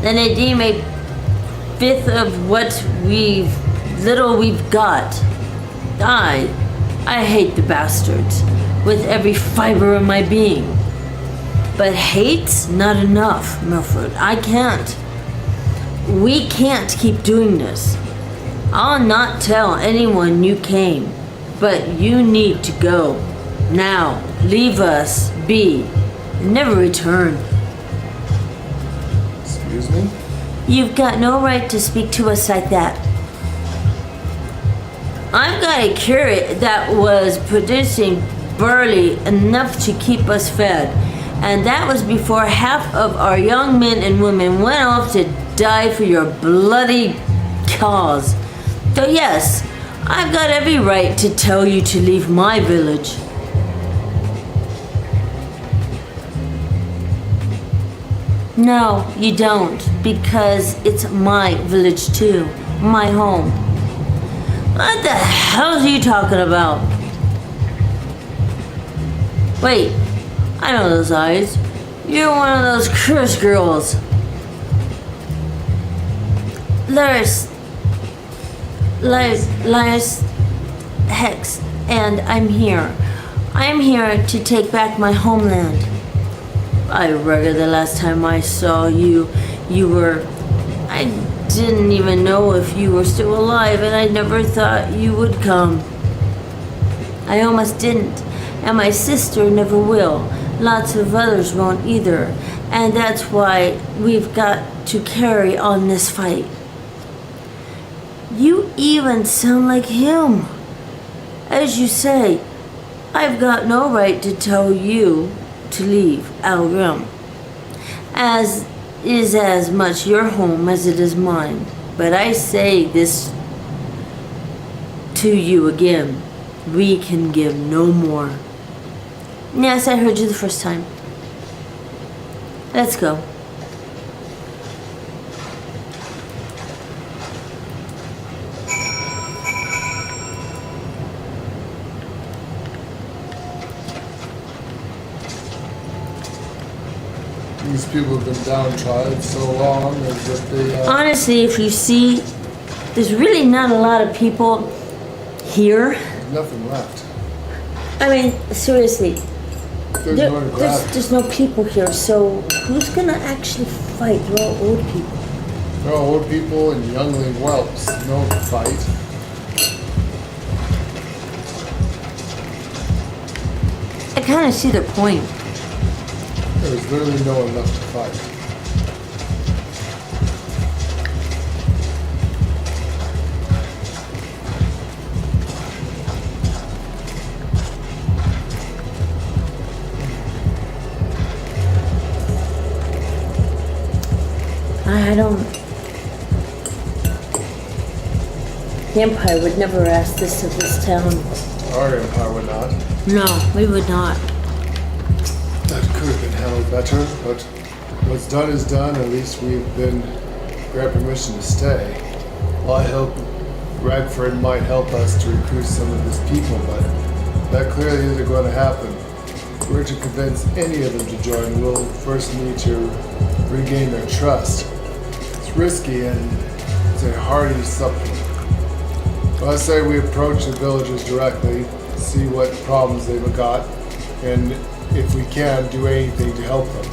S2: Then they deem a fifth of what little we've got. I hate the bastards with every fiber of my being. But hate's not enough, Milford. I can't. We can't keep doing this. I'll not tell anyone you came, but you need to go. Now, leave us be and never return.
S1: Excuse me?
S2: You've got no right to speak to us like that. I've got a curate that was producing barley enough to keep us fed. And that was before half of our young men and women went off to die for your bloody cause. So yes, I've got every right to tell you to leave my village. No, you don't, because it's my village too, my home. What the hell are you talking about? Wait, I know those eyes. You're one of those cursed girls. Lars Hex, and I'm here. I'm here to take back my homeland. I reckon the last time I saw you, I didn't even know if you were still alive, and I never thought you would come. I almost didn't, and my sister never will. Lots of others won't either, and that's why we've got to carry on this fight. You even sound like him. As you say, I've got no right to tell you to leave Al-Rim, as is as much your home as it is mine. But I say this to you again. We can give no more. Yes, I heard you the first time. Let's go.
S1: These people have been downtrodden so long as if they...
S2: Honestly, if you see, there's really not a lot of people here.
S1: There's nothing left.
S2: I mean, seriously.
S1: There's
S2: no people here, so who's gonna actually fight? They're all old people.
S1: They're all old people and youngling whelps. No fight.
S2: I kind of see their point.
S1: There's literally no one left to fight.
S2: I don't... The Empire would never ask this of this town.
S1: Our Empire would not.
S2: No, we would not.
S1: That could have been handled better, but what's done is done. At least we've been granted permission to stay. Well, I hope Radford might help us to recruit some of his people, but that clearly isn't going to happen. If we're to convince any of them to join, we'll first need to regain their trust. It's risky and it's a hardy supplement. So I say we approach the villagers directly, see what problems they've got, and if we can, do anything to help them.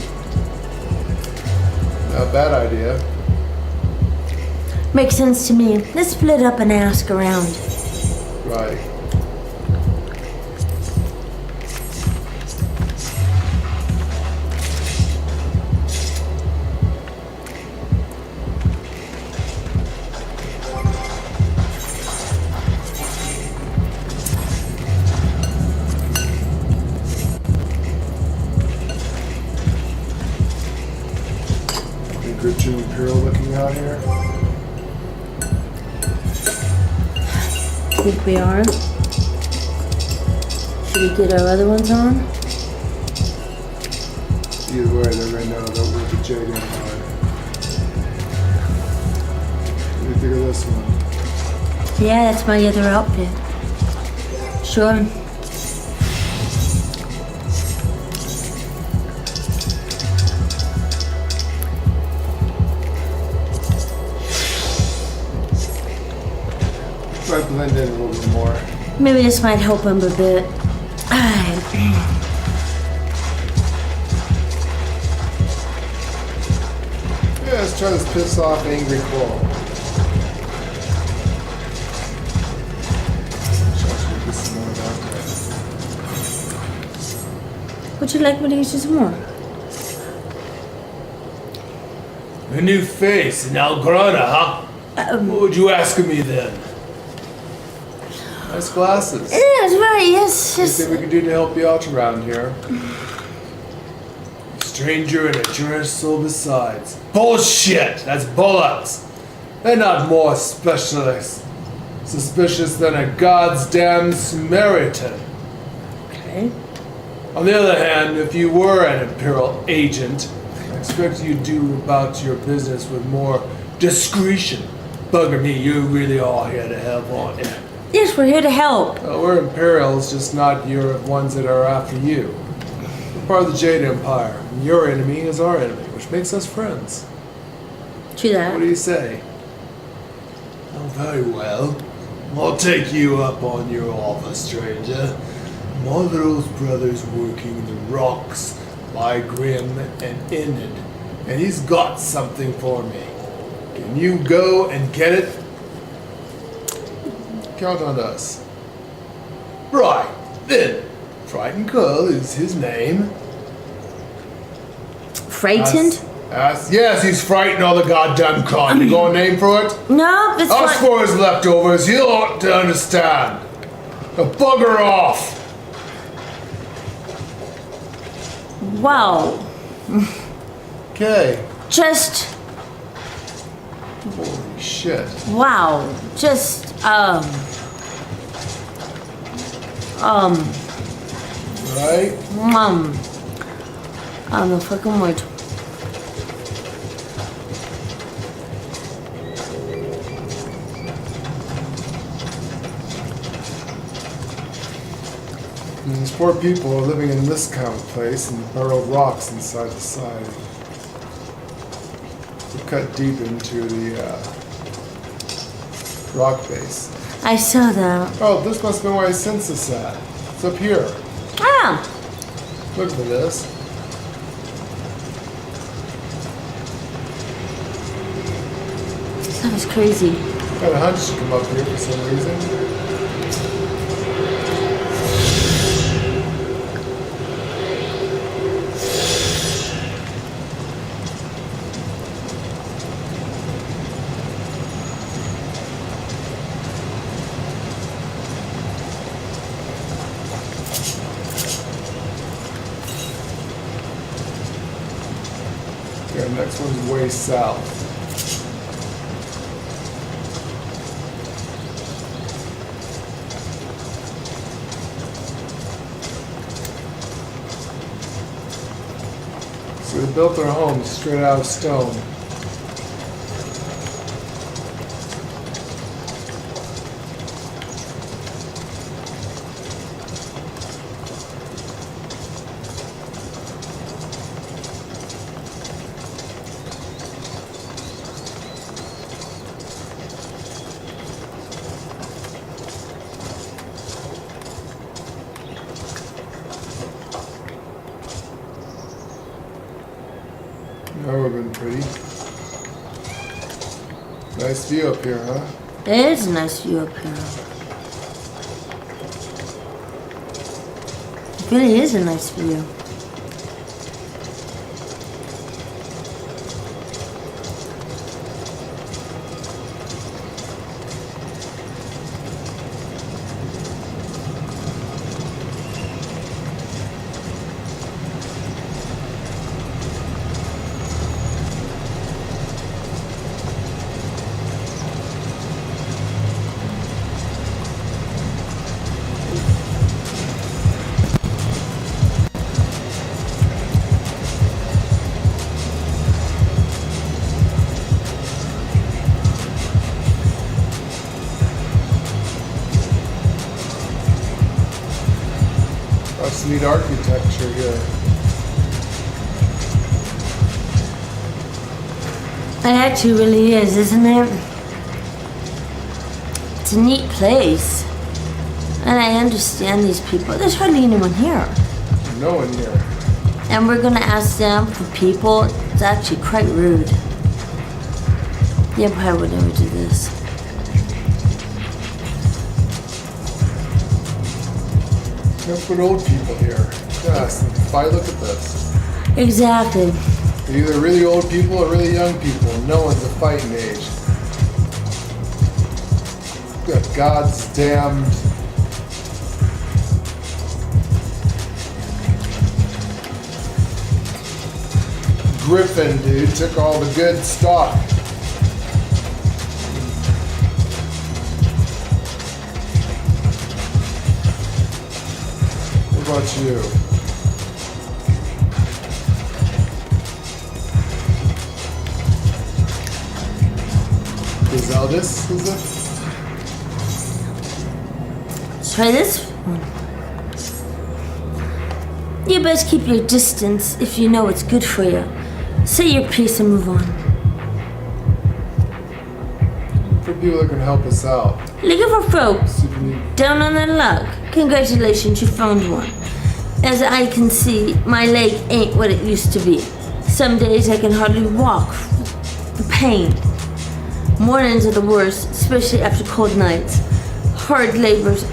S1: Not a bad idea.
S2: Makes sense to me. Let's split up and ask around.
S1: Right. Good to Imperial looking out here.
S2: Think we are? Should we get our other ones on?
S1: Either way, they're going to know that we're the Jade Empire. What do you think of this one?
S2: Yeah, that's my other outfit. Sure.
S1: Might blend in a little bit more.
S2: Maybe this might help him a bit.
S1: Yeah, let's try this piss off angry claw.
S2: Would you like me to use this more?
S14: A new face in Algrana, huh? What would you ask of me then?
S1: Nice glasses.
S2: Yes, right, yes.
S1: Anything we can do to help you out around here?
S14: Stranger and a generous soul besides. Bullshit! That's bollocks! They're not more suspicious than a goddamn Samaritan.
S2: Okay.
S14: On the other hand, if you were an Imperial agent, I expect you'd do about your business with more discretion. Bugger me, you really are here to help, aren't you?
S2: Yes, we're here to help.
S1: We're Imperials, just not your ones that are after you. We're part of the Jade Empire, and your enemy is our enemy, which makes us friends.
S2: True that.
S1: What do you say?
S14: Oh, very well. I'll take you up on your offer, stranger. Mother's brother's working in the rocks by Grim and Enid, and he's got something for me. Can you go and get it?
S1: Count on us.
S14: Right, then. Frightened Curl is his name.
S2: Frightened?
S14: Yes, he's frightened all the goddamn con. You got a name for it?
S2: No, it's
S14: Us for his leftovers, he'll ought to understand. Now bugger off!
S2: Wow.
S1: Okay.
S2: Just...
S1: Holy shit.
S2: Wow. Just,
S1: Right?
S2: No fucking word.
S1: And these poor people are living in this kind of place and burrowed rocks inside the side. We're cut deep into the rock base.
S2: I saw that.
S1: Oh, this must have been where I sensed this at. It's up here.
S2: Ah!
S1: Look for this.
S2: That was crazy.
S1: Got a hunch to come up here for some reason. Yeah, next one's way south. They built their homes straight out of stone. That would have been pretty. Nice view up here, huh?
S2: It is a nice view up here. It really is a nice view.
S1: That's neat architecture here.
S2: It actually really is, isn't it? It's a neat place. And I understand these people. There's hardly anyone here.
S1: No one here.
S2: And we're gonna ask them for people. It's actually quite rude. The Empire would never do this.
S1: Let's put old people here. Yes, why look at this?
S2: Exactly.
S1: They're either really old people or really young people. No one's a fighting age. Got God's damned. Griffin, dude, took all the good stock. What about you? Is Eldest, is it?
S2: Let's try this one. You best keep your distance if you know what's good for you. Say your piece and move on.
S1: For people that can help us out.
S2: Looking for folks down on their luck. Congratulations, you found one. As I can see, my leg ain't what it used to be. Some days I can hardly walk. The pain. Mornings are the worst, especially after cold nights. Hard labors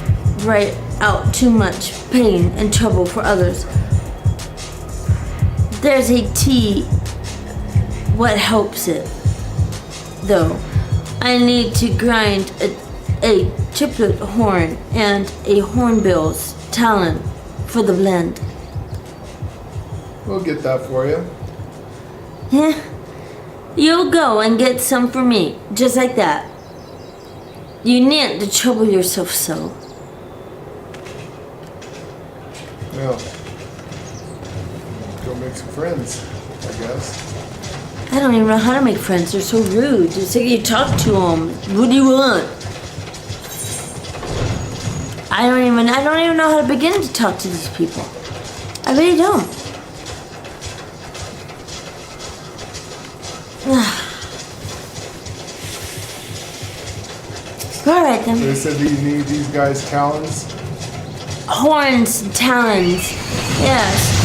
S2: write out too much pain and trouble for others. There's a tea. What helps it? Though, I need to grind a triplet horn and a hornbill's talon for the blend.
S1: We'll get that for you.
S2: Yeah. You'll go and get some for me, just like that. You needn't to trouble yourself so.
S1: Yeah. Go make some friends, I guess.
S2: I don't even know how to make friends. They're so rude. It's like you talk to them. What do you want? I don't even know how to begin to talk to these people. I really don't. All right then.
S1: They said that you need these guys' talons.
S2: Horns, talons. Yes.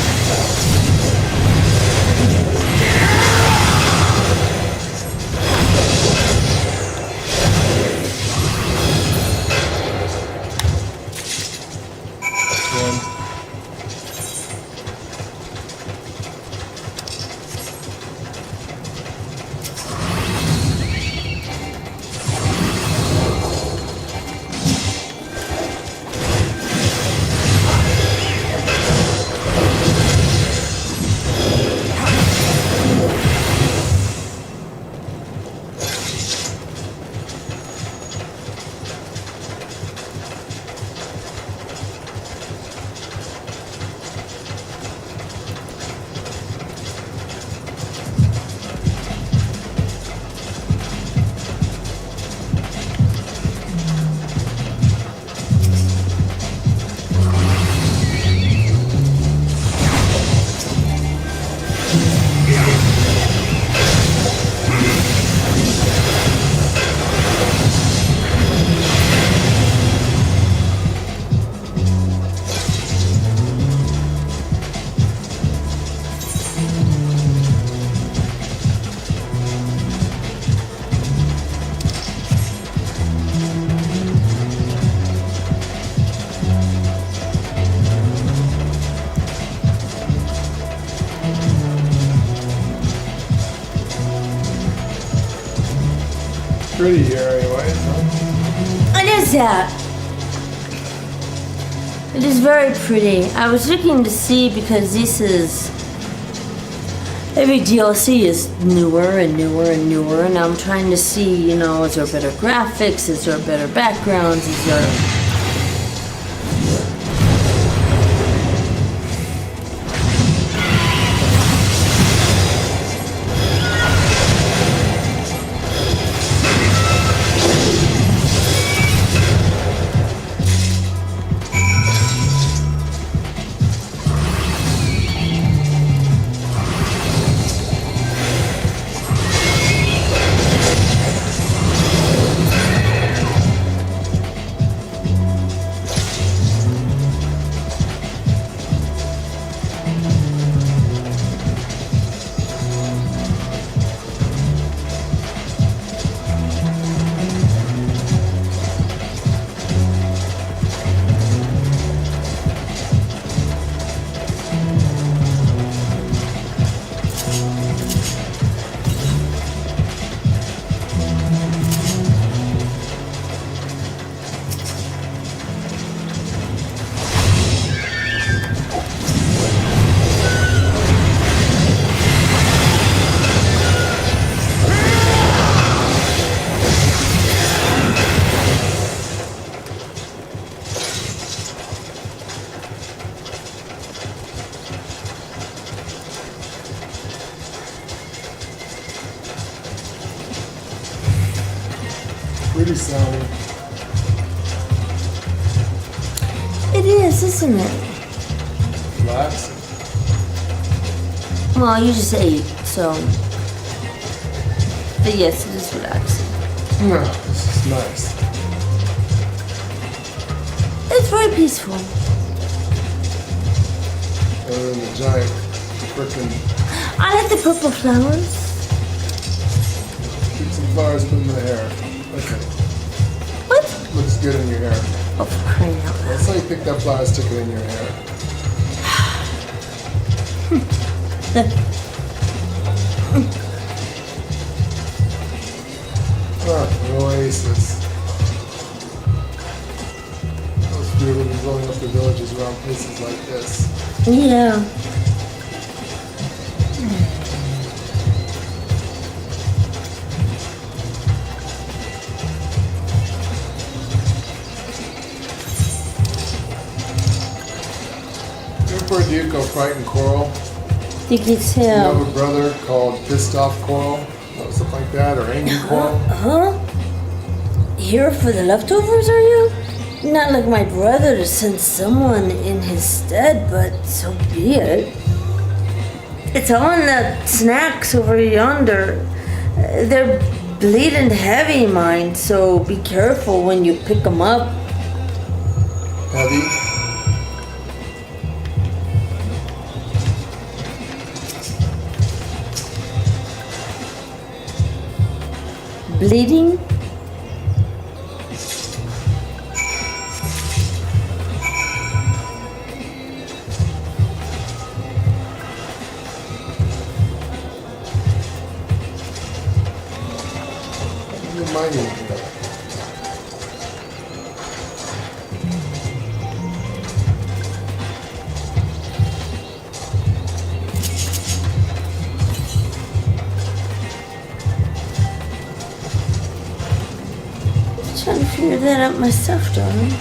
S1: pretty here anyway, huh?
S2: It is that. It is very pretty. I was looking to see because this is... Every DLC is newer and newer and newer, and I'm trying to see, you know, is there better graphics? Is there better backgrounds? Is there...
S1: Pretty sounding.
S2: It is, isn't it?
S1: Relaxing.
S2: Well, you just ate, so... But yes, it is relaxing.
S1: No, this is nice.
S2: It's very peaceful.
S1: Other than the giant frickin'...
S2: I like the purple flowers.
S1: Keep some flowers up in my hair. Okay.
S2: What?
S1: Looks good in your hair.
S2: Oh, for crying out loud.
S1: That's how you pick that flower, stick it in your hair. The oasis. Most people have been blowing up the villages around places like this.
S2: Yeah.
S1: For a dude called Frightened Coral.
S2: You can
S1: You
S2: tell.
S1: have a brother called Pissed Off Coral, or something like that, or Angry Coral.
S2: Huh? Here for the leftovers, are you? Not like my brother to send someone in his stead, but so be it. It's on the snacks over yonder. They're bleeding heavy, mind, so be careful when you pick them up.
S1: Heavy?
S2: Bleeding?
S1: Remind me.
S2: Trying to figure that out myself, darling.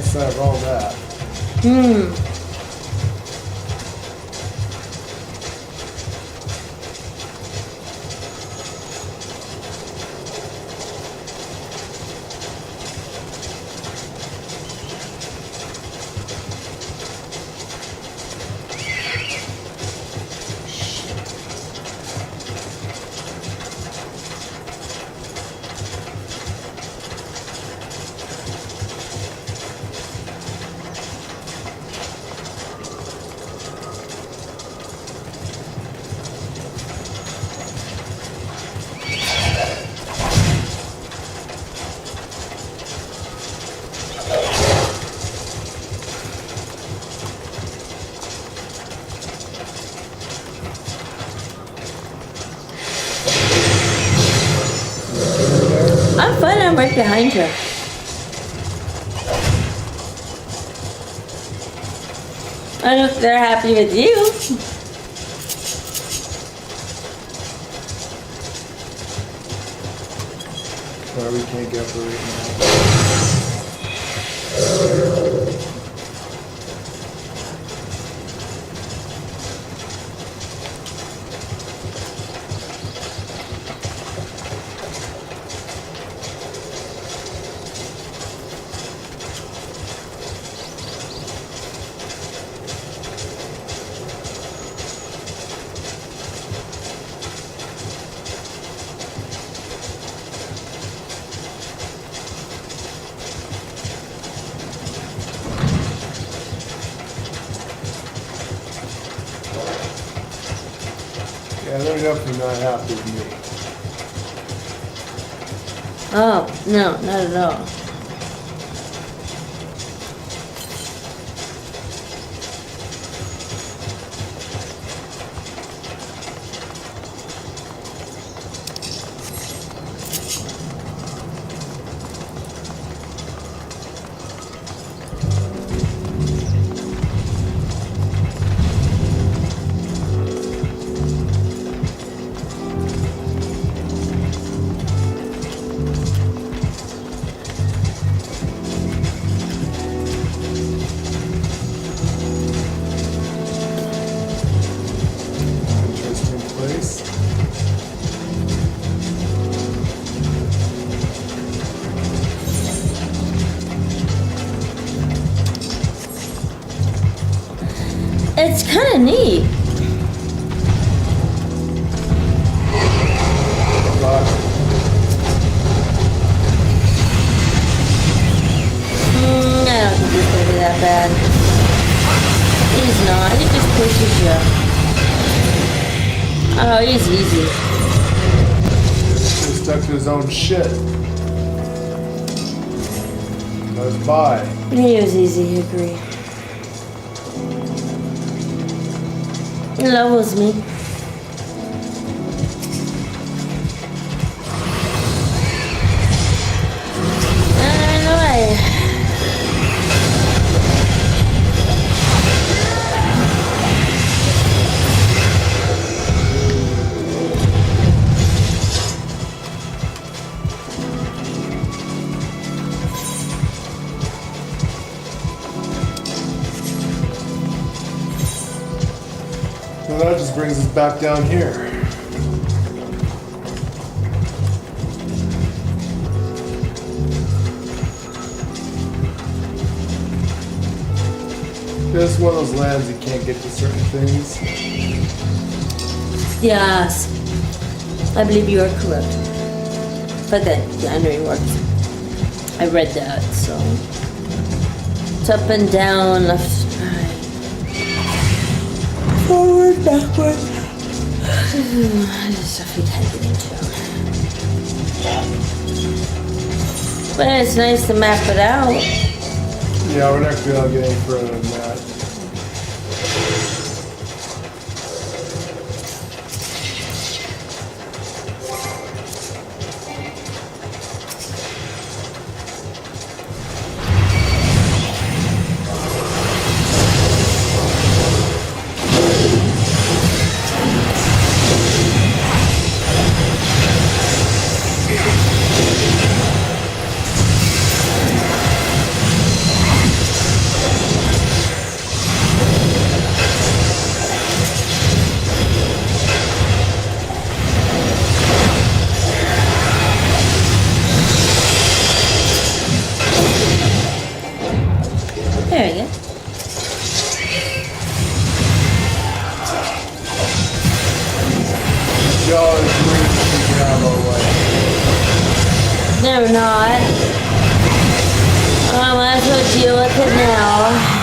S1: 100% of all that.
S2: I'm fine, I'm right behind her. I hope they're happy with you.
S1: Sorry, we can't get up there right now. Yeah, they're definitely not happy with me.
S2: Oh, no, not at all.
S1: Interesting place.
S2: It's kind of neat. I don't think he's gonna be that bad. He's not. He just pushes you. Oh, he's easy.
S1: He's stuck to his own shit. Goes by.
S2: He was easy, I agree. He levels me. I'm in the way.
S1: So that just brings us back down here. This is one of those lands you can't get to certain things.
S2: Yes. I believe you are correct. But then, yeah, I know you are. I read that, so. It's up and down, left, right. Forward, backward. There's stuff we can't get into. But it's nice to map it out.
S1: Yeah, we're not gonna get any further than that.
S2: There we go. No, we're not. I might as well deal with it now.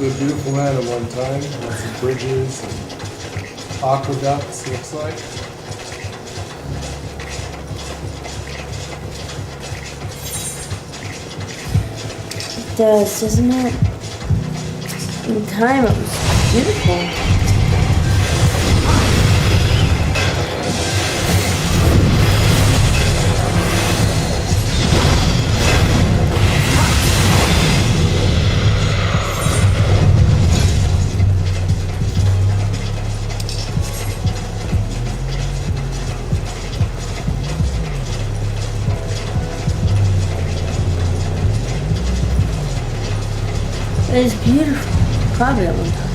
S1: A beautiful land at one time. Lots of bridges and aqueducts, looks like.
S2: It does, doesn't it? In time, it was beautiful. It is beautiful. Probably at one time.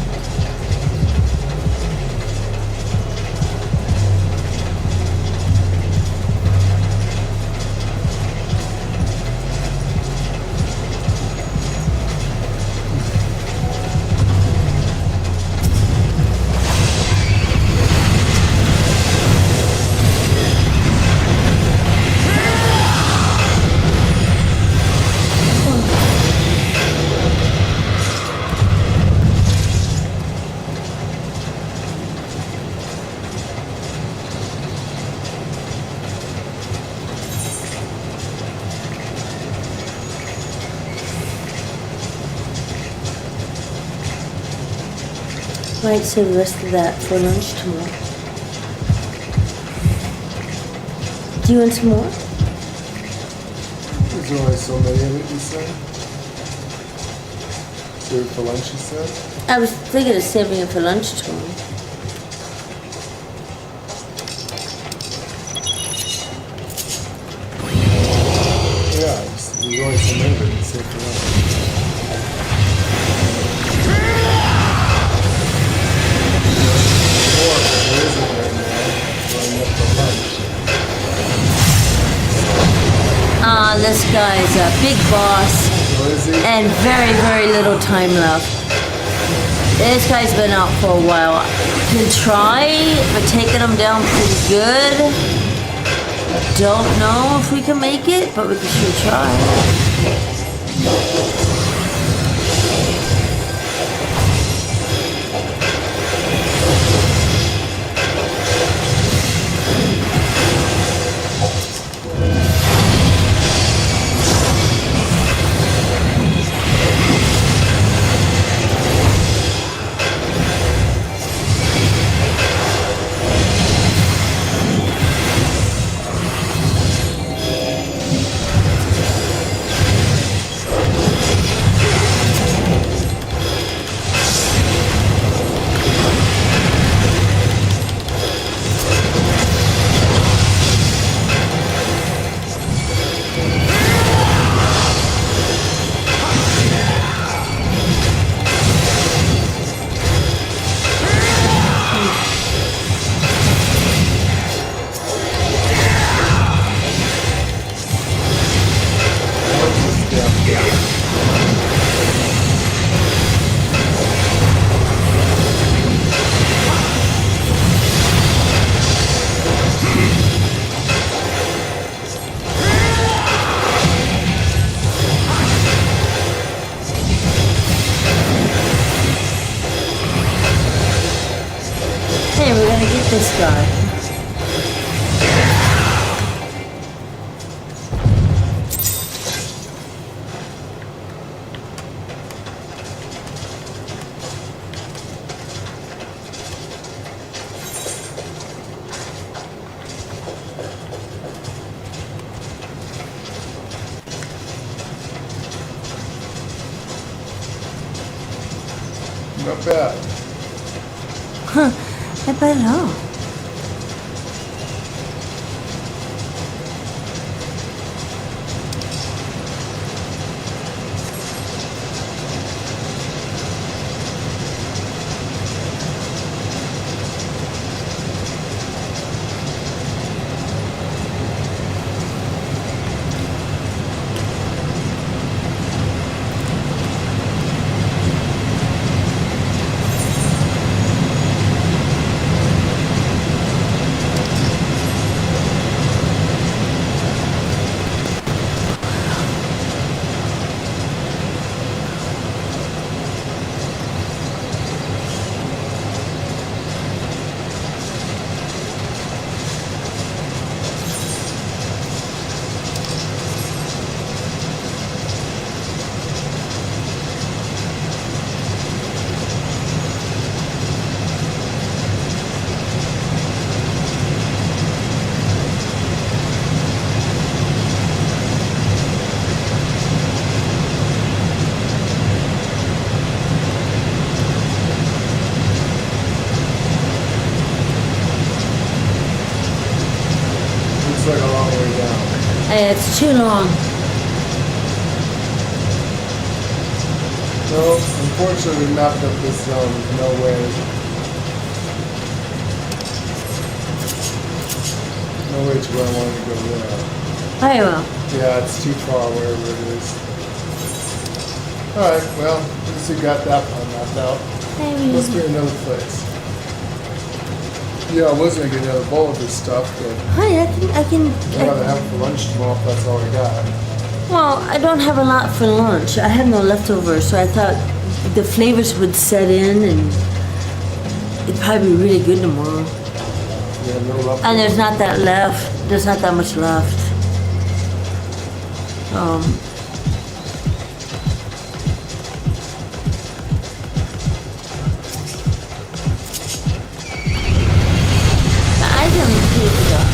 S2: Might save the rest of that for lunch tomorrow. Do you want some more?
S1: There's only so many of it, you said? Save it for lunch, you said?
S2: I was thinking of saving it for lunch tomorrow.
S1: Yeah, there's only so many of it, save for lunch.
S2: This guy's a big boss and very, very little time left. This guy's been out for a while. Can try, but taking him down pretty good. Don't know if we can make it, but we can sure try. Hey, we're gonna get this guy.
S1: Not bad.
S2: Huh, not bad at all.
S1: Like a long way down.
S2: Hey, it's too long.
S1: No, unfortunately we mapped up this zone. There's no way. No way to where I wanted to go there.
S2: I will.
S1: Yeah, it's too far wherever it is. Alright, well, at least we got that one mapped out.
S2: Maybe.
S1: Must be another place. Yeah, I was gonna get another bowl of this stuff, but
S2: Hi, I can.
S1: I'd rather have it for lunch tomorrow if that's all I got.
S2: Well, I don't have a lot for lunch. I have no leftovers, so I thought the flavors would set in and it'd probably be really good tomorrow.
S1: Yeah, no leftovers.
S2: And there's not that left. There's not that much left. I can keep it up.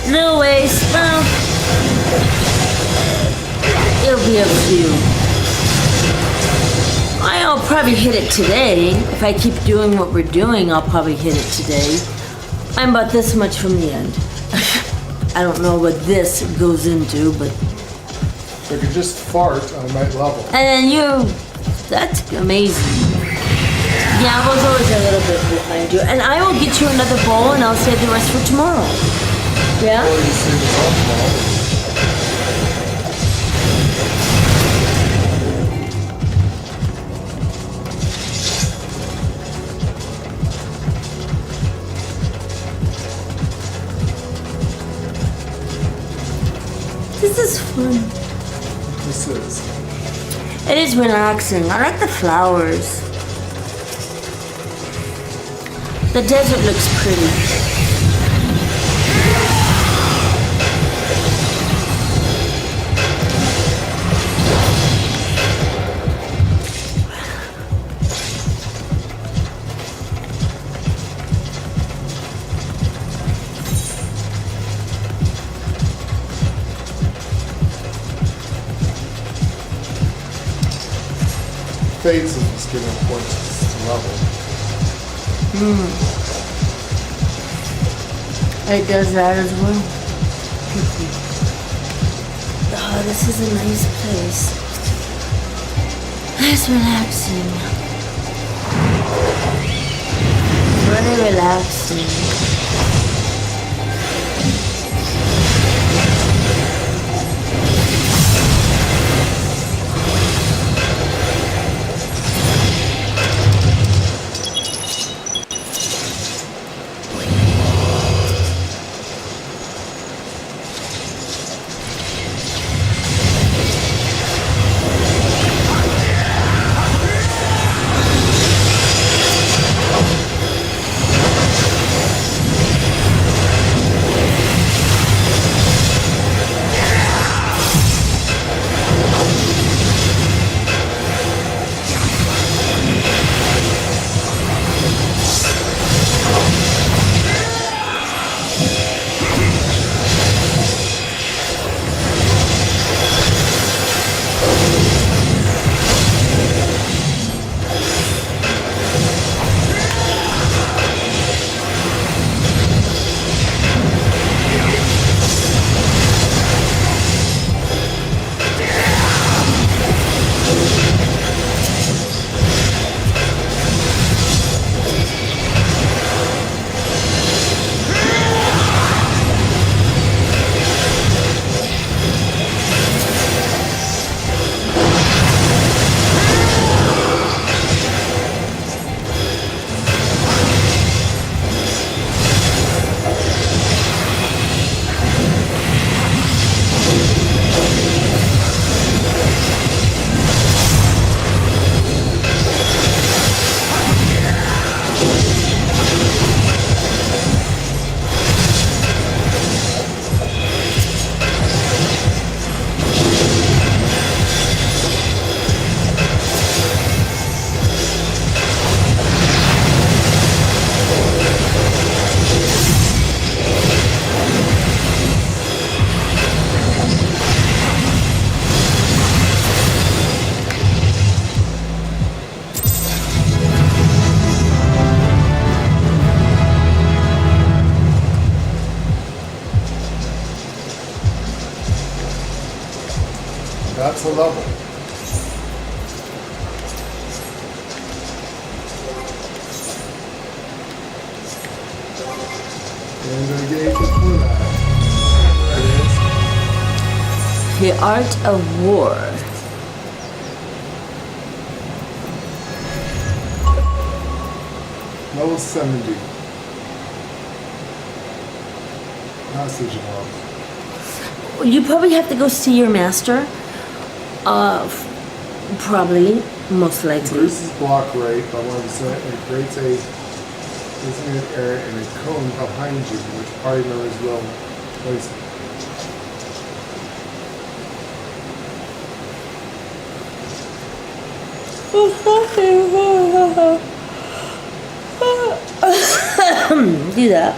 S2: Little ways. Well, it'll be a few. I'll probably hit it today. If I keep doing what we're doing, I'll probably hit it today. I'm about this much from the end. I don't know what this goes into, but...
S1: So I could just fart, I might level.
S2: And then that's amazing. Yeah, I was always a little bit behind you. And I will get you another bowl and I'll save the rest for tomorrow. Yeah?
S1: Or you save it all tomorrow.
S2: This is fun.
S1: This is.
S2: It is relaxing. I like the flowers. The desert looks pretty.
S1: faces was given a point to this level.
S2: It does that as well. Oh, this is a nice place. It's relaxing. Really relaxing.
S1: That's a level. And the gauge for that. There it is.
S2: The Art of War.
S1: Level 70. Passage off.
S2: You probably have to go see your master. Probably, most likely.
S1: Increases block rate by 1%. It creates a designated area and a cone behind you, which party members will place it.
S2: Do that.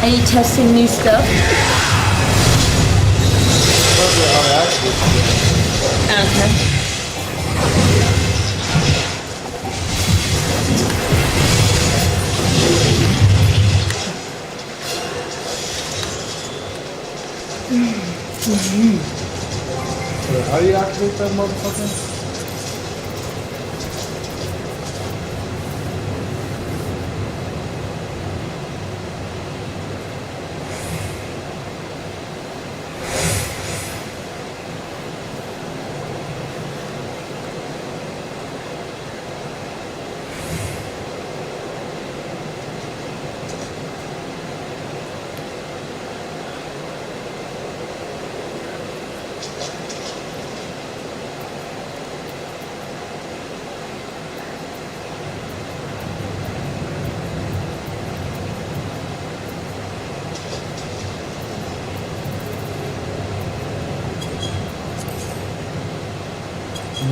S2: Are you testing new stuff? Okay.
S1: How do you activate that motherfucker?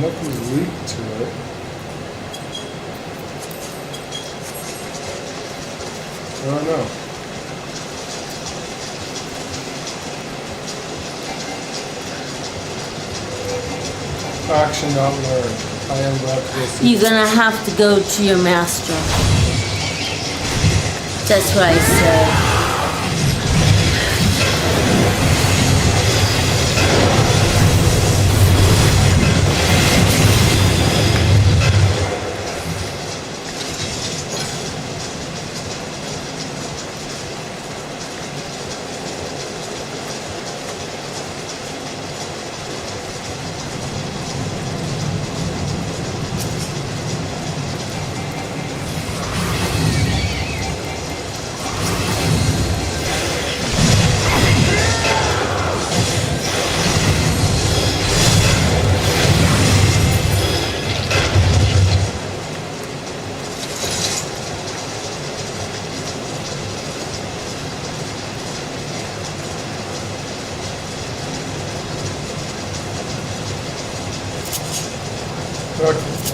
S1: Nothing's leaked to it. I don't know. Action not learned. I am left with.
S2: You're gonna have to go to your master. That's what I said.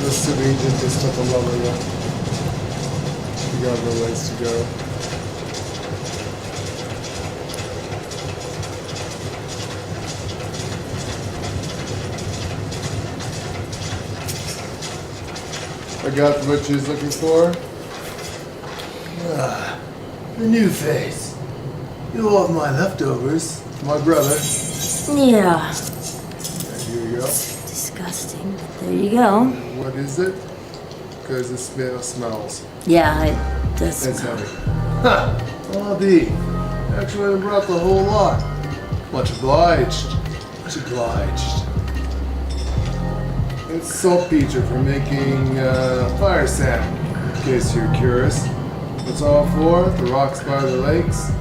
S2: The city did this with a lover yet. We got a ways to go. I got what she's looking for.
S14: Ah, the new face. You all have my leftovers.
S1: My brother.
S2: Yeah.
S1: Here you go.
S2: Disgusting. There you go.
S1: What is it? Because it smells.
S2: Yeah, it does.
S14: It's heavy. Ha! Well, D. Actually, I brought the whole lot. Much obliged. Much obliged.
S1: It's saltpeter for making fire sand, in case you're curious. What's all for? The rocks by the lakes.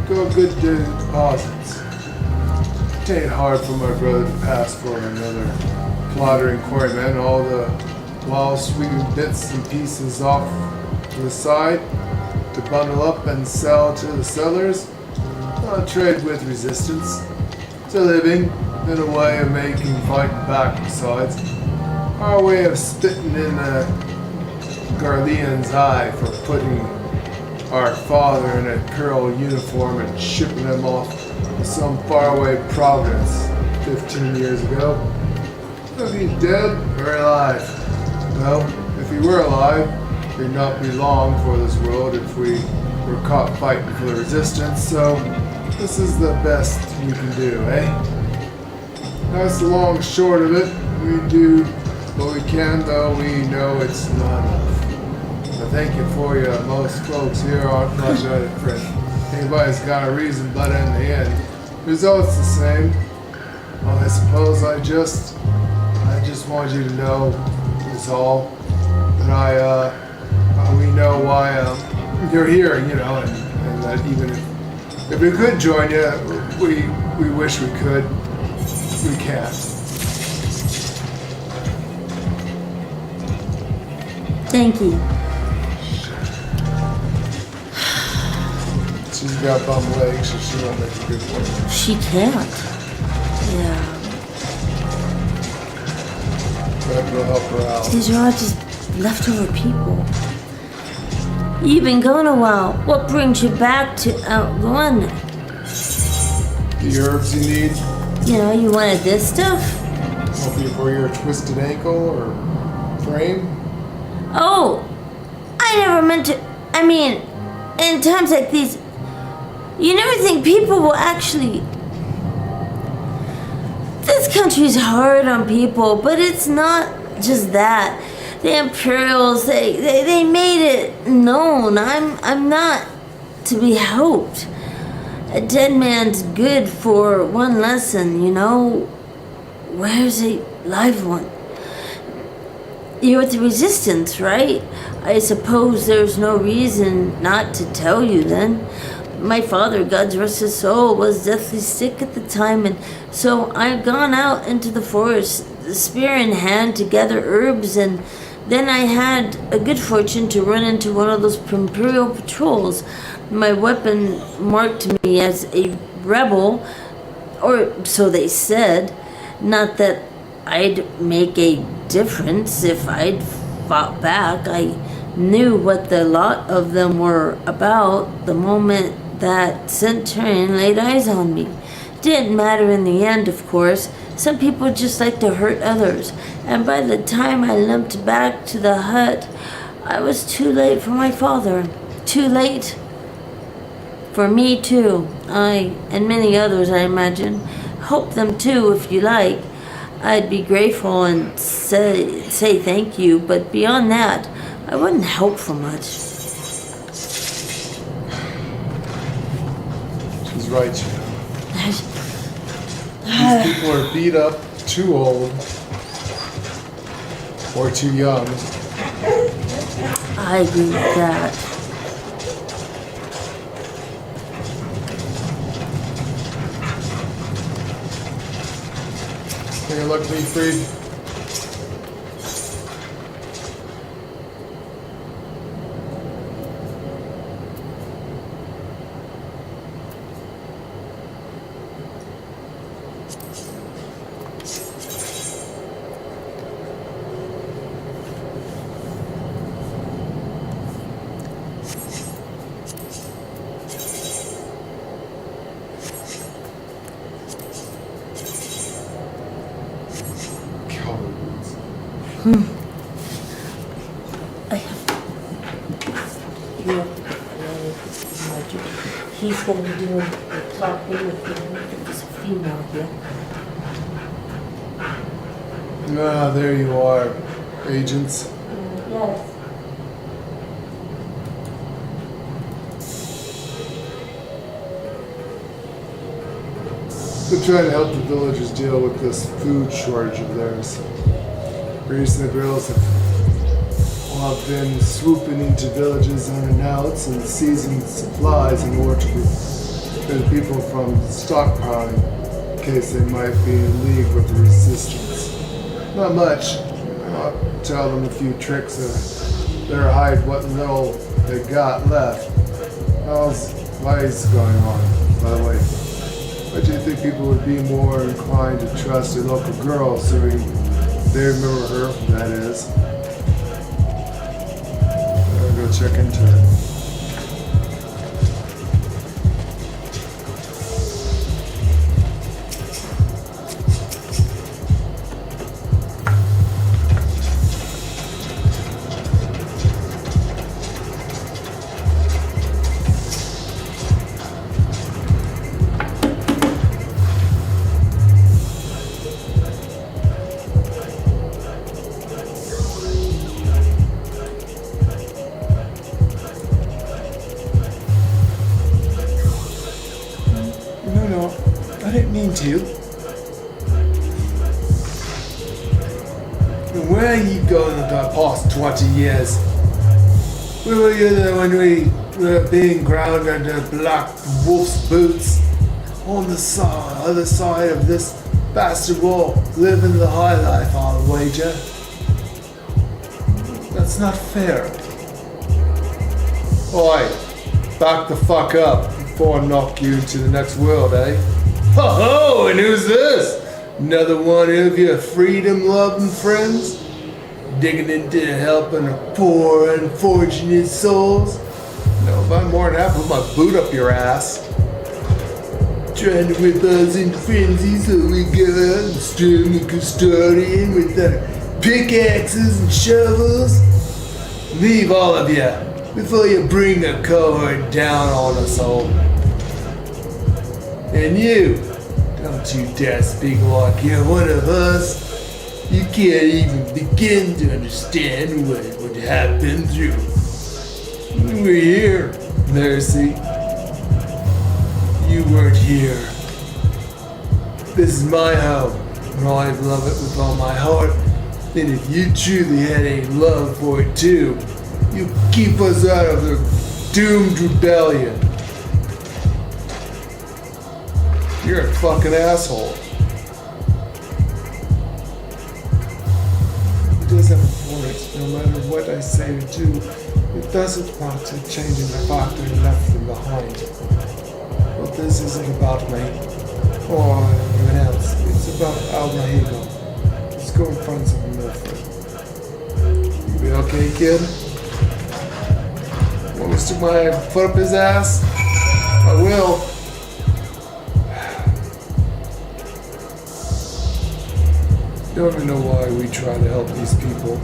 S1: Go good deposits. It ain't hard for my brother to pass for another plottering quarryman, all the while sweeping bits and pieces off to the side to bundle up and sell to the sellers. Not a trade with resistance. It's a living, and a way of making fight back besides. Our way of spitting in a Garlean's eye for putting our father in a pearl uniform and shipping him off to some faraway province 15 years ago. Is he dead or alive? Well, if he were alive, he'd not be long for this world if we were caught fighting for the resistance, so this is the best we can do, eh? That's the long and short of it. We do what we can, though we know it's not enough. I thank you for you. Most folks here aren't much at it, Fred. Anybody's got a reason, but in the end, results the same. Well, I suppose I just want you to know, is all, that we know why you're here, you know, and that even if we could join you, we wish we could. We can't.
S2: Thank you.
S1: She's got bum legs, so she won't make a good one.
S2: She can't. Yeah.
S1: But we'll help her out.
S2: These are all just leftover people. You've been gone a while. What brings you back to London?
S1: The herbs you need?
S2: You know, you wanted this stuff?
S1: Help you for your twisted ankle or frame?
S2: Oh, I never meant to. I mean, in times like these, you never think people will actually. This country's hard on people, but it's not just that. The Imperials, they made it known. I'm not to be helped. A dead man's good for one lesson, you know. Where's a live one? You're with the Resistance, right? I suppose there's no reason not to tell you then. My father, God rest his soul, was deathly sick at the time, and so I'd gone out into the forest, spear in hand, to gather herbs, and then I had a good fortune to run into one of those Imperial patrols. My weapon marked me as a rebel, or so they said. Not that I'd make a difference if I'd fought back. I knew what the lot of them were about the moment that Centurion laid eyes on me. Didn't matter in the end, of course. Some people just like to hurt others, and by the time I limped back to the hut, I was too late for my father. Too late for me too. I, and many others, I imagine. Help them too, if you like. I'd be grateful and say thank you, but beyond that, I wouldn't help for much.
S1: She's right, you know. These people are beat up, too old, or too young.
S2: I agree with that.
S1: Take a look, Leafried.
S2: He's going to be doing the talking with this female here.
S1: Ah, there you are, agents.
S2: Yes.
S1: They're trying to help the villagers deal with this food shortage of theirs. Recent Imperials have been swooping into villages unannounced and seizing supplies in order to prevent people from stockpiling in case they might be in league with the Resistance. Not much. I'll tell them a few tricks to better hide what little they got left. Why is going on, by the way? Why do you think people would be more inclined to trust a local girl, assuming they remember her, that is? I'll go check into it. I didn't mean to. Where are you going the past 20 years? Where were you when we were being ground under black wolf's boots? On the other side of this bastard wall, living the high life, I'll wager. That's not fair. Oi, back the fuck up before I knock you into the next world, eh? Ho-ho, and who's this? Another one of your freedom-loving friends? Digging into helping the poor, unfortunate souls? No, if I'm more than happy to put my boot up your ass. Trying to whip us into frenzy so we go out and storm the custodian with our pickaxes and shovels. Leave all of you before you bring the cohort down on us all. And you, don't you dare speak like you're one of us. You can't even begin to understand what would happen through. We're here, Mercy. You weren't here. This is my home, and I love it with all my heart. And if you truly had any love for it too, you keep us out of the doomed rebellion. You're a fucking asshole. It does have a point, no matter what I say or do. It doesn't amount to changing the factor and left them behind. But this isn't about me or anyone else. It's about Almahigo. Let's go and find some Milford. You be okay, kid? Want me to stick my foot up his ass? I will. Don't even know why we try to help these people.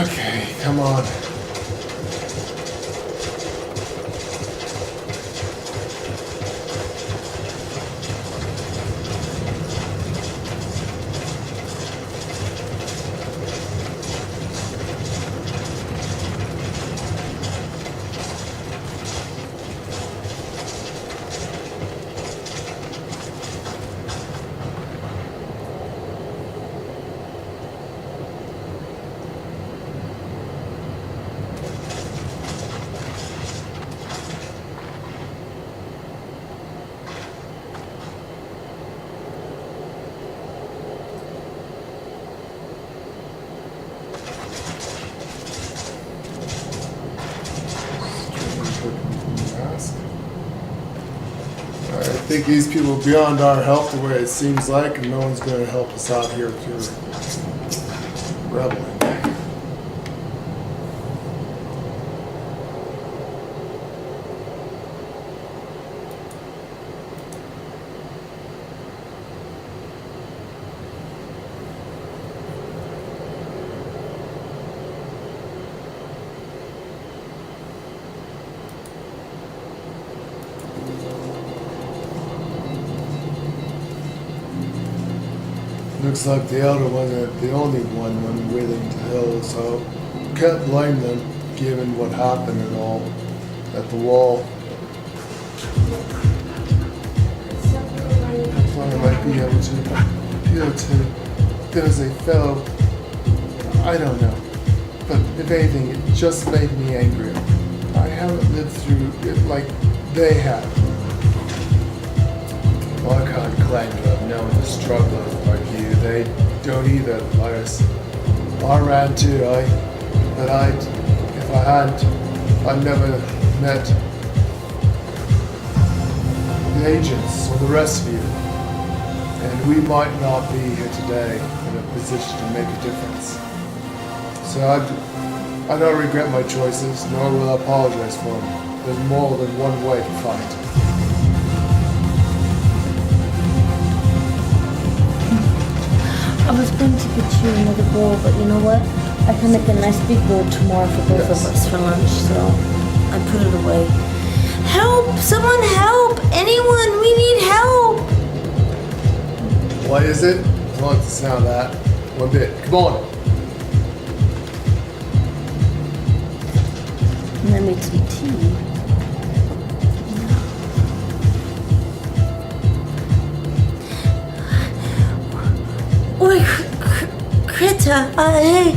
S1: Okay, come on. I think these people are beyond our help the way it seems like, and no one's going to help us out here through rebelling. Looks like the elder wasn't the only one unwilling to help, so can't blame them, given what happened and all at the wall. I thought I might be able to appeal to them as a fellow. I don't know, but if anything, it just made me angrier. I haven't lived through it like they have. Well, I can't claim to have known the struggle like you. They don't either, the virus. I ran too, but if I hadn't, I'd never met the agents or the rest of you. And we might not be here today in a position to make a difference. So I don't regret my choices, nor will I apologize for them. There's more than one way to fight.
S2: I was going to get you another bowl, but you know what? I can make a nice big bowl tomorrow for both of us for lunch, so I put it away. Help! Someone help! Anyone! We need help!
S1: What is it? I like the sound of that. One bit. Come on!
S2: And I made some tea. Oi, Critter, hey,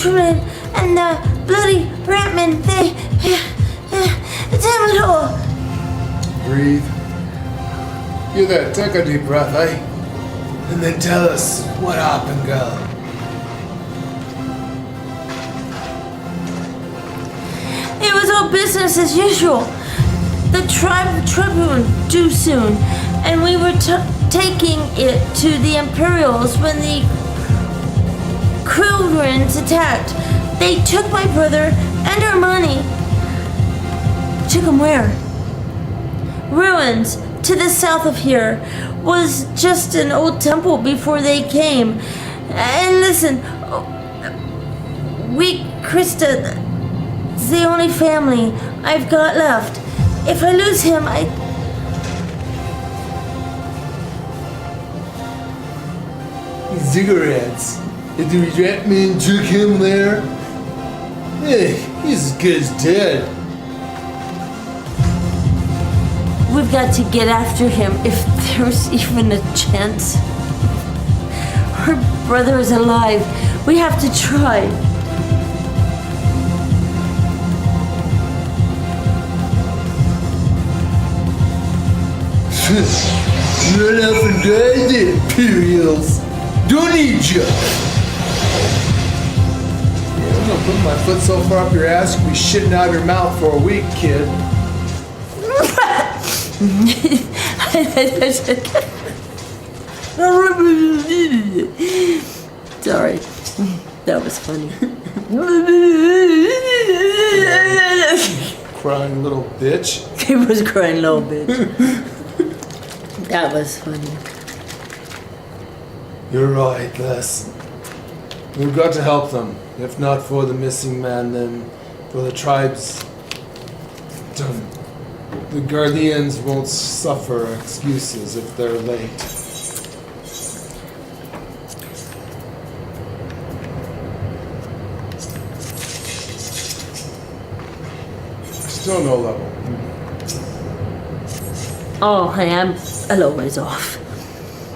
S2: Trembled and the bloody Ratman, they, damn it all.
S1: Breathe. You there, take a deep breath, eh? And then tell us what happened, girl.
S2: It was all business as usual. The tribune due soon, and we were taking it to the Imperials when the Krillrins attacked. They took my brother and our money. Took him where? Ruins to the south of here. Was just an old temple before they came. And listen, we, Krista, is the only family I've got left. If I lose him,
S14: Ziggurats. If the Ratman took him there? Hey, he's as good as dead.
S2: We've got to get after him if there's even a chance. Her brother is alive. We have to try.
S14: Run off and die, the Imperials. Don't need you.
S1: I'm gonna put my foot so far up your ass you'll be shitting out of your mouth for a week, kid.
S2: Sorry, that was funny.
S1: Crying little bitch.
S2: He was crying little bitch. That was funny.
S1: You're right, Les. We've got to help them. If not for the missing man, then for the tribes. The Guardians won't suffer excuses if they're late. Still no level.
S2: Oh, honey, I'm a little ways off.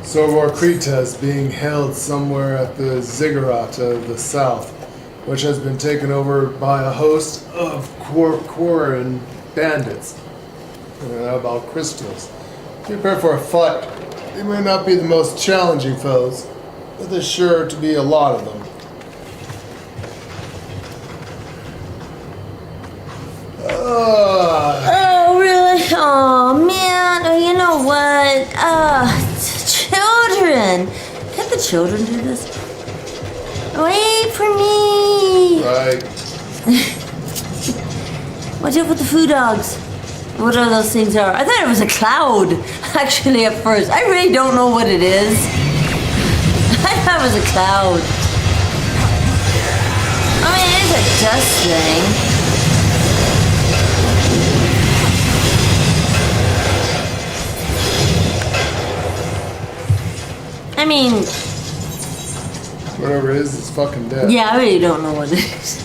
S1: So Krita is being held somewhere at the Ziggurat of the south, which has been taken over by a host of Quarren bandits. About crystals. Prepare for a fight. They may not be the most challenging foes, but there's sure to be a lot of them.
S2: Oh, really? Oh, man. Oh, you know what? Children. Can't the children do this? Wait for me.
S1: Right.
S2: Watch out with the food dogs. Whatever those things are. I thought it was a cloud, actually, at first. I really don't know what it is. I thought it was a cloud. I mean, it is a dust thing. I mean...
S1: Whatever it is, it's fucking dead.
S2: Yeah, I really don't know what it is.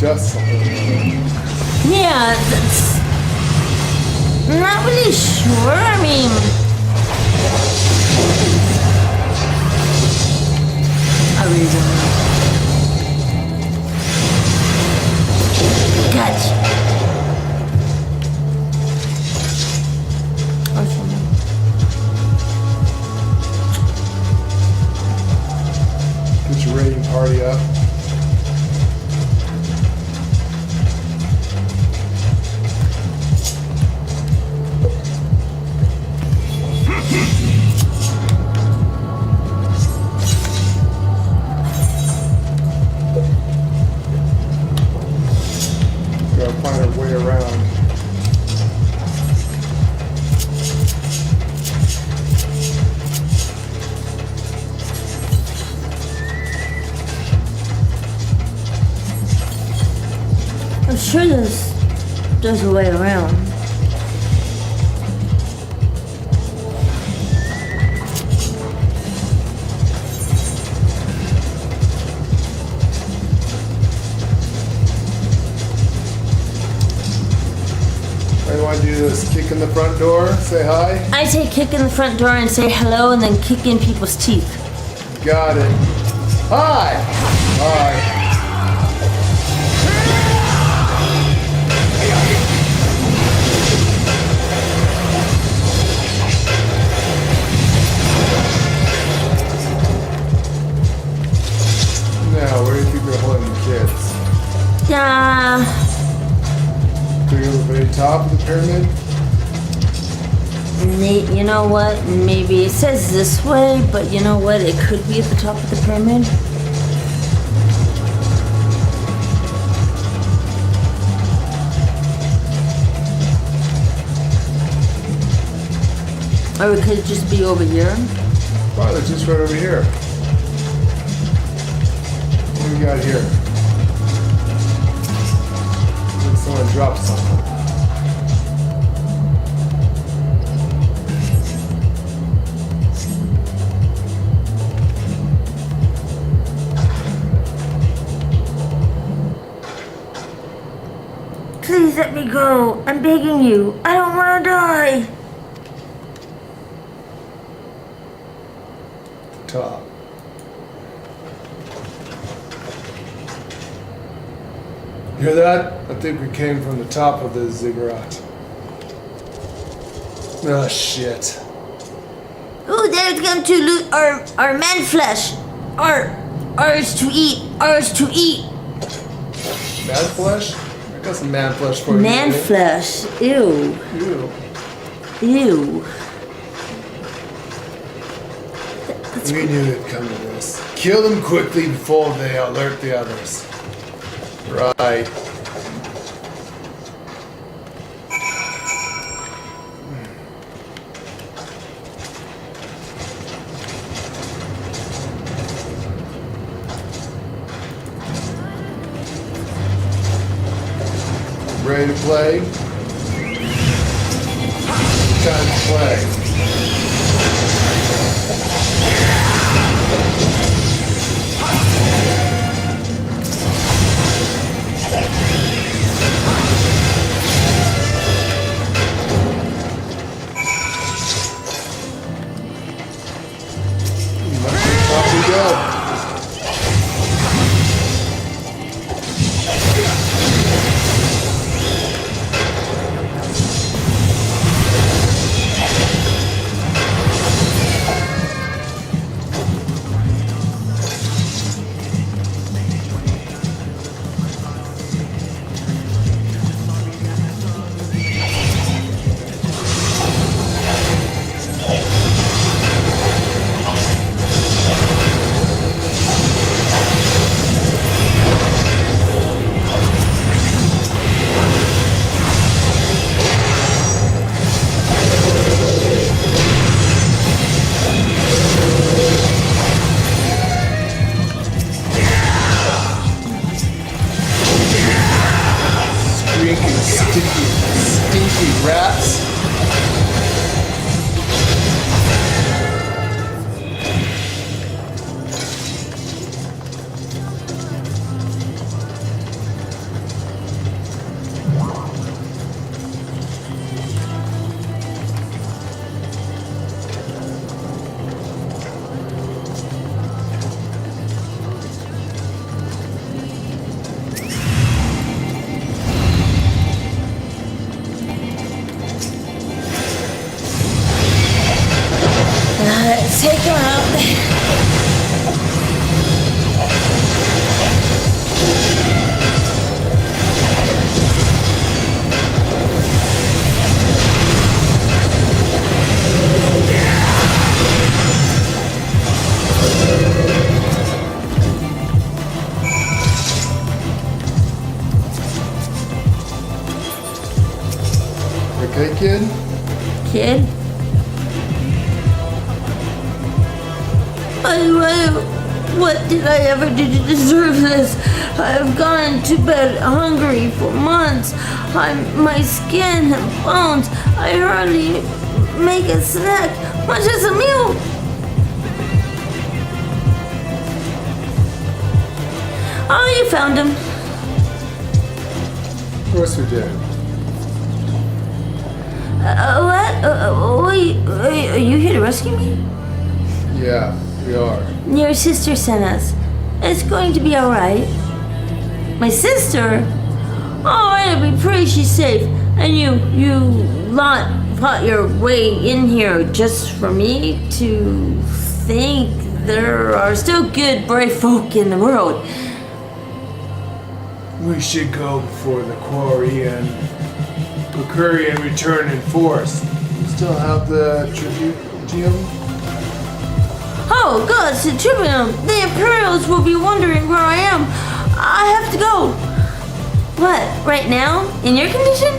S1: Dust something.
S2: Yeah, that's... I'm not really sure. I mean... I really don't know. Gotcha. Or something.
S1: Get your raiding party up. Gotta find our way around.
S2: I'm sure there's a way around.
S1: How do you want to do this? Kick in the front door, say hi?
S2: I say kick in the front door and say hello and then kick in people's teeth.
S1: Got it. Hi! Hi. Now, where do you think they're holding the kids?
S2: Yeah.
S1: Do we go to the very top of the pyramid?
S2: You know what? Maybe it says this way, but you know what? It could be at the top of the pyramid. Or it could just be over here.
S1: Wow, they're just right over here. What do we got here? I think someone dropped something.
S2: Please let me go. I'm begging you. I don't want to die.
S1: Top. Hear that? I think we came from the top of the ziggurat. Oh shit.
S2: Oh, there's come to loot our man flesh. Ours to eat. Ours to eat.
S1: Man flesh? I got some man flesh for you.
S2: Man flesh. Ew.
S1: Ew.
S2: Ew.
S1: We knew it'd come to this. Kill them quickly before they alert the others. Right. Ready to play? Time to play. Off we go. Stinky rats.
S2: Take him out.
S1: Okay, kid?
S2: Kid? What did I ever do to deserve this? I've gone to bed hungry for months. My skin and bones. I hardly make a snack, much as a meal. Oh, you found him.
S1: Of course we did.
S2: What? Wait, are you here to rescue me?
S1: Yeah, we are.
S2: Your sister sent us. It's going to be alright. My sister? Oh, it'll be pretty she's safe. And you lot fought your way in here just for me to think there are still good, brave folk in the world.
S14: We should go before the quarry and procure and return in force. You still have the tributium?
S2: Oh, gods, the tribunal! The Imperials will be wondering where I am. I have to go. What, right now? In your condition?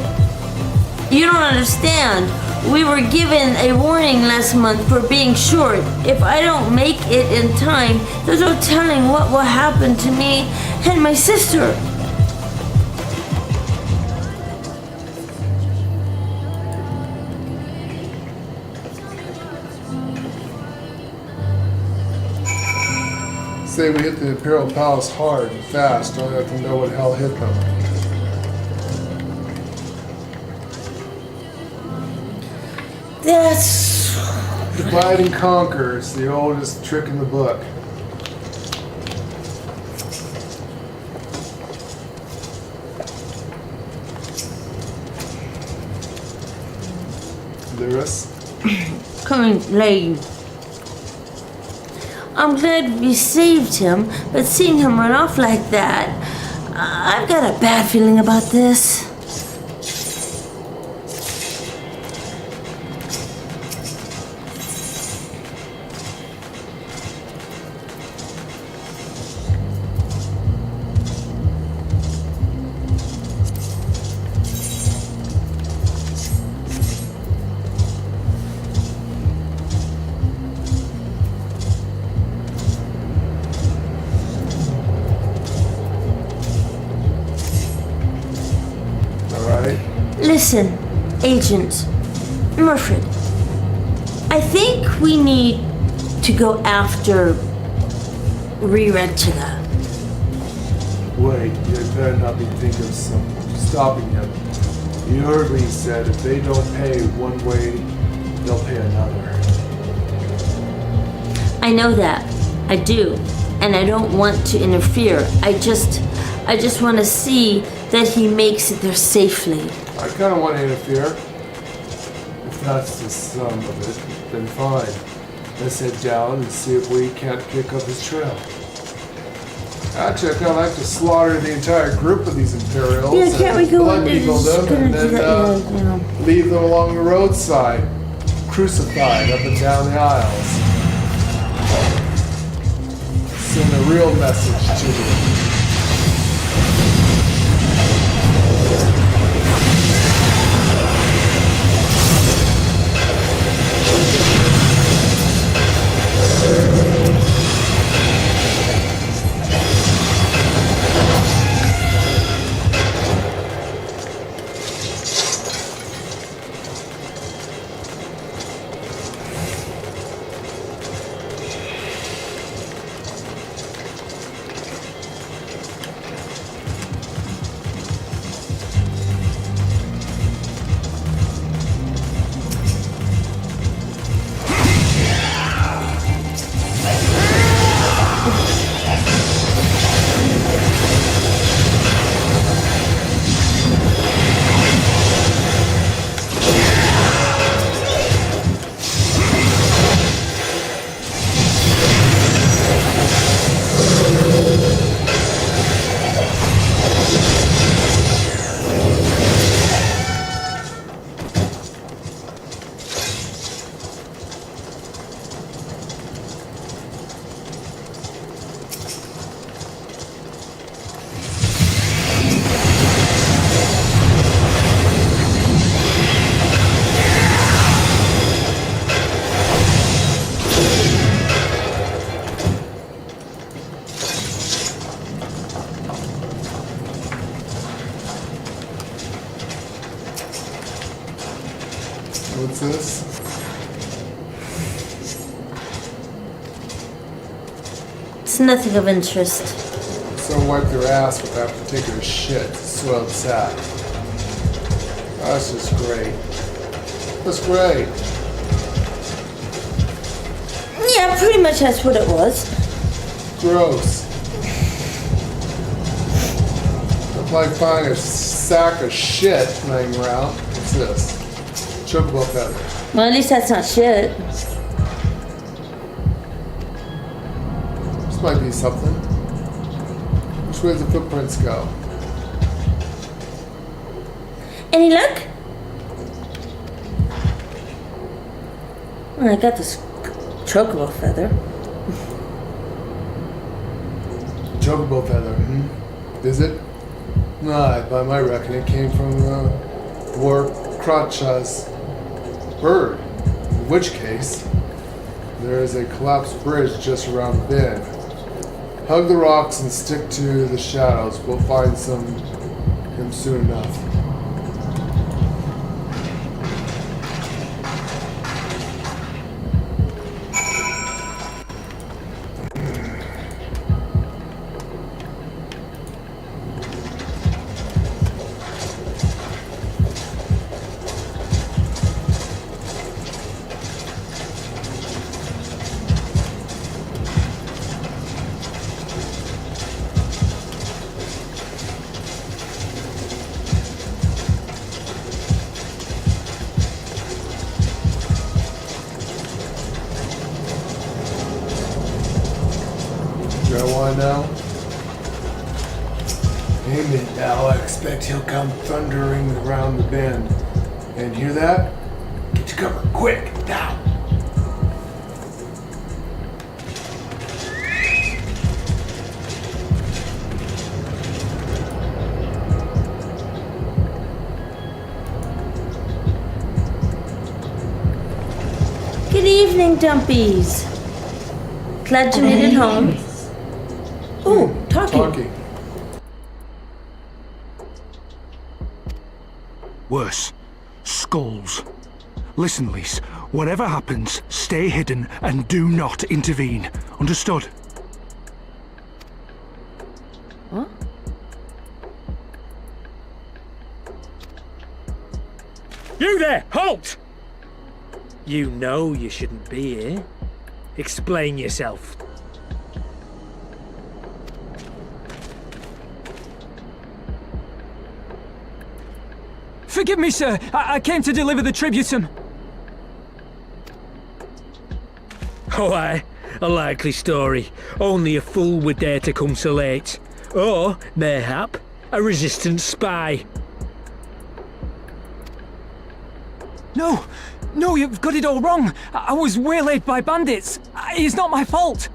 S2: You don't understand. We were given a warning last month for being short. If I don't make it in time, there's no telling what will happen to me and my sister.
S1: Say we hit the Imperial Palace hard and fast, don't let them know what hell hit them.
S2: That's...
S1: Divide and conquer is the oldest trick in the book. Lyrus?
S2: Coming, lady. I'm glad we saved him, but seeing him run off like that, I've got a bad feeling about this. Listen, Agent Murford, I think we need to go after Re-Rentiga.
S14: Wait, you better not be thinking of stopping him. You heard what he said. If they don't pay one way, they'll pay another.
S2: I know that. I do. And I don't want to interfere. I just want to see that he makes it there safely.
S14: I kind of want to interfere. If that's the sum of it, then fine. Let's head down and see if we can't pick up his trail. Actually, I kind of like to slaughter the entire group of these Imperials.
S2: Yeah, can't we go
S14: blood eagle them and then leave them along the roadside, crucified up and down the aisles. Send a real message to them.
S1: What's this?
S2: It's nothing of interest.
S1: Someone wiped their ass with that particular shit. Soiled sack. That's just great. That's great.
S2: Yeah, pretty much that's what it was.
S1: Gross. like finding a sack of shit laying around. What's this? Chocobo feather.
S2: Well, at least that's not shit.
S1: This might be something. Which way does the footprints go?
S2: Any luck? Well, I got this chocobo feather.
S1: Chocobo feather, Is it? No, by my reckoning, it came from War Crotcha's bird. In which case, there is a collapsed bridge just around the bend. Hug the rocks and stick to the shadows. We'll find him soon enough. Now? Aim it now. I expect he'll come thundering around the bend. And hear that? Get to cover, quick, now!
S2: Good evening, Dumpies. Glad you made it home. Ooh, talking.
S3: Worse. Skulls. Listen, Lise. Whatever happens, stay hidden and do not intervene. Understood?
S2: What?
S21: You there! Halt! You know you shouldn't be here. Explain yourself.
S20: Forgive me, sir. I came to deliver the tributum.
S21: Oh, aye. A likely story. Only a fool would dare to come so late. Or, mayhap, a resistance spy.
S20: No, you've got it all wrong. I was waylaid by bandits. It's not my fault.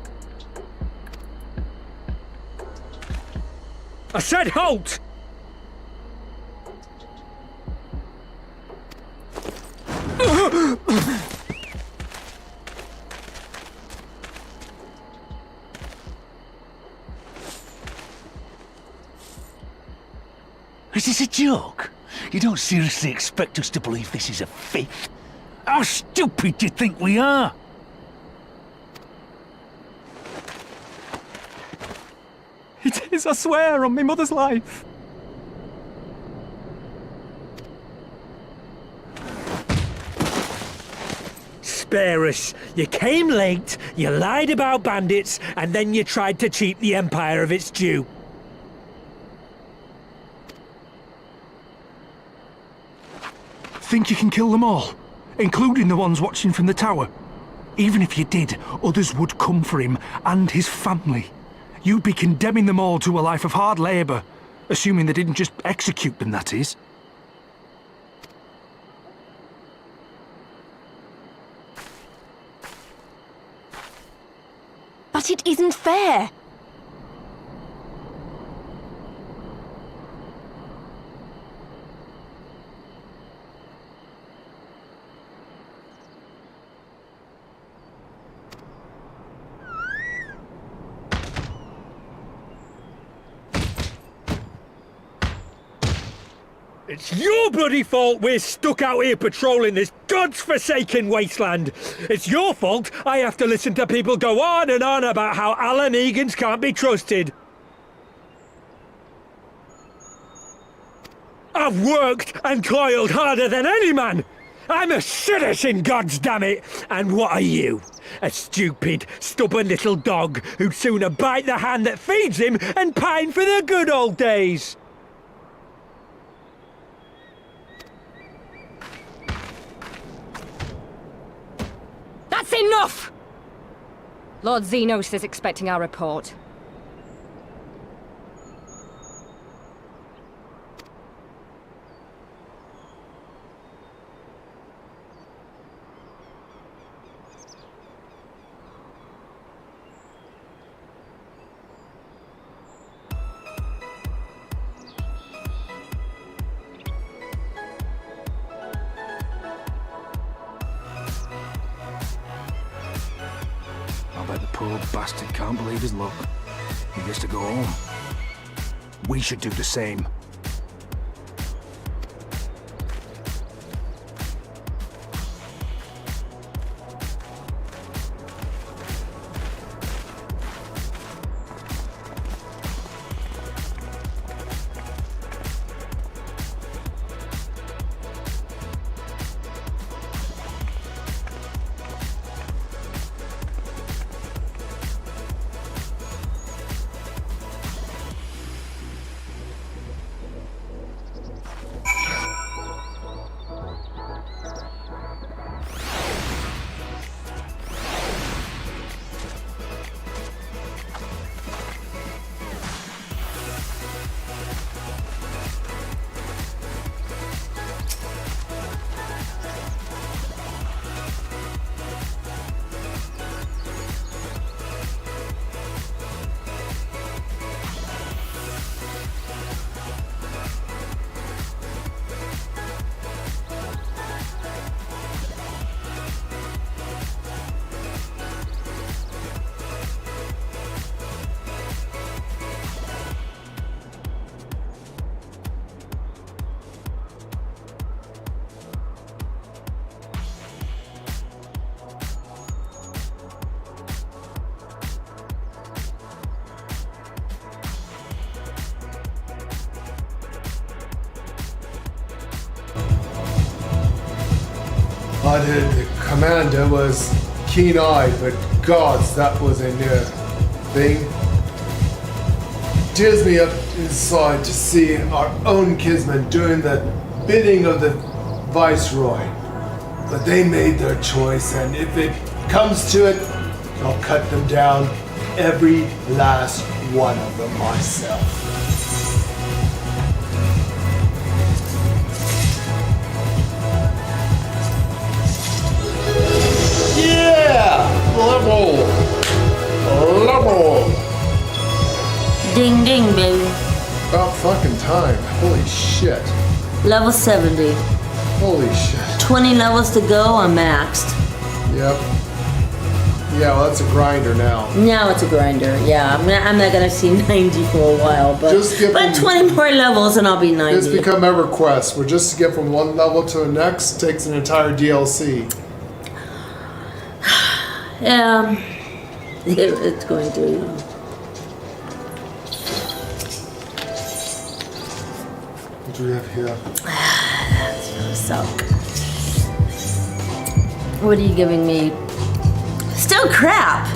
S21: I said halt!
S22: Is this a joke? You don't seriously expect us to believe this is a fake? How stupid do you think we are?
S20: It is, I swear, on my mother's life.
S21: Spare us. You came late, you lied about bandits, and then you tried to cheat the Empire of its due.
S3: Think you can kill them all? Including the ones watching from the tower? Even if you did, others would come for him and his family. You'd be condemning them all to a life of hard labour. Assuming they didn't just execute them, that is.
S12: But it isn't fair.
S21: It's your bloody fault we're stuck out here patrolling this god's-forsaken wasteland. It's your fault I have to listen to people go on and on about how Alamegans can't be trusted. I've worked and toiled harder than any man. I'm a citizen, goddammit! And what are you? A stupid, stubborn little dog who'd sooner bite the hand that feeds him and pine for the good old days.
S4: That's enough! Lord Xenos is expecting our report.
S3: I bet the poor bastard can't believe his luck. He gets to go home. We should do the same.
S1: The commander was keen-eyed, but gods, that was a near thing. Tears me up inside to see our own kinsmen doing the bidding of the Viceroy. But they made their choice, and if it comes to it, I'll cut them down, every last one of them myself. Yeah! Level!
S2: Ding ding, baby.
S1: About fucking time. Holy shit.
S2: Level 70.
S1: Holy shit.
S2: 20 levels to go, I'm maxed.
S1: Yep. Yeah, well, that's a grinder now.
S2: Now it's a grinder, yeah. I'm not gonna see 90 for a while, but,
S1: Just get
S2: but
S1: from-
S2: 20 more levels and I'll be 90.
S1: It's become EverQuest, where just to get from one level to the next takes an entire DLC.
S2: Yeah, it's going to.
S1: What do we have here?
S2: That's gonna suck. What are you giving me? Still crap!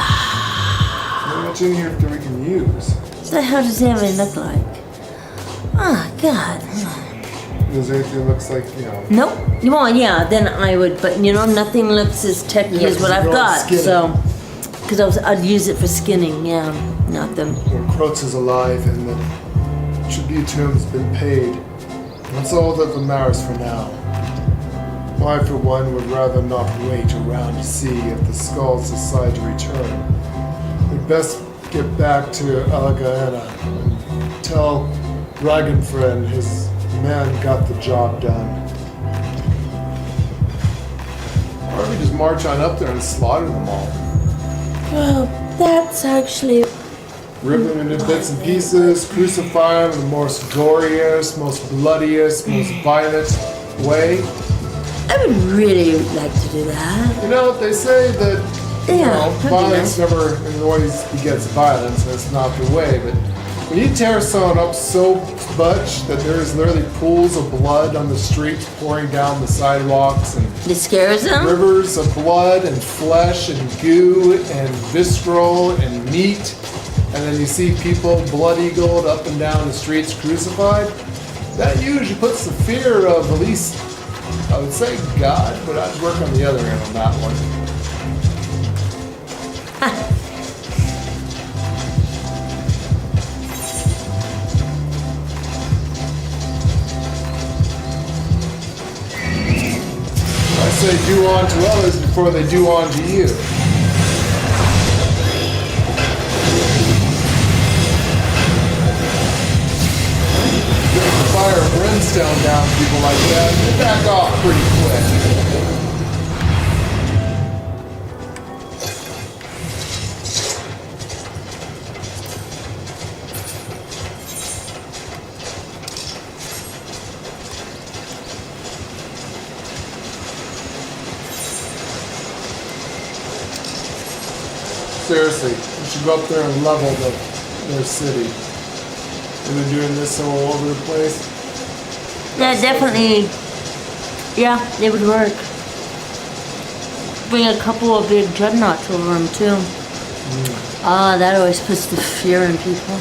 S1: Not much in here that we can use.
S2: What the hell does that even look like? Oh, God.
S1: Does anything that looks like,
S2: Nope. Well, yeah, then I would, but nothing looks as techy
S1: Yeah,
S2: as what
S1: 'cause
S2: I've
S1: you're
S2: got,
S1: skinning.
S2: so. Because I'd use it for skinning, yeah. Nothing.
S1: Krotz is alive and the tribute to him has been paid. That's all that matters for now. I, for one, would rather not wait around to see if the skulls decide to return. We'd best get back to Alagaena and tell Dragonfriend his men got the job done. Or we just march on up there and slaughter them all.
S2: Well, that's actually.
S1: Rip them into bits and pieces, crucify them in the most goriest, most bloodiest, most violent way.
S2: I would really like to do that.
S1: They say that
S2: that'd be
S1: violence
S2: nice.
S1: never always begets violence, and it's not the way, but when you tear someone up so much that there's literally pools of blood on the streets pouring down the sidewalks and
S2: it scares them?
S1: Rivers of blood and flesh and goo and visceral and meat. and then you see people blood-eagled up and down the streets crucified, that usually puts the fear of at least, I would say God, but I'd work on the other end on that one. I say do unto others before they do unto you. Fire brimstone down people like that, they back off pretty quick. Seriously, you should go up there and level their city. They've been doing this all over the place.
S2: Yeah, definitely. Yeah, it would work. Bring a couple of big dreadnoughts over them too. That always puts the fear in people.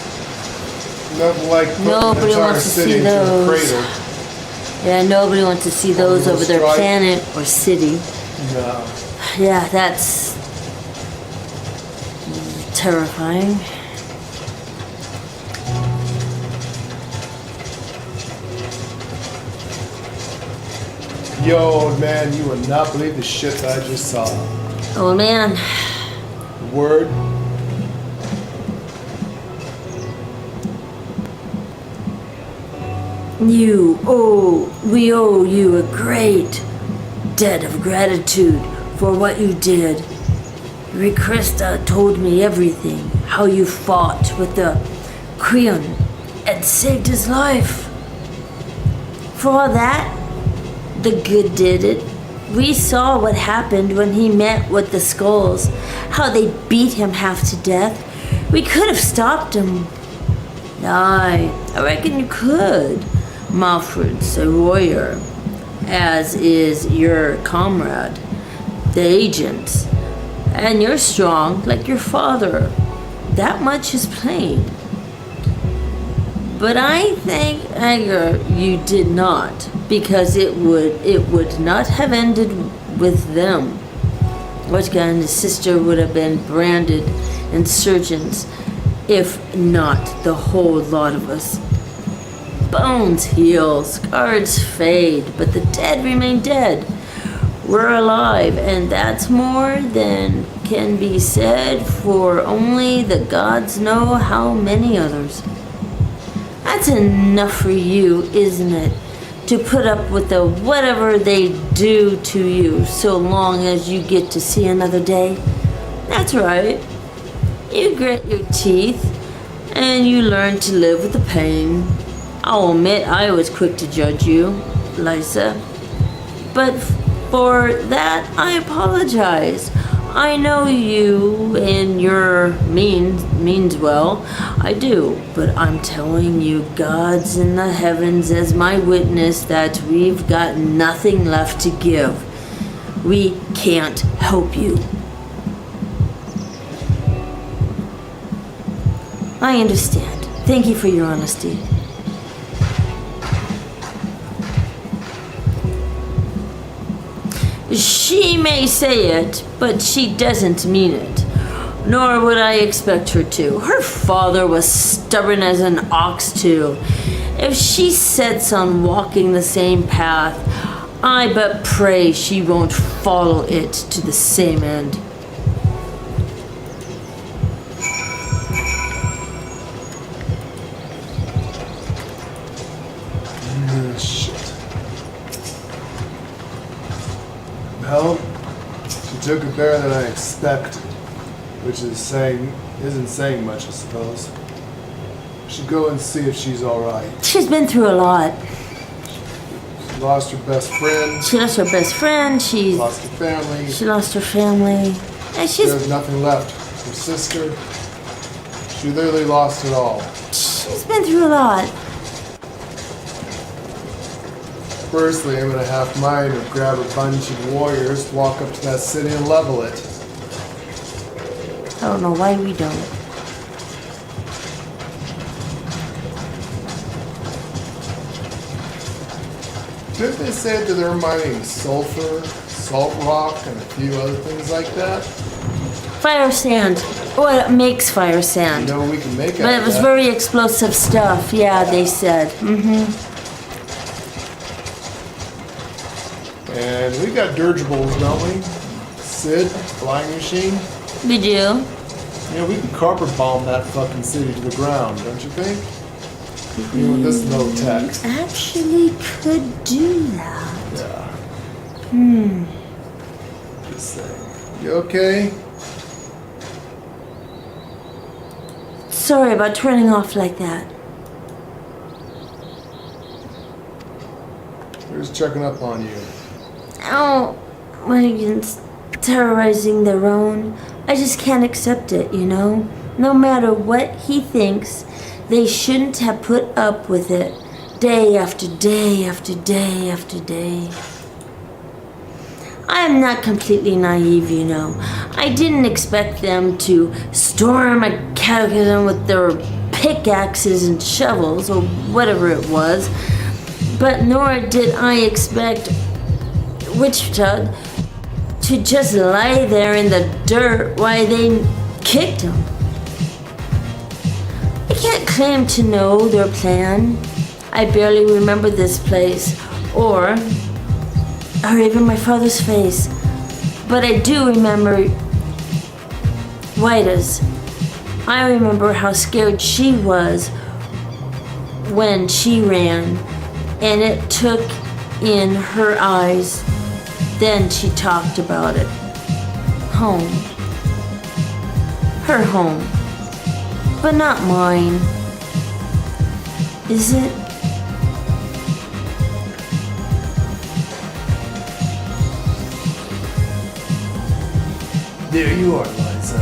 S1: Nothing like putting
S2: Nobody
S1: an entire
S2: wants to
S1: city
S2: see
S1: into a
S2: those.
S1: crater.
S2: Yeah, nobody wants to see those over their
S1: strike.
S2: planet or city.
S1: No.
S2: Yeah, that's terrifying.
S1: Yo, old man, you would not believe the shit that I just saw.
S2: Oh man.
S1: Word.
S2: We owe you a great debt of gratitude for what you did. Rikrista told me everything, how you fought with the Creon and saved his life. For all that, the good did it. We saw what happened when he met with the Skulls, how they beat him half to death. We could have stopped him. Aye, I reckon you could. Malfred's a warrior, as is your comrade, the agent. And you're strong, like your father. That much is plain. But I think, Edgar, you did not, because it would not have ended with them. Otka and his sister would have been branded insurgents, if not the whole lot of us. Bones heal, scars fade, but the dead remain dead. We're alive, and that's more than can be said for only the gods know how many others. That's enough for you, isn't it? To put up with the whatever they do to you, so long as you get to see another day. That's right. You grit your teeth, and you learn to live with the pain. I'll admit I was quick to judge you, Lysa. But for that, I apologize. I know you and your means well. I do. But I'm telling you, gods in the heavens as my witness that we've got nothing left to give. We can't help you. I understand. Thank you for your honesty. She may say it, but she doesn't mean it. Nor would I expect her to. Her father was stubborn as an ox too. If she sets on walking the same path, I but pray she won't follow it to the same end.
S1: Well, she took it better than I expected, which isn't saying much, I suppose. I should go and see if she's alright.
S2: She's been through a lot.
S1: She lost her best friend.
S2: She lost her best friend. She
S1: lost her family.
S2: She lost her family. And
S1: There's nothing left. Her sister. She literally lost it all.
S2: She's been through a lot.
S1: Firstly, I'm gonna have mine to grab a bunch of warriors, walk up to that city and level it.
S2: I don't know why we don't.
S1: Didn't they say that they're mining sulfur, salt rock, and a few other things like that?
S2: Fire sand. Well, it makes fire sand.
S1: You know what we can make out
S2: But it
S1: of
S2: was
S1: that?
S2: very explosive stuff, yeah, they said.
S1: And we got dirigibles, don't we? Sid, flying machine.
S2: We do.
S1: Yeah, we can carpet bomb that fucking city to the ground, don't you think? Even with this low tech.
S2: Actually could do that.
S1: Yeah. Just saying. You okay?
S2: Sorry about turning off like that.
S1: Who's checking up on you?
S2: Oh, Wiggins terrorizing their own. I just can't accept it, you know? No matter what he thinks, they shouldn't have put up with it. Day after day after day after day. I am not completely naive, you know. I didn't expect them to storm a cataclysm with their pickaxes and shovels, or whatever it was. But nor did I expect Wichita to just lie there in the dirt while they kicked him. I can't claim to know their plan. I barely remember this place, or even my father's face. But I do remember Whita's. I remember how scared she was when she ran, and it took in her eyes. Then she talked about it. Home. Her home. But not mine. Is it?
S14: There you are, Liza.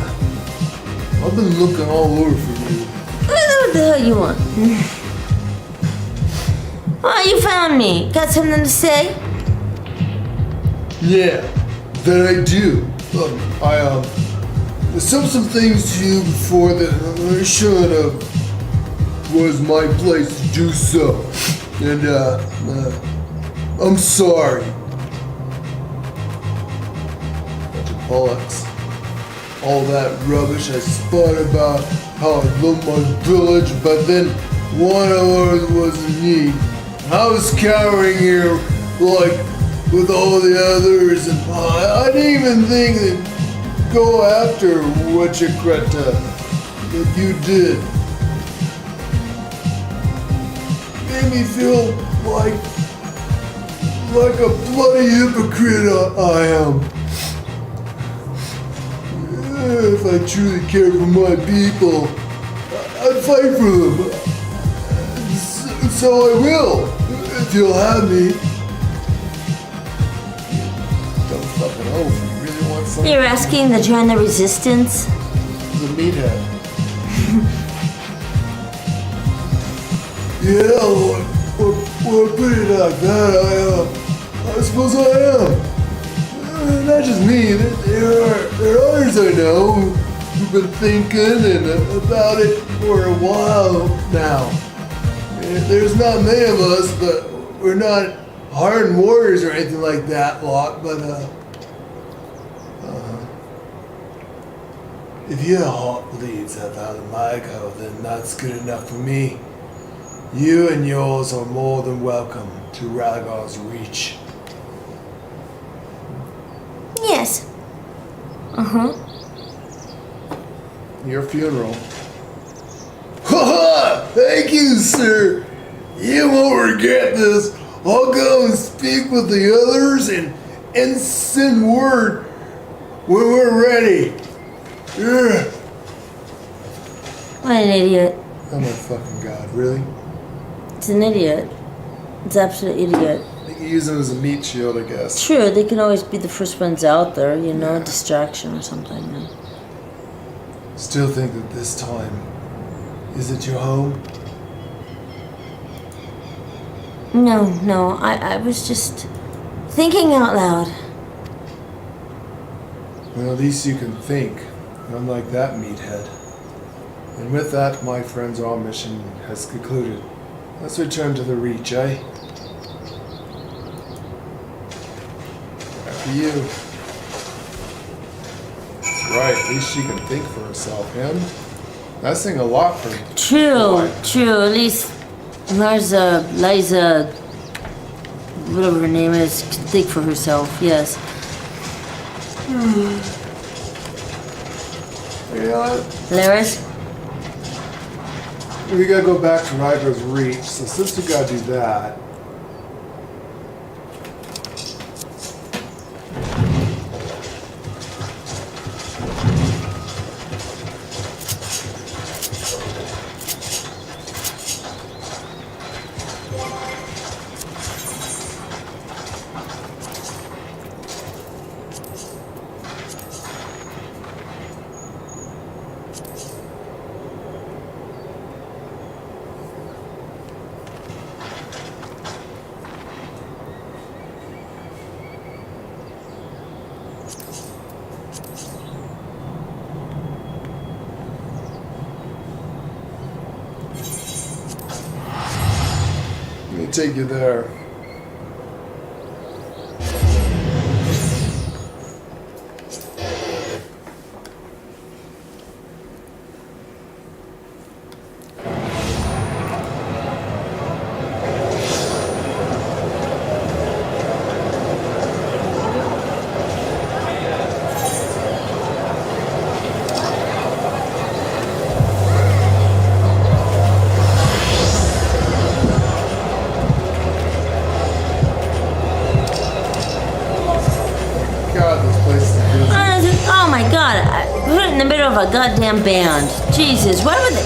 S14: I've been looking all over for you.
S2: What the hell you want? Oh, you found me. Got something to say?
S14: Yeah, that I do. I said some things to you before that I should have. Was my place to do so. And, I'm sorry. Bunch of bollocks. All that rubbish I spun about how I love my village, but then one of us was in need. I was cowering here, like, with all the others, and I didn't even think to go after Wichita that you did. Made me feel like a bloody hypocrite I am. If I truly cared for my people, I'd fight for them. So I will, if you'll have me. Don't fucking know if you really want something.
S2: You're asking to join the resistance?
S14: The meathead. Yeah, well, put it like that, I suppose I am. Not just me, there are others I know who've been thinking about it for a while now. There's not many of us, but we're not hardened warriors or anything like that lot, but if your heart bleeds out of Michael, then that's good enough for me. You and yours are more than welcome to Radagar's Reach.
S2: Yes. Uh-huh.
S1: Your funeral.
S14: Ha! Thank you, sir. You won't regret this. I'll go and speak with the others and send word when we're ready. Yeah.
S2: What an idiot.
S1: Oh my fucking god, really?
S2: It's an idiot. It's an absolute idiot.
S1: They can use him as a meat shield, I guess.
S2: True, they can always be the first ones out there, you know, distraction or something. Yeah.
S14: Still think that this time, is it your home?
S2: No, I was just thinking out loud.
S1: Well, at least you can think, unlike that meathead. And with that, my friends, our mission has concluded. Let's return to the Reach, eh? for you. That's right, at least she can think for herself. Him? That's saying a lot for me.
S2: True, true. At least Liza, whatever her name is, can think for herself. Yes.
S1: You know what?
S2: Laris?
S1: We gotta go back to Ryder's Reach, so since we gotta do that. Let me take you there.
S2: Oh my god, I put it in the middle of a goddamn band. Jesus, why would they...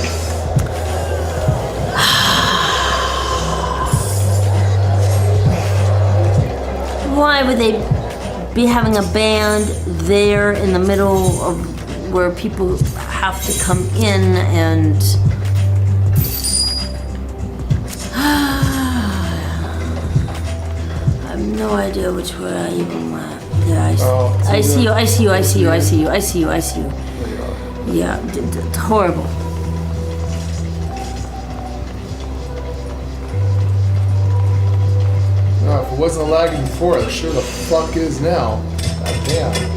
S2: Why would they be having a band there in the middle of where people have to come in and... I have no idea which way I even went. Yeah, I see you. Yeah, it's horrible.
S1: Oh, if it wasn't lagging before, it sure the fuck is now. God damn.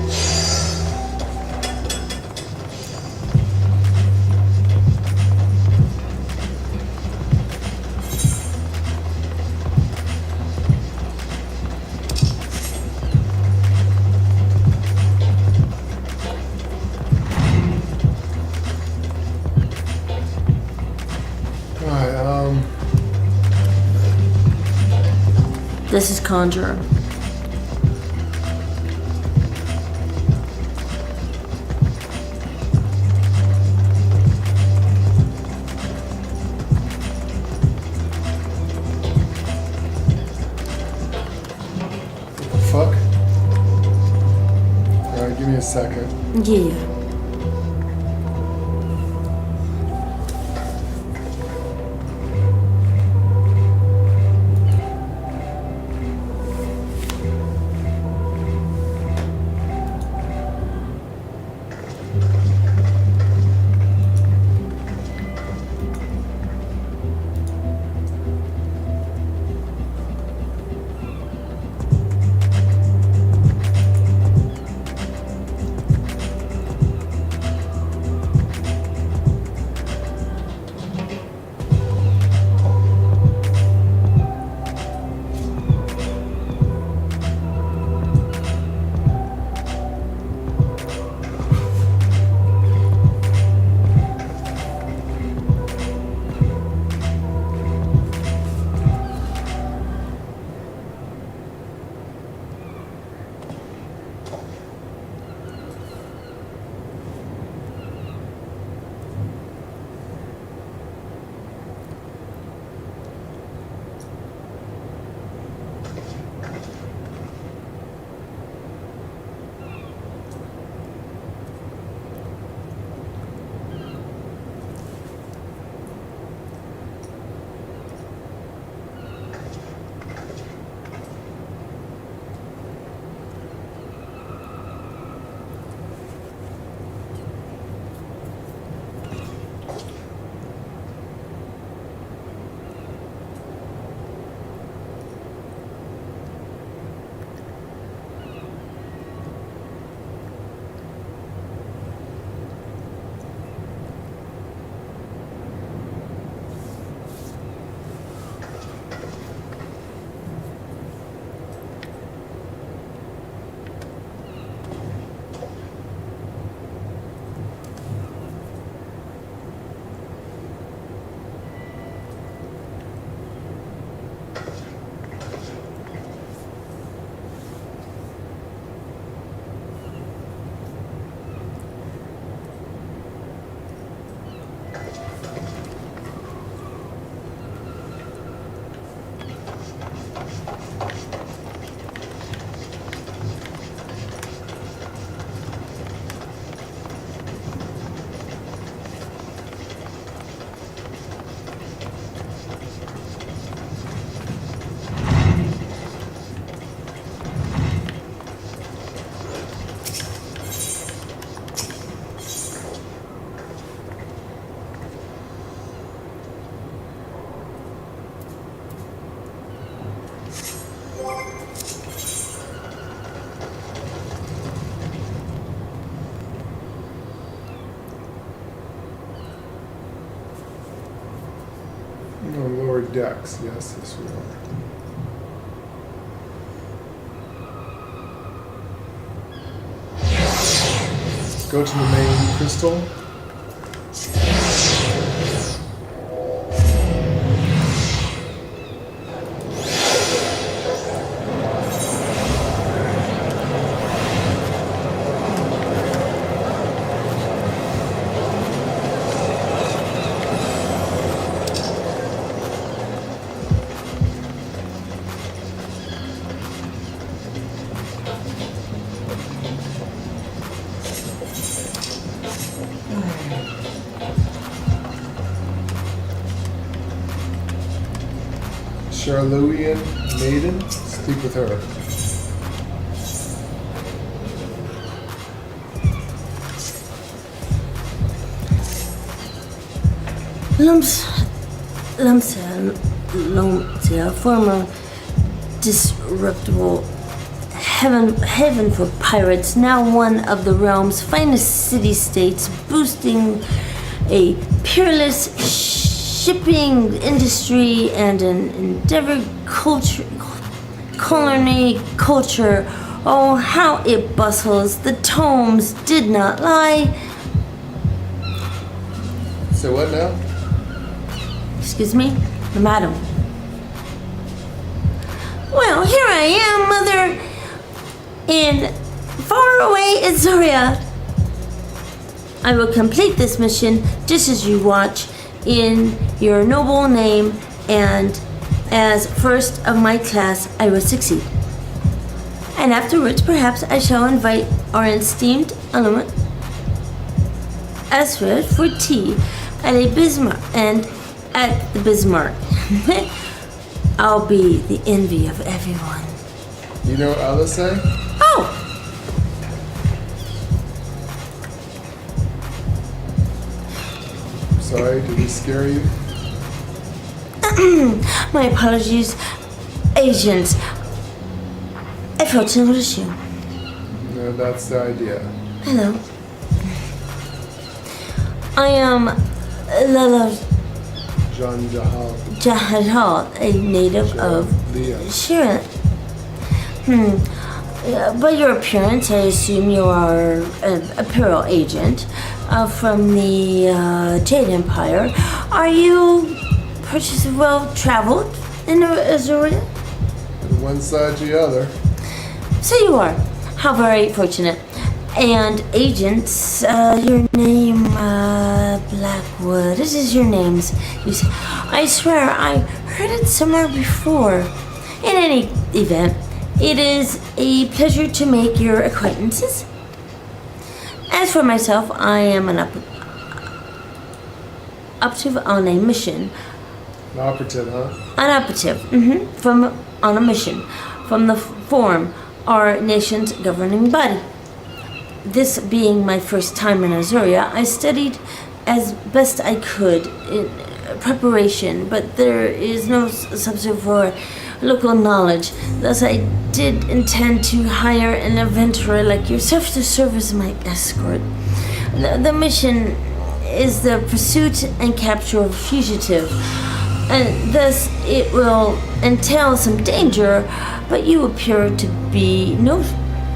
S2: This is Conjurer.
S1: Fuck. Alright, give me a second.
S2: Yeah.
S1: upper decks. Yes, yes we are. Go to the main crystal. Charluian maiden, speak with her.
S2: Lumsia, former disreputable haven for pirates, now one of the realm's finest city-states, boasting a peerless shipping industry and an endeavored culinary culture. Oh, how it bustles! The tomes did not lie.
S1: So what now?
S2: Excuse me, madam. Well, here I am, mother, in faraway Azuria. I will complete this mission just as you watch, in your noble name, and as first of my class I will succeed. And afterwards perhaps I shall invite our esteemed element Azys for tea at a Bismarck, and at the Bismarck. I'll be the envy of everyone.
S1: You know what Lla say?
S2: Oh!
S1: Sorry, did he scare you?
S2: My apologies, agents. I failed to notice you.
S1: No, that's the idea.
S2: Hello. I am Lla Jahal, a native of Shirin. By your appearance, I assume you are an Imperial agent from the Jade Empire. Are you well-traveled in Azuria?
S1: One side to the other.
S2: So you are. How very fortunate. And agents, your name, Blackwood. This is your names. I swear I heard it somewhere before. In any event, it is a pleasure to make your acquaintances. As for myself, I am an operative on a mission.
S1: An operative, huh?
S2: An operative, on a mission from the Forum, our nation's governing body. This being my first time in Azuria, I studied as best I could in preparation, but there is no substitute for local knowledge. Thus, I did intend to hire an adventurer like yourself to serve as my escort. The mission is the pursuit and capture of a fugitive, and thus it will entail some danger, but you appear to be no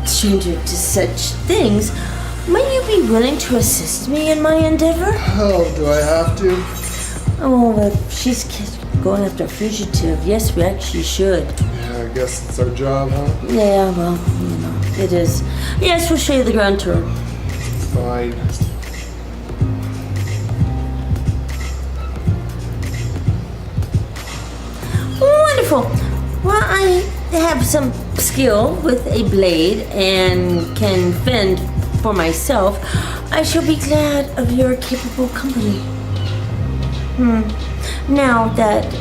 S2: stranger to such things. Might you be willing to assist me in my endeavor?
S1: Oh, do I have to?
S2: Oh, if she's going after a fugitive, yes, we actually should.
S1: Yeah, I guess it's our job, huh?
S2: Yeah, well, it is. Yes, we'll show you the ground tour.
S1: Fine.
S2: Wonderful. Well, I have some skill with a blade and can fend for myself. I shall be glad of your capable company. Now that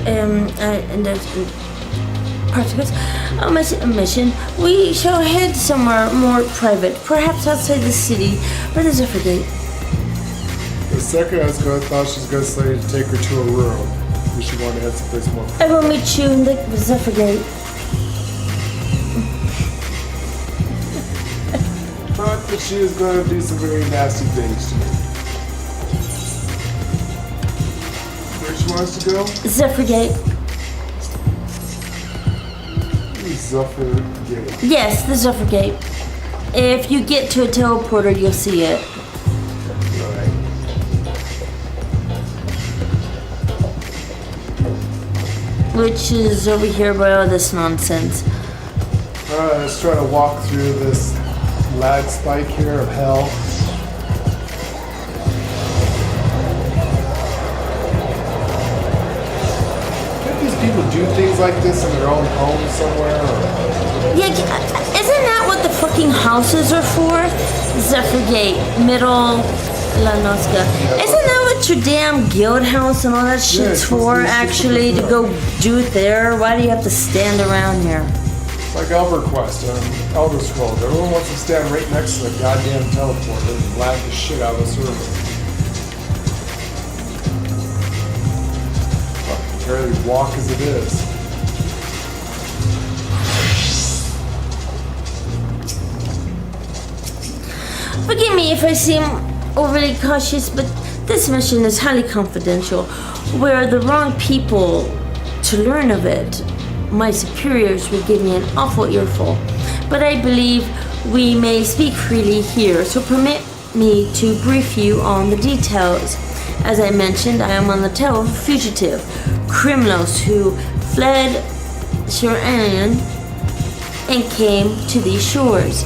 S2: particles on my mission, we shall head somewhere more private, perhaps outside the city, or the Zephyr Gate.
S1: The second I thought she was going to say to take her to a room. She wanted to head someplace more private.
S2: I will meet you in the Zephyr Gate.
S1: Thought that she was going to do some very nasty things to me. Where she wants to go?
S2: Zephyr Gate.
S1: Zuffer Gate.
S2: Yes, the Zuffer Gate. If you get to a teleporter, you'll see it. Which is over here by all this nonsense.
S1: Alright, let's try to walk through this lag spike here of hell. Can't these people do things like this in their own home somewhere?
S2: Yeah, isn't that what the fucking houses are for? Zephyr Gate, Middle La Nosca. Isn't that what your damn guild house and all that shit's for, actually, to go do it there? Why do you have to stand around here?
S1: Like ElderQuest and Elder Scrolls. Everyone wants to stand right next to the goddamn teleporter and lag the shit out of the server. Fucking barely walk as it is.
S2: Forgive me if I seem overly cautious, but this mission is highly confidential. Were the wrong people to learn of it, my superiors would give me an awful earful. But I believe we may speak freely here, so permit me to brief you on the details. As I mentioned, I am on the tail of a fugitive, criminals who fled Shir'an and came to these shores.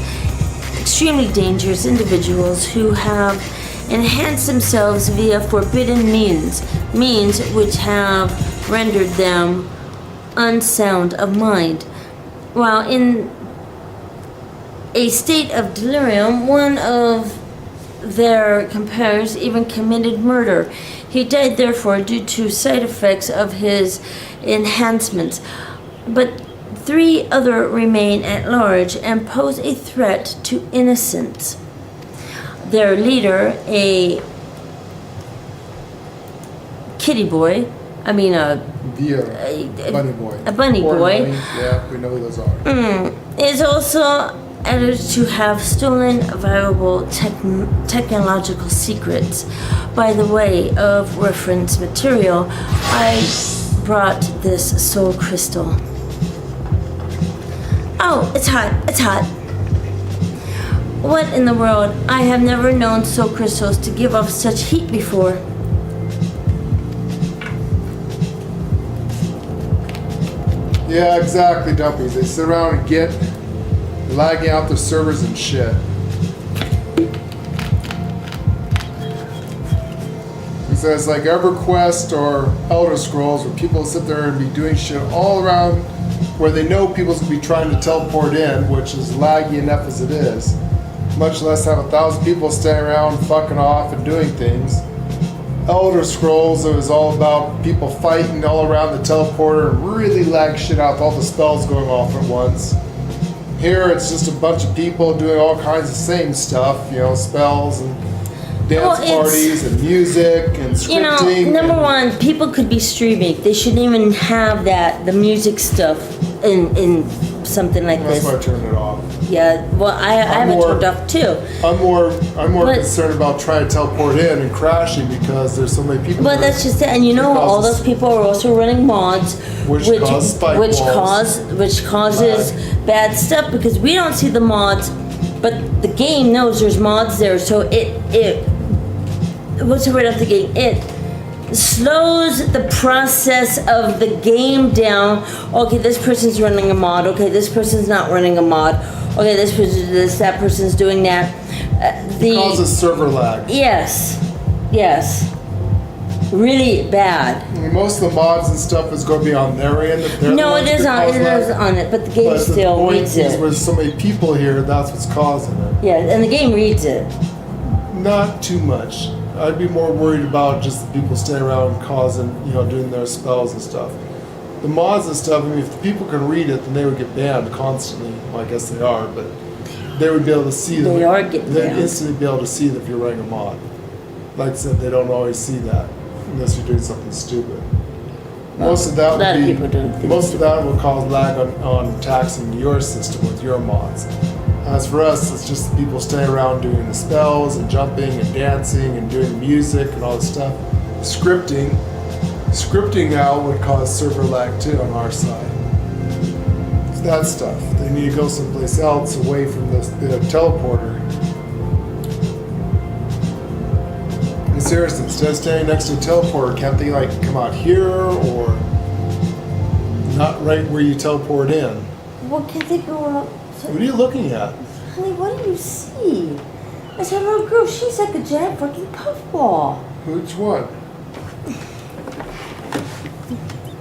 S2: Extremely dangerous individuals who have enhanced themselves via forbidden means which have rendered them unsound of mind. While in a state of delirium, one of their companions even committed murder. He died therefore due to side effects of his enhancements. But 3 other remain at large and pose a threat to innocence. Their leader, a kitty boy, bunny boy. A bunny boy.
S1: Yeah, we know who those are.
S2: Is also alleged to have stolen valuable technological secrets. By the way of reference material, I brought this soul crystal. Oh, it's hot. It's hot. What in the world? I have never known soul crystals to give off such heat before.
S1: Yeah, exactly, dumpies. They sit around and get lagging out their servers and shit. He says like EverQuest or Elder Scrolls, where people sit there and be doing shit all around where they know people's gonna be trying to teleport in, which is laggy enough as it is. Much less have 1,000 people standing around fucking off and doing things. Elder Scrolls, it was all about people fighting all around the teleporter and really lag shit out with all the spells going off at once. Here it's just a bunch of people doing all kinds of same stuff, you know, spells and dance parties and music and scripting.
S2: You know, number one, people could be streaming. They shouldn't even have the music stuff in something like this.
S1: That's why I turned it off.
S2: Yeah, well, I have it turned off too.
S1: I'm more concerned about trying to teleport in and crashing because there's so many people.
S2: But that's just it, and you know, all those people are also running mods, which causes bad stuff because we don't see the mods, but the game knows there's mods there, so it what's the word of the game? It slows the process of the game down. Okay, this person's running a mod. Okay, this person's not running a mod. Okay, this person doing this, that person's doing that.
S1: It causes server lag.
S2: Yes. Really bad.
S1: Most of the mods and stuff is going to be on their end.
S2: No, it is on it, but the game still reads it.
S1: The point is, there's so many people here, that's what's causing it.
S2: Yeah, and the game reads it.
S1: Not too much. I'd be more worried about just the people staying around causing, doing their spells and stuff. The mods and stuff, I mean, if the people can read it, then they would get banned constantly. Well, I guess they are, but they would be able to see them.
S2: They are getting
S1: They'd
S2: banned.
S1: instantly be able to see that if you're running a mod. Like I said, they don't always see that unless you're doing something stupid. Most of that will cause lag on taxing your system with your mods. As for us, it's just the people staying around doing the spells and jumping and dancing and doing music and all this stuff. Scripting out would cause server lag too on our side. that stuff. They need to go someplace else away from this bit of teleporter. And seriously, instead of standing next to a teleporter, can't they like come out here or not right where you teleport in?
S2: What can they go out?
S1: What are you looking at?
S2: Honey, what do you see? I said, little girl, she's like a giant fucking puffball.
S1: Which one?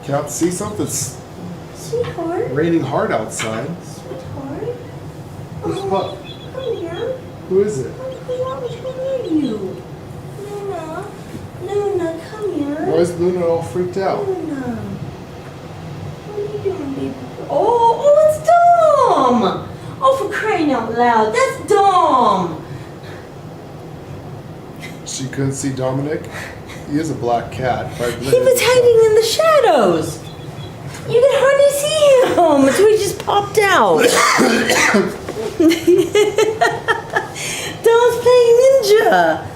S1: Can't see something.
S2: Sweetheart.
S1: Raining hard outside.
S2: Sweetheart.
S1: Who's what?
S2: Come here.
S1: Who is it?
S2: Which one are you? Luna. Luna, come here.
S1: Why is Luna all freaked out?
S2: Luna. What are you doing, baby? Oh, it's Dom! Oh, for crying out loud. That's Dom!
S1: She couldn't see Dominic? He is a black cat.
S2: He was hiding in the shadows. You could hardly see him until he just popped out. Dom's playing ninja.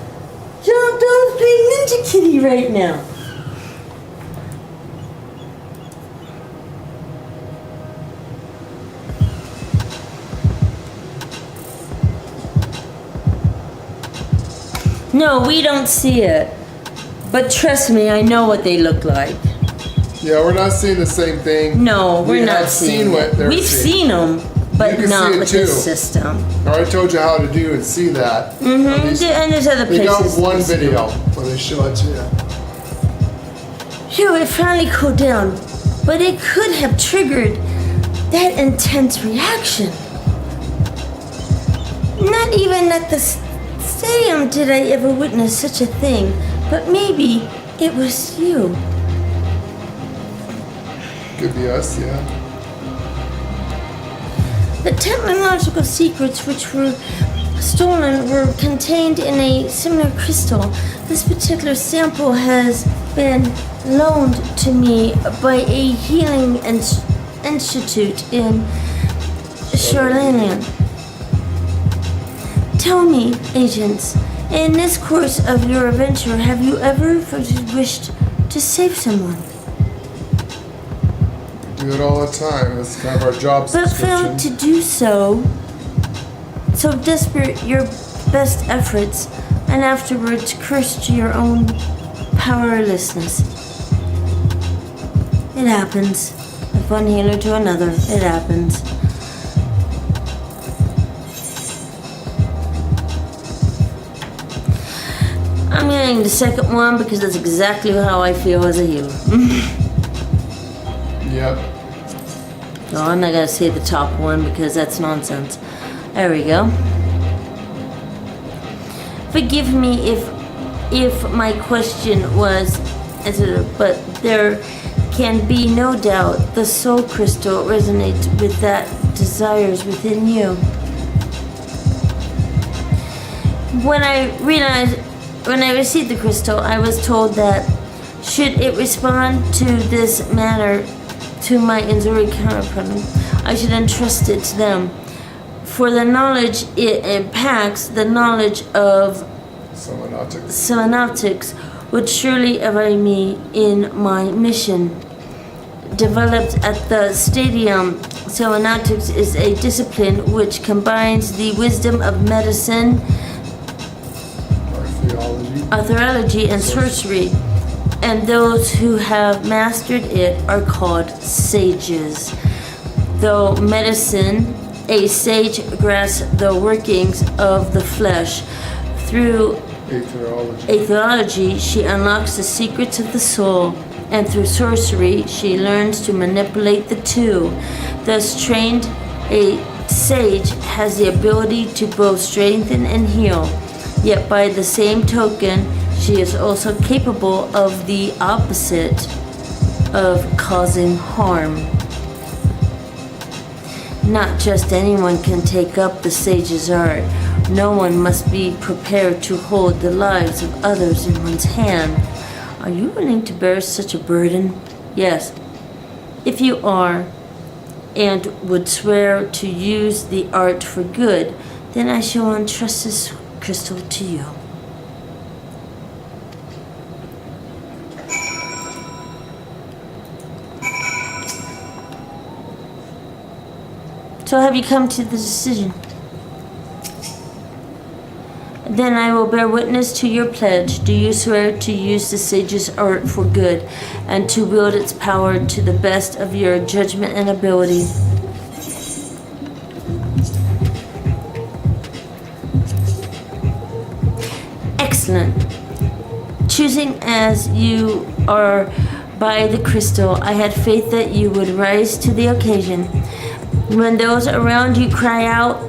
S2: Dom's playing Ninja Kitty right now. No, we don't see it. But trust me, I know what they look like.
S1: Yeah, we're not seeing the same thing.
S2: No, we're not
S1: seeing what they're
S2: We've
S1: seeing.
S2: seen them, but not with this system.
S1: I already told you how to do and see that.
S2: Mm-hmm. And there's other
S1: They
S2: places.
S1: got one video where they show it to you.
S2: Phew, it finally cooled down. But it could have triggered that intense reaction. Not even at the stadium did I ever witness such a thing. But maybe it was you.
S1: Could be us, yeah.
S2: The technological secrets which were stolen were contained in a similar crystal. This particular sample has been loaned to me by a healing institute in Charlanian. Tell me, agents, in this course of your adventure, have you ever wished to save someone?
S1: We do it all the time. It's kind of our job
S2: But
S1: description.
S2: failed to do so. So desperate your best efforts, and afterwards cursed your own powerlessness. It happens. If one healer to another, it happens. I'm getting the second one because that's exactly how I feel as a healer.
S1: Yep.
S2: No, I'm not gonna say the top one because that's nonsense. There we go. Forgive me if my question was answered, but there can be no doubt the soul crystal resonates with that desires within you. When I received the crystal, I was told that should it respond to this manner to my Inzuri counterpart, I should entrust it to them. For the knowledge it impacts, the knowledge of Selenotics would surely aid me in my mission. Developed at the stadium, Selenotics is a discipline which combines the wisdom of medicine, archaeology, and sorcery. And those who have mastered it are called sages. Though medicine, a sage grasps the workings of the flesh. Through aetherology, she unlocks the secrets of the soul, and through sorcery, she learns to manipulate the two. Thus trained, a sage has the ability to both strengthen and heal. Yet by the same token, she is also capable of the opposite, of causing harm. Not just anyone can take up the sage's art. No one must be prepared to hold the lives of others in one's hand. Are you willing to bear such a burden? Yes. If you are, and would swear to use the art for good, then I shall entrust this crystal to you. So have you come to the decision? Then I will bear witness to your pledge. Do you swear to use the sage's art for good and to wield its power to the best of your judgment and ability? Excellent. Choosing as you are by the crystal, I had faith that you would rise to the occasion. When those around you cry out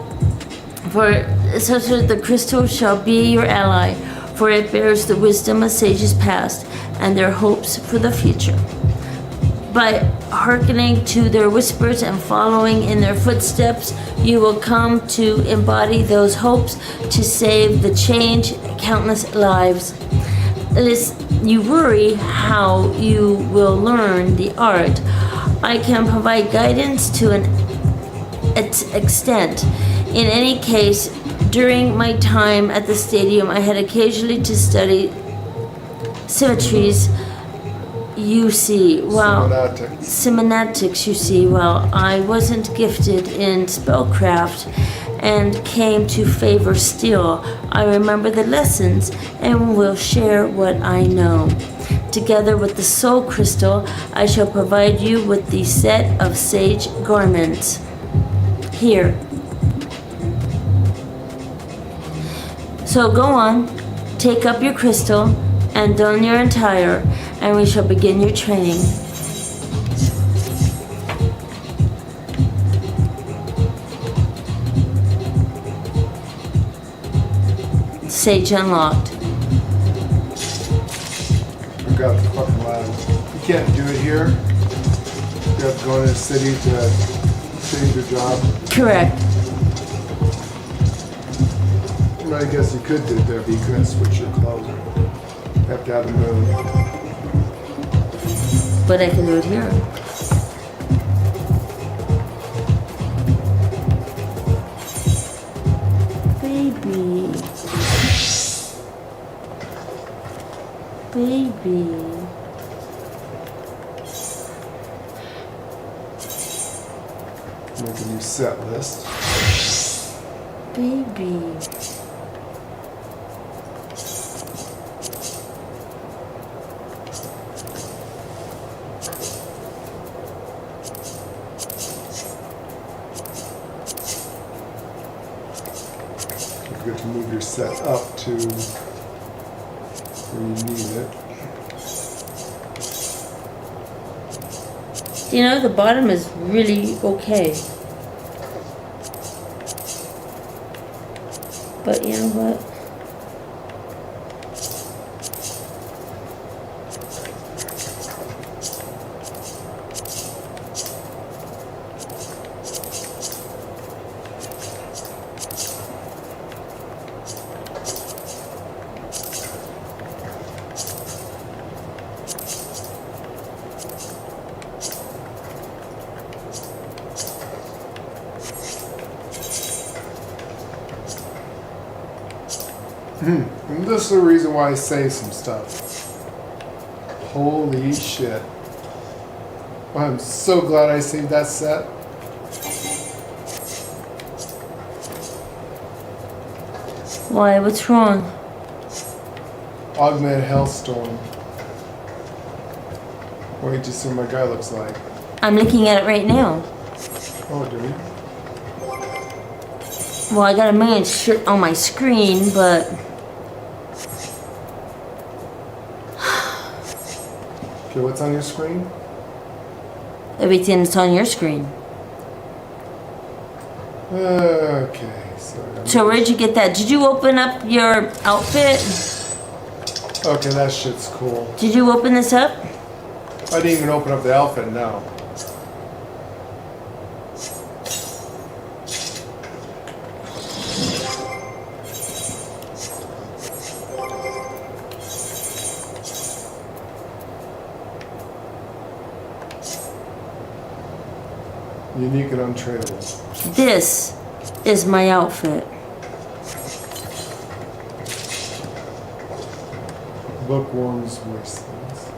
S2: for such that the crystal shall be your ally, for it bears the wisdom of sages past and their hopes for the future. By hearkening to their whispers and following in their footsteps, you will come to embody those hopes to save the change countless lives. You worry how you will learn the art. I can provide guidance to an extent. In any case, during my time at the stadium, I had occasionally to study symmetries. You see, while semantics, you see, while I wasn't gifted in spellcraft and came to favor steel, I remember the lessons and will share what I know. Together with the soul crystal, I shall provide you with the set of sage garments. Here. So go on, take up your crystal and don your attire, and we shall begin your training. Sage unlocked.
S1: I got the fucking ladder. You can't do it here. You have to go into the city to change your job.
S2: Correct.
S1: I guess you could do it there, but you couldn't switch your clothes. You have to have the moon.
S2: But I can do it here. Baby.
S1: Make a new set list.
S2: Baby.
S1: You get to move your set up to where you need it.
S2: You know, the bottom is really okay. But you know what?
S1: And this is the reason why I say some stuff. Holy shit. I'm so glad I saved that set.
S2: Why? What's wrong?
S1: Augmented Hellstorm. Wait to see what my guy looks like.
S2: I'm looking at it right now.
S1: Oh, do you?
S2: Well, I got a million shit on my screen, but...
S1: Okay, what's on your screen?
S2: Everything that's on your screen.
S1: Okay,
S2: so where'd you get that? Did you open up your outfit?
S1: Okay, that shit's cool.
S2: Did you open this up?
S1: I didn't even open up the outfit, no. Unique and untradeable.
S2: This is my outfit.
S1: Bookworm's Wastelands.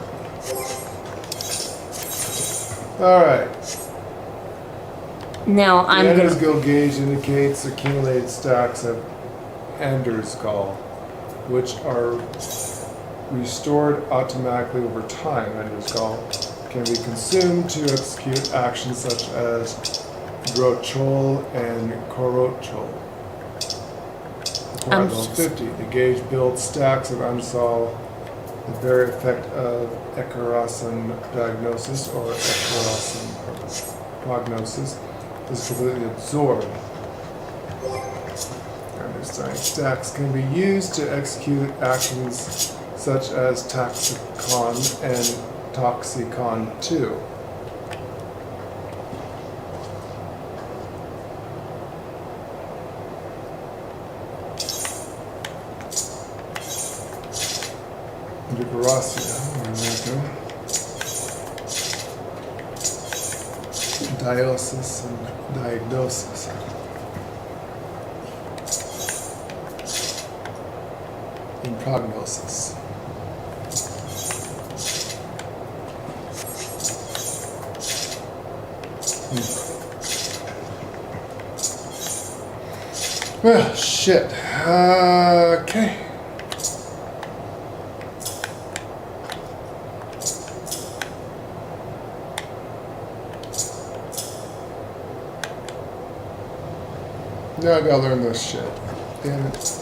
S1: Alright.
S2: Now I'm
S1: the
S2: gonna.
S1: Ender's Guild gauge indicates accumulated stacks of Ender's Gall, which are restored automatically over time. Ender's Gall can be consumed to execute actions such as Drochol and Korochol. Acquired level 50. The gauge builds stacks of Amsal. The very effect of Ekarasan diagnosis or Ekarasan prognosis is completely absorbed. Understanding stacks can be used to execute actions such as Taxicon and Toxicon 2. Euphrasia, Diosis and diagnosis. And prognosis. Well, shit. Okay. Now I gotta learn this shit. Damn it.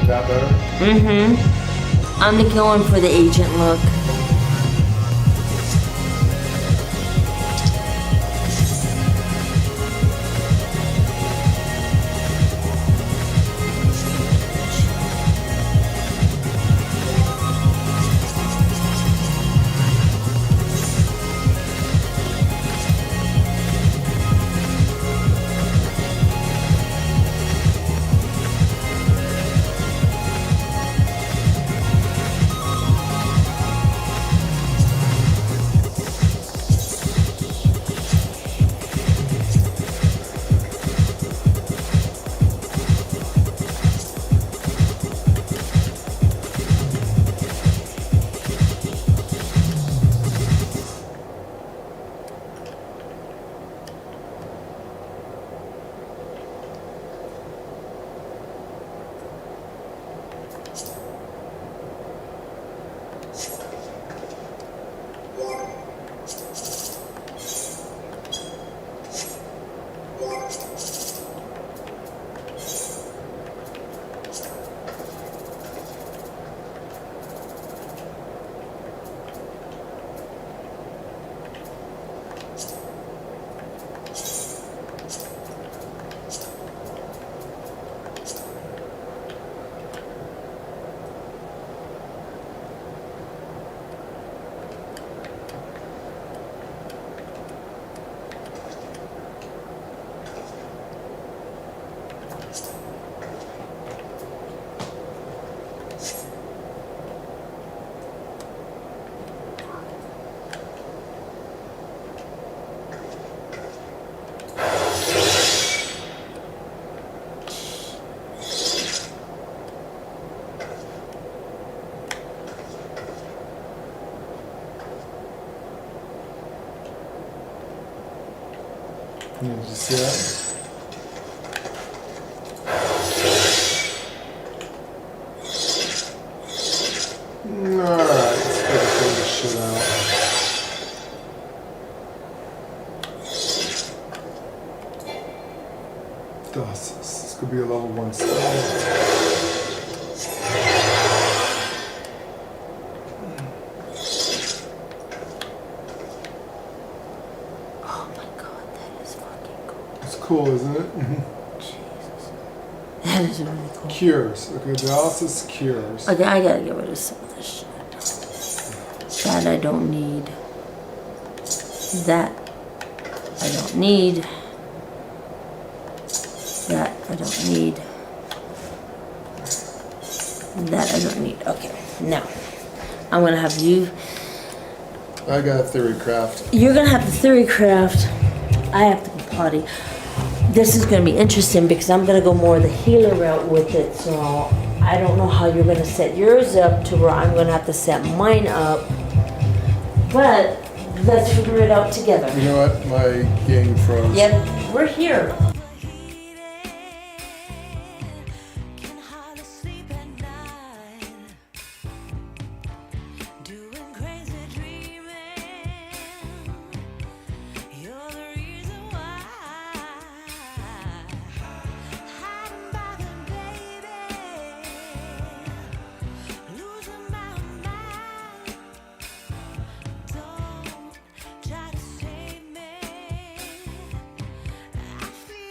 S1: That better?
S2: Mm-hmm. I'm going for the agent look.
S1: Did you see that? Alright, let's figure this shit out. This could be a level 1 spell.
S2: Oh my god, that is fucking cool.
S1: It's cool, isn't it?
S2: Jesus. That is really cool.
S1: Cures. Okay, dialysis cures.
S2: Okay, I gotta get rid of some of this shit. That I don't need. That I don't need. That I don't need. That I don't need. Okay, now I'm gonna have you.
S1: I got a theory craft.
S2: You're gonna have the theory craft. I have to go potty. This is gonna be interesting because I'm gonna go more the healer route with it. So I don't know how you're gonna set yours up to where I'm gonna have to set mine up. But let's figure it out together.
S1: You know what? My game froze.
S2: Yep, we're here.
S15: Try to save me. I feel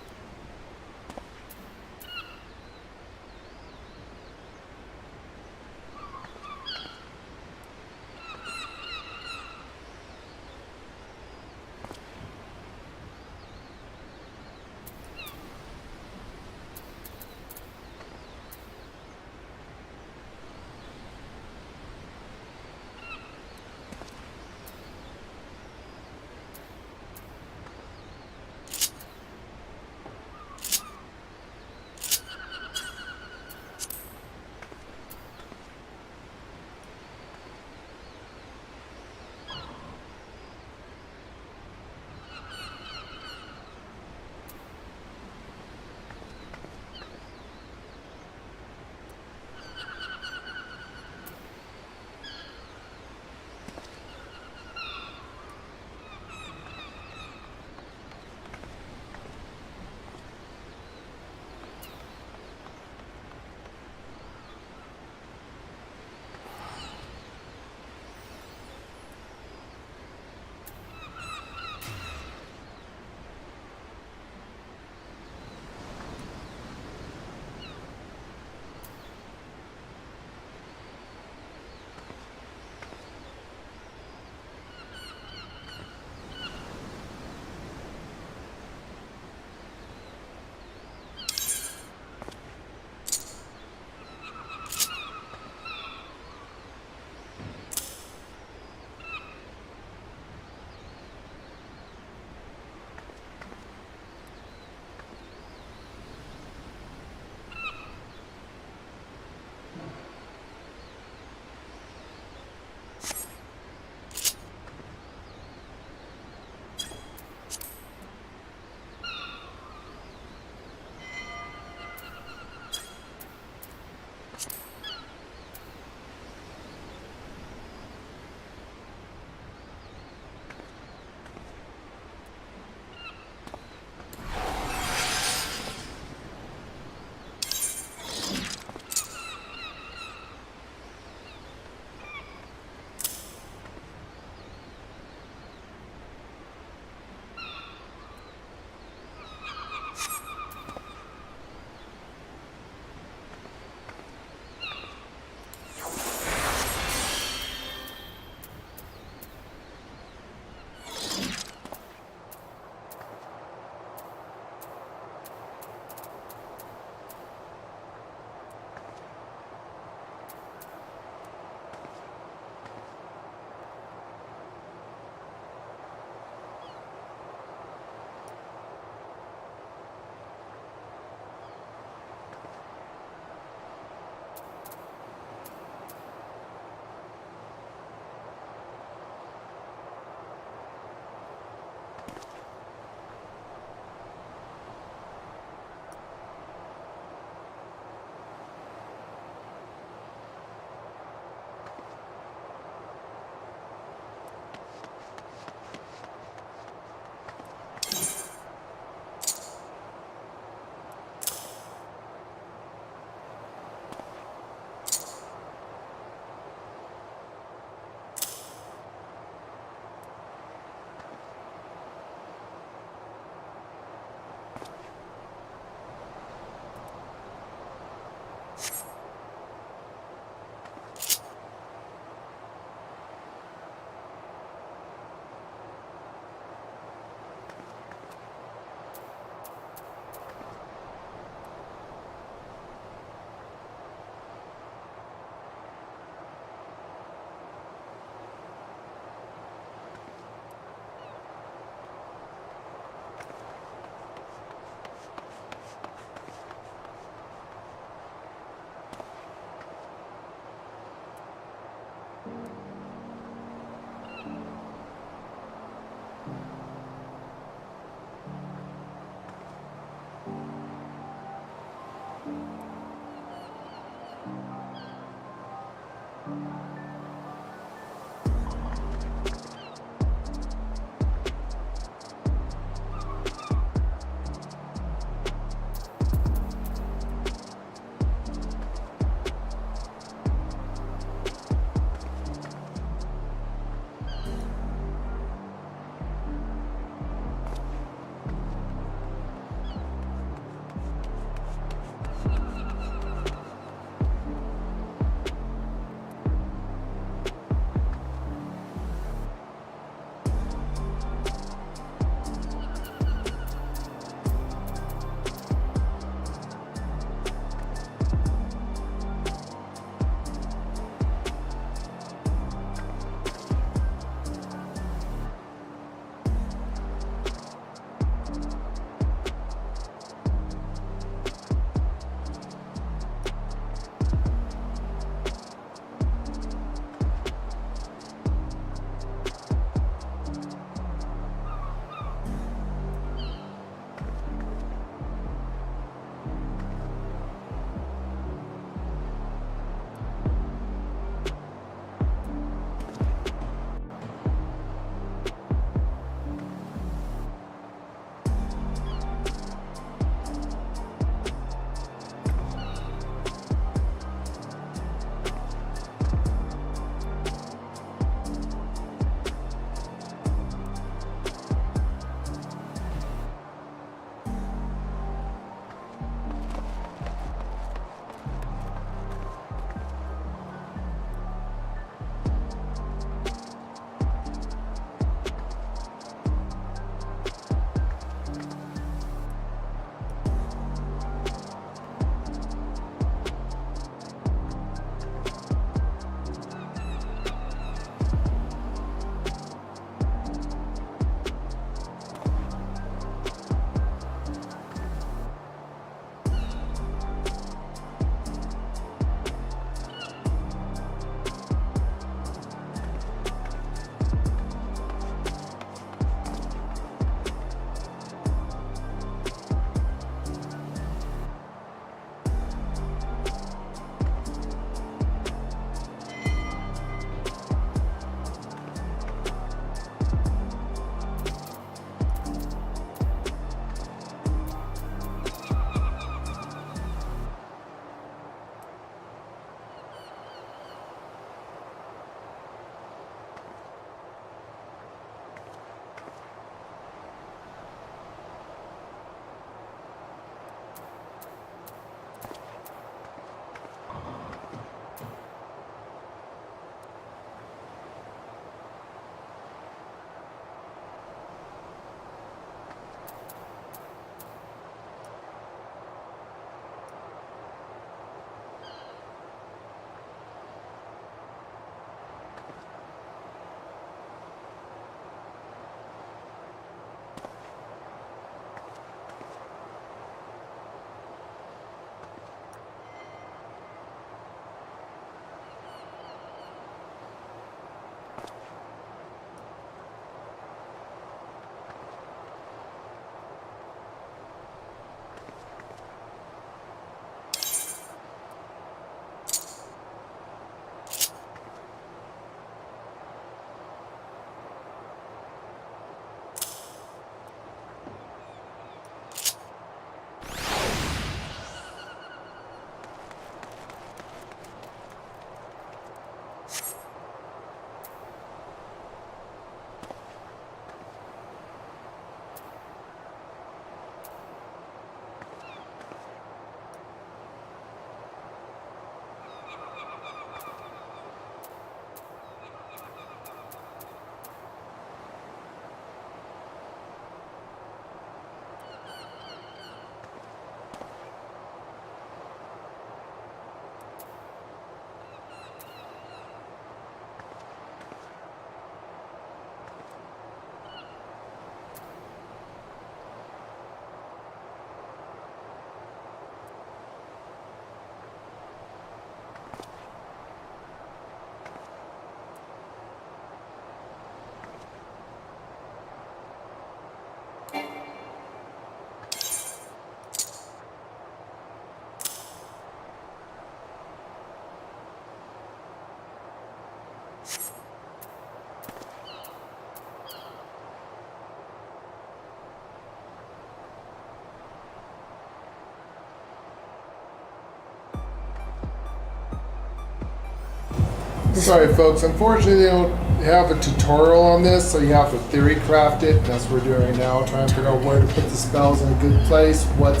S1: Sorry, folks. Unfortunately, they don't have a tutorial on this, so you have to theory craft it. And that's what we're doing right now, trying to figure out where to put the spells in a good place, what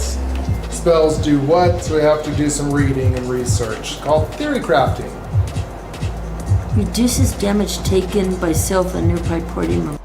S1: spells do what. So we have to do some reading and research, called theory crafting.
S2: Reduces damage taken by self and nearby party members.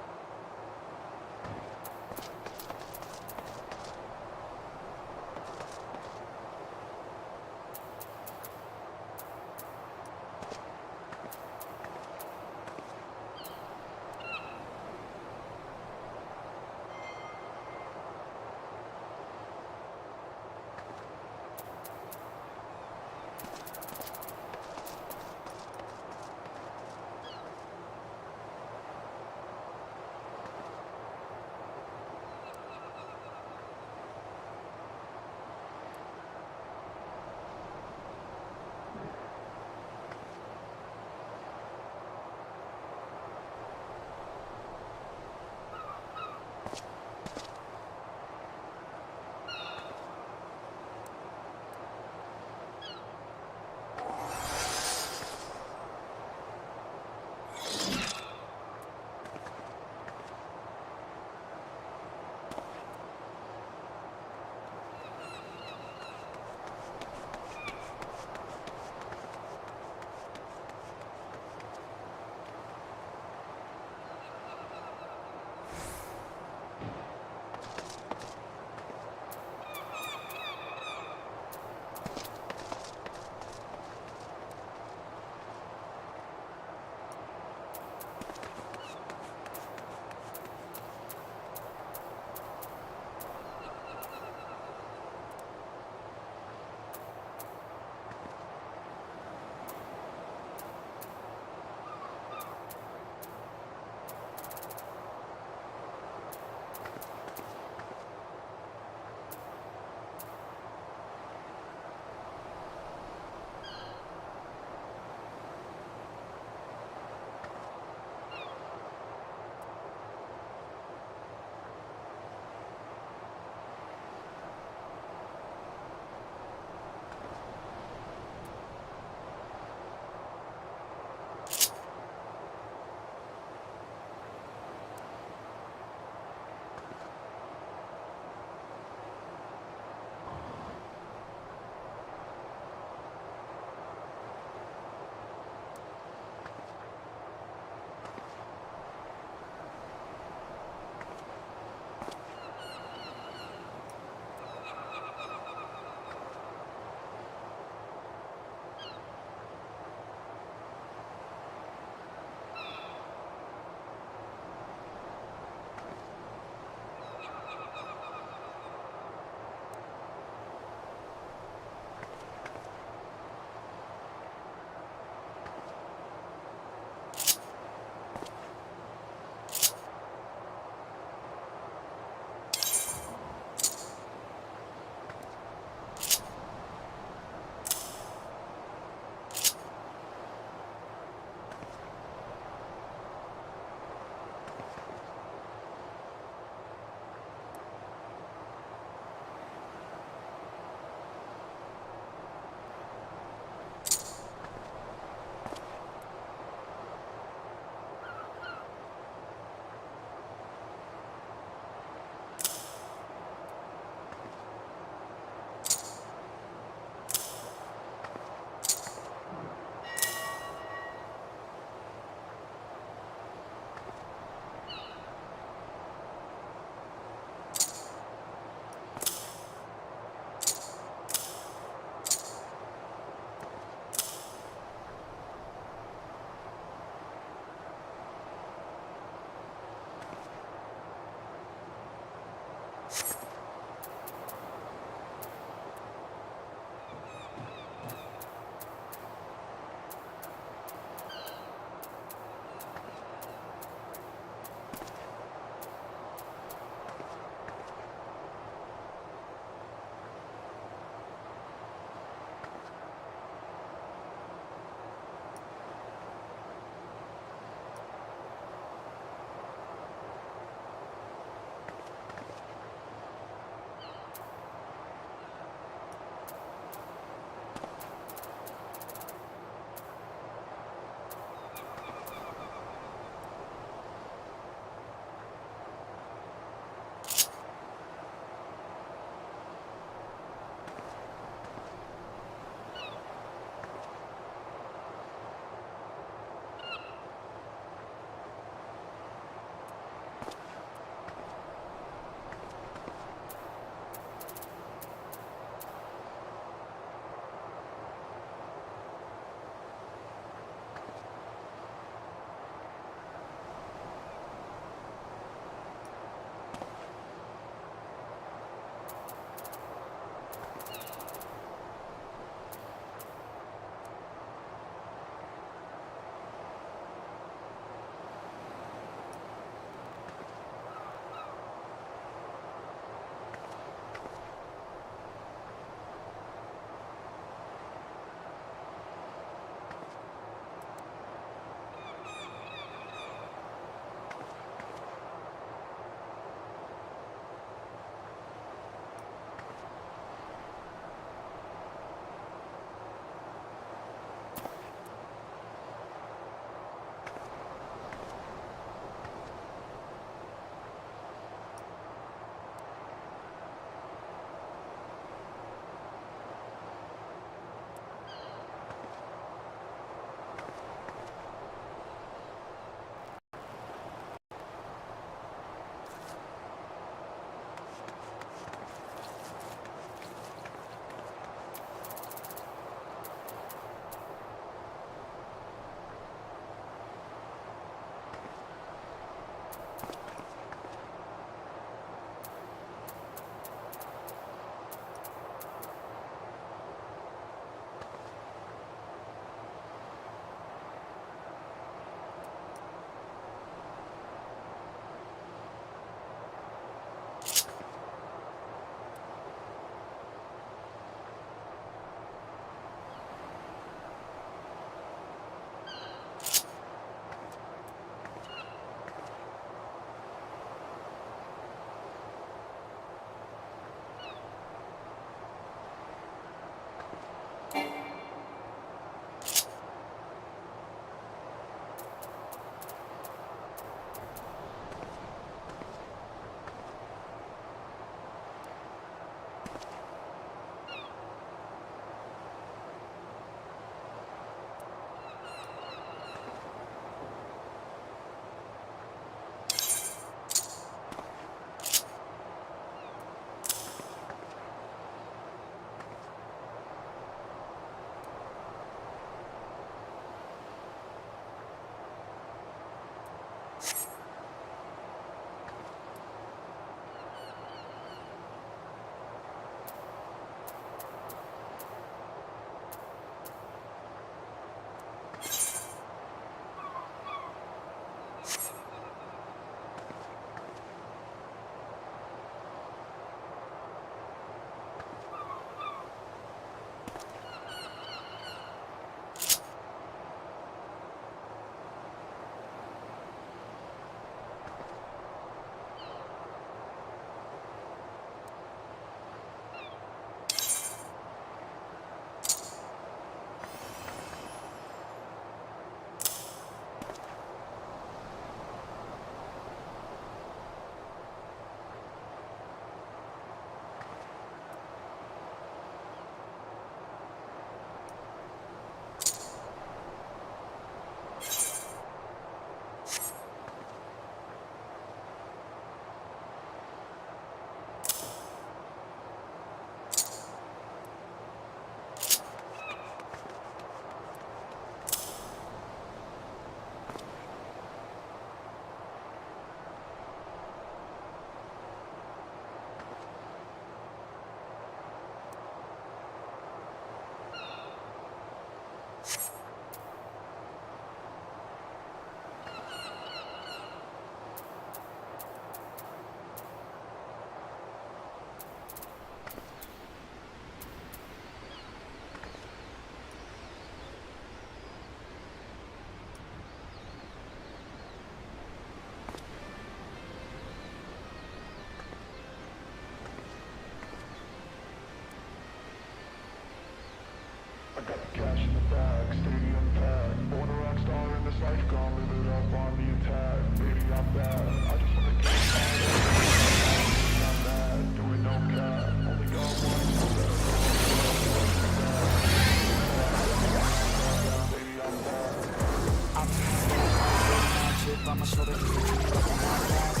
S13: On my shoulder, just to keep up on my past.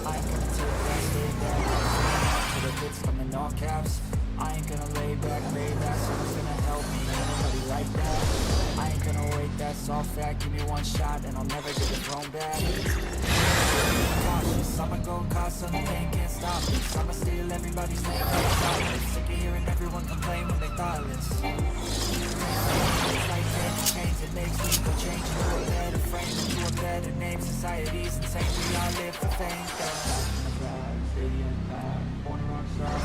S13: I ain't gonna take that, stay back. To the hits coming all caps. I ain't gonna lay back, someone's gonna help me, ain't nobody like that. I ain't gonna wait, that's all fact. Give me one shot and I'll never get it thrown back. Cautious, I'ma go cause something, can't stop this. I'ma steal everybody's name, sick of hearing everyone complain when they thoughtless. It's like chains, it makes me go change into a better frame, into a better name. Society's insane, we all live for fame. Born a rock star.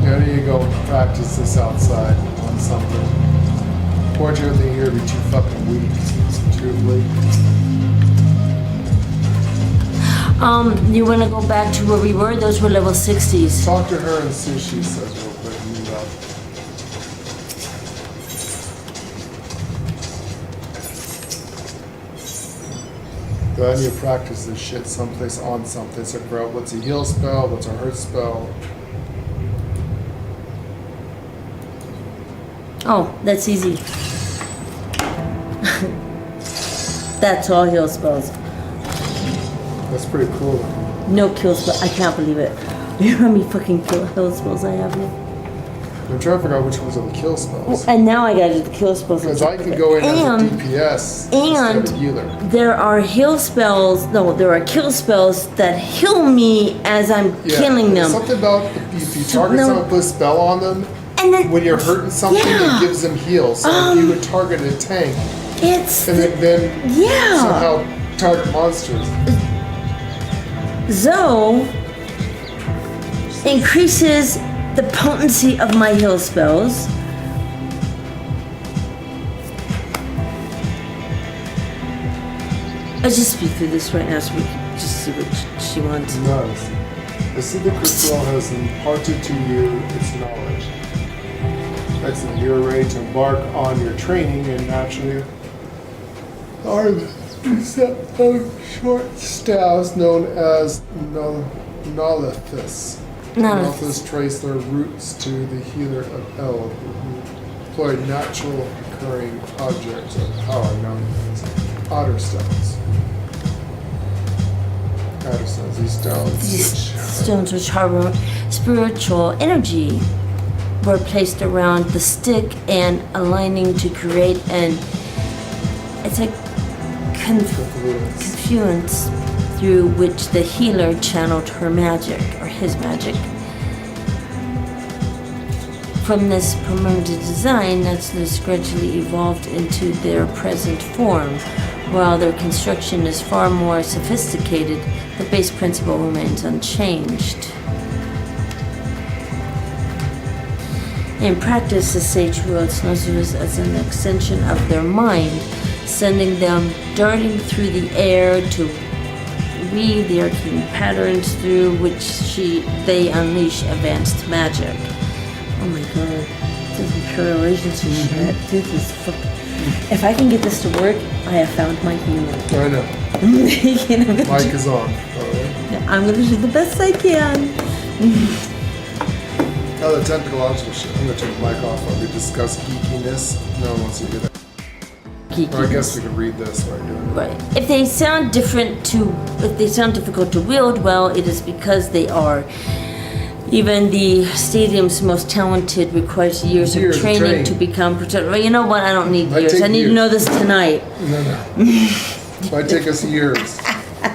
S1: There you go, practice this outside on something. Fortunately, here to be too fucking weak, truthfully.
S2: You want to go back to where we were? Those were level 60s.
S1: Talk to her and see what she says real quick. Then you practice this shit someplace on something. So figure out what's a heal spell, what's a hurt spell.
S2: Oh, that's easy. That's all heal spells.
S1: That's pretty cool.
S2: No kill spell. I can't believe it. You know how many fucking heal spells I have here?
S1: I'm trying to figure out which ones are the kill spells.
S2: And now I gotta do the kill spells.
S1: Because I can go in as a DPS instead of healer.
S2: There are heal spells. No, there are kill spells that heal me as I'm killing them.
S1: Something about if you target someone, put a spell on them,
S2: and then,
S1: when you're hurting something, it gives them heal. So if you would target a tank, then somehow target monsters.
S2: Zoe increases the potency of my heal spells. I just speak through this right now so we can just see what she wants.
S1: Nice. The Cinder Crystal has imparted to you its knowledge. Excellent. You're ready to embark on your training and naturally are the set of short staffs known as Nolithus. Nolithus trace their roots to the healer of El, who employed natural occurring objects of power known as otter stones. Otter stones, these stones.
S2: These stones which harbor spiritual energy. were placed around the stick and aligning to create an confluence through which the healer channeled her magic, or his magic. From this primitive design, Netslers gradually evolved into their present form. While their construction is far more sophisticated, the base principle remains unchanged. In practice, the sage wields Netslers as an extension of their mind, sending them darting through the air to weave the arcane patterns through which they unleash advanced magic. Oh my god, this is Imperial Agency shit. This is fucking... If I can get this to work, I have found my humor.
S1: I know. Mic is on.
S2: I'm gonna do the best I can.
S1: Oh, the technological shit. I'm gonna turn the mic off while we discuss geekiness. No one wants to hear that. Or I guess we could read this while you're doing it.
S2: Right. If they sound difficult to wield, well, it is because they are. Even the stadium's most talented requires years of training to become protected. Well, you know what? I don't need years. I need to know this tonight.
S1: No. Might take us years.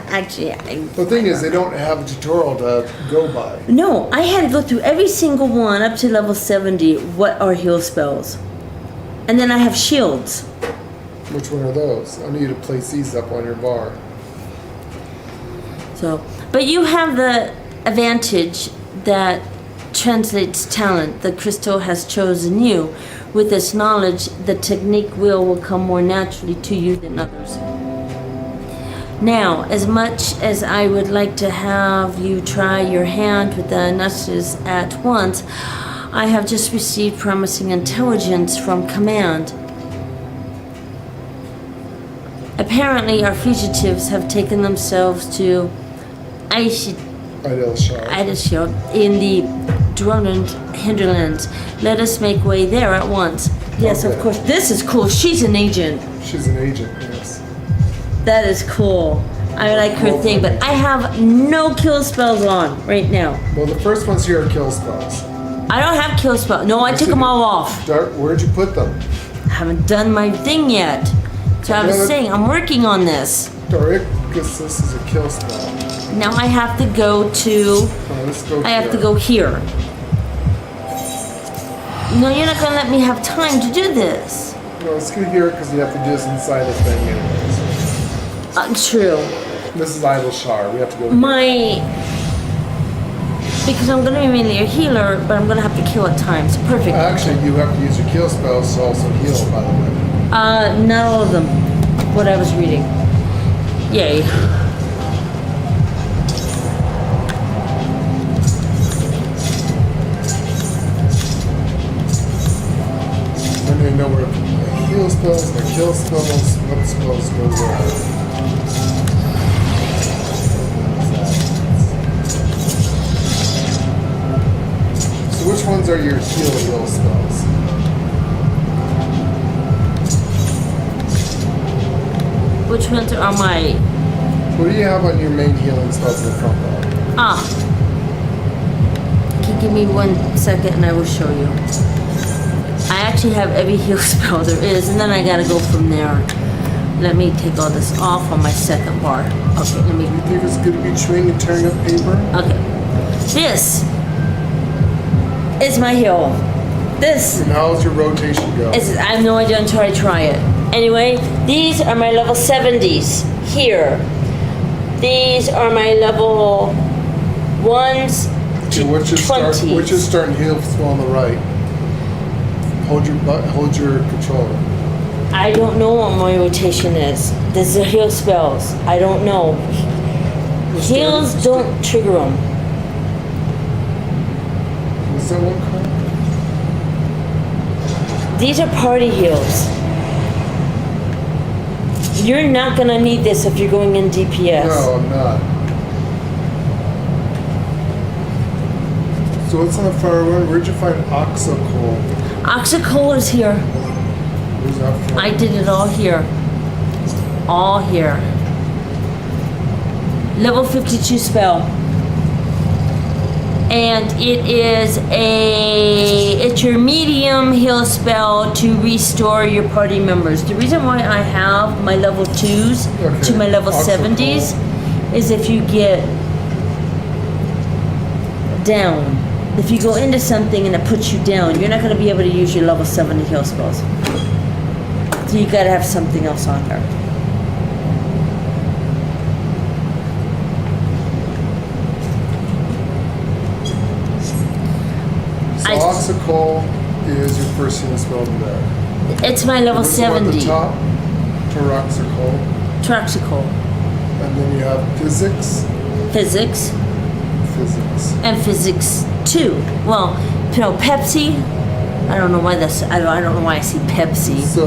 S2: Actually,
S1: the thing is, they don't have a tutorial to go by.
S2: No, I had to go through every single one up to level 70. What are heal spells? And then I have shields.
S1: Which one are those? I need you to place these up on your bar.
S2: So, but you have the advantage that translates talent. The crystal has chosen you. With this knowledge, the technique will come more naturally to you than others. Now, as much as I would like to have you try your hand with the Netslers at once, I have just received promising intelligence from command. Apparently, our fugitives have taken themselves to Ishgard in the Drowned Hinterlands. Let us make way there at once. Yes, okay. Of course. This is cool. She's an agent.
S1: She's an agent, yes.
S2: That is cool. I like her thing, but I have no kill spells on right now.
S1: Well, the first one's here are kill spells.
S2: I don't have kill spells. No, I took them all off.
S1: Where'd you put them?
S2: I haven't done my thing yet. So I was saying, I'm working on this.
S1: Because this is a kill spell.
S2: Now I have to go to... I have to go here. No, you're not going to let me have time to do this.
S1: No, let's go here because you have to do this inside the thing anyways.
S2: True.
S1: This is Azys Lla. We have to go
S2: Because I'm going to be mainly a healer, but I'm going to have to kill at times. Perfect.
S1: Actually, you have to use your kill spells to also heal, by the way.
S2: Not all of them. What I was reading. Yay.
S1: I don't even know where the heal spells, the kill spells, what spells go where. So which ones are your heal spells?
S2: Which ones are my...
S1: What do you have on your main healing spells in the front bar?
S2: Can you give me 1 second and I will show you. I actually have every heal spell there is, and then I gotta go from there. Let me take all this off on my second bar. Okay, let me...
S1: You think it's good to be chewing and tearing up paper?
S2: Okay. This is my heal. This...
S1: And how's your rotation go?
S2: I have no idea until I try it. Anyway, these are my level 70s here. These are my level 1s to 20s.
S1: Which is starting heal spell on the right? Hold your controller.
S2: I don't know what my rotation is. This is heal spells. I don't know. Heals don't trigger them.
S1: What's that one called?
S2: These are party heals. You're not gonna need this if you're going in DPS.
S1: No, I'm not. So what's on the far one? Where'd you find Oxocol?
S2: Oxocol is here.
S1: Where's that from?
S2: I did it all here. All here. Level 52 spell. And it's your medium heal spell to restore your party members. The reason why I have my level 2s to my level 70s is if you get down. If you go into something and it puts you down, you're not going to be able to use your level 70 heal spells. So you got to have something else on there.
S1: Oxical is your first healing spell there.
S2: It's my level 70.
S1: At the top,
S2: Taraxical.
S1: And then you have physics.
S2: Physics. And physics 2. Well, you know, Pepsi. I don't know why that's. I don't know why I see Pepsi.
S1: So.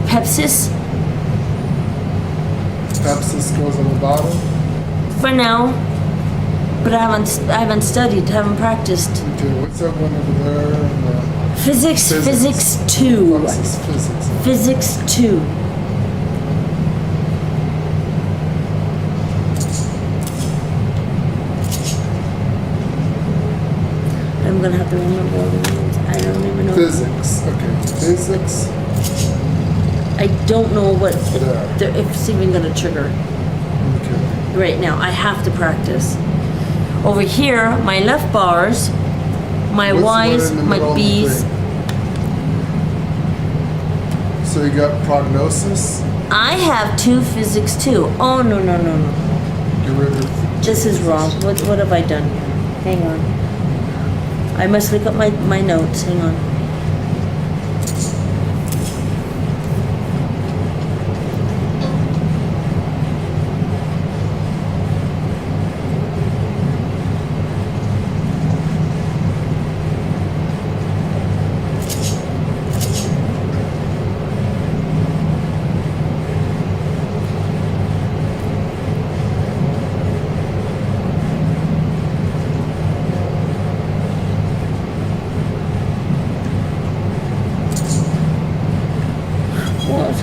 S2: Pepsis.
S1: Pepsis goes on the bottom.
S2: For now. But I haven't studied, haven't practiced.
S1: Okay, what's that one over there?
S2: Physics 2. Physics 2. I'm gonna have to remember all the names. I don't even know.
S1: Physics. Okay. Physics.
S2: I don't know what if it's even gonna trigger.
S1: Okay.
S2: Right now, I have to practice. Over here, my left bars, my Y's, my B's.
S1: So you got prognosis?
S2: I have 2 physics 2. Oh, no.
S1: Get rid of
S2: this is wrong. What have I done here? Hang on. I must look up my notes. Hang on.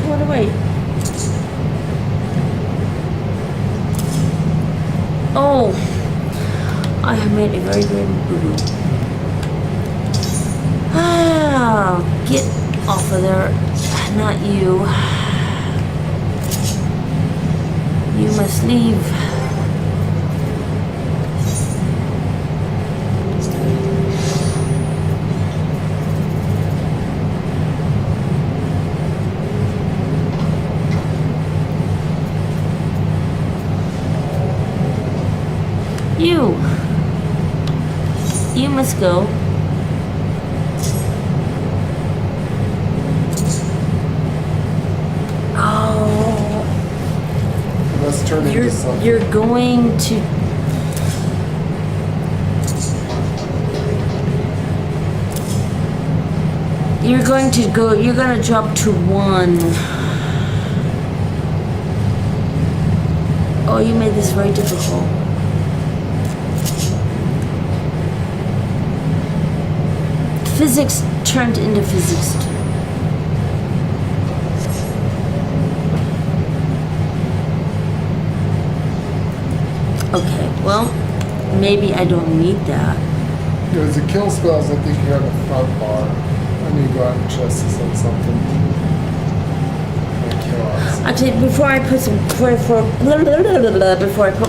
S2: What do I? Oh, I have made a very great boo-boo. Ah, get off of there. Not you. You must leave. You must go. Oh.
S1: Let's turn into something.
S2: You're going to. You're going to go. You're going to drop to 1. Oh, you made this very difficult. Physics turned into physics 2. Okay, well, maybe I don't need that.
S1: There's the kill spells, I think you have a front bar. I need to go out and test this on something.
S2: Actually, before I put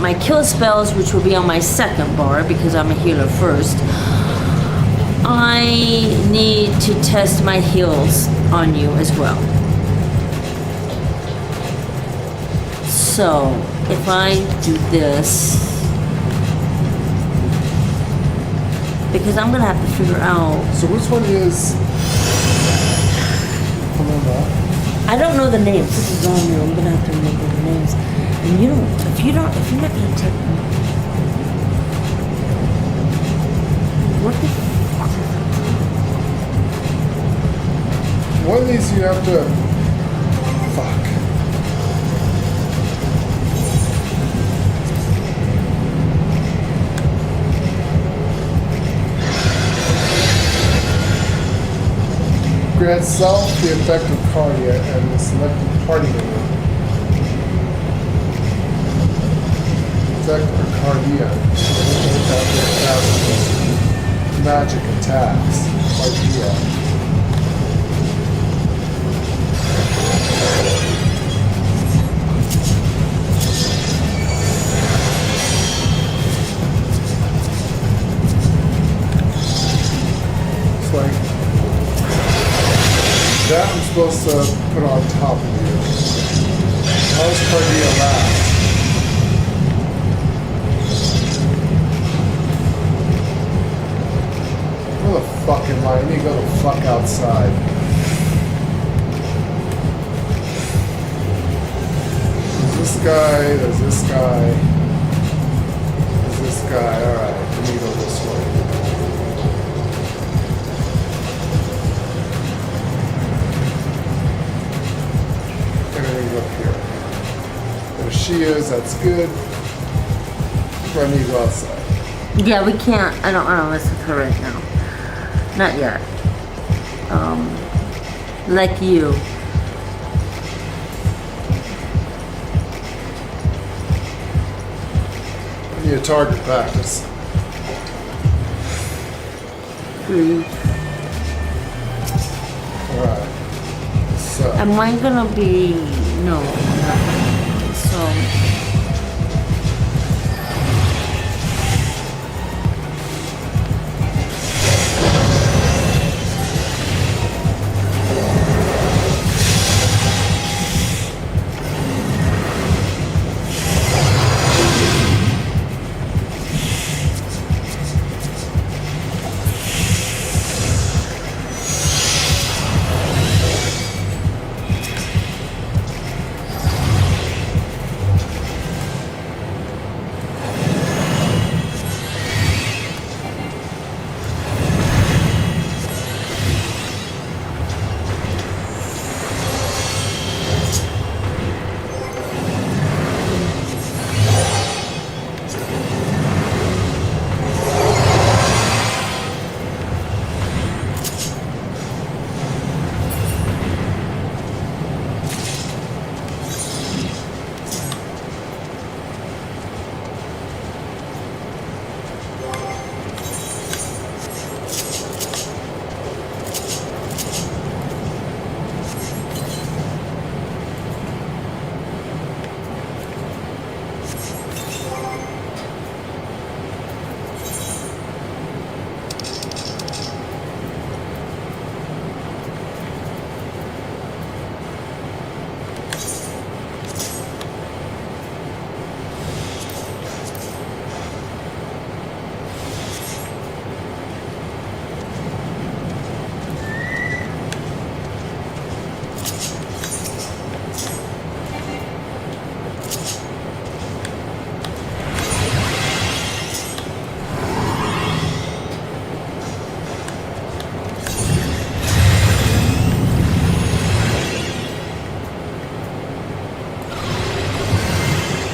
S2: my kill spells, which will be on my second bar because I'm a healer first, I need to test my heals on you as well. So, if I do this, because I'm gonna have to figure out.
S1: So which one is?
S2: I don't know the names. This is on you. I'm gonna have to remember the names. And if you're not gonna take them, what the?
S1: One of these you have to. Fuck. Grant self the effect of Cardia and the selected party member. Affect Arcadia. Magic attacks. Arcadia. It's like that I'm supposed to put on top of you. How does Cardia last? Where the fuck am I? I need to go the fuck outside. There's this guy, there's this guy, there's this guy. Alright, I need to go this way. Everything's up here. There she is, that's good. I need to go outside.
S2: Yeah, we can't. I don't want to listen to her right now. Not yet. Like you.
S1: I need a target practice. Alright. So.
S2: Am I gonna be... No. I'm not. So...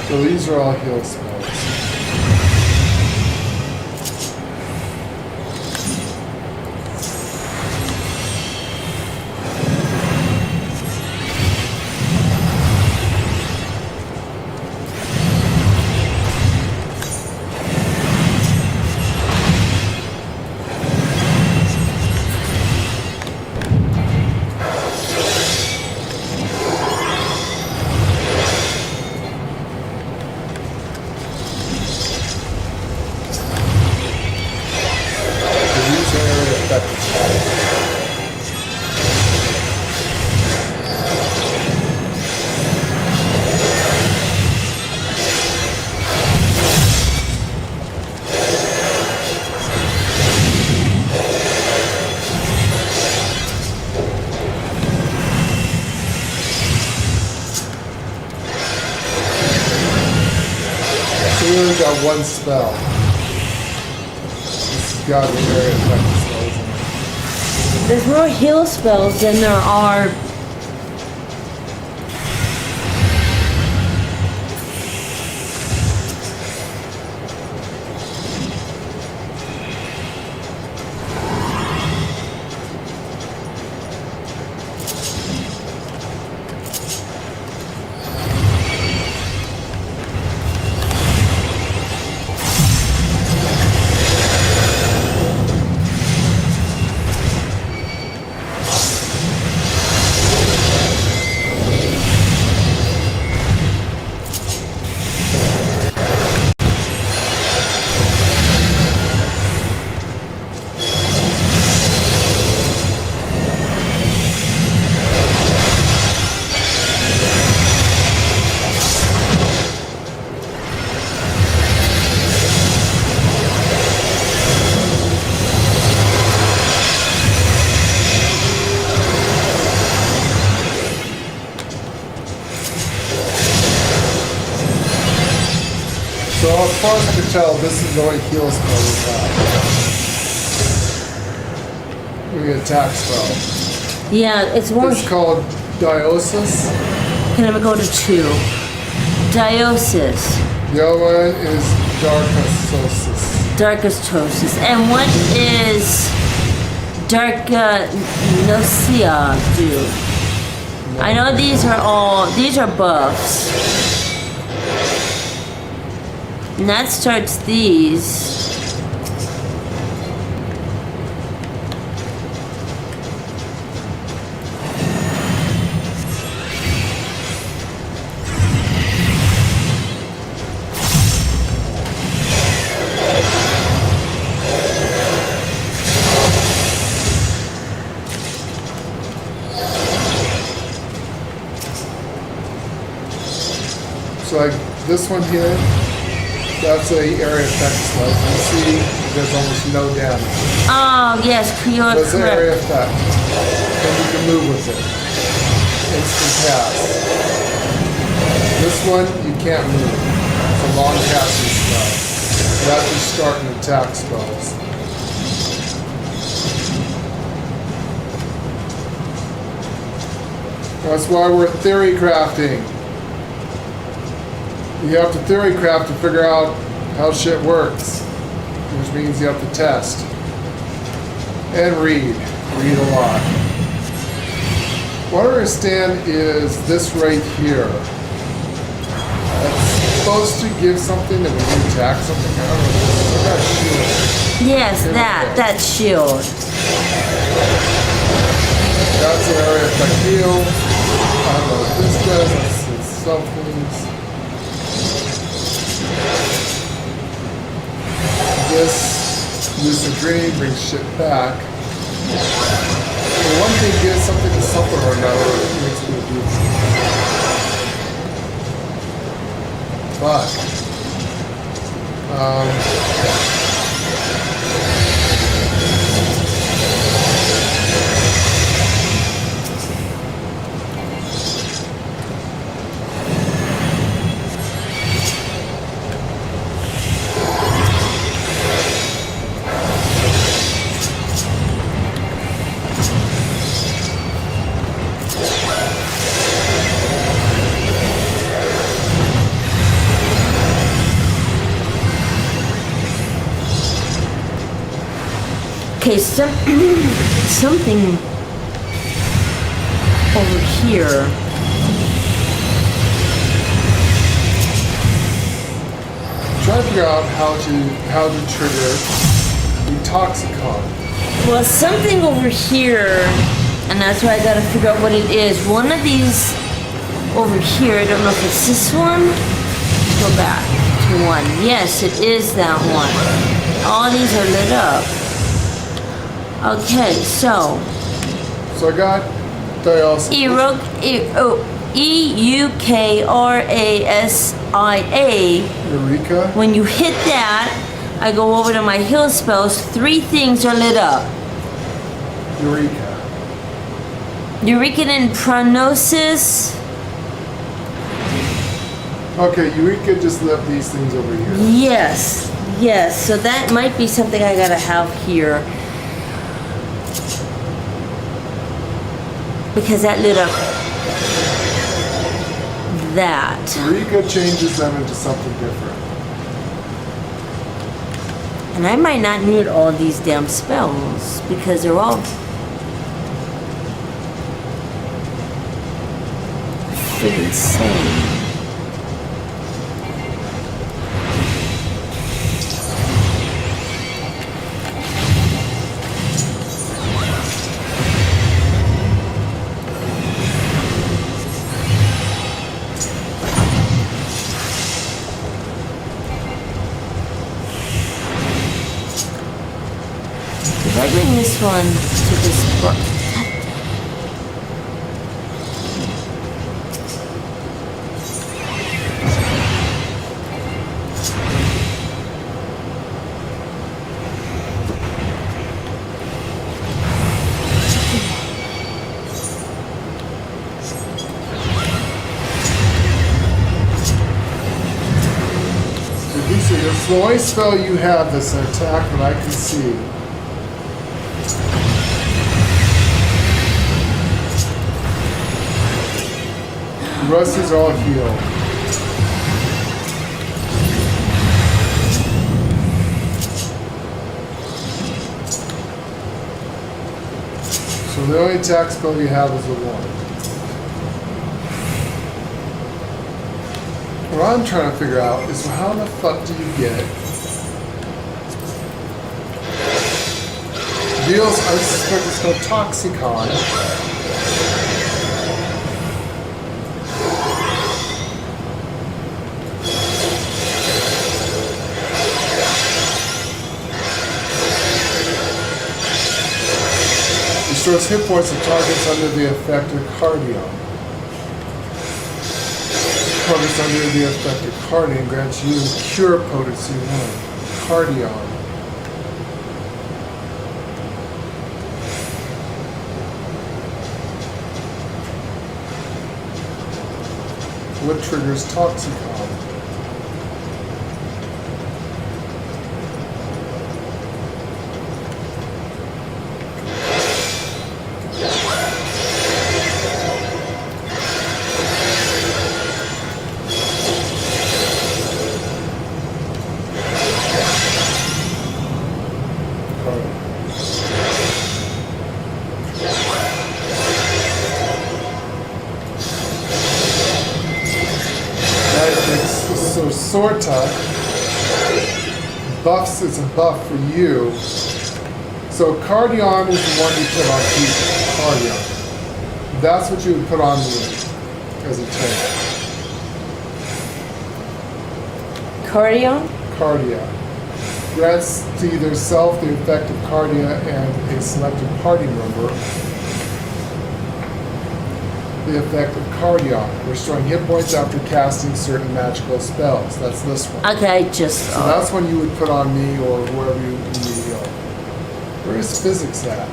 S1: So these are all heal spells. We only got one spell. This has got to be very effective spells.
S2: There's more heal spells than there are...
S1: Well, as far as I can tell, this is the only heal spell we have. We attack spell.
S2: Yeah, it's one.
S1: It's called Diosis.
S2: Can I go to 2? Diosis.
S1: The other one is Darkososis.
S2: Darkostosis. And what is Darkanosia do? I know these are buffs. And that starts these.
S1: So like this one here, that's a area effect spell. You see there's almost no damage.
S2: Oh, yes, you're
S1: That's an
S2: correct.
S1: area effect. And you can move with it. Instant cast. This one, you can't move. It's a long casting spell. You have to start and attack spells. That's why we're theory crafting. You have to theory craft to figure out how shit works, which means you have to test and read a lot. What I understand is this right here. That's supposed to give something that when you attack something. I don't know. Some kind of shield.
S2: Yes, that shield.
S1: That's an area effect heal. I don't know what this does. It's self-release. This lucid dream brings shit back. Well, one thing gives something to something or another, it makes me do something.
S2: Okay, something over here.
S1: Try to figure out how to trigger the Toxicon.
S2: Well, something over here, and that's why I gotta figure out what it is. One of these over here, I don't know if it's this one. Let's go back to one. Yes, it is that one. All these are lit up. Okay, so
S1: I got Diosis.
S2: EUKRASIA.
S1: Eureka.
S2: When you hit that, I go over to my heal spells. 3 things are lit up.
S1: Eureka.
S2: Eureka and Prognosis.
S1: Okay, Eureka just left these things over here.
S2: Yes, yes. So that might be something I gotta have here. Because that lit up that.
S1: Eureka changes them into something different.
S2: And I might not need all these damn spells because they're all freaking insane. If I bring this one to this book.
S1: So these are It's the only spell you have that's an attack that I can see. The rest is all healed. So the only attack spell you have is the one. What I'm trying to figure out is how the fuck do you get deals unsuspected spell Toxicon. Restores hit points of targets under the effect of Cardion. Targets under the effect of Cardion grants you Cure Potency 1. Cardion. What triggers Toxicon? Sorta buffs is a buff for you. So Cardion is the one you put on people. Cardion. That's what you would put on me as a tank.
S2: Cardion?
S1: Cardia. Grants to either self the effect of Cardia and a selected party member the effect of Cardion, restoring hit points after casting certain magical spells. That's this one.
S2: Okay, just...
S1: So that's one you would put on me or whoever you need. Where is physics at?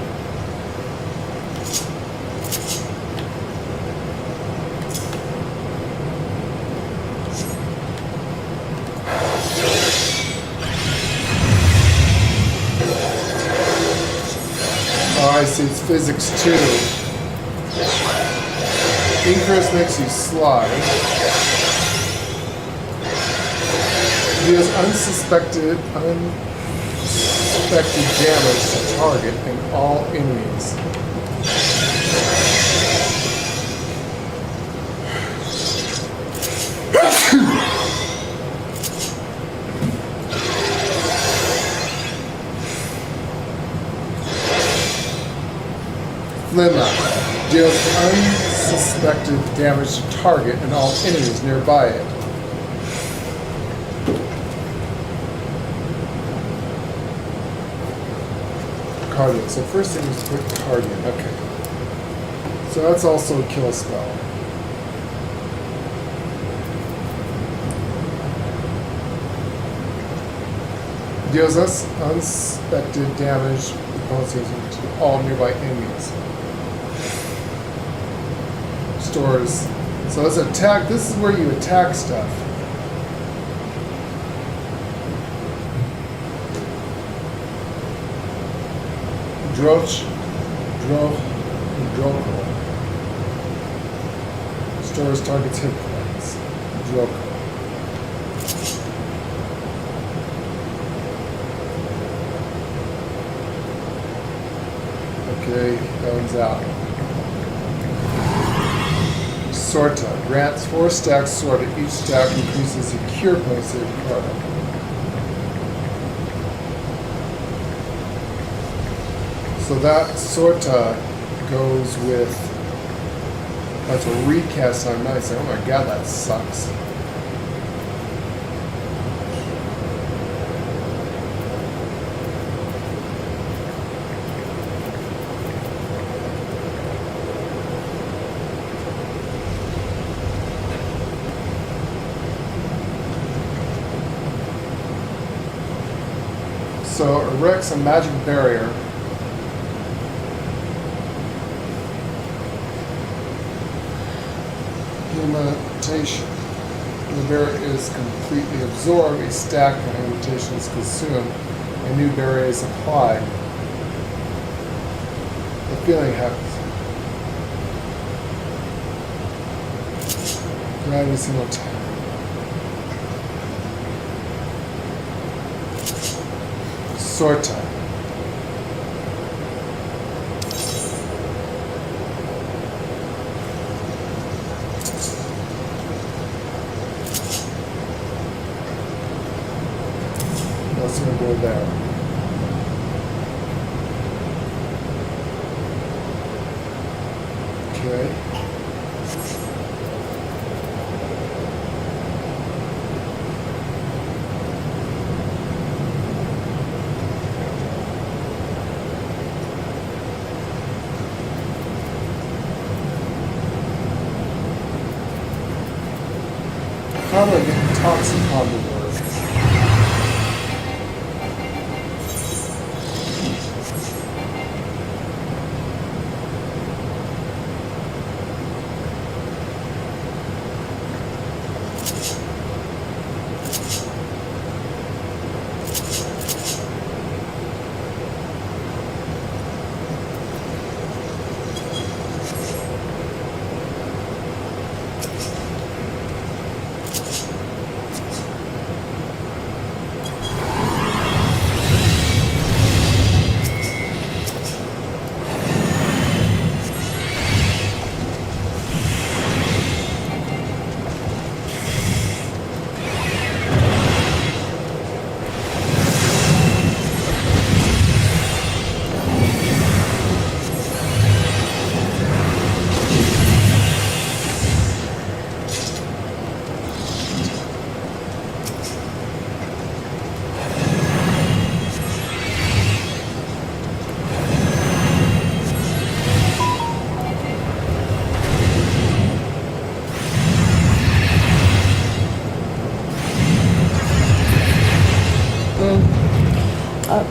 S1: Oh, I see. It's physics 2. Increase makes you slide. Deals unsuspected damage to target and all enemies. Flimma deals unsuspected damage to target and all enemies nearby it. Cardian. So first thing is put Cardian. Okay. So that's also a kill spell. Deals us unsuspected damage to all nearby enemies. Stores. So let's attack. This is where you attack stuff. Droko. Stores targets hit points. Droko. Okay, that one's out. Sorta. Grants 4 stacks Sorta. Each stack increases a cure point save card. So that Sorta goes with... That's a recast on nice. Oh my god, that sucks. So erects a magic barrier. Humanization. the bearer is completely absorbed, a stack of mutation is consumed, a new barrier is applied. The feeling happens. Grab a single time. Sword time. Let's go there. Okay. How do I get toxic on the word?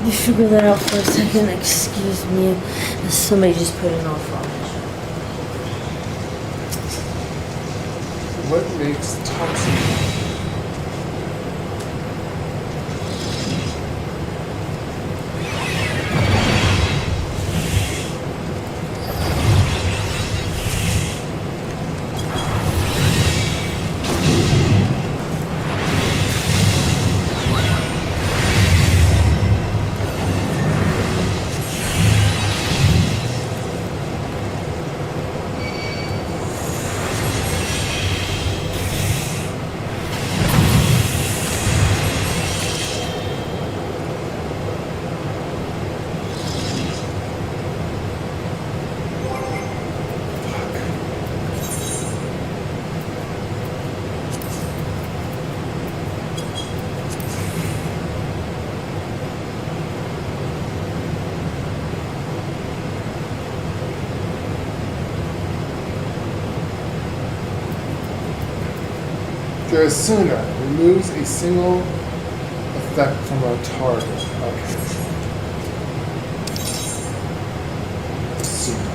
S2: You figure that out for a second. Excuse me. Somebody just put an offer on it.
S1: What makes toxic? Sooner removes a single effect from our target. Okay. Sooner.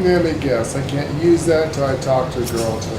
S1: Let me guess. I can't use that until I talk to girl too.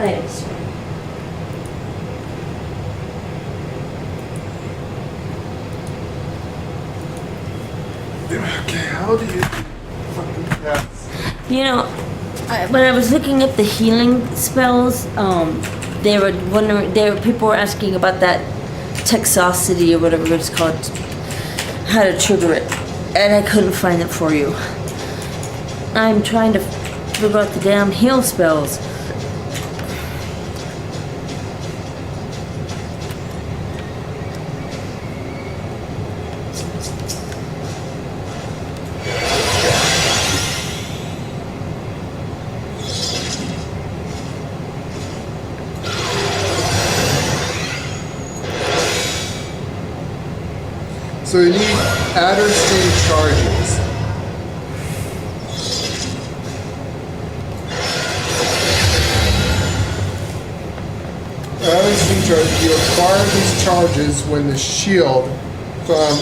S2: Thanks.
S1: Okay, how do you fucking cats?
S2: You know, when I was looking at the healing spells, they were wondering. People were asking about that Texosity or whatever it's called, how to trigger it, and I couldn't find it for you. I'm trying to figure out the damn heal spells.
S1: So you need adder sting charges. Adder sting charges. You acquire these charges when the shield from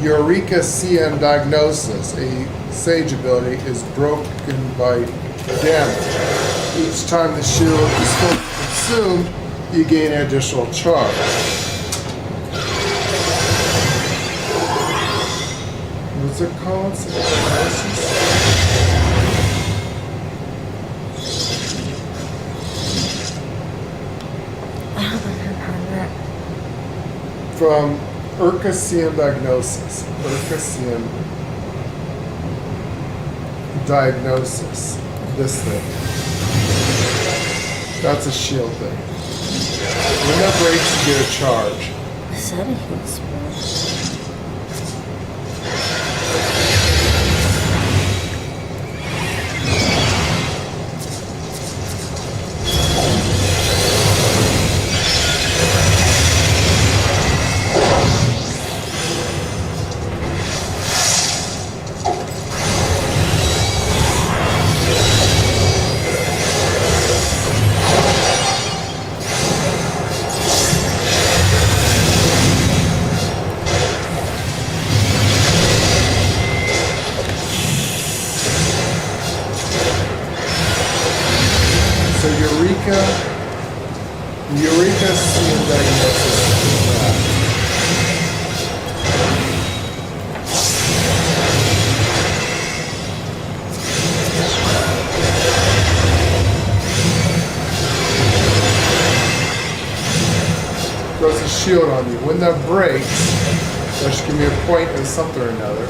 S1: Eureka CM Diagnosis, a sage ability, is broken by damage. Each time the shield is fully consumed, you gain an additional charge. What's it called? From Urcasium Diagnosis. Urcasium Diagnosis. This thing. That's a shield thing. When that breaks, you get a charge.
S2: Is that a heal spell?
S1: Eureka CM Diagnosis. Throws a shield on you. When that breaks, that should give me a point of something or another.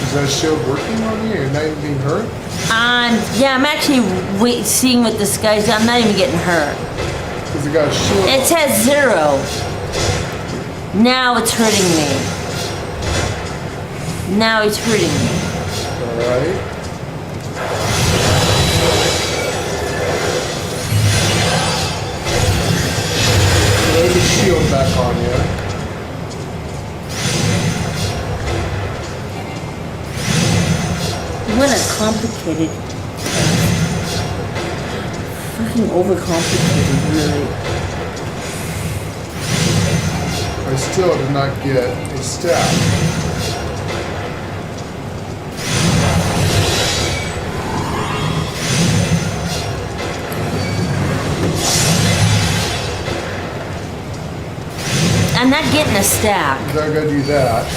S1: Is that shield working on you? You're not even being hurt?
S2: Yeah, I'm actually seeing what this guy's. I'm not even getting hurt.
S1: Because it got a shield.
S2: It says 0. Now it's hurting me. Now it's hurting me.
S1: Alright. There's a shield back on you.
S2: complicated. Fucking overcomplicated, really.
S1: I still did not get a staff.
S2: I'm not getting a stack.
S1: I'm not gonna do that.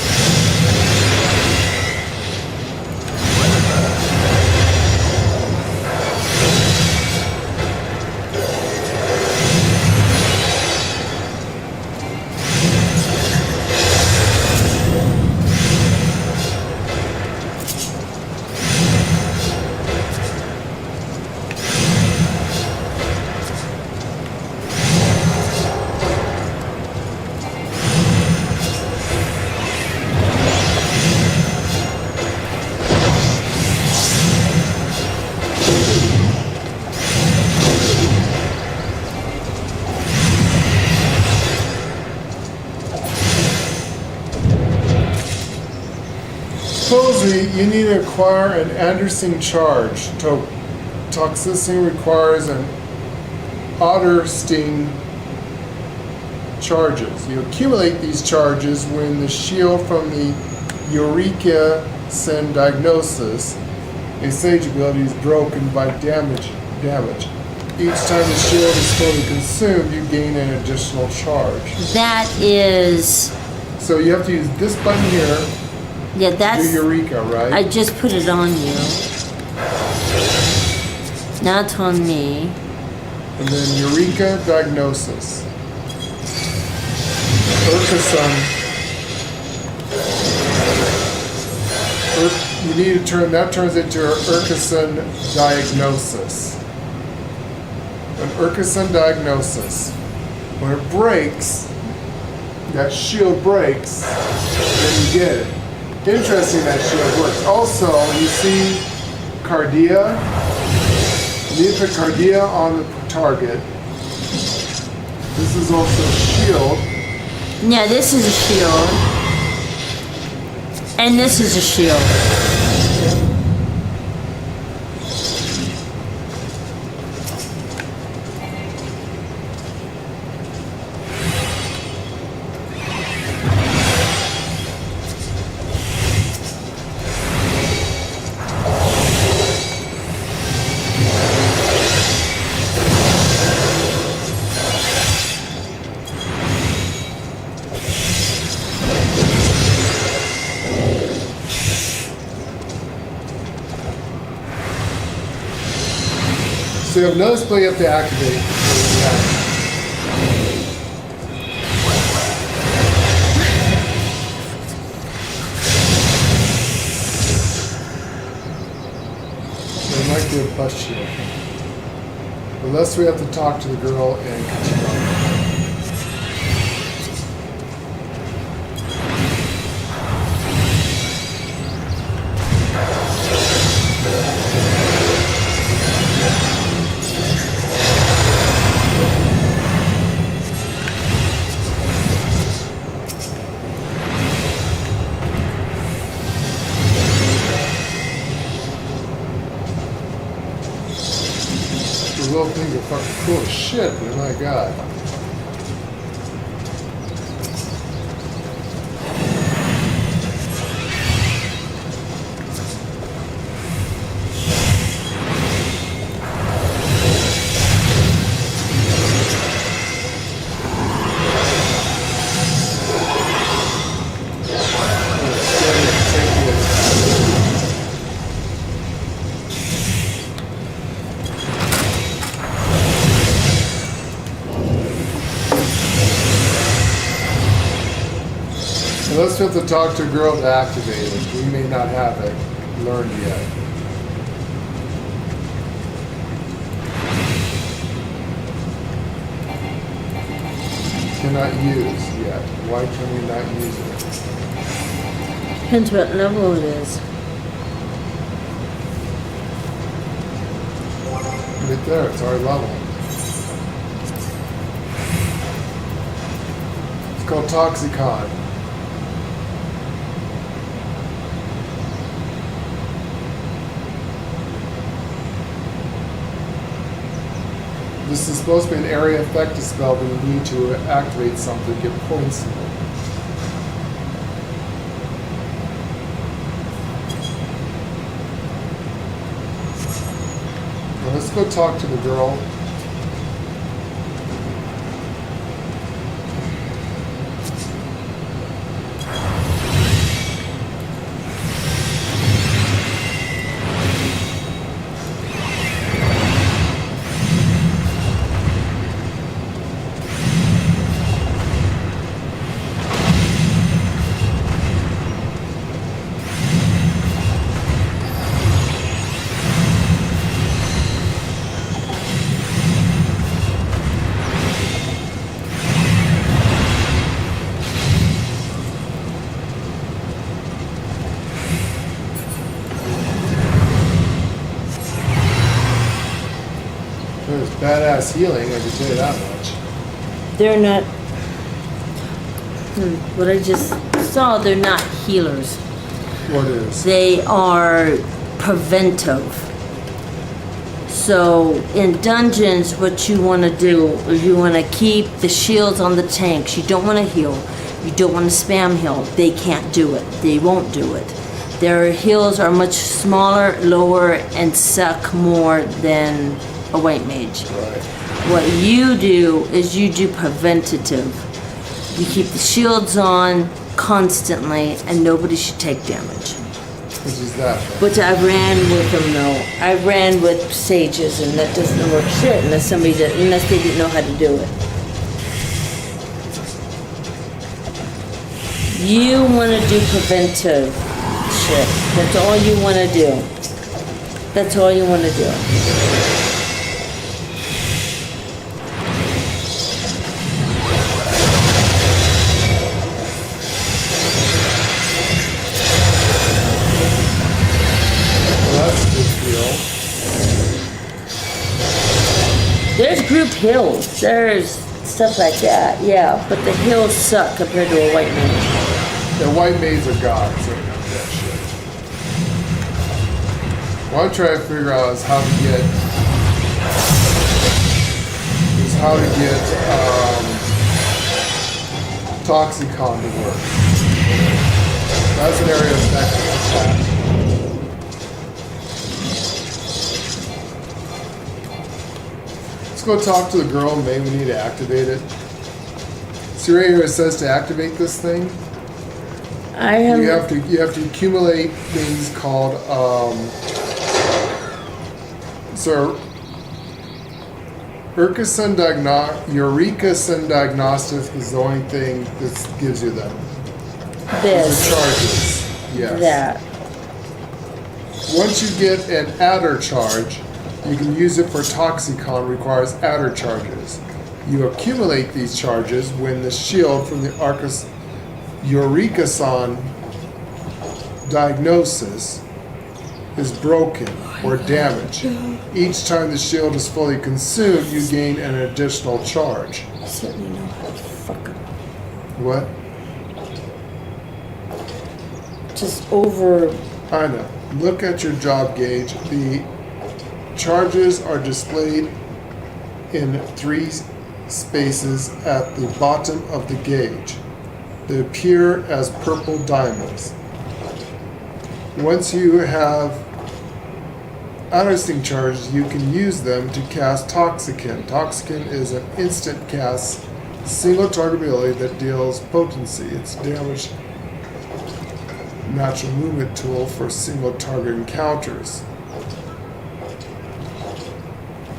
S1: Supposedly, you need to acquire an Anderson charge. Toxicity requires an otter sting charges. You accumulate these charges when the shield from the Eureka Sen diagnosis, a sage ability, is broken by damage. Each time the shield is fully consumed, you gain an additional charge.
S2: That is...
S1: So you have to use this button here.
S2: Yeah, that's...
S1: Do Eureka, right?
S2: I just put it on you. Not on me.
S1: And then Eureka Diagnosis. You need to turn, that turns into an Urkason Diagnosis. An Urkason Diagnosis. When it breaks, that shield breaks, then you get it. Interesting that shield works. Also, you see Cardia. You need to put Cardia on the target. This is also a shield.
S2: Yeah, this is a shield. And this is a shield.
S1: So you have no display you have to activate. There might be a plus shield. Unless we have to talk to the girl and continue on. Little things are fucking cool as shit, but my god. Unless we have to talk to a girl to activate it. We may not have it learned yet. Cannot use yet. Why can we not use it?
S2: Depends what level it is.
S1: Right there, it's our level. It's called Toxicon. This is supposed to be an area effective spell, but you need to activate something to get points. Now let's go talk to the girl. There's badass healing, I can tell you that much.
S2: They're not. What I just saw, they're not healers.
S1: What is?
S2: They are preventive. So in dungeons, what you want to do is you want to keep the shields on the tanks. You don't want to heal. You don't want to spam heal. They can't do it. They won't do it. Their heals are much smaller, lower, and suck more than a white mage.
S1: Right.
S2: What you do is you do preventative. You keep the shields on constantly, and nobody should take damage.
S1: Which is that?
S2: But I ran with them though. I ran with sages, and that doesn't work shit unless unless they didn't know how to do it. You want to do preventive shit. That's all you want to do. That's all you want to do. There's group hills. There's stuff like that, yeah. But the hills suck compared to a white mage.
S1: The white maids are gods. So that shit. What I'm trying to figure out is how to get Toxicon to work. That's an area of attack. Let's go talk to the girl. Maybe we need to activate it. See right here it says to activate this thing. You have to accumulate things called Eureka Diagnostic is the only thing that gives you them.
S2: This.
S1: The charges. Yes.
S2: That.
S1: Once you get an adder charge, you can use it for Toxicon, requires adder charges. You accumulate these charges when the shield from the Eureka diagnosis is broken or damaged. Each time the shield is fully consumed, you gain an additional charge.
S2: I certainly know how to fuck up.
S1: What?
S2: Just over.
S1: I know. Look at your job gauge. The charges are displayed in 3 spaces at the bottom of the gauge. They appear as purple diamonds. Once you have harvesting charges, you can use them to cast Toxicon. Toxicon is an instant cast, single target ability that deals potency. It's damage natural movement tool for single target encounters.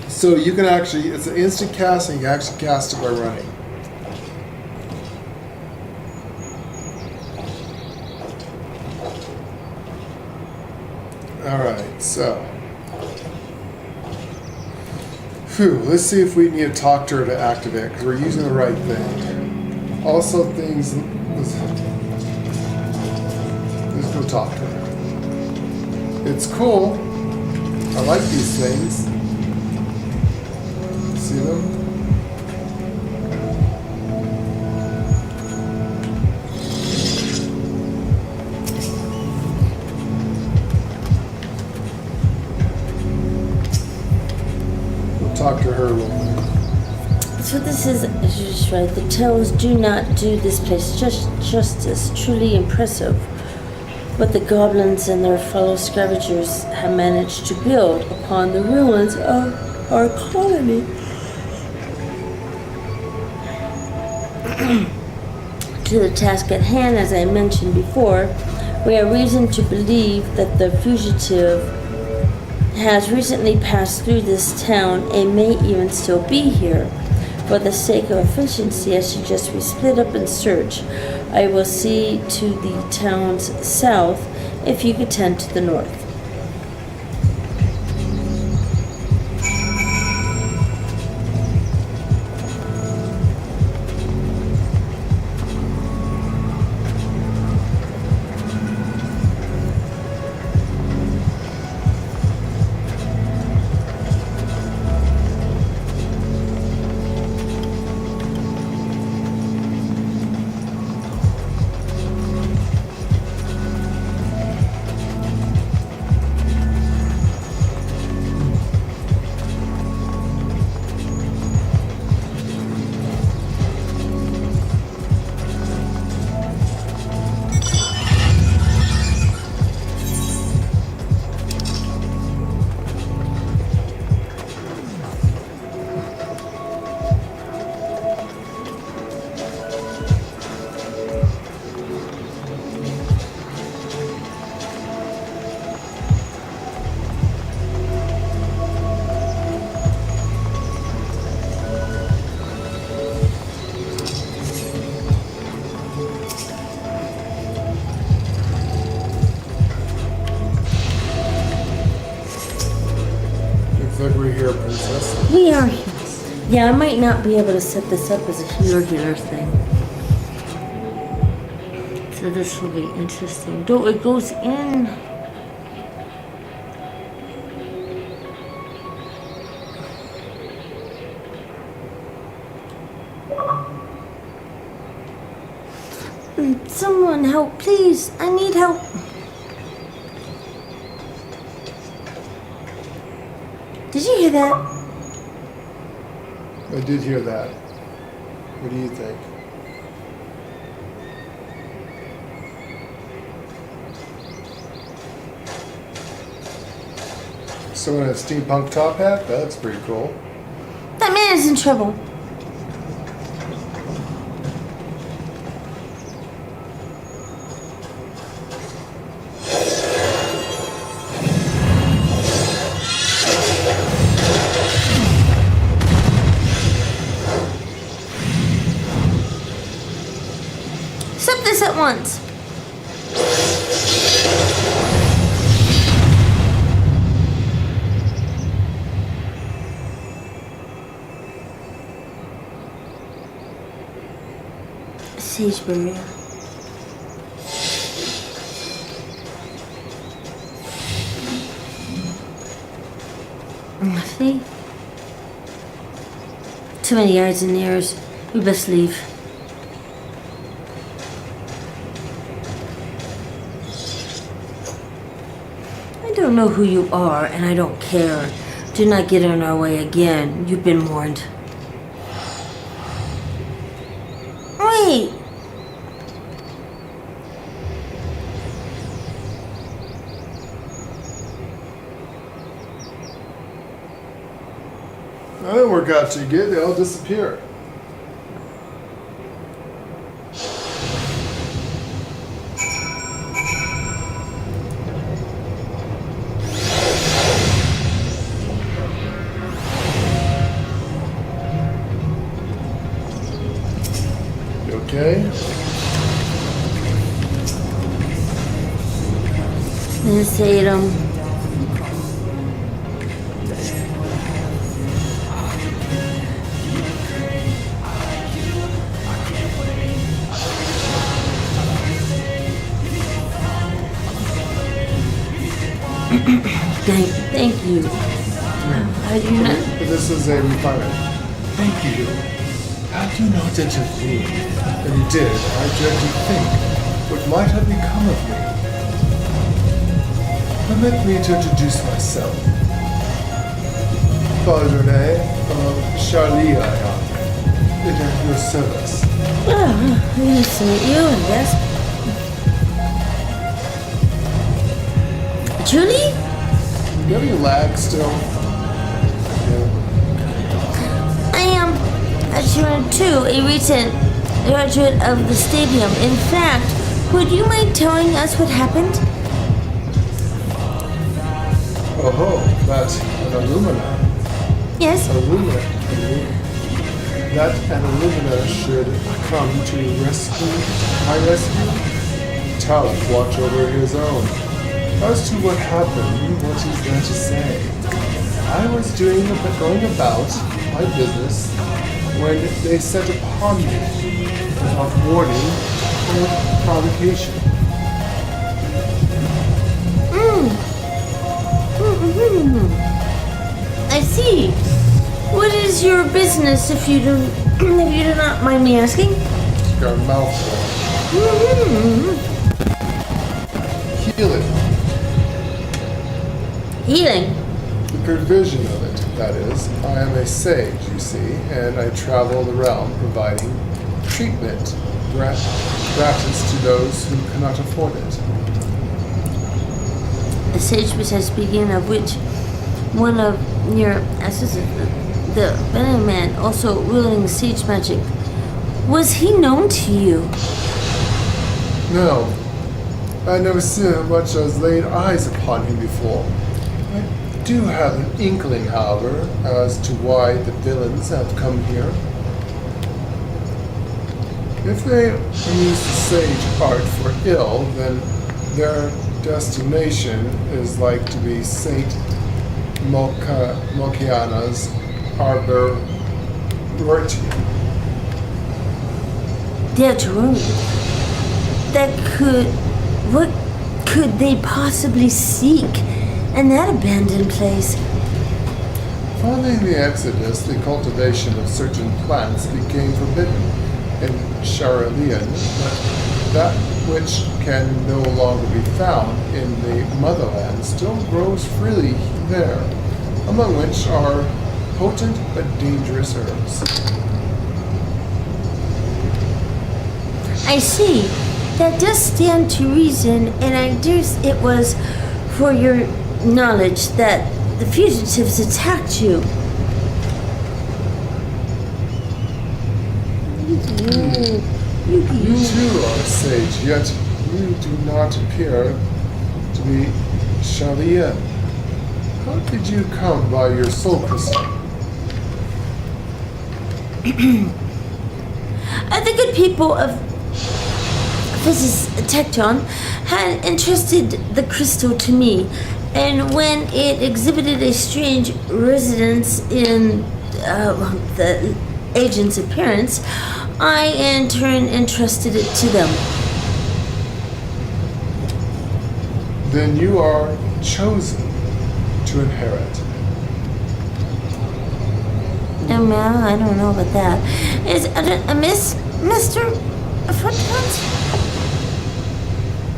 S1: So you can actually, it's an instant cast and you can actually cast it by running. Alright, so. Let's see if we need to talk to her to activate, because we're using the right thing. Also things, let's go talk to her. It's cool. I like these things. See them? We'll talk to her real quick.
S2: So this is just right. The tales do not do this place justice. Truly impressive what the goblins and their fellow scavengers have managed to build upon the ruins of our colony. To the task at hand, as I mentioned before, we have reason to believe that the fugitive has recently passed through this town and may even still be here. For the sake of efficiency, I suggest we split up and search. I will see to the town's south if you could tend to the north. We are. Yeah, I might not be able to set this up as a healer thing. So this will be interesting. Though it goes in. Someone help, please. I need help. Did you hear that?
S1: I did hear that. What do you think? Someone in a steampunk top hat? That's pretty cool.
S2: That man is in trouble. This at once. Sage barrier. See? Too many yards and ears. We best leave. I don't know who you are, and I don't care. Do not get in our way again. You've been warned. Wait!
S1: That didn't work out too good. They all disappear. Okay.
S2: Let's eat them. Thank you. I do not.
S1: This is a refinement.
S14: Thank you. Had you not intervened,
S1: And you did. I dread to think what might have become of me. Permit me to introduce myself. Padre of Charlia, I am. at your service.
S2: Well, nice to meet you, I guess. Julie?
S1: You have any lag still?
S2: I am, as you are too, a recent graduate of the stadium. In fact, would you mind telling us what happened?
S1: Oh, that's an Illumina.
S2: Yes?
S1: Illumina. That an Illumina should come to my rescue? Talent watch over his own. As to what happened, what is there to say? I was going about my business when they set upon me without warning or provocation.
S2: I see. What is your business, if you do not mind me asking?
S1: You got a mouthful. Healing.
S2: Healing?
S1: The provision of it, that is. I am a sage, you see, and I travel the realm providing treatment gratis to those who cannot afford it.
S2: A sage besides speaking of which, one of your assistants, the Venom Man, also wielding sage magic. Was he known to you?
S1: No. I never so much as laid eyes upon him before. I do have an inkling, however, as to why the villains have come here. If they use the sage art for ill, then their destination is like to be Saint Mokiana's Arbor Rorty.
S2: What could they possibly seek in that abandoned place?
S1: Following the Exodus, the cultivation of certain plants became forbidden in Sharalian, but that which can no longer be found in the motherland still grows freely there, among which are potent but dangerous herbs.
S2: I see. That does stand to reason, and I deduce it was for your knowledge that the fugitives attacked you.
S1: You too are a sage, yet you do not appear to be Shalian. How did you come by your soul crystal?
S2: The good people of Physis Tecton had entrusted the crystal to me, and when it exhibited a strange resonance in the agent's appearance, I in turn entrusted it to them.
S1: Then you are chosen to inherit.
S2: Well, I don't know about that. Is a Mr. Footprint?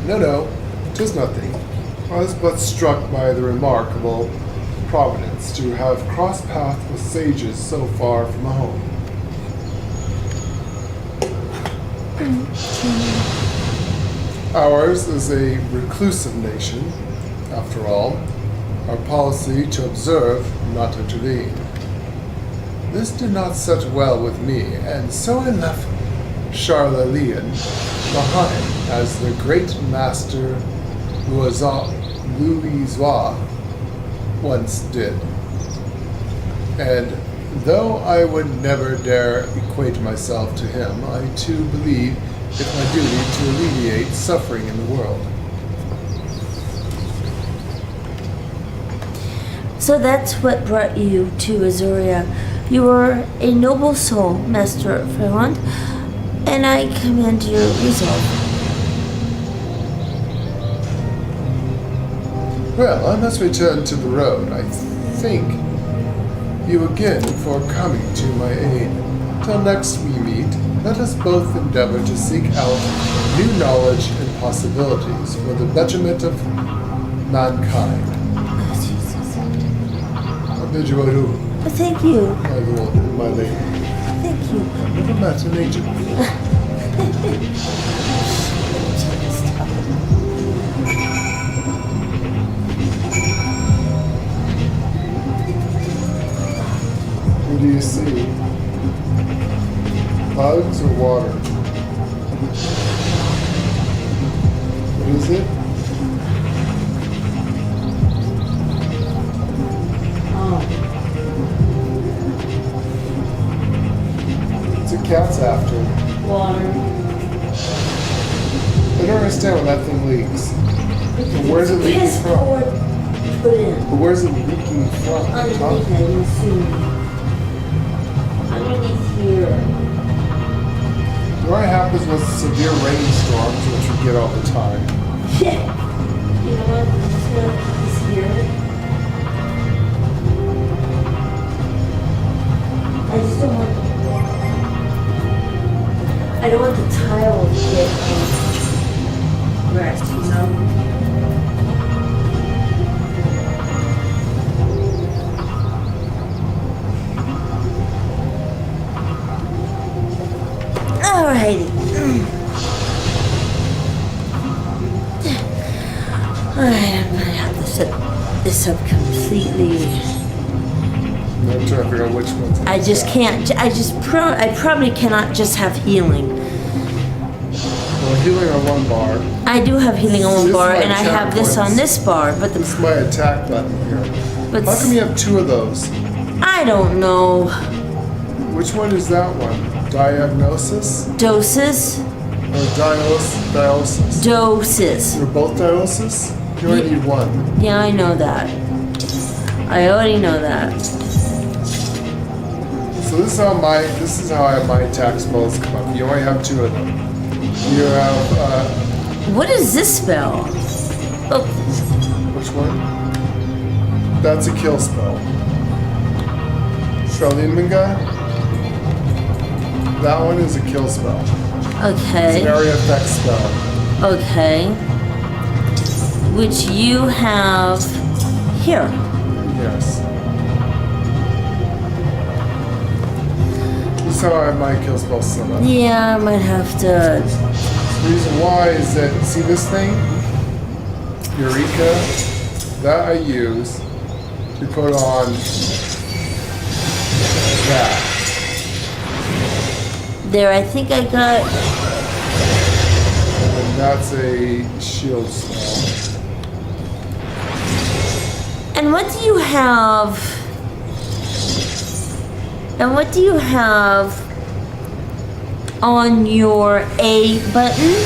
S1: No, 'tis nothing. I was but struck by the remarkable providence to have crossed paths with sages so far from home. Ours is a reclusive nation, after all. Our policy to observe, not intervene. This did not set well with me, and so I left Sharalian behind, as the great master Louis once did. And though I would never dare equate myself to him, I too believe it my duty to alleviate suffering in the world.
S2: So that's what brought you to Azuria. You are a noble soul, Master Ferrand, and I commend your resolve.
S1: Well, I must return to the road. I thank you again for coming to my aid. Till next we meet, let us both endeavor to seek out new knowledge and possibilities for the betterment of mankind. I bid you adieu.
S2: Thank you.
S1: My lord and my lady.
S2: Thank you. you.
S1: I've never met an agent before. What do you see? Bugs or water? What is it? What's the cat's after?
S2: Water.
S1: I don't understand when that thing leaks. And where's it leaking
S2: Piss
S1: from?
S2: poured, put in.
S1: But where's it leaking from?
S2: Underneath it, you see. Underneath here.
S1: What happens with severe rainstorms, which we get all the time?
S2: Yeah. You know what? It's here. I just don't want. I don't want the tile to get wrecked, you know? Alrighty. Alright, I'm gonna have to set this up completely.
S1: I'm trying to figure out which one's.
S2: I just can't. I probably cannot just have healing.
S1: Well, healing on one bar.
S2: I do have healing on one
S1: This
S2: bar,
S1: is my
S2: and I have this
S1: attack
S2: on this bar, but
S1: This is my attack button here.
S2: But
S1: How come you have two of those?
S2: I don't know.
S1: Which one is that one? Diagnosis?
S2: Doses?
S1: Or dialysis?
S2: Doses.
S1: They're both dialysis? You only need one.
S2: Yeah, I know that. I already know that.
S1: So this is how I have my attack spells come up. You only have two of them. You have
S2: What is this spell? Oh.
S1: Which one? That's a kill spell. Shralinminga? That one is a kill spell.
S2: Okay.
S1: It's an area effect spell.
S2: Okay. Which you have here.
S1: Yes. This is how I have my kill spell set up.
S2: Yeah, I might have to.
S1: The reason why is that, see this thing? Eureka? That I use to put on that.
S2: There, I think I got.
S1: And that's a shield spell.
S2: And what do you have? And what do you have on your A button?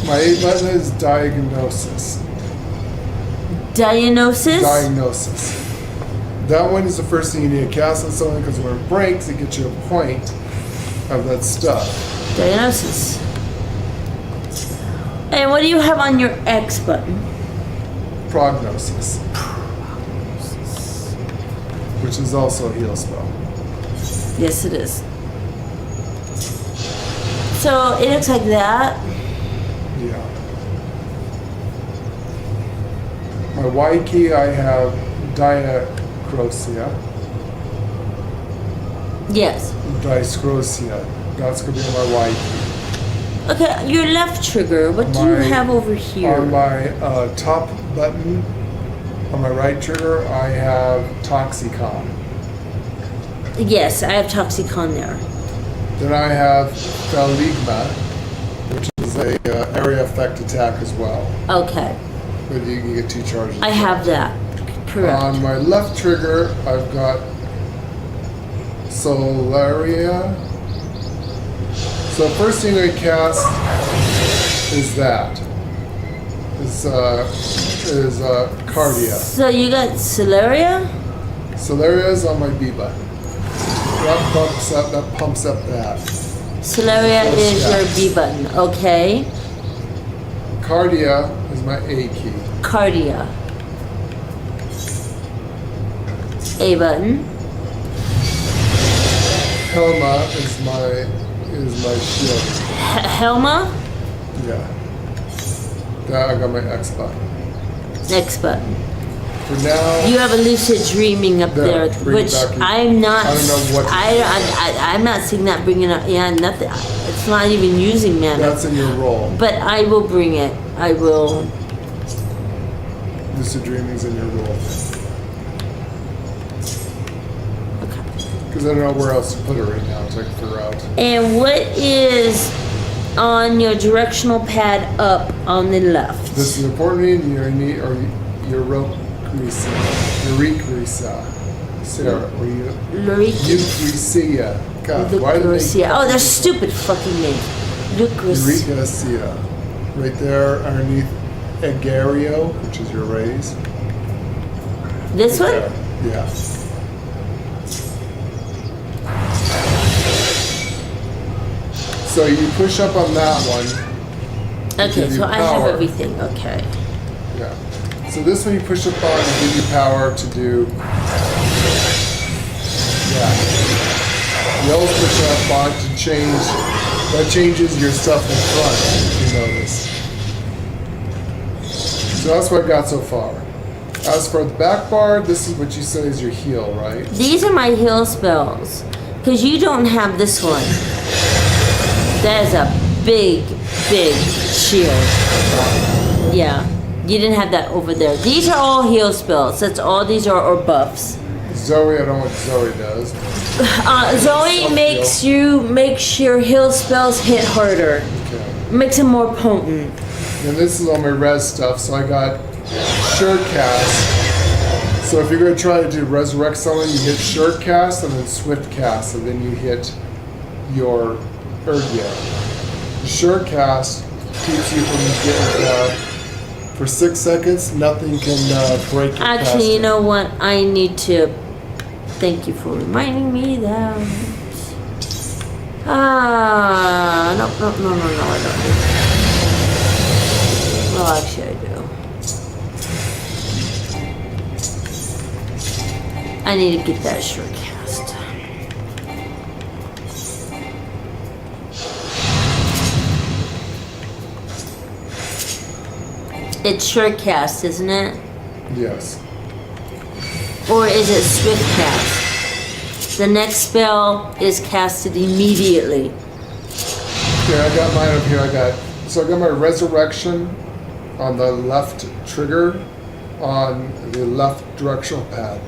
S1: My A button is diagnosis.
S2: Diagnosis?
S1: Diagnosis. That one is the first thing you need to cast on something because when it breaks, it gets you a point of that stuff.
S2: Diagnosis. And what do you have on your X button?
S1: Prognosis. Which is also a heal spell.
S2: Yes, it is. So it looks like that.
S1: Yeah. My Y key, I have Diacrosia.
S2: Yes.
S1: Dyscrosia. That's going to be my Y key.
S2: Okay, your left trigger. What do you have over here?
S1: On my top button, on my right trigger, I have Toxicon.
S2: Yes, I have Toxicon there.
S1: Then I have Phaligma, which is a area effect attack as well.
S2: Okay.
S1: But you can get 2 charges.
S2: I have that. Correct.
S1: On my left trigger, I've got Solaria. So the first thing I cast is that. Is Cardia.
S2: So you got Solaria?
S1: Solaria is on my B button. That pumps up that.
S2: Solaria is your B button. Okay.
S1: Cardia is my A key.
S2: Cardia. A button.
S1: Helma is my shield.
S2: Helma?
S1: Yeah. That I got my X button.
S2: X button.
S1: for now.
S2: You have a lucid dreaming up there,
S1: bring it
S2: which
S1: back in.
S2: I'm not.
S1: I don't know what.
S2: I'm not seeing that bringing up. Yeah, nothing. It's not even using mana.
S1: That's in your role.
S2: But I will bring it. I will.
S1: Lucid dreaming's in your role. Because I don't know where else to put it right now, so I can figure out.
S2: And what is on your directional pad up on the left?
S1: This is important. Your Eureka. Sarah, or you? Lucretia. God, why did they?
S2: Oh, they're stupid fucking names.
S1: Eureka. Right there underneath Egario, which is your raise.
S2: This one?
S1: There. Yeah. So you push up on that one.
S2: Okay, so I have everything. Okay.
S1: Yeah. So this one you push up on to give you power to do. Yeah. You always push up on to change. That changes your stuff in front, if you notice. So that's what I got so far. As for the back bar, this is what you said is your heal, right?
S2: These are my heal spells. Because you don't have this one. That is a big, big shield. Yeah. You didn't have that over there. These are all heal spells. That's all these are, or buffs.
S1: Zoe, I don't know what Zoe does.
S2: Zoe makes your heal spells hit harder.
S1: Okay.
S2: Makes them more potent.
S1: And this is all my res stuff, so I got Sure Cast. So if you're going to try to do Resurrect someone, you hit Sure Cast and then Swift Cast, and then you hit your Ergia. Sure Cast keeps you from getting, for 6 seconds, nothing can break your
S2: Actually, you know what? I need to... Thank you for reminding me that... no, I don't do that. Well, actually, I do. I need to get that short cast. It's short cast, isn't it?
S1: Yes.
S2: Or is it swift cast? The next spell is casted immediately.
S1: Okay, I got mine up here. I got my Resurrection on the left trigger on the left directional pad.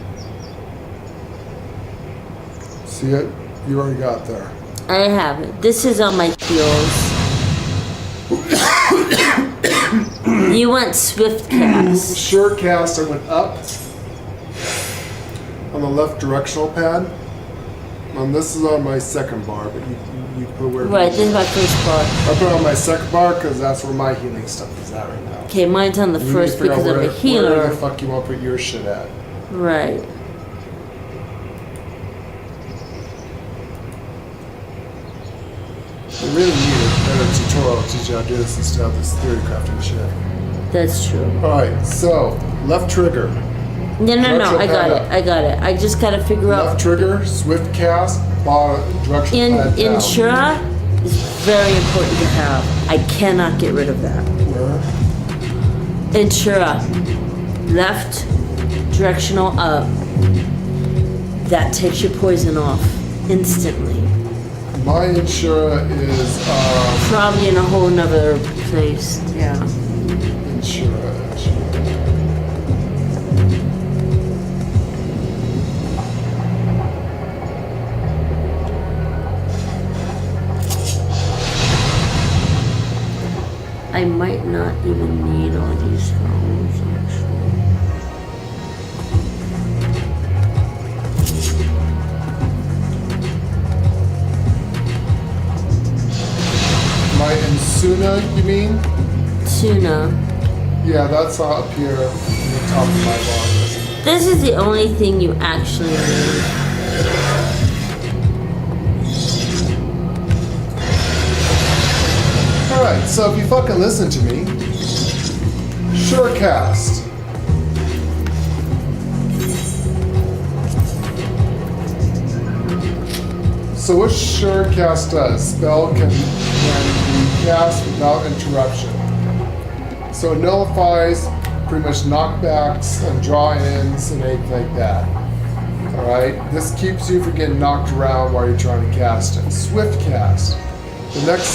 S1: See it? You already got there.
S2: I have it. This is on my heels. You want swift cast.
S1: Sure cast, I went up on the left directional pad. And this is on my second bar, but you put where.
S2: Right, this is my first bar.
S1: I put it on my second bar because that's where my healing stuff is at right now.
S2: Okay, mine's on the first because I'm a healer.
S1: Where the fuck you want to put your shit at?
S2: Right.
S1: You really need a better tutorial to teach you how to do this instead of this theory crafting shit.
S2: That's true.
S1: Alright, so, left trigger.
S2: No, I got it. I just gotta figure out.
S1: Left trigger, swift cast, direction pad down.
S2: Insura is very important to have. I cannot get rid of that.
S1: Where?
S2: Insura. Left, directional up. That takes your poison off instantly.
S1: My Insura is
S2: probably in a whole nother place. Yeah.
S1: Insura.
S2: I might not even need all these phones, actually.
S1: My Insuna, you mean?
S2: Suna.
S1: Yeah, that's up here in the top of my bar.
S2: This is the only thing you actually need.
S1: Alright, so if you fucking listen to me, Surecast. So what Surecast does, spell can be cast without interruption. So it nullifies pretty much knockbacks and draw-ins and anything like that. Alright? This keeps you from getting knocked around while you're trying to cast it. Swift cast. The next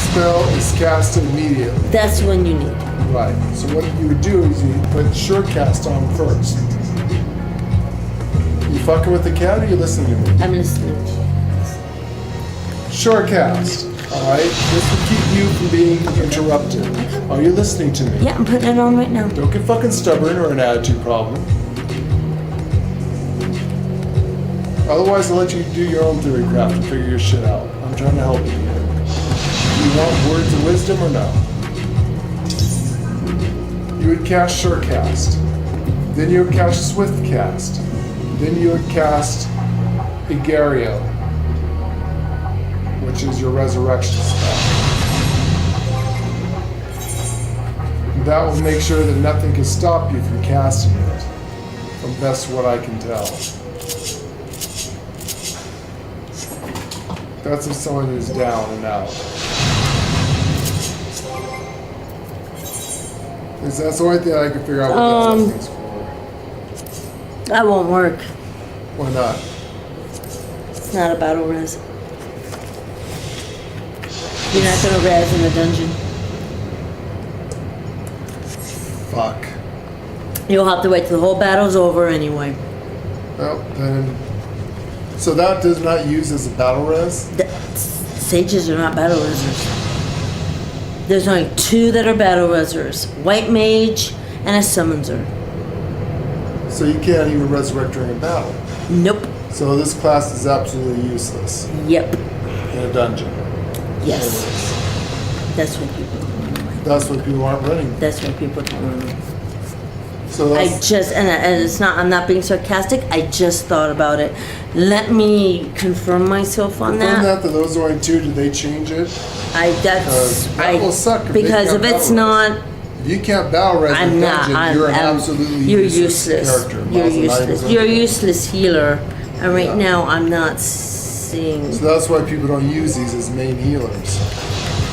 S1: spell is casted immediately.
S2: That's when you need.
S1: Right. So what you would do is you put short cast on first. You fucking with the cat or you listening to me?
S2: I'm listening.
S1: Short cast. Alright? This will keep you from being interrupted. Are you listening to me?
S2: Yeah, I'm putting it on right now.
S1: Don't get fucking stubborn or an attitude problem. Otherwise, I'll let you do your own theory craft and figure your shit out. I'm trying to help you here. Do you want words of wisdom or no? You would cast short cast. Then you would cast swift cast. Then you would cast Igario, which is your resurrection spell. That will make sure that nothing can stop you from casting it, from best what I can tell. That's if someone is down and out. Because that's the only thing I can figure out what that thing's for.
S2: That won't work.
S1: Why not?
S2: It's not a battle res. You're not gonna res in the dungeon.
S1: Fuck.
S2: You'll have to wait till the whole battle's over anyway.
S1: Well, then... So that does not use as a battle res?
S2: Sages are not battle resers. There's only two that are battle resers. White mage and a summoner.
S1: So you can't even resurrect during a battle?
S2: Nope.
S1: So this class is absolutely useless?
S2: Yep.
S1: In a dungeon?
S2: Yes. That's what people
S1: That's what people aren't running.
S2: That's what people don't run.
S1: So that's...
S2: and it's not, I'm not being sarcastic, I just thought about it. Let me confirm myself on
S1: Confirm
S2: that.
S1: that those are only two, did they change it?
S2: That
S1: will suck if they
S2: because
S1: can't
S2: if it's
S1: battle
S2: not,
S1: res. If you can't battle res in a dungeon, you're an absolutely
S2: you're
S1: useless character.
S2: You're useless.
S1: Miles
S2: You're a useless healer. And right now, I'm not seeing...
S1: So that's why people don't use these as main healers.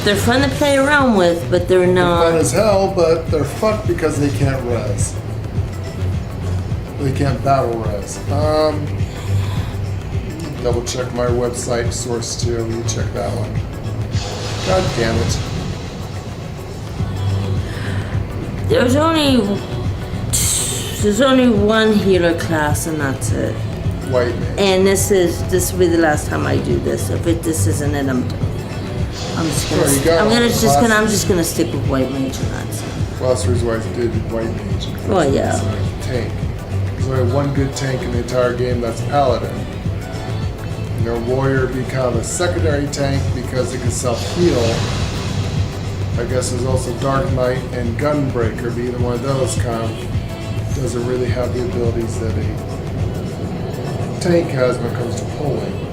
S2: They're fun to play around with, but they're not...
S1: They're fun as hell, but they're fucked because they can't res. They can't battle res. Double check my website source too. You check that one. God damn it.
S2: There's only one healer class, and that's it.
S1: White mage.
S2: And this will be the last time I do this. If this isn't it, I'm just gonna stick with white mage, and that's it.
S1: Well, that's the reason why I did white mage.
S2: Well, yeah.
S1: It's like a tank. There's only one good tank in the entire game. That's Paladin. Your warrior be kind of a secondary tank because it can self-heal. I guess there's also Dark Knight and Gunbreaker, but either one of those kind of doesn't really have the abilities that a tank has when it comes to pulling.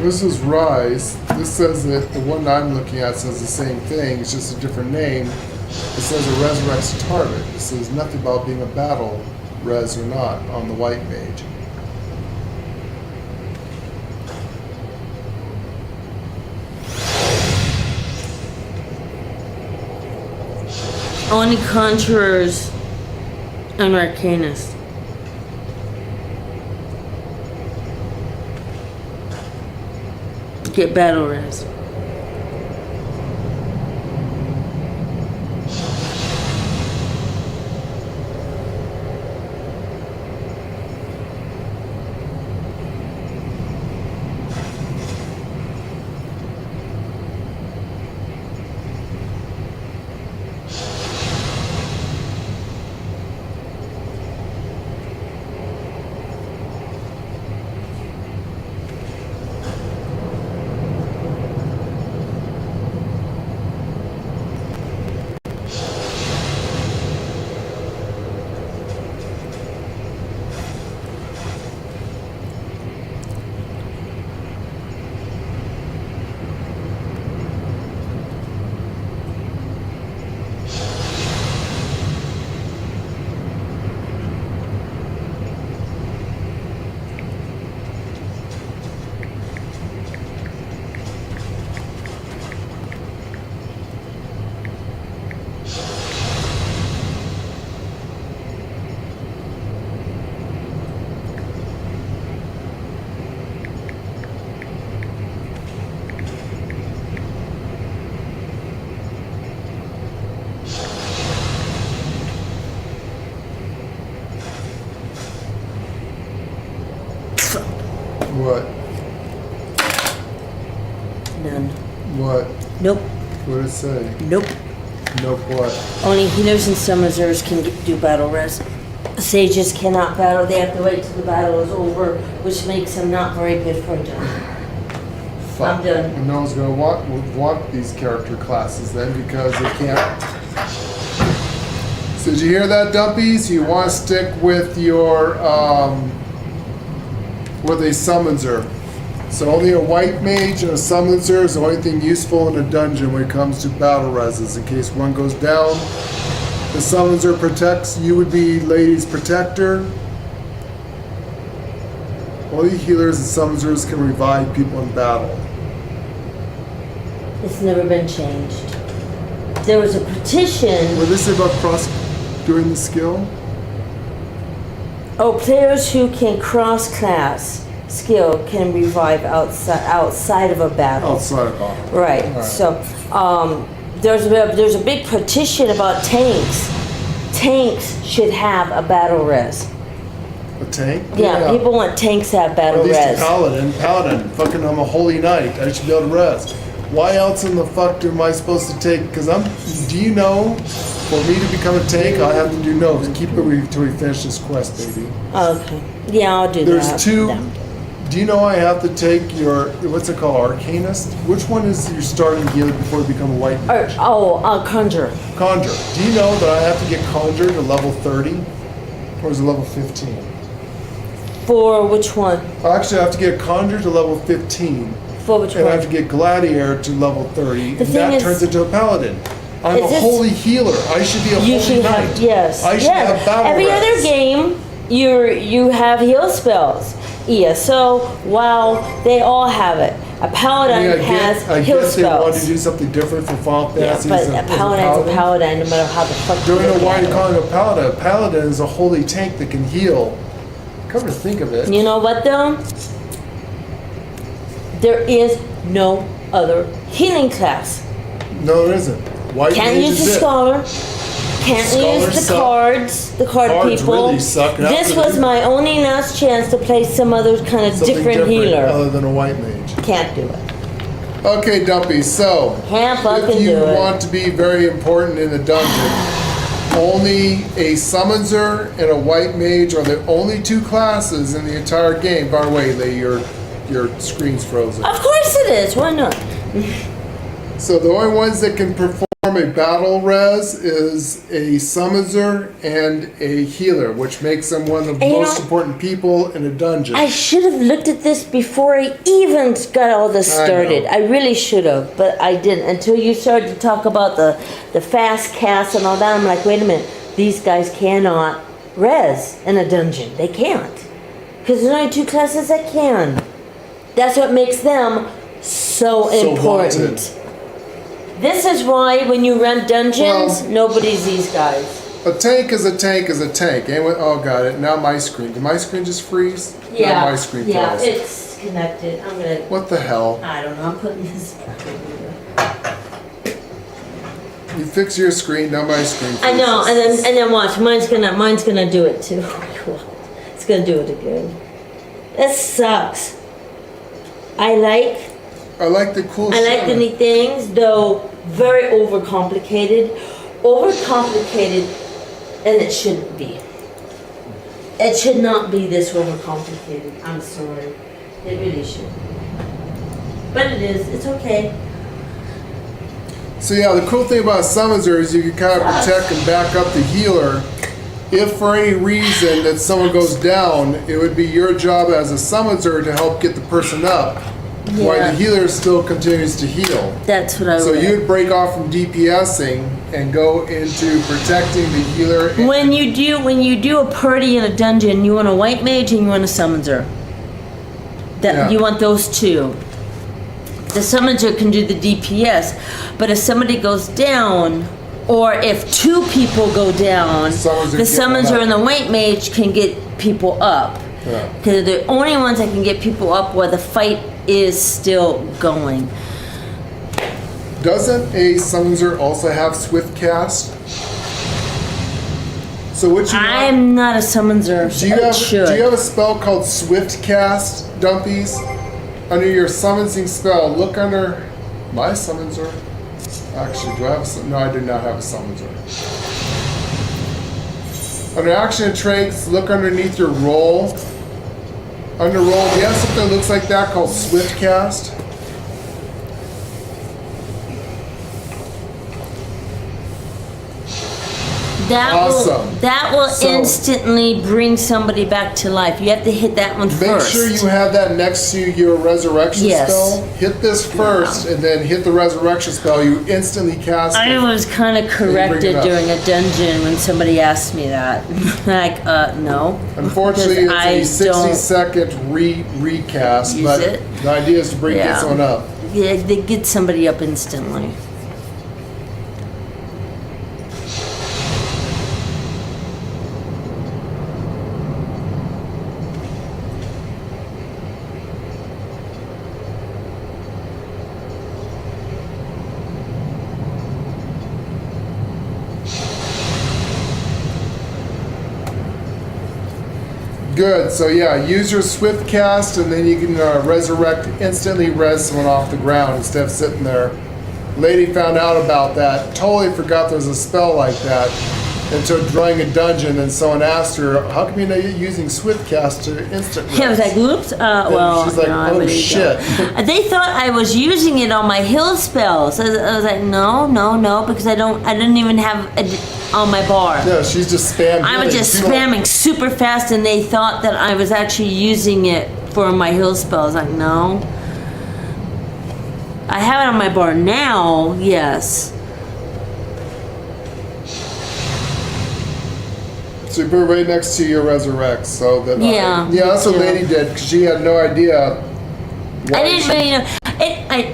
S1: This is Rise. This says that the one I'm looking at says the same thing. It's just a different name. It says it resurrects target. It says nothing about being a battle res or not on the white mage.
S2: Only Conjurers and Arcanists. Get battle res.
S1: What?
S2: None.
S1: What?
S2: Nope.
S1: What did it say?
S2: Nope.
S1: Nope what?
S2: Only healers and summoners can do battle res. Sages cannot battle. They have to wait till the battle is over, which makes them not very good for a dungeon.
S1: Fuck.
S2: I'm done.
S1: No one's gonna want these character classes then because they can't. So did you hear that, Dumpies? You want to stick with your with a summoner. So only a white mage and a summoner is the only thing useful in a dungeon when it comes to battle reses. In case one goes down, the summoner protects. You would be Lady's protector. Only healers and summoners can revive people in battle.
S2: It's never been changed. There was a petition.
S1: What did they say about doing the skill?
S2: Oh, players who can cross-class skill can revive outside of a battle.
S1: Outside of battle.
S2: Right.
S1: All right.
S2: So there's a big petition about tanks. Tanks should have a battle res.
S1: A tank?
S2: Yeah, people want tanks to have battle
S1: At least
S2: res.
S1: a paladin. Fucking, I'm a holy knight. I should be able to res. Why else in the fuck am I supposed to take? Because do you know, for me to become a tank, I have to do keep it until we finish this quest, baby.
S2: Okay. Yeah, I'll do that.
S1: There's two. Do you know I have to take your, what's it called, Arcanist? Which one is your starting gear before you become a white mage?
S2: Conjure.
S1: Conjure. Do you know that I have to get Conjure to level 30? Or is it level 15?
S2: For which one?
S1: Actually, I have to get Conjure to level 15.
S2: For which
S1: and
S2: one?
S1: I have to get Gladiator to level 30.
S2: The
S1: And
S2: thing
S1: that
S2: is-
S1: turns into a paladin. I'm a
S2: Is this-
S1: holy healer. I should be a
S2: You
S1: holy
S2: should
S1: knight.
S2: have, yes.
S1: I should have battle
S2: Every
S1: res.
S2: other game, you have heal spells. ESO, WoW, they all have it. A paladin has
S1: I
S2: heal
S1: guess they wanted to
S2: spells.
S1: do something different for Final
S2: Yeah,
S1: Fantasy.
S2: but a paladin's a paladin no matter how the fuck
S1: Don't
S2: you
S1: know
S2: look
S1: why
S2: at
S1: you're
S2: it.
S1: calling it a paladin. A paladin is a holy tank that can heal. Come to think of it.
S2: You know what though? There is no other healing class.
S1: No, there isn't. White
S2: Can't
S1: mage
S2: use
S1: is
S2: the
S1: it.
S2: scholar. Can't
S1: Scholars
S2: use the
S1: suck.
S2: cards. The card
S1: Cards
S2: people.
S1: really suck. And
S2: This
S1: after
S2: was
S1: the-
S2: my only last chance to play some other kind of
S1: something
S2: different healer.
S1: other than a white mage.
S2: Can't do it.
S1: Okay, Dumpy, so
S2: Can't fucking
S1: if you
S2: do it.
S1: want to be very important in a dungeon, only a summoner and a white mage are the only two classes in the entire game. By the way, your screen's frozen.
S2: Of course it is. Why not?
S1: So the only ones that can perform a battle res is a summoner and a healer, which makes them one of the
S2: And you
S1: most
S2: know-
S1: important people in a dungeon.
S2: I should have looked at this before I even got all this
S1: I
S2: started.
S1: know.
S2: I really should have, but I didn't. Until you started to talk about the fast cast and all that, I'm like, wait a minute. These guys cannot res in a dungeon. They can't. Because there's only two classes that can. That's what makes them so important.
S1: wanted.
S2: This is why when you run dungeons, nobody's these guys.
S1: A tank is a tank is a tank. Anyone? Oh, got it. Now my screen. Did my screen just freeze?
S2: Yeah.
S1: Now my screen
S2: Yeah,
S1: froze.
S2: it's connected. I'm gonna.
S1: What the hell?
S2: I don't know. I'm putting this back over here.
S1: You fix your screen. Now my screen.
S2: I know,
S1: freezes.
S2: and then watch. Mine's gonna do it too. It's gonna do it again. This sucks. I like
S1: the cool.
S2: I like the neat things, though very overcomplicated, and it shouldn't be. It should not be this overcomplicated. I'm sorry, it really should. But it is. It's okay.
S1: So yeah, the cool thing about summoner is you can kind of protect and back up the healer. If for any reason that someone goes down, it would be your job as a summoner to help get the person up, while
S2: Yeah.
S1: the healer still continues to heal.
S2: That's what I.
S1: So
S2: read.
S1: you'd break off from DPSing and go into protecting the healer.
S2: When you do a party in a dungeon, you want a white mage and you want a summoner.
S1: Yeah.
S2: You want those two. The summoner can do the DPS, but if somebody goes down, or if two people go down, the summoner and the white mage can get people up.
S1: Yeah.
S2: Because they're the only ones that can get people up while the fight is still going.
S1: Doesn't a summoner also have swift cast? So what you
S2: I'm not a summonser.
S1: do you have a spell called Swift Cast, Dumpies? Under your summoning spell, look under my summonser. Actually, do I have a no? I do not have a summonser. Under action and traits, look underneath your roll. Under roll, do you have something that looks like that called Swift Cast?
S2: That will instantly bring somebody back to life. You have to hit that one first.
S1: Make sure you have that next to your resurrection spell. Hit this first, and then hit the resurrection spell. You instantly cast it.
S2: I was kind of corrected during a dungeon when somebody asked me that. Like, no.
S1: Unfortunately, it's a 60-second recast, but the idea is to bring this one up.
S2: Yeah, they get somebody up instantly.
S1: Good. So yeah, use your swift cast, and then you can instantly res someone off the ground instead of sitting there. Lady found out about that. Totally forgot there was a spell like that until drawing a dungeon, and someone asked her, "How come you're not using swift cast to instant res?"
S2: Yeah, I was like, "Oops." Well,
S1: she's like,
S2: no,
S1: "Oh shit."
S2: They thought I was using it on my hill spells. I was like, no, because I didn't even have it on my bar.
S1: No, she's just spamming.
S2: I was just spamming super fast, and they thought that I was actually using it for my heal spells. Like, no. I have it on my bar now, yes.
S1: So you put it right next to your resurrect, so that that's what Lady did, because she had no idea.
S2: I didn't really know.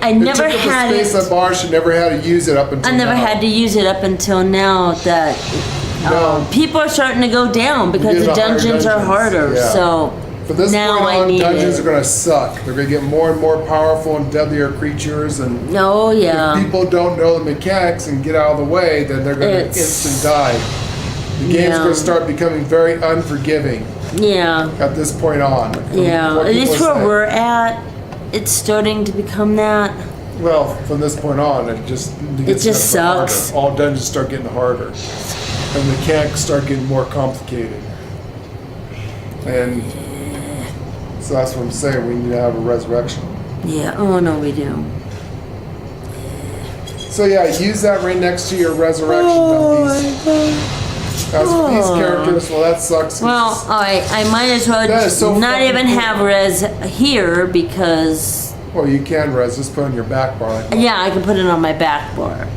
S2: I never had it.
S1: Space on bar. She never had to use it up until.
S2: I never had to use it up until now. That people are starting to go down because the dungeons are harder.
S1: Yeah.
S2: So
S1: from this
S2: now
S1: point on,
S2: I need
S1: dungeons
S2: it.
S1: are going to suck. They're going to get more and more powerful and deadlier creatures, and if people don't know the mechanics and get out of the way, then they're going to instant die. The game's going to start becoming very unforgiving.
S2: Yeah.
S1: At this point on.
S2: Yeah. At least where we're at, it's starting to become that.
S1: Well, from this point on, it just
S2: sucks.
S1: Harder. All dungeons start getting harder, and the mechanics start getting more complicated. And so that's what I'm saying. We need to have a resurrection.
S2: Yeah. Oh no, we do.
S1: So yeah, use that right next to your resurrection. As for these characters, well, that sucks.
S2: Well, I might as well not even have res here because.
S1: Well, you can res. Just put it on your back bar.
S2: Yeah, I can put it on my back bar.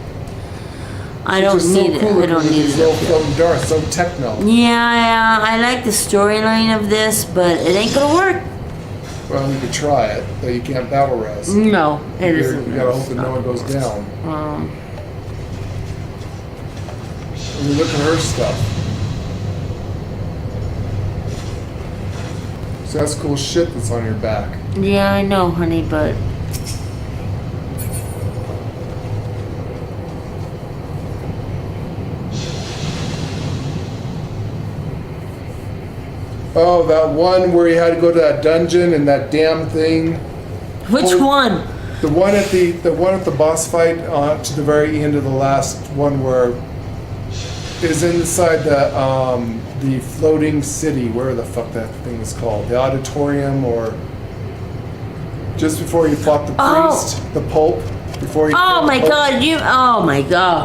S2: I don't need it. I don't need it.
S1: Little floating darts, so techno.
S2: Yeah, I like the storyline of this, but it ain't gonna work.
S1: Well, you could try it, but you can't battle res.
S2: No, it isn't.
S1: You gotta hope that no one goes down. And you look at her stuff. So that's cool shit that's on your back.
S2: Yeah, I know, honey, but.
S1: Oh, that one where you had to go to that dungeon and that damn thing.
S2: Which one?
S1: The one at the boss fight to the very end of the last one where it is inside the floating city, where the fuck that thing is called. The auditorium, or just before you fought the priest, the Pope. Before you
S2: oh my god,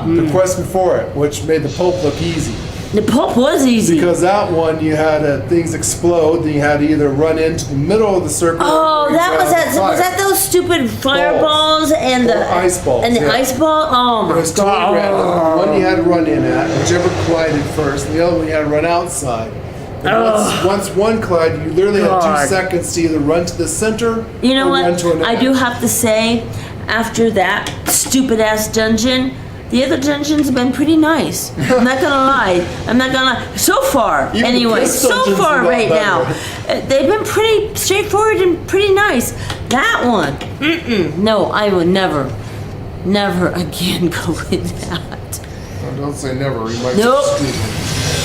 S1: The quest before it, which made the Pope look easy.
S2: The Pope was easy.
S1: Because that one, you had things explode, then you had to either run into the middle of the circle.
S2: Oh, that was that those stupid fireballs and the
S1: ice balls.
S2: And the ice ball? Oh my god.
S1: One you had to run in at, whichever collided first, and the other one you had to run outside. Once one collided, you literally had 2 seconds to either run to the center
S2: you know
S1: or
S2: what?
S1: run to an
S2: I do have to say, after that stupid ass dungeon, the other dungeons have been pretty nice. I'm not gonna lie. So far, anyway. So far, right now, they've been pretty straightforward and pretty nice. That one, no, I would never again go in that.
S1: Oh, don't say never. You might
S2: nope.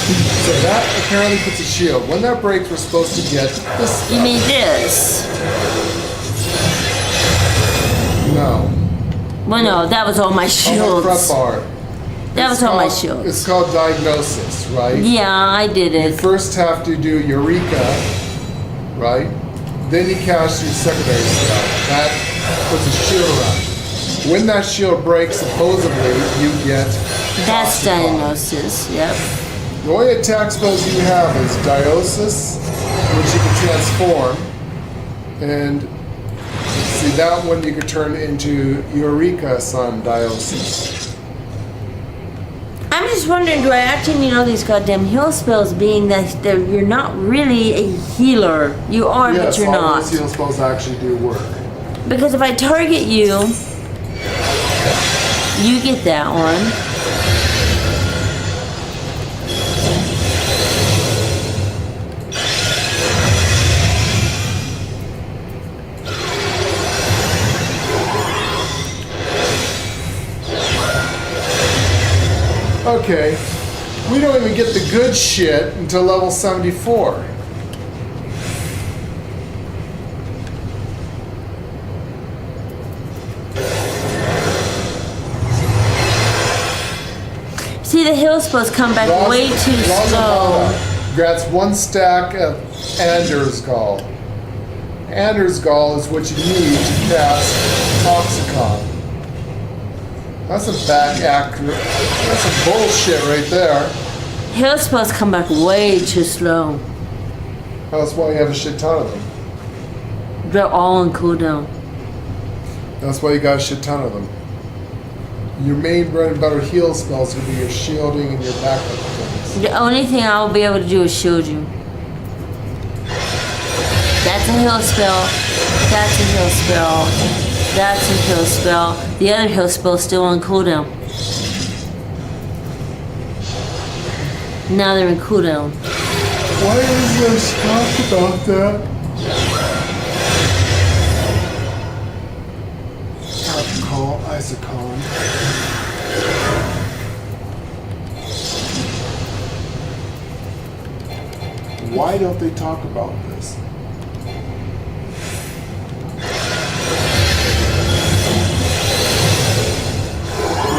S1: So that apparently puts a shield. When that breaks, we're supposed to get this.
S2: You mean this?
S1: No.
S2: Well, no, that was all my
S1: On
S2: shields.
S1: the front bar.
S2: That was all my shields.
S1: It's called diagnosis, right?
S2: Yeah, I did it.
S1: You first have to do Eureka, right? Then you cast your secondary spell. That puts a shield around it. When that shield breaks, supposedly, you get...
S2: That's diagnosis, yep.
S1: The only attack spells you have is Diosis, which you can transform, and see that one you can turn into Eureka Sun Diosis.
S2: I'm just wondering, do I actually need all these goddamn heal spells, being that you're not really a healer? You are,
S1: yes,
S2: but you're
S1: all
S2: not.
S1: those heal spells actually do work.
S2: Because if I target you, you get that one.
S1: Okay, we don't even get the good shit until level 74.
S2: See, the heal spells come back way too slow.
S1: Grants 1 stack of Anders Gall. Anders Gall is what you need to cast Toxicon. That's a back accurate. That's some bullshit right there.
S2: Heal spells come back way too slow.
S1: That's why you have a shit ton of them.
S2: They're all on cooldown.
S1: That's why you got a shit ton of them. Your main bread and butter heal spells will be your shielding and your backup things.
S2: The only thing I'll be able to do is shield you. That's a heal spell. That's a heal spell. That's a heal spell. The other heal spell is still on cooldown. Now they're in cooldown.
S1: Why is there stuff about that? Alcohol, Isocon. Why don't they talk about this?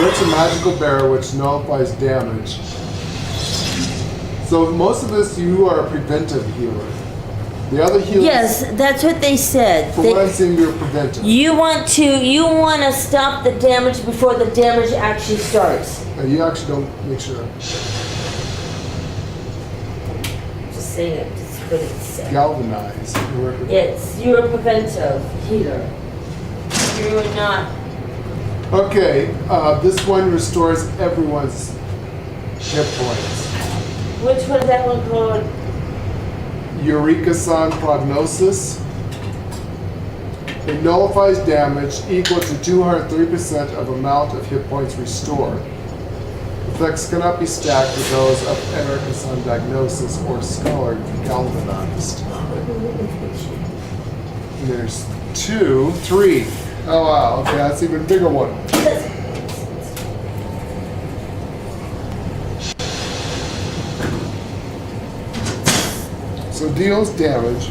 S1: It's a magical barrier which nullifies damage. So most of this, you are a preventive healer. The other healers...
S2: Yes, that's what they said.
S1: From what I'm saying, you're preventive.
S2: You want to stop the damage before the damage actually starts.
S1: No, you actually don't make sure.
S2: Just saying it. Just what it said.
S1: Galvanize.
S2: You're a preventive healer. You're not.
S1: Okay, this one restores everyone's hit points.
S2: Which one is that one called?
S1: Eureka-san Prognosis. It nullifies damage equal to 203% of amount of hit points restored. Effects cannot be stacked with those of Erika-san Diagnosis or Scholar Galvanized. And there's 2, 3. Oh wow, okay, that's an even bigger one. So deals damage.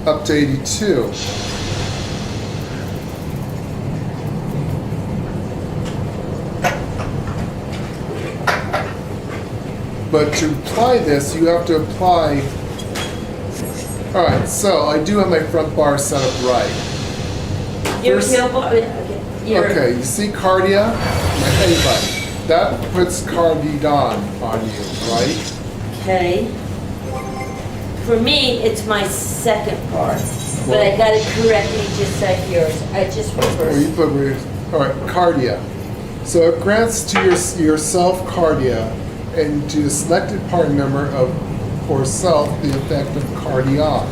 S1: Up to 82. But to apply this, you have to apply... Alright, so I do have my front bar set up right.
S2: Your heal bar?
S1: Okay, you see Cardia? Anybody. That puts Cardidon on you, right?
S2: Okay. For me, it's my second part. But I got it correctly just like yours. I just reversed.
S1: Alright, Cardia. So it grants to yourself Cardia, and to the selected party member of or self the effect of Cardion.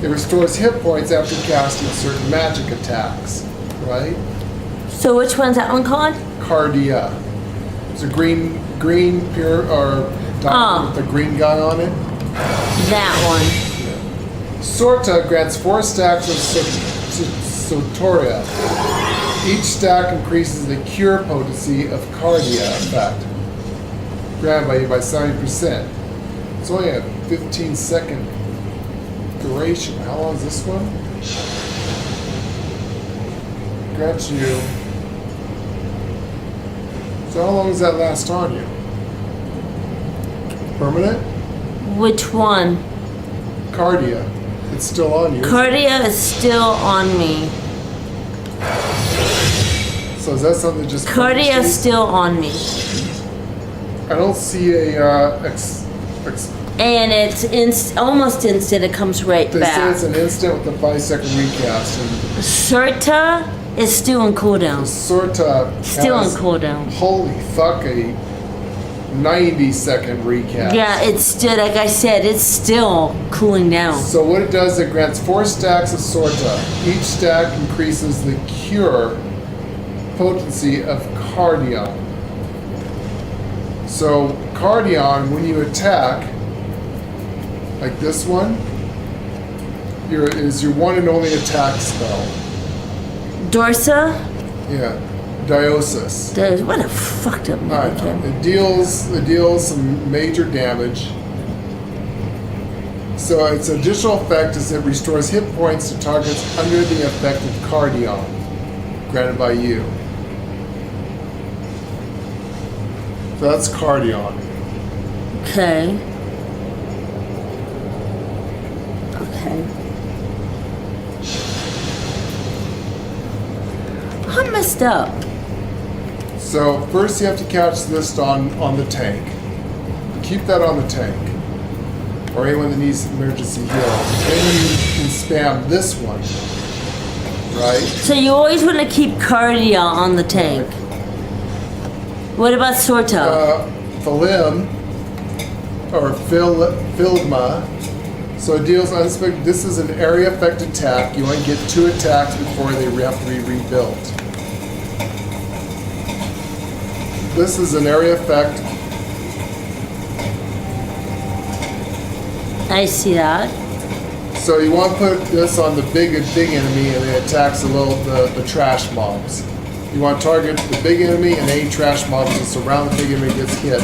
S1: It restores hit points after casting certain magic attacks, right?
S2: So which one's that one called?
S1: Cardia. It's a green pure or with a green guy on it.
S2: That one.
S1: Sorta grants 4 stacks of Sotoria. Each stack increases the cure potency of Cardia effect. Granted by you by 70%. It's only a 15-second duration. How long is this one? Grant you. So how long does that last on you? Permanent?
S2: Which one?
S1: Cardia. It's still on you.
S2: Cardia is still on me.
S1: So is that something that just...
S2: Cardia is still on me.
S1: I don't see a...
S2: And it's almost instant. It comes right
S1: They
S2: back.
S1: say it's an instant with a 5-second recast. And
S2: Surta is still on cooldown.
S1: Surta
S2: Still on
S1: has,
S2: cooldown.
S1: Holy fuck, a 90-second recast.
S2: Yeah, it's still, like I said, it's still cooling down.
S1: So what it does, it grants 4 stacks of Sorta. Each stack increases the cure potency of Cardion. So Cardion, when you attack, like this one, is your one and only attack spell.
S2: Dorsa?
S1: Yeah. Diosis.
S2: What a fucked up name.
S1: It deals some major damage. So its additional effect is it restores hit points to targets under the effect of Cardion, granted by you. So that's Cardion.
S2: Okay. Okay. I'm messed up.
S1: So first you have to catch this on the tank. Keep that on the tank. Or anyone that needs emergency heal. Then you can spam this one. Right?
S2: So you always want to keep Cardia on the tank. What about Sorta?
S1: Philim, or Philma. So it deals unexpected. This is an area effect attack. You only get 2 attacks before they have to be rebuilt. This is an area effect.
S2: I see that.
S1: So you want to put this on the big enemy, and it attacks the trash mobs. You want to target the big enemy and any trash mobs that surround the big enemy gets hit.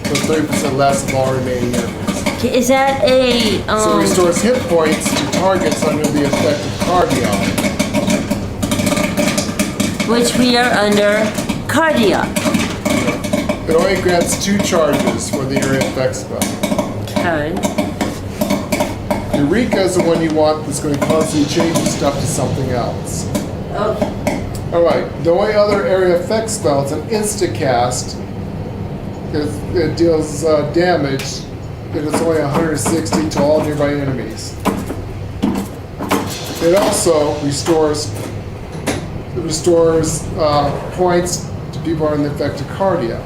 S1: So 30% less of all remaining enemies.
S2: Okay, is that a
S1: So it restores hit points to targets under the effect of Cardion.
S2: which we are under Cardia.
S1: It only grants 2 charges for the area effect spell.
S2: Okay.
S1: Eureka is the one you want that's going to constantly change your stuff to something else.
S2: Okay.
S1: Alright, the only other area effect spell, it's an insta-cast. It deals damage, and it's only 160 to all nearby enemies. It also restores points to people on the effect of Cardia.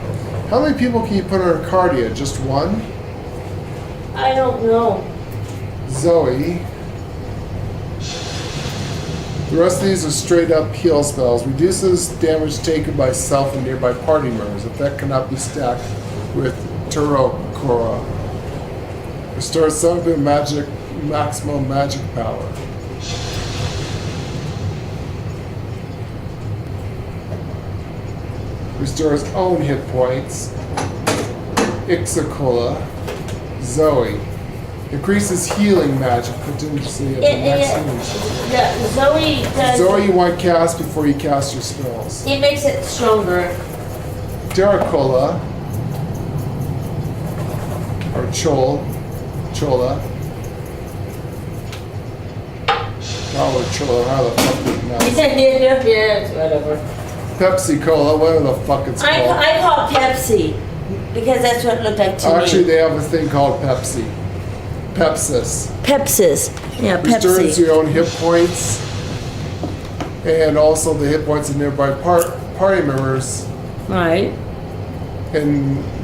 S1: How many people can you put on Cardia? Just one?
S2: I don't know.
S1: Zoe. The rest of these are straight up heal spells. Reduces damage taken by self and nearby party members. Effect cannot be stacked with Turokora. Restores some of the maximum magic power. Restores own hit points. Ixacola. Zoe. Increases healing magic potency of the next healing spell.
S2: Yeah, Zoe does.
S1: Zoe you want cast before you cast your spells.
S2: It makes it stronger.
S1: Daracola. Or Chola. Oh, Chola, how the fuck is it now?
S2: Yeah, whatever.
S1: Pepsi Cola, whatever the fuck it's called.
S2: I call it Pepsi because that's what it looked like to
S1: Actually,
S2: me.
S1: they have a thing called Pepsi. Pepsis.
S2: Pepsis. Yeah,
S1: Restores
S2: Pepsi.
S1: your own hit points. And also the hit points of nearby party members.
S2: Right.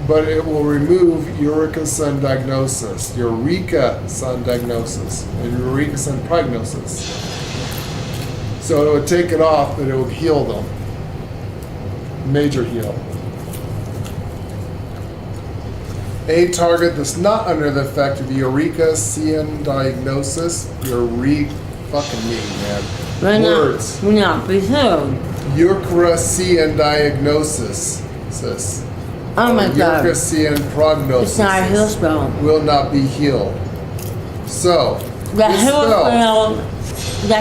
S1: But it will remove Eureka Sun Diagnosis, Eureka Sun Diagnosis, and Eureka Sun Prognosis. So it would take it off, but it would heal them. Major heal. A target that's not under the effect of Eureka Sun Diagnosis, Fucking me, man.
S2: Words. We're not presumed.
S1: Euchracy and diagnosis, sis.
S2: Oh my god.
S1: Euchracy and prognosis.
S2: It's not a heal spell.
S1: Will not be healed. So,
S2: The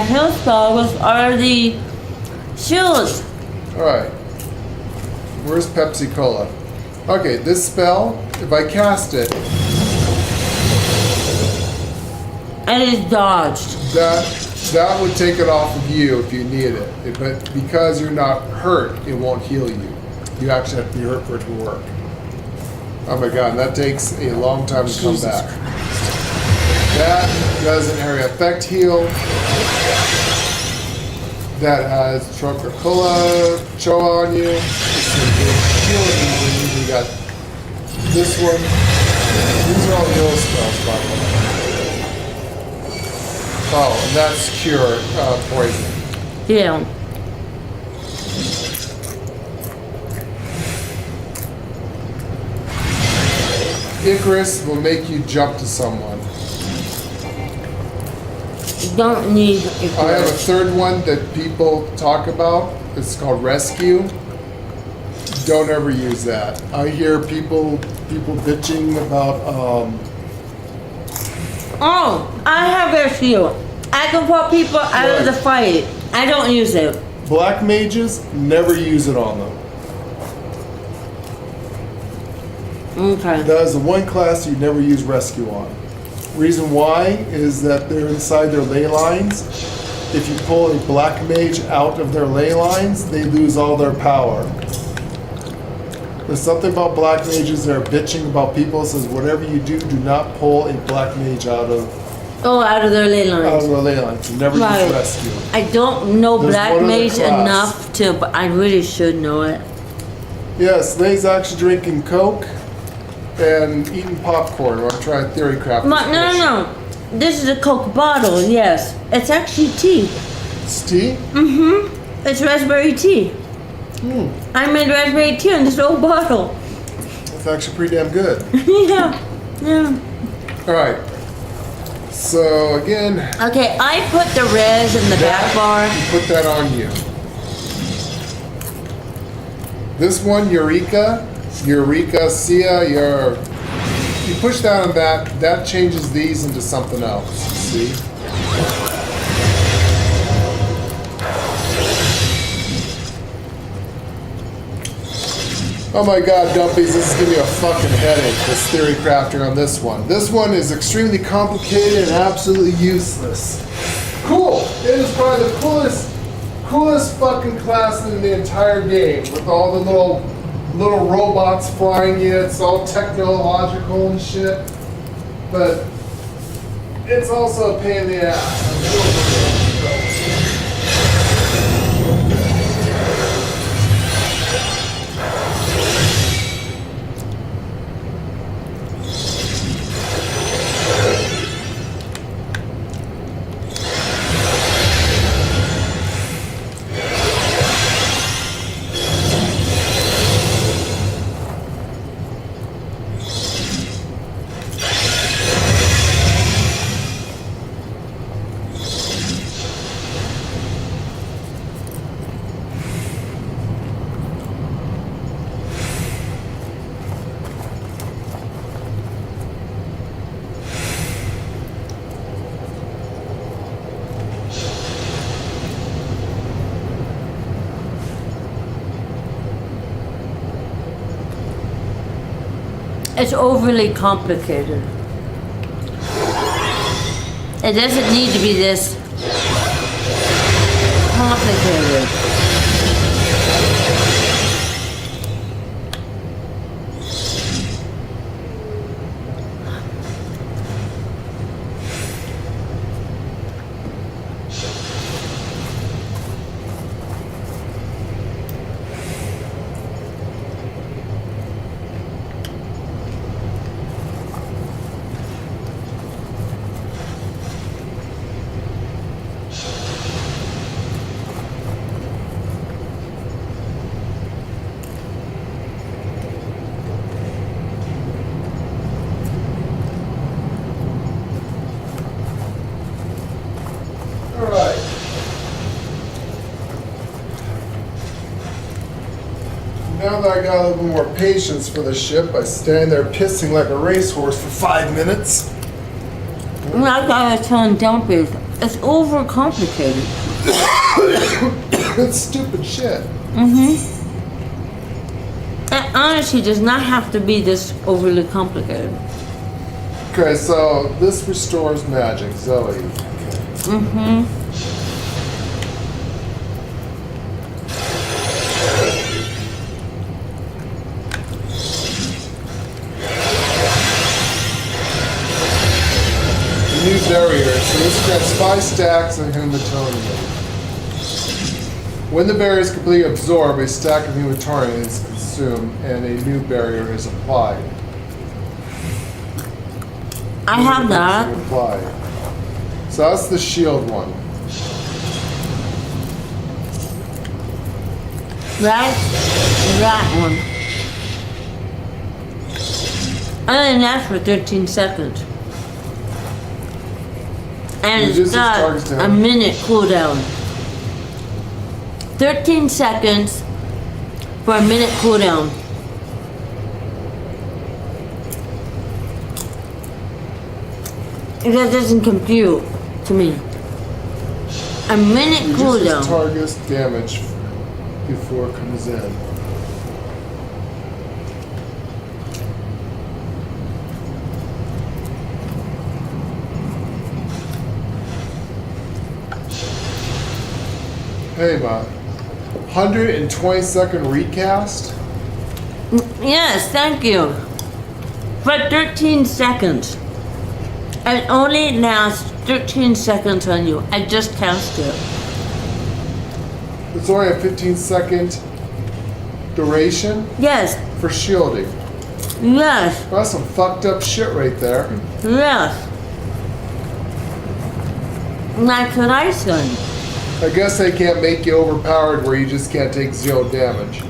S2: heal spell was already shielded.
S1: Alright. Where's Pepsi Cola? Okay, this spell, if I cast it,
S2: and it's dodged.
S1: That would take it off of you if you needed it. But because you're not hurt, it won't heal you. You actually have to be hurt for it to work. Oh my god, and that takes a long time to come back. That does an area effect heal. That has Troca-Cola, Cho on you. You got this one. These are all heal spells, by the way. Oh, and that's cure poison.
S2: Yeah.
S1: Icarus will make you jump to someone.
S2: You don't need Icarus.
S1: I have a third one that people talk about. It's called Rescue. Don't ever use that. I hear people bitching about
S2: Oh, I have Rescue. I can put people out of the fight. I don't use it.
S1: Black mages, never use it on them.
S2: Okay.
S1: That is the one class you never use rescue on. Reason why is that they're inside their ley lines. If you pull a black mage out of their ley lines, they lose all their power. There's something about black mages that are bitching about people. It says whatever you do, do not pull a black mage out of
S2: out of their ley lines.
S1: Out of their ley lines. You never use rescue.
S2: I don't know
S1: There's
S2: black
S1: one other
S2: mage
S1: class.
S2: enough to, but I really should know it.
S1: Yes, Lay's actually drinking Coke and eating popcorn while I'm trying to theory craft.
S2: No. This is a Coke bottle, yes. It's actually tea.
S1: It's tea?
S2: Mm-hmm. It's raspberry tea. I made raspberry tea in this old bottle.
S1: That's actually pretty damn good.
S2: Yeah.
S1: Alright. So again.
S2: Okay, I put the res in the back bar.
S1: You put that on you. This one, Eureka Sia, you push down on that changes these into something else. See? Oh my god, Dumpies, this is giving me a fucking headache, this theory crafting on this one. This one is extremely complicated and absolutely useless. Cool! It is probably the coolest fucking class in the entire game, with all the little robots flying you. It's all technological and shit. But it's also a pain in the ass.
S2: It's overly complicated. It doesn't need to be this complicated.
S1: I got a little more patience for the ship by standing there pissing like a racehorse for 5 minutes.
S2: I gotta tell him, don't be. It's overcomplicated.
S1: It's stupid shit.
S2: It honestly does not have to be this overly complicated.
S1: Okay, so this restores magic, Zoe. New barrier, so this grants 5 stacks of hematonium. When the barrier is completely absorbed, a stack of hematonium is consumed and a new barrier is applied.
S2: I have that.
S1: Applied. So that's the shield one.
S2: That one. Other than that for 13 seconds. And it's got a minute cooldown. 13 seconds for a minute cooldown. That doesn't compute to me. A minute cooldown.
S1: Reduces target's damage before it comes in. Hey, man. 120-second recast?
S2: Yes, thank you. For 13 seconds. It only lasts 13 seconds on you. I just cast it.
S1: It's only a 15-second duration?
S2: Yes.
S1: For shielding?
S2: Yes.
S1: Well, that's some fucked up shit right there.
S2: Yes. That's what I said.
S1: I guess they can't make you overpowered where you just can't take 0 damage.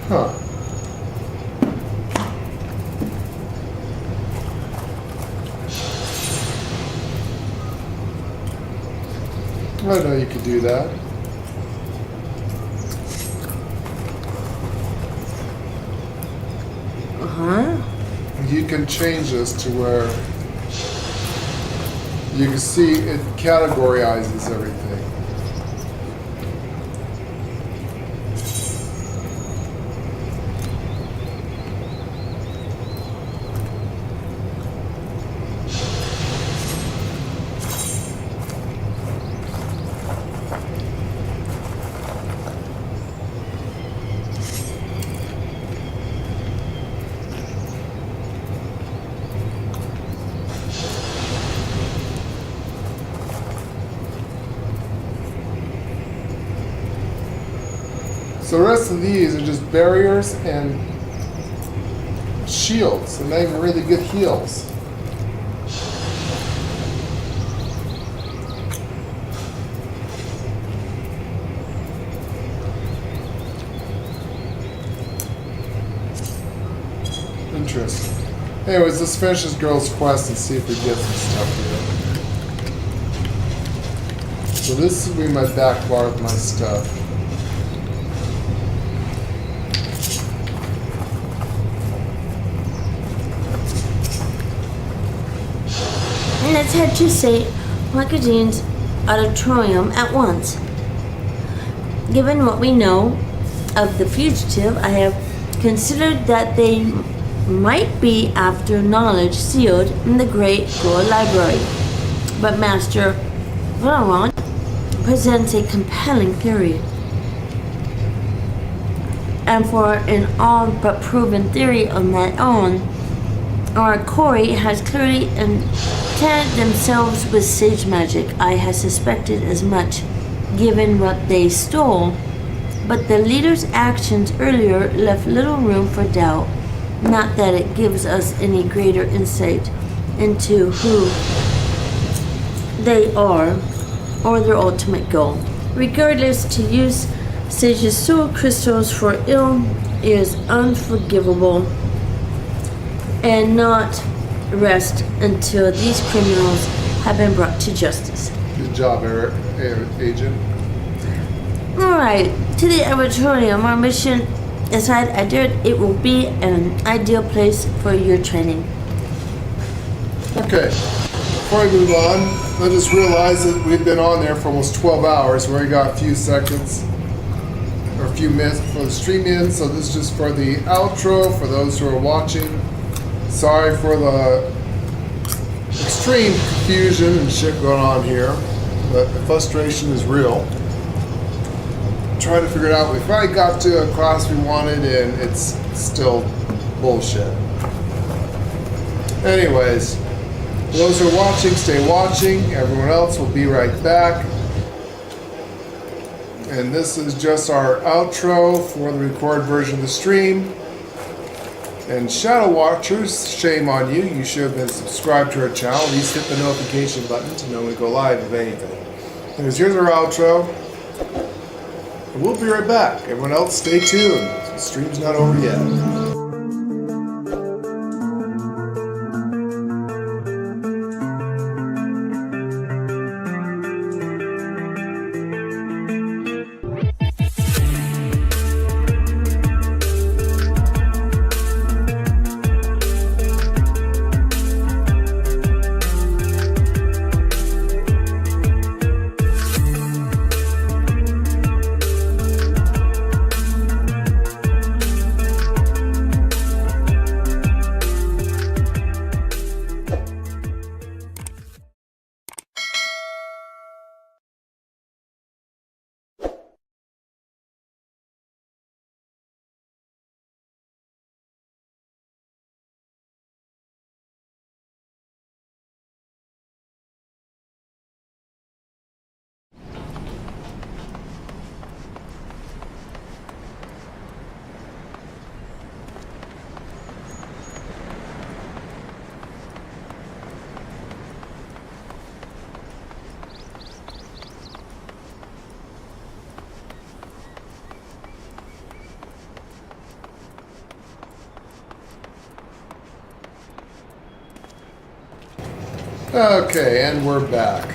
S1: Huh. I didn't know you could do that. You can change this to where you can see it categorizes everything. So the rest of these are just barriers and shields, and not even really good heals. Interesting. Anyways, let's finish this girl's quest and see if we get some stuff here. So this will be my back bar with my stuff.
S2: Let's head to St. Placidine's auditorium at once. Given what we know of the fugitive, I have considered that they might be after knowledge sealed in the Great Gold Library. But Master Valorant presents a compelling theory. And for an all but proven theory of my own, our Corey has clearly enchanted themselves with sage magic. I had suspected as much, given what they stole, but the leader's actions earlier left little room for doubt. Not that it gives us any greater insight into who they are or their ultimate goal. Regardless, to use Sage's soul crystals for ill is unforgivable, and not rest until these criminals have been brought to justice.
S1: Good job, Agent.
S2: Alright, to the Arbitorium. Our mission aside, I dared it will be an ideal place for your training.
S1: Okay, before I move on, I just realized that we've been on there for almost 12 hours. We already got a few seconds, or a few minutes before the stream ends, so this is just for the outro for those who are watching. Sorry for the extreme confusion and shit going on here, but the frustration is real. Trying to figure it out. We finally got to a class we wanted, and it's still bullshit. Anyways, for those who are watching, stay watching. Everyone else will be right back. And this is just our outro for the recorded version of the stream. And Shadow Watchers, shame on you. You should have been subscribed to our channel. At least hit the notification button to know when we go live of anything. Anyways, here's our outro. And we'll be right back. Everyone else, stay tuned. The stream's not over yet. Okay, and we're back.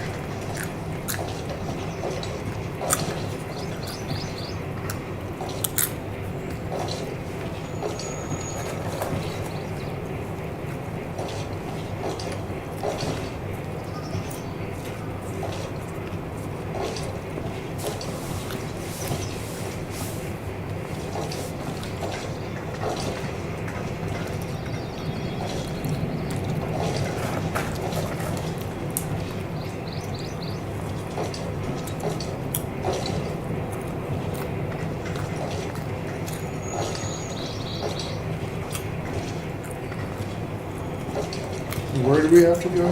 S1: Where do we have to go?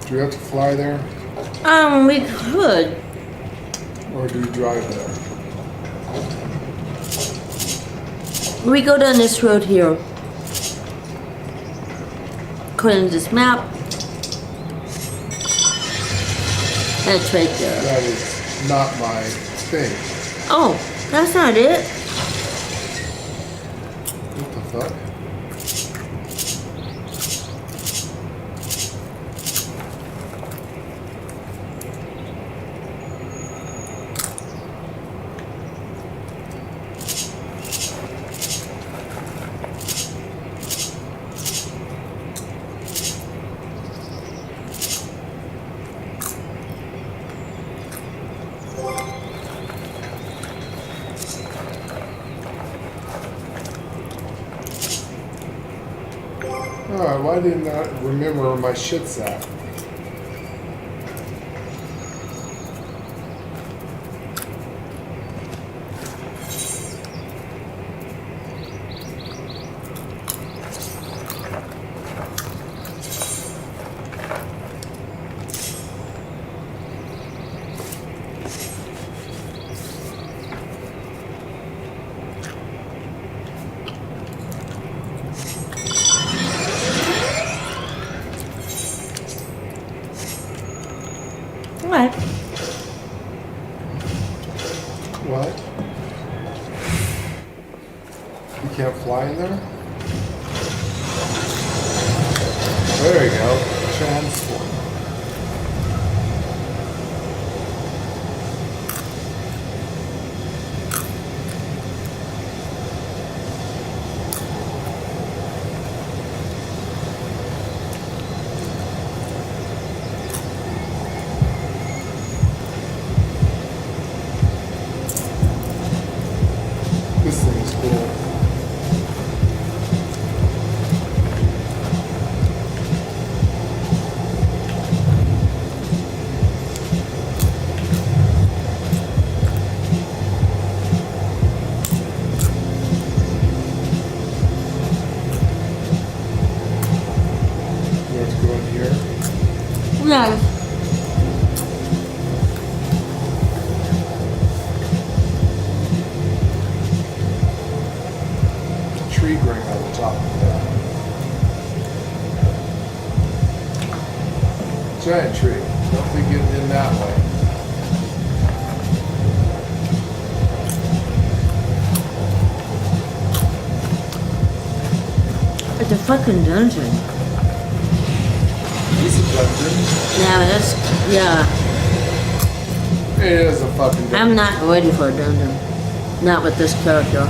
S1: Do we have to fly there?
S2: We could.
S1: Or do we drive there?
S2: We go down this road here. According to this map. That's right there.
S1: That is not my thing.
S2: Oh, that's not it.
S1: What the fuck? Why didn't I remember where my shit's at? can't fly in there? There you go. Transform. This thing is cool. You want to go in here?
S2: Yeah.
S1: Tree growing on the top of that. Giant tree. Don't think it in that way.
S2: It's a fucking dungeon.
S1: It's a dungeon.
S2: Yeah, that's, yeah.
S1: It is a fucking dungeon.
S2: I'm not ready for a dungeon. Not with this character.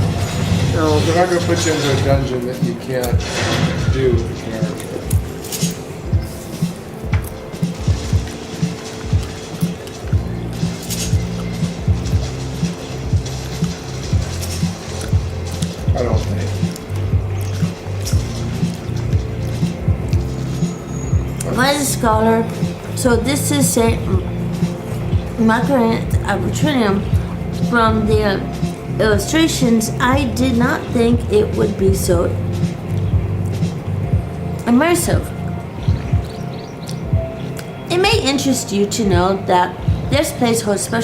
S2: No.
S1: They're not gonna put you into a dungeon that you can't do with the character. I don't think.
S2: As a scholar, so this is Saint Margaret Arbitrarium. From the illustrations, I did not think it would be so immersive. It may interest you to know that this place holds special